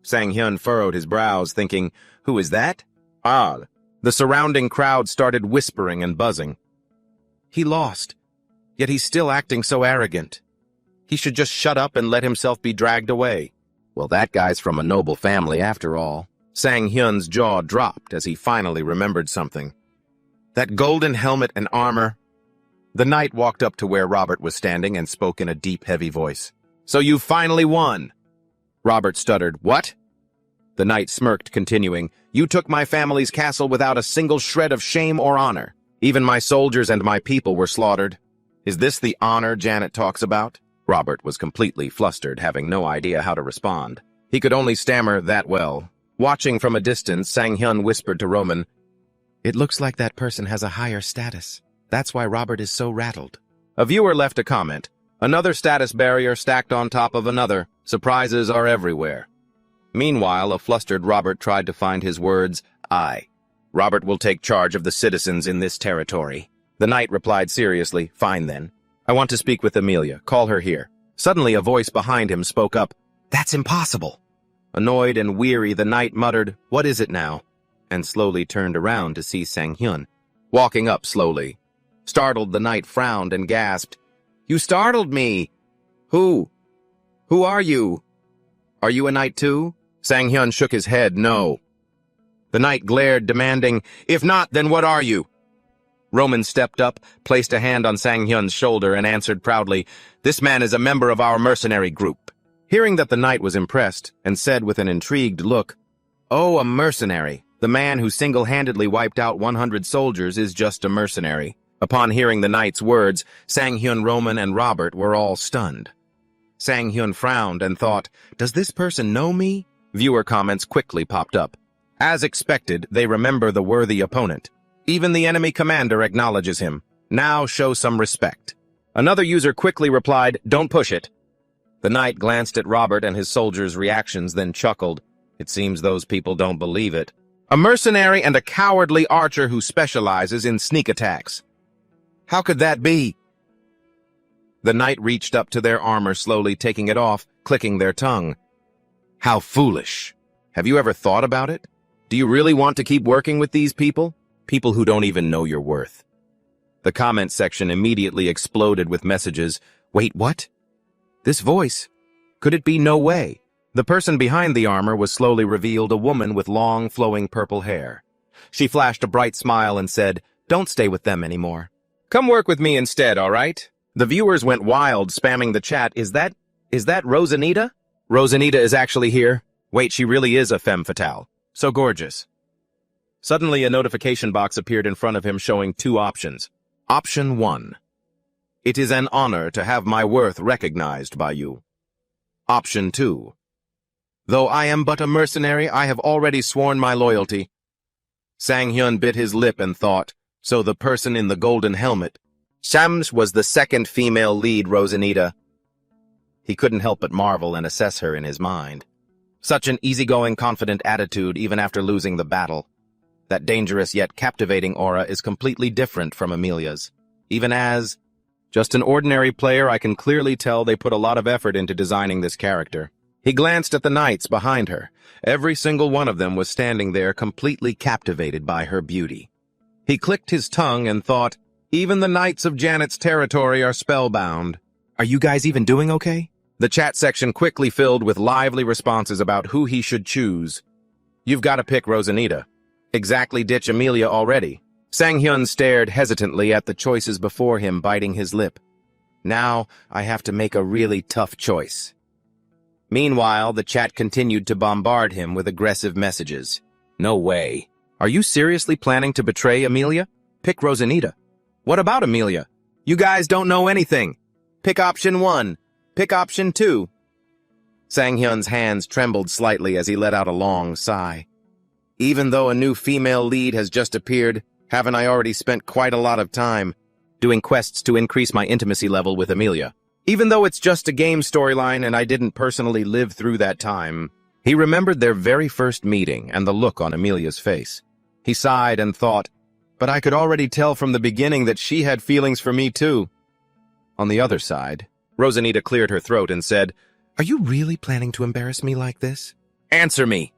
Sang-hyun furrowed his brows, thinking, "Who is that?" Odd. The surrounding crowd started whispering and buzzing. He lost, yet he's still acting so arrogant. He should just shut up and let himself be dragged away. Well, that guy's from a noble family after all. Sang-hyun's jaw dropped as he finally remembered something. That golden helmet and armor. The knight walked up to where Robert was standing and spoke in a deep, heavy voice. "So you finally won." Robert stuttered, "What?" The knight smirked, continuing, "You took my family's castle without a single shred of shame or honor. Even my soldiers and my people were slaughtered. Is this the honor Janet talks about? Robert was completely flustered, having no idea how to respond. He could only stammer that well. Watching from a distance, Sang-hyun whispered to Roman, "It looks like that person has a higher status. That's why Robert is so rattled." A viewer left a comment. Another status barrier stacked on top of another. Surprises are everywhere. Meanwhile, a flustered Robert tried to find his words. Robert will take charge of the citizens in this territory. The knight replied seriously, "Fine then. I want to speak with Amelia. Call her here." Suddenly a voice behind him spoke up. "That's impossible." Annoyed and weary, the knight muttered, "What is it now?" and slowly turned around to see Sang-hyun, walking up slowly. Startled, the knight frowned and gasped, "You startled me! Who are you? Are you a knight too?" Sang-hyun shook his head, "No." The knight glared, demanding, "If not, then what are you?" Roman stepped up, placed a hand on Sang-hyun's shoulder, and answered proudly, "This man is a member of our mercenary group." Hearing that the knight was impressed, and said with an intrigued look, "Oh, a mercenary. The man who single-handedly wiped out 100 soldiers is just a mercenary." Upon hearing the knight's words, Sang-hyun, Roman, and Robert were all stunned. Sang-hyun frowned and thought, "Does this person know me?" Viewer comments quickly popped up. As expected, they remember the worthy opponent. Even the enemy commander acknowledges him. Now show some respect. Another user quickly replied, "Don't push it." The knight glanced at Robert and his soldiers' reactions, then chuckled. It seems those people don't believe it. A mercenary and a cowardly archer who specializes in sneak attacks. How could that be? The knight reached up to their armor, slowly taking it off, clicking their tongue. How foolish. Have you ever thought about it? Do you really want to keep working with these people? People who don't even know your worth. The comment section immediately exploded with messages. Wait, what? This voice? Could it be? No way. The person behind the armor was slowly revealed, a woman with long, flowing purple hair. She flashed a bright smile and said, "Don't stay with them anymore. Come work with me instead, all right?" The viewers went wild, spamming the chat. Is that Rosanita? Rosanita is actually here. Wait, she really is a femme fatale. So gorgeous. Suddenly, a notification box appeared in front of him showing two options. Option 1. It is an honor to have my worth recognized by you. Option 2. Though I am but a mercenary, I have already sworn my loyalty. Sang-hyun bit his lip and thought, so the person in the golden helmet. Shams was the second female lead, Rosanita. He couldn't help but marvel and assess her in his mind. Such an easygoing, confident attitude even after losing the battle. That dangerous yet captivating aura is completely different from Amelia's. Even as just an ordinary player, I can clearly tell they put a lot of effort into designing this character. He glanced at the knights behind her. Every single one of them was standing there completely captivated by her beauty. He clicked his tongue and thought, even the knights of Janet's territory are spellbound. Are you guys even doing okay? The chat section quickly filled with lively responses about who he should choose. You've got to pick Rosanita. Exactly, ditch Amelia already. Sang-hyun stared hesitantly at the choices before him, biting his lip. Now, I have to make a really tough choice. Meanwhile, the chat continued to bombard him with aggressive messages. No way. Are you seriously planning to betray Amelia? Pick Rosanita. What about Amelia? You guys don't know anything. Pick option 1. Pick option 2. Sang-hyun's hands trembled slightly as he let out a long sigh. Even though a new female lead has just appeared, haven't I already spent quite a lot of time doing quests to increase my intimacy level with Amelia? Even though it's just a game storyline and I didn't personally live through that time, he remembered their very first meeting and the look on Amelia's face. He sighed and thought, but I could already tell from the beginning that she had feelings for me too. On the other side, Rosanita cleared her throat and said, Are you really planning to embarrass me like this? Answer me.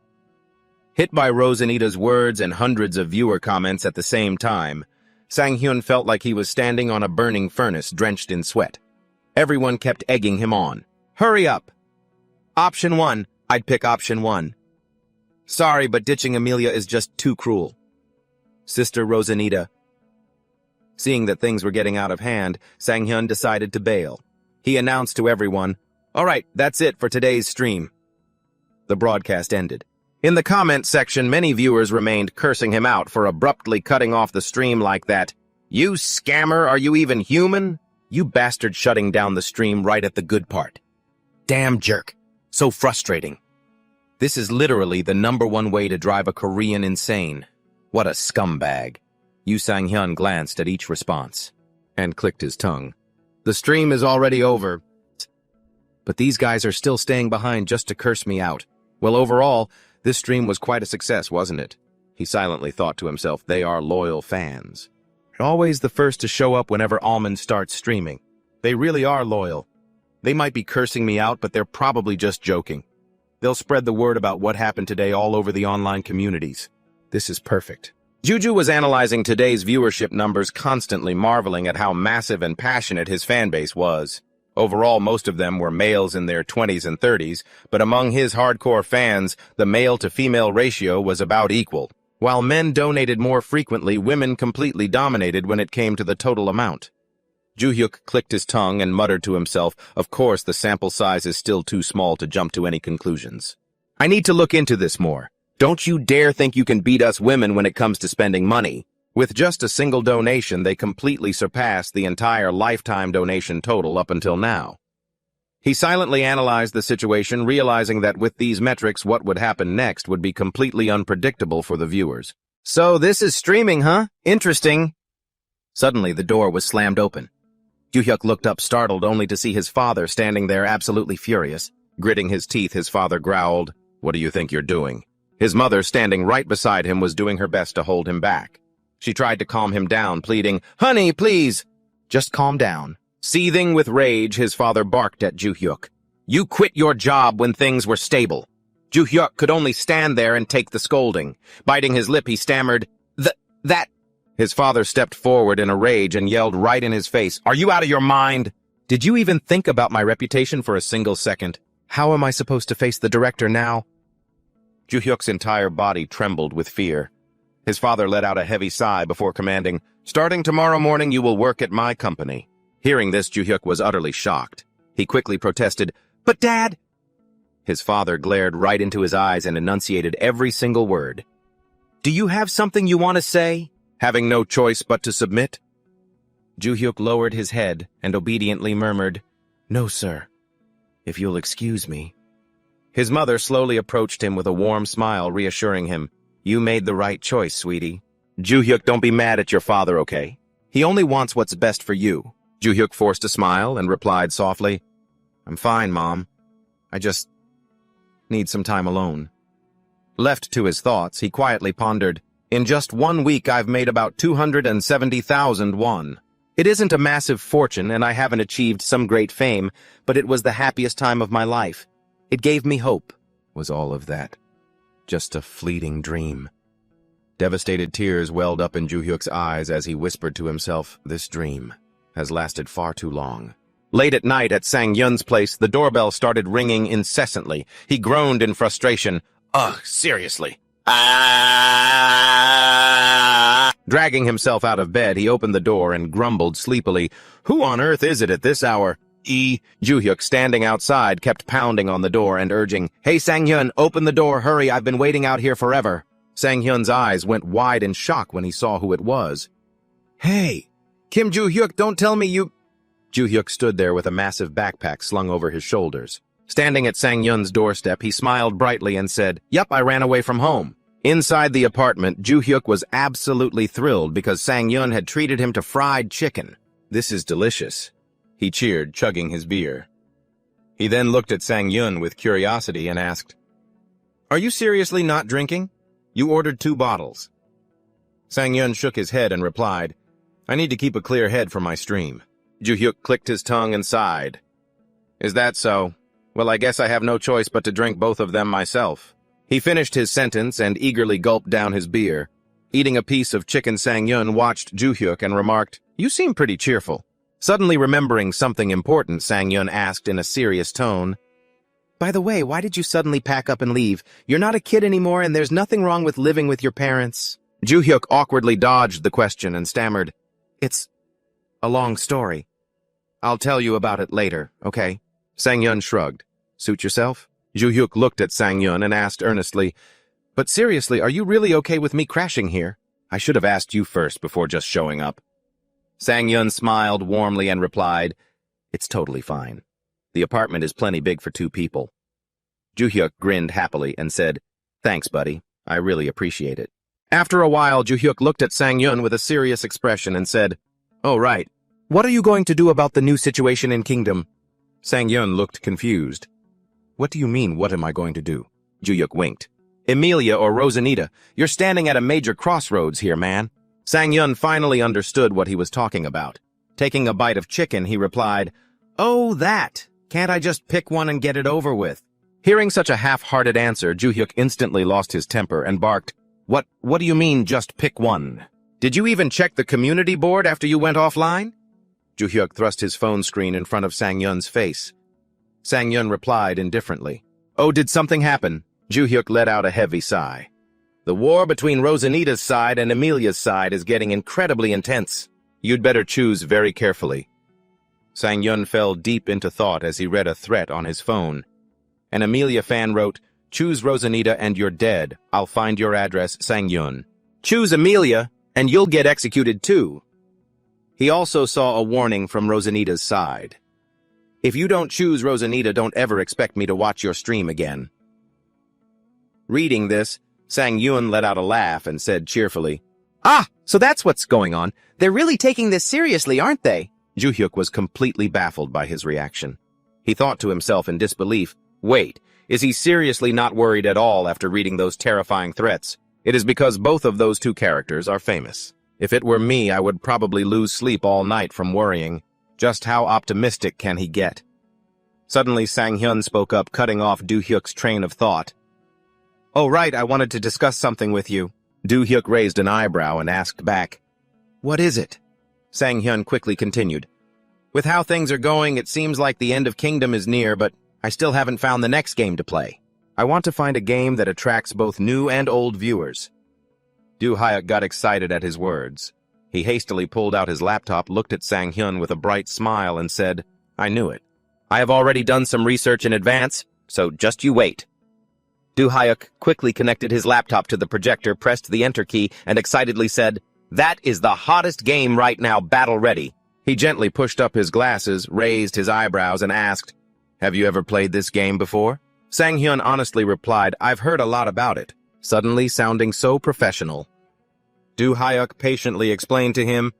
Hit by Rosanita's words and hundreds of viewer comments at the same time, Sang-hyun felt like he was standing on a burning furnace drenched in sweat. Everyone kept egging him on. Hurry up! Option 1, I'd pick option 1. Sorry, but ditching Amelia is just too cruel. Sister Rosanita. Seeing that things were getting out of hand, Sang-hyun decided to bail. He announced to everyone, All right, that's it for today's stream. The broadcast ended. In the comment section, many viewers remained cursing him out for abruptly cutting off the stream like that. You scammer, are you even human? You bastard shutting down the stream right at the good part. Damn jerk. So frustrating. This is literally the #1 way to drive a Korean insane. What a scumbag. Yoo Sang-hyun glanced at each response and clicked his tongue. The stream is already over. But these guys are still staying behind just to curse me out. Well, overall, this stream was quite a success, wasn't it? He silently thought to himself, they are loyal fans. Always the first to show up whenever Almond starts streaming. They really are loyal. They might be cursing me out, but they're probably just joking. They'll spread the word about what happened today all over the online communities. This is perfect. Juju was analyzing today's viewership numbers, constantly marveling at how massive and passionate his fanbase was. Overall, most of them were males in their 20s and 30s, but among his hardcore fans, the male-to-female ratio was about equal. While men donated more frequently, women completely dominated when it came to the total amount. Joo-hyuk clicked his tongue and muttered to himself, of course the sample size is still too small to jump to any conclusions. I need to look into this more. Don't you dare think you can beat us women when it comes to spending money. With just a single donation, they completely surpassed the entire lifetime donation total up until now. He silently analyzed the situation, realizing that with these metrics, what would happen next would be completely unpredictable for the viewers. So this is streaming, huh? Interesting. Suddenly, the door was slammed open. Joo-hyuk looked up, startled, only to see his father standing there absolutely furious. Gritting his teeth, his father growled, "What do you think you're doing?" His mother, standing right beside him, was doing her best to hold him back. She tried to calm him down, pleading, "Honey, please, just calm down." Seething with rage, his father barked at Joo-hyuk. "You quit your job when things were stable." Joo-hyuk could only stand there and take the scolding. Biting his lip, he stammered, that... His father stepped forward in a rage and yelled right in his face, "Are you out of your mind? Did you even think about my reputation for a single second? How am I supposed to face the director now?" Joo-hyuk's entire body trembled with fear. His father let out a heavy sigh before commanding, "Starting tomorrow morning, you will work at my company." Hearing this, Joo-hyuk was utterly shocked. He quickly protested, "But Dad!" His father glared right into his eyes and enunciated every single word. "Do you have something you want to say?" Having no choice but to submit, Joo-hyuk lowered his head and obediently murmured, "No, sir. If you'll excuse me." His mother slowly approached him with a warm smile, reassuring him, "You made the right choice, sweetie. Joo-hyuk, don't be mad at your father, okay? He only wants what's best for you." Joo-hyuk forced a smile and replied softly, "I'm fine, Mom. I just need some time alone." Left to his thoughts, he quietly pondered, "In just 1 week, I've made about 270,000 won. It isn't a massive fortune, and I haven't achieved some great fame, but it was the happiest time of my life. It gave me hope." Was all of that just a fleeting dream? Devastated tears welled up in Joo-hyuk's eyes as he whispered to himself, "This dream has lasted far too long." Late at night at Sang-hyun's place, the doorbell started ringing incessantly. He groaned in frustration. "Ugh, seriously." Dragging himself out of bed, he opened the door and grumbled sleepily, "Who on earth is it at this hour?" Joo-hyuk, standing outside, kept pounding on the door and urging, "Hey Sang-hyun, open the door, hurry, I've been waiting out here forever." Sang-hyun's eyes went wide in shock when he saw who it was. "Hey, Kim Joo-hyuk, don't tell me you..." Joo-hyuk stood there with a massive backpack slung over his shoulders. Standing at Sang-hyun's doorstep, he smiled brightly and said, "Yup, I ran away from home." Inside the apartment, Joo-hyuk was absolutely thrilled because Sang-hyun had treated him to fried chicken. "This is delicious," he cheered, chugging his beer. He then looked at Sang-hyun with curiosity and asked, "Are you seriously not drinking? You ordered 2 bottles." Sang-hyun shook his head and replied, "I need to keep a clear head for my stream." Joo-hyuk clicked his tongue and sighed. "Is that so? Well, I guess I have no choice but to drink both of them myself." He finished his sentence and eagerly gulped down his beer. Eating a piece of chicken, Sang-hyun watched Joo-hyuk and remarked, "You seem pretty cheerful." Suddenly remembering something important, Sang-hyun asked in a serious tone, "By the way, why did you suddenly pack up and leave? You're not a kid anymore and there's nothing wrong with living with your parents." Joo-hyuk awkwardly dodged the question and stammered, "It's a long story. I'll tell you about it later, okay?" Sang-hyun shrugged. "Suit yourself?" Joo-hyuk looked at Sang-hyun and asked earnestly, "But seriously, are you really okay with me crashing here? I should have asked you first before just showing up." Sang-Yun smiled warmly and replied, "It's totally fine. The apartment is plenty big for 2 people." Ju-hyuk grinned happily and said, "Thanks, buddy. I really appreciate it." After a while, Ju-hyuk looked at Sang-Yun with a serious expression and said, "Oh, right. What are you going to do about the new situation in Kingdom?" Sang-Yun looked confused. "What do you mean, what am I going to do?" Ju-hyuk winked. "Emilia or Rosanita, you're standing at a major crossroads here, man." Sang-Yun finally understood what he was talking about. Taking a bite of chicken, he replied, "Oh, that. Can't I just pick one and get it over with?" Hearing such a half-hearted answer, Ju-hyuk instantly lost his temper and barked, What do you mean, just pick one? Did you even check the community board after you went offline?" Ju-hyuk thrust his phone screen in front of Sang-Yun's face. Sang-Yun replied indifferently, "Oh, did something happen?" Ju-hyuk let out a heavy sigh. "The war between Rosanita's side and Emilia's side is getting incredibly intense. You'd better choose very carefully." Sang-Yun fell deep into thought as he read a threat on his phone. An Emilia fan wrote, "Choose Rosanita and you're dead. I'll find your address, Sang-Yun. Choose Emilia, and you'll get executed too." He also saw a warning from Rosanita's side. "If you don't choose Rosanita, don't ever expect me to watch your stream again." Reading this, Sang-Yun let out a laugh and said cheerfully, "Ah, so that's what's going on. They're really taking this seriously, aren't they?" Ju-hyuk was completely baffled by his reaction. He thought to himself in disbelief, "Wait, is he seriously not worried at all after reading those terrifying threats? It is because both of those 2 characters are famous. If it were me, I would probably lose sleep all night from worrying. Just how optimistic can he get?" Suddenly, Sang-Hyun spoke up, cutting off Do-hyuk's train of thought. "Oh, right, I wanted to discuss something with you." Do-hyuk raised an eyebrow and asked back, "What is it?" Sang-Hyun quickly continued, "With how things are going, it seems like the end of Kingdom is near, but I still haven't found the next game to play. I want to find a game that attracts both new and old viewers." Do-hyuk got excited at his words. He hastily pulled out his laptop, looked at Sang-Hyun with a bright smile, and said, "I knew it. I have already done some research in advance, so just you wait." Do-hyuk quickly connected his laptop to the projector, pressed the enter key, and excitedly said, "That is the hottest game right now, battle ready." He gently pushed up his glasses, raised his eyebrows, and asked, "Have you ever played this game before?" Sang-Hyun honestly replied, "I've heard a lot about it," suddenly sounding so professional. Do-hyuk patiently explained to him,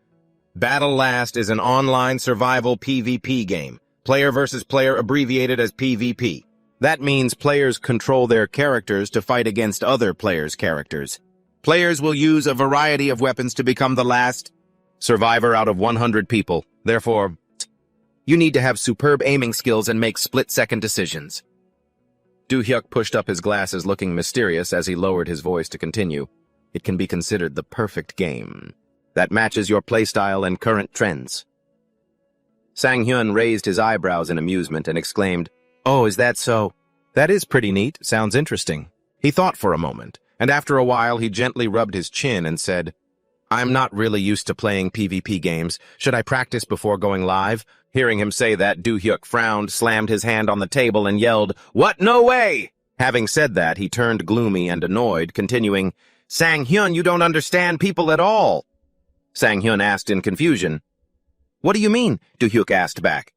"Battle Last is an online survival PvP game, player versus player abbreviated as PvP. That means players control their characters to fight against other players' characters. Players will use a variety of weapons to become the last survivor out of 100 people. Therefore, you need to have superb aiming skills and make split-second decisions." Do-hyuk pushed up his glasses, looking mysterious as he lowered his voice to continue. "It can be considered the perfect game that matches your playstyle and current trends." Sang-Hyun raised his eyebrows in amusement and exclaimed, "Oh, is that so? That is pretty neat. Sounds interesting." He thought for a moment, and after a while he gently rubbed his chin and said, "I'm not really used to playing PvP games. Should I practice before going live?" Hearing him say that, Do-hyuk frowned, slammed his hand on the table, and yelled, "What? No way!" Having said that, he turned gloomy and annoyed, continuing, "Sang-Hyun, you don't understand people at all." Sang-Hyun asked in confusion, "What do you mean?" Do-hyuk asked back.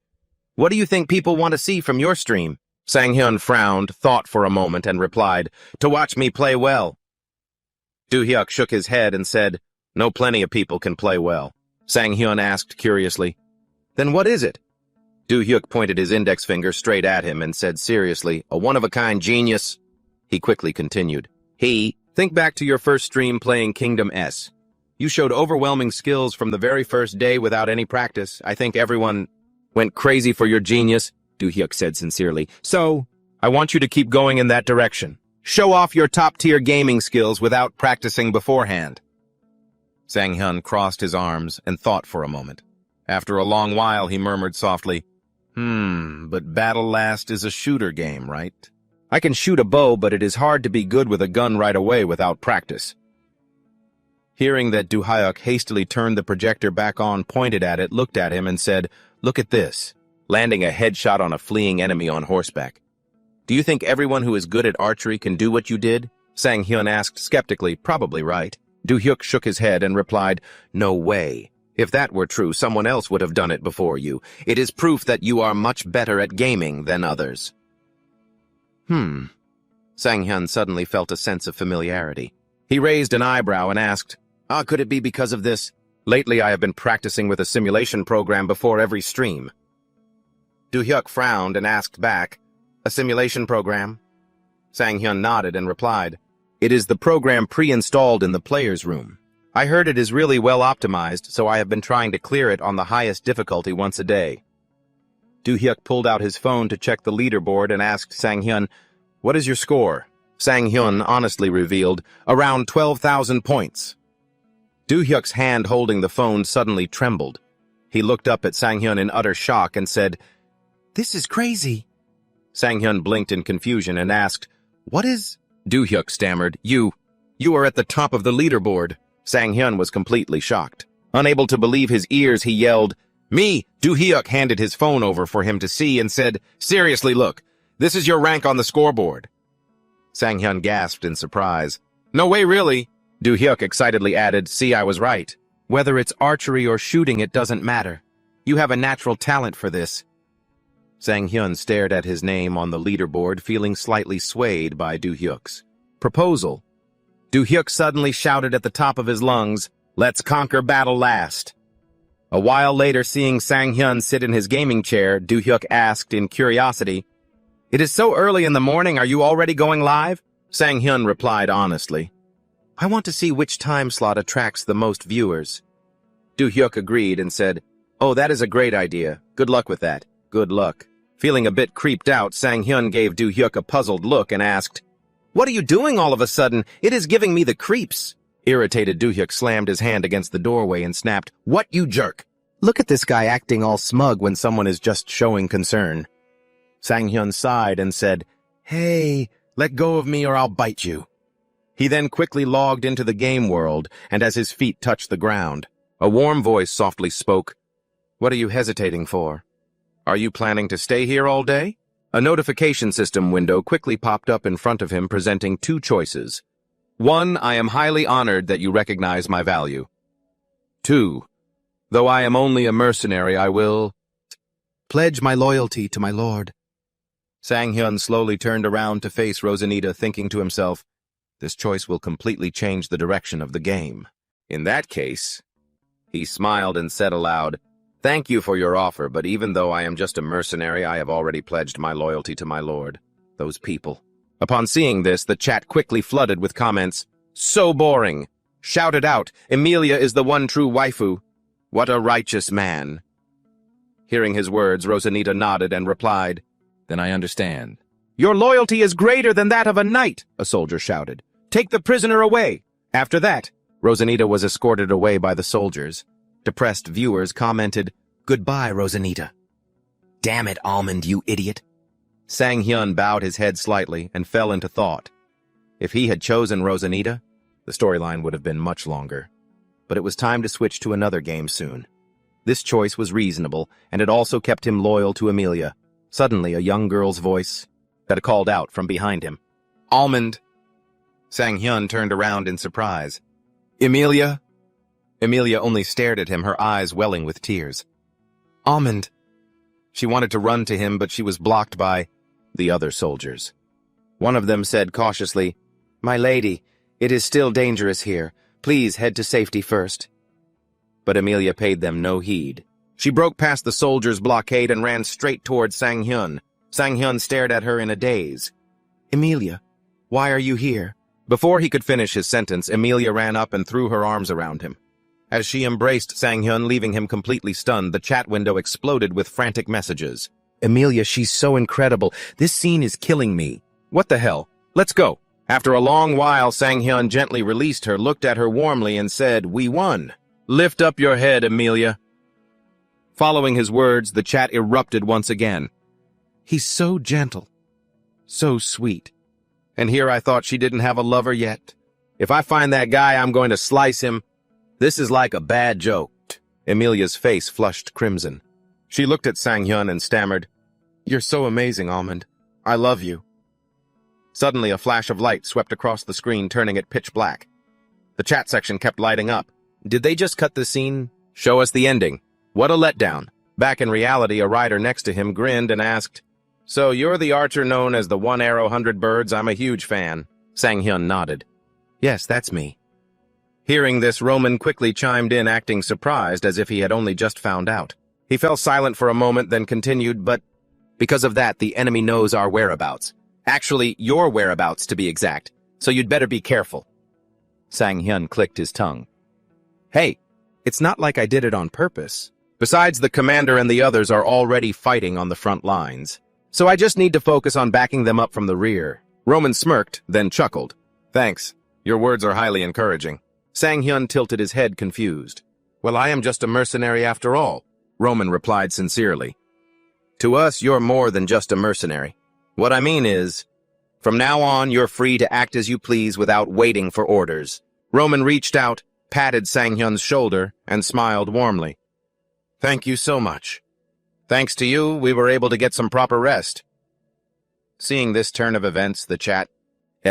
"What do you think people want to see from your stream?" Sang-Hyun frowned, thought for a moment, and replied, "To watch me play well." Do-hyuk shook his head and said, "No, plenty of people can play well." Sang-Hyun asked curiously, "Then what is it?" Do-hyuk pointed his index finger straight at him and said seriously, "A one-of-a-kind genius." He quickly continued, Think back to your first stream playing Kingdom S. You showed overwhelming skills from the very first day without any practice. I think everyone went crazy for your genius," Do-hyuk said sincerely. "So, I want you to keep going in that direction. Show off your top-tier gaming skills without practicing beforehand." Sang-Hyun crossed his arms and thought for a moment. After a long while, he murmured softly, But Battle Last is a shooter game, right? I can shoot a bow, but it is hard to be good with a gun right away without practice." Hearing that, Do-hyuk hastily turned the projector back on, pointed at it, looked at him, and said, "Look at this," landing a headshot on a fleeing enemy on horseback. "Do you think everyone who is good at archery can do what you did?" Sang-Hyun asked skeptically. "Probably right." Do-hyuk shook his head and replied, "No way. If that were true, someone else would have done it before you. It is proof that you are much better at gaming than others. Sang-hyun suddenly felt a sense of familiarity. He raised an eyebrow and asked, could it be because of this? Lately I have been practicing with a simulation program before every stream. Do-hyuk frowned and asked back, a simulation program? Sang-hyun nodded and replied, it is the program pre-installed in the player's room. I heard it is really well optimized, so I have been trying to clear it on the highest difficulty once a day. Do-hyuk pulled out his phone to check the leaderboard and asked Sang-hyun, what is your score? Sang-hyun honestly revealed, around 12,000 points. Do-hyuk's hand holding the phone suddenly trembled. He looked up at Sang-hyun in utter shock and said, this is crazy. Sang-hyun blinked in confusion and asked, what is? Do-hyuk stammered, You are at the top of the leaderboard. Sang-hyun was completely shocked. Unable to believe his ears, he yelled, me! Do-hyuk handed his phone over for him to see and said, seriously, look, this is your rank on the scoreboard. Sang-hyun gasped in surprise. No way, really? Do-hyuk excitedly added, see, I was right. Whether it's archery or shooting, it doesn't matter. You have a natural talent for this. Sang-hyun stared at his name on the leaderboard, feeling slightly swayed by Do-hyuk's proposal. Do-hyuk suddenly shouted at the top of his lungs, let's conquer battle last. A while later, seeing Sang-hyun sit in his gaming chair, Do-hyuk asked in curiosity, it is so early in the morning, are you already going live? Sang-hyun replied honestly, I want to see which time slot attracts the most viewers. Do-hyuk agreed and said, oh, that is a great idea. Good luck with that. Good luck. Feeling a bit creeped out, Sang-hyun gave Do-hyuk a puzzled look and asked, what are you doing all of a sudden? It is giving me the creeps. Irritated, Do-hyuk slammed his hand against the doorway and snapped, what, you jerk? Look at this guy acting all smug when someone is just showing concern. Sang-hyun sighed and said, hey, let go of me or I'll bite you. He then quickly logged into the game world, and as his feet touched the ground, a warm voice softly spoke, what are you hesitating for? Are you planning to stay here all day? A notification system window quickly popped up in front of him, presenting two choices. 1. I am highly honored that you recognize my value. 2. Though I am only a mercenary, I will pledge my loyalty to my lord. Sang-hyun slowly turned around to face Rosanita, thinking to himself, this choice will completely change the direction of the game. In that case, he smiled and said aloud, thank you for your offer, but even though I am just a mercenary, I have already pledged my loyalty to my lord. Those people. Upon seeing this, the chat quickly flooded with comments. So boring. Shouted out, Emilia is the one true waifu. What a righteous man. Hearing his words, Rosanita nodded and replied, then I understand. Your loyalty is greater than that of a knight, a soldier shouted. Take the prisoner away. After that, Rosanita was escorted away by the soldiers. Depressed viewers commented, goodbye, Rosanita. Damn it, Almond, you idiot. Sang-hyun bowed his head slightly and fell into thought. If he had chosen Rosanita, the storyline would have been much longer. But it was time to switch to another game soon. This choice was reasonable, and it also kept him loyal to Emilia. Suddenly, a young girl's voice that called out from behind him. Almond! Sang-hyun turned around in surprise. Emilia? Emilia only stared at him, her eyes welling with tears. Almond! She wanted to run to him, but she was blocked by the other soldiers. One of them said cautiously, my lady, it is still dangerous here. Please head to safety first. But Emilia paid them no heed. She broke past the soldiers' blockade and ran straight toward Sang-hyun. Sang-hyun stared at her in a daze. Emilia, why are you here? Before he could finish his sentence, Emilia ran up and threw her arms around him. As she embraced Sang-hyun, leaving him completely stunned, the chat window exploded with frantic messages. Emilia, she's so incredible. This scene is killing me. What the hell? Let's go. After a long while, Sang-hyun gently released her, looked at her warmly, and said, we won. Lift up your head, Emilia. Following his words, the chat erupted once again. He's so gentle. So sweet. And here I thought she didn't have a lover yet. If I find that guy, I'm going to slice him. This is like a bad joke. Emilia's face flushed crimson. She looked at Sang-hyun and stammered, you're so amazing, Almond. I love you. Suddenly, a flash of light swept across the screen, turning it pitch black. The chat section kept lighting up. Did they just cut the scene? Show us the ending. What a letdown. Back in reality, a rider next to him grinned and asked, "So you're the archer known as the One Arrow 100 Birds? I'm a huge fan." Sang-hyun nodded. "Yes, that's me." Hearing this, Roman quickly chimed in, acting surprised as if he had only just found out. He fell silent for a moment, then continued, "But because of that, the enemy knows our whereabouts. Actually, your whereabouts, to be exact. So you'd better be careful." Sang-hyun clicked his tongue. "Hey, it's not like I did it on purpose. Besides, the commander and the others are already fighting on the front lines. So I just need to focus on backing them up from the rear." Roman smirked, then chuckled. "Thanks. Your words are highly encouraging." Sang-hyun tilted his head, confused. "Well, I am just a mercenary after all," Roman replied sincerely. "To us, you're more than just a mercenary. What I mean is, from now on, you're free to act as you please without waiting for orders." Roman reached out, patted Sang-hyun's shoulder, and smiled warmly. "Thank you so much. Thanks to you, we were able to get some proper rest." Seeing this turn of events, the chat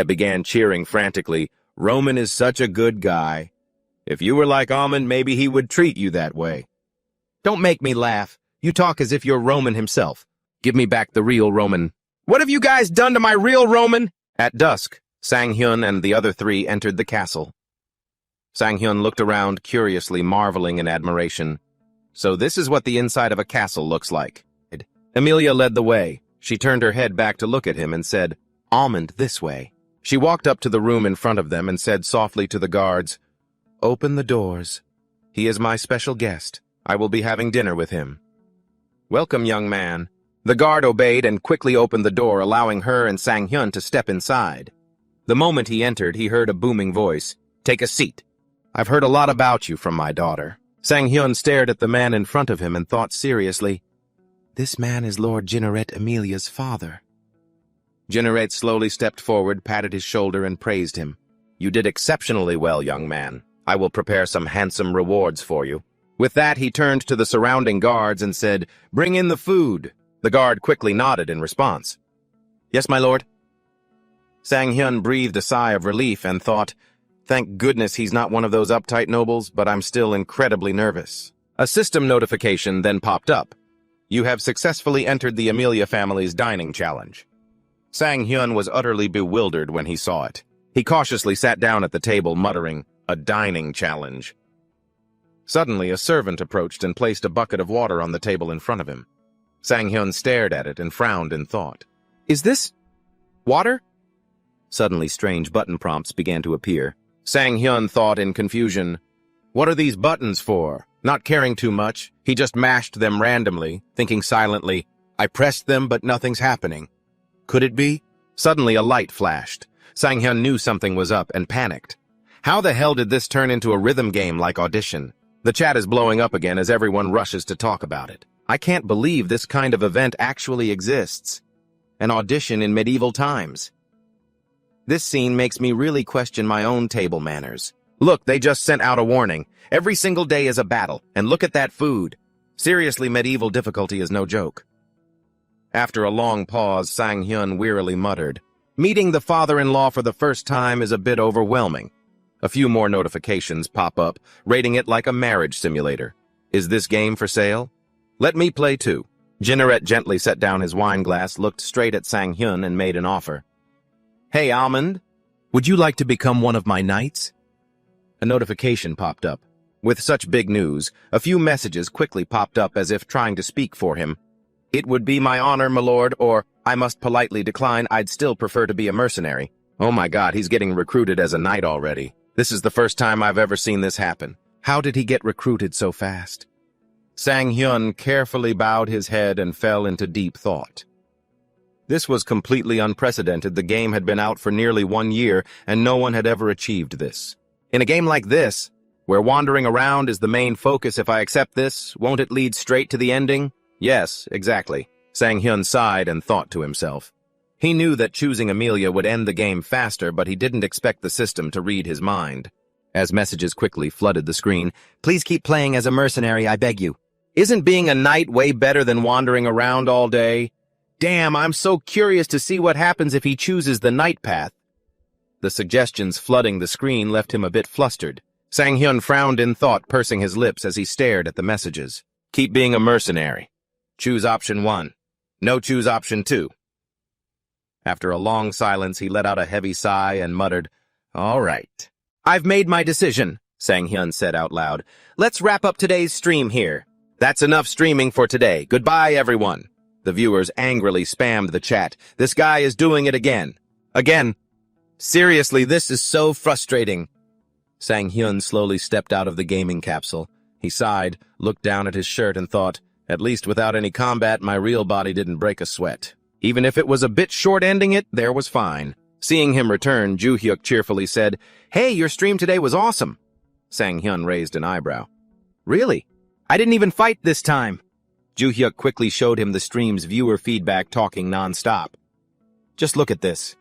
began cheering frantically. "Roman is such a good guy. If you were like Almond, maybe he would treat you that way." "Don't make me laugh. You talk as if you're Roman himself. Give me back the real Roman." "What have you guys done to my real Roman?" At dusk, Sang-hyun and the other three entered the castle. Sang-hyun looked around, curiously marveling in admiration. So this is what the inside of a castle looks like. Emilia led the way. She turned her head back to look at him and said, "Almond, this way." She walked up to the room in front of them and said softly to the guards, "Open the doors. He is my special guest. I will be having dinner with him." "Welcome, young man." The guard obeyed and quickly opened the door, allowing her and Sang-hyun to step inside. The moment he entered, he heard a booming voice, "Take a seat. I've heard a lot about you from my daughter." Sang-hyun stared at the man in front of him and thought seriously, "This man is Lord Jinneret Emilia's father." Jinneret slowly stepped forward, patted his shoulder, and praised him. "You did exceptionally well, young man. I will prepare some handsome rewards for you." With that, he turned to the surrounding guards and said, "Bring in the food." The guard quickly nodded in response. "Yes, my lord." Sang-hyun breathed a sigh of relief and thought, "Thank goodness he's not one of those uptight nobles, but I'm still incredibly nervous." A system notification then popped up. "You have successfully entered the Emilia family's dining challenge." Sang-hyun was utterly bewildered when he saw it. He cautiously sat down at the table, muttering, "A dining challenge." Suddenly, a servant approached and placed a bucket of water on the table in front of him. Sang-hyun stared at it and frowned in thought. "Is this water?" Suddenly, strange button prompts began to appear. Sang-hyun thought in confusion, "What are these buttons for?" Not caring too much, he just mashed them randomly, thinking silently, "I pressed them, but nothing's happening. Could it be?" Suddenly, a light flashed. Sang-hyun knew something was up and panicked. How the hell did this turn into a rhythm game like Audition? The chat is blowing up again as everyone rushes to talk about it. I can't believe this kind of event actually exists. An audition in medieval times. This scene makes me really question my own table manners. Look, they just sent out a warning. Every single day is a battle, and look at that food. Seriously, medieval difficulty is no joke. After a long pause, Sang-hyun wearily muttered, "Meeting the father-in-law for the first time is a bit overwhelming." A few more notifications pop up, rating it like a marriage simulator. Is this game for sale? Let me play too. Jinneret gently set down his wine glass, looked straight at Sang-hyun, and made an offer. "Hey, Almond, would you like to become one of my knights?" A notification popped up. With such big news, a few messages quickly popped up as if trying to speak for him. "It would be my honor, my lord," or "I must politely decline, I'd still prefer to be a mercenary." Oh my god, he's getting recruited as a knight already. This is the first time I've ever seen this happen. How did he get recruited so fast? Sang-hyun carefully bowed his head and fell into deep thought. This was completely unprecedented. The game had been out for nearly 1 year, and no one had ever achieved this. In a game like this, where wandering around is the main focus, if I accept this, won't it lead straight to the ending? Yes, exactly. Sang-hyun sighed and thought to himself. He knew that choosing Emilia would end the game faster, but he didn't expect the system to read his mind. As messages quickly flooded the screen, "Please keep playing as a mercenary, I beg you. Isn't being a knight way better than wandering around all day? Damn, I'm so curious to see what happens if he chooses the knight path." The suggestions flooding the screen left him a bit flustered. Sang-hyun frowned in thought, pursing his lips as he stared at the messages. Keep being a mercenary. Choose option 1. No, choose option 2. After a long silence, he let out a heavy sigh and muttered, All right. I've made my decision, Sang-hyun said out loud. Let's wrap up today's stream here. That's enough streaming for today. Goodbye, everyone. The viewers angrily spammed the chat. This guy is doing it again. Again. Seriously, this is so frustrating. Sang-hyun slowly stepped out of the gaming capsule. He sighed, looked down at his shirt and thought, at least without any combat, my real body didn't break a sweat. Even if it was a bit short ending it, there was fine. Seeing him return, Joo-hyuk cheerfully said, Hey, your stream today was awesome. Sang-hyun raised an eyebrow. Really? I didn't even fight this time. Joo-hyuk quickly showed him the stream's viewer feedback talking non-stop. Just look at this.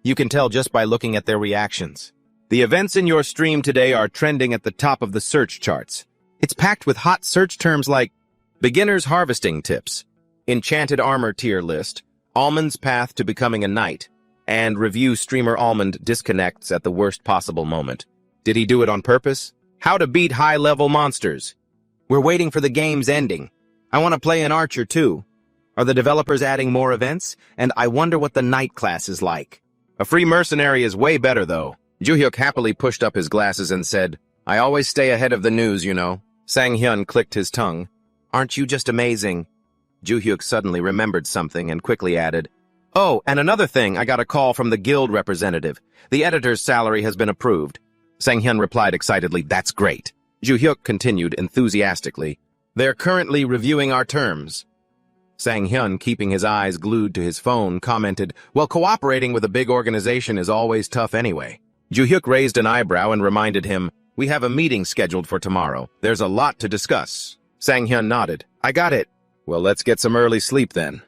You can tell just by looking at their reactions. The events in your stream today are trending at the top of the search charts. It's packed with hot search terms like Beginner's Harvesting Tips, Enchanted Armor Tier List, Almond's Path to Becoming a Knight, and Review Streamer Almond Disconnects at the Worst Possible Moment. Did he do it on purpose? How to Beat High-Level Monsters. We're waiting for the game's ending. I want to play an archer too. Are the developers adding more events? And I wonder what the knight class is like. A free mercenary is way better though. Joo-hyuk happily pushed up his glasses and said, I always stay ahead of the news, you know. Sang-hyun clicked his tongue. Aren't you just amazing? Joo-hyuk suddenly remembered something and quickly added, Oh, and another thing, I got a call from the guild representative. The editor's salary has been approved. Sang-hyun replied excitedly, That's great. Joo-hyuk continued enthusiastically, They're currently reviewing our terms. Sang-hyun, keeping his eyes glued to his phone, commented, Well, cooperating with a big organization is always tough anyway. Joo-hyuk raised an eyebrow and reminded him, We have a meeting scheduled for tomorrow. There's a lot to discuss. Sang-hyun nodded. I got it. Well, let's get some early sleep then.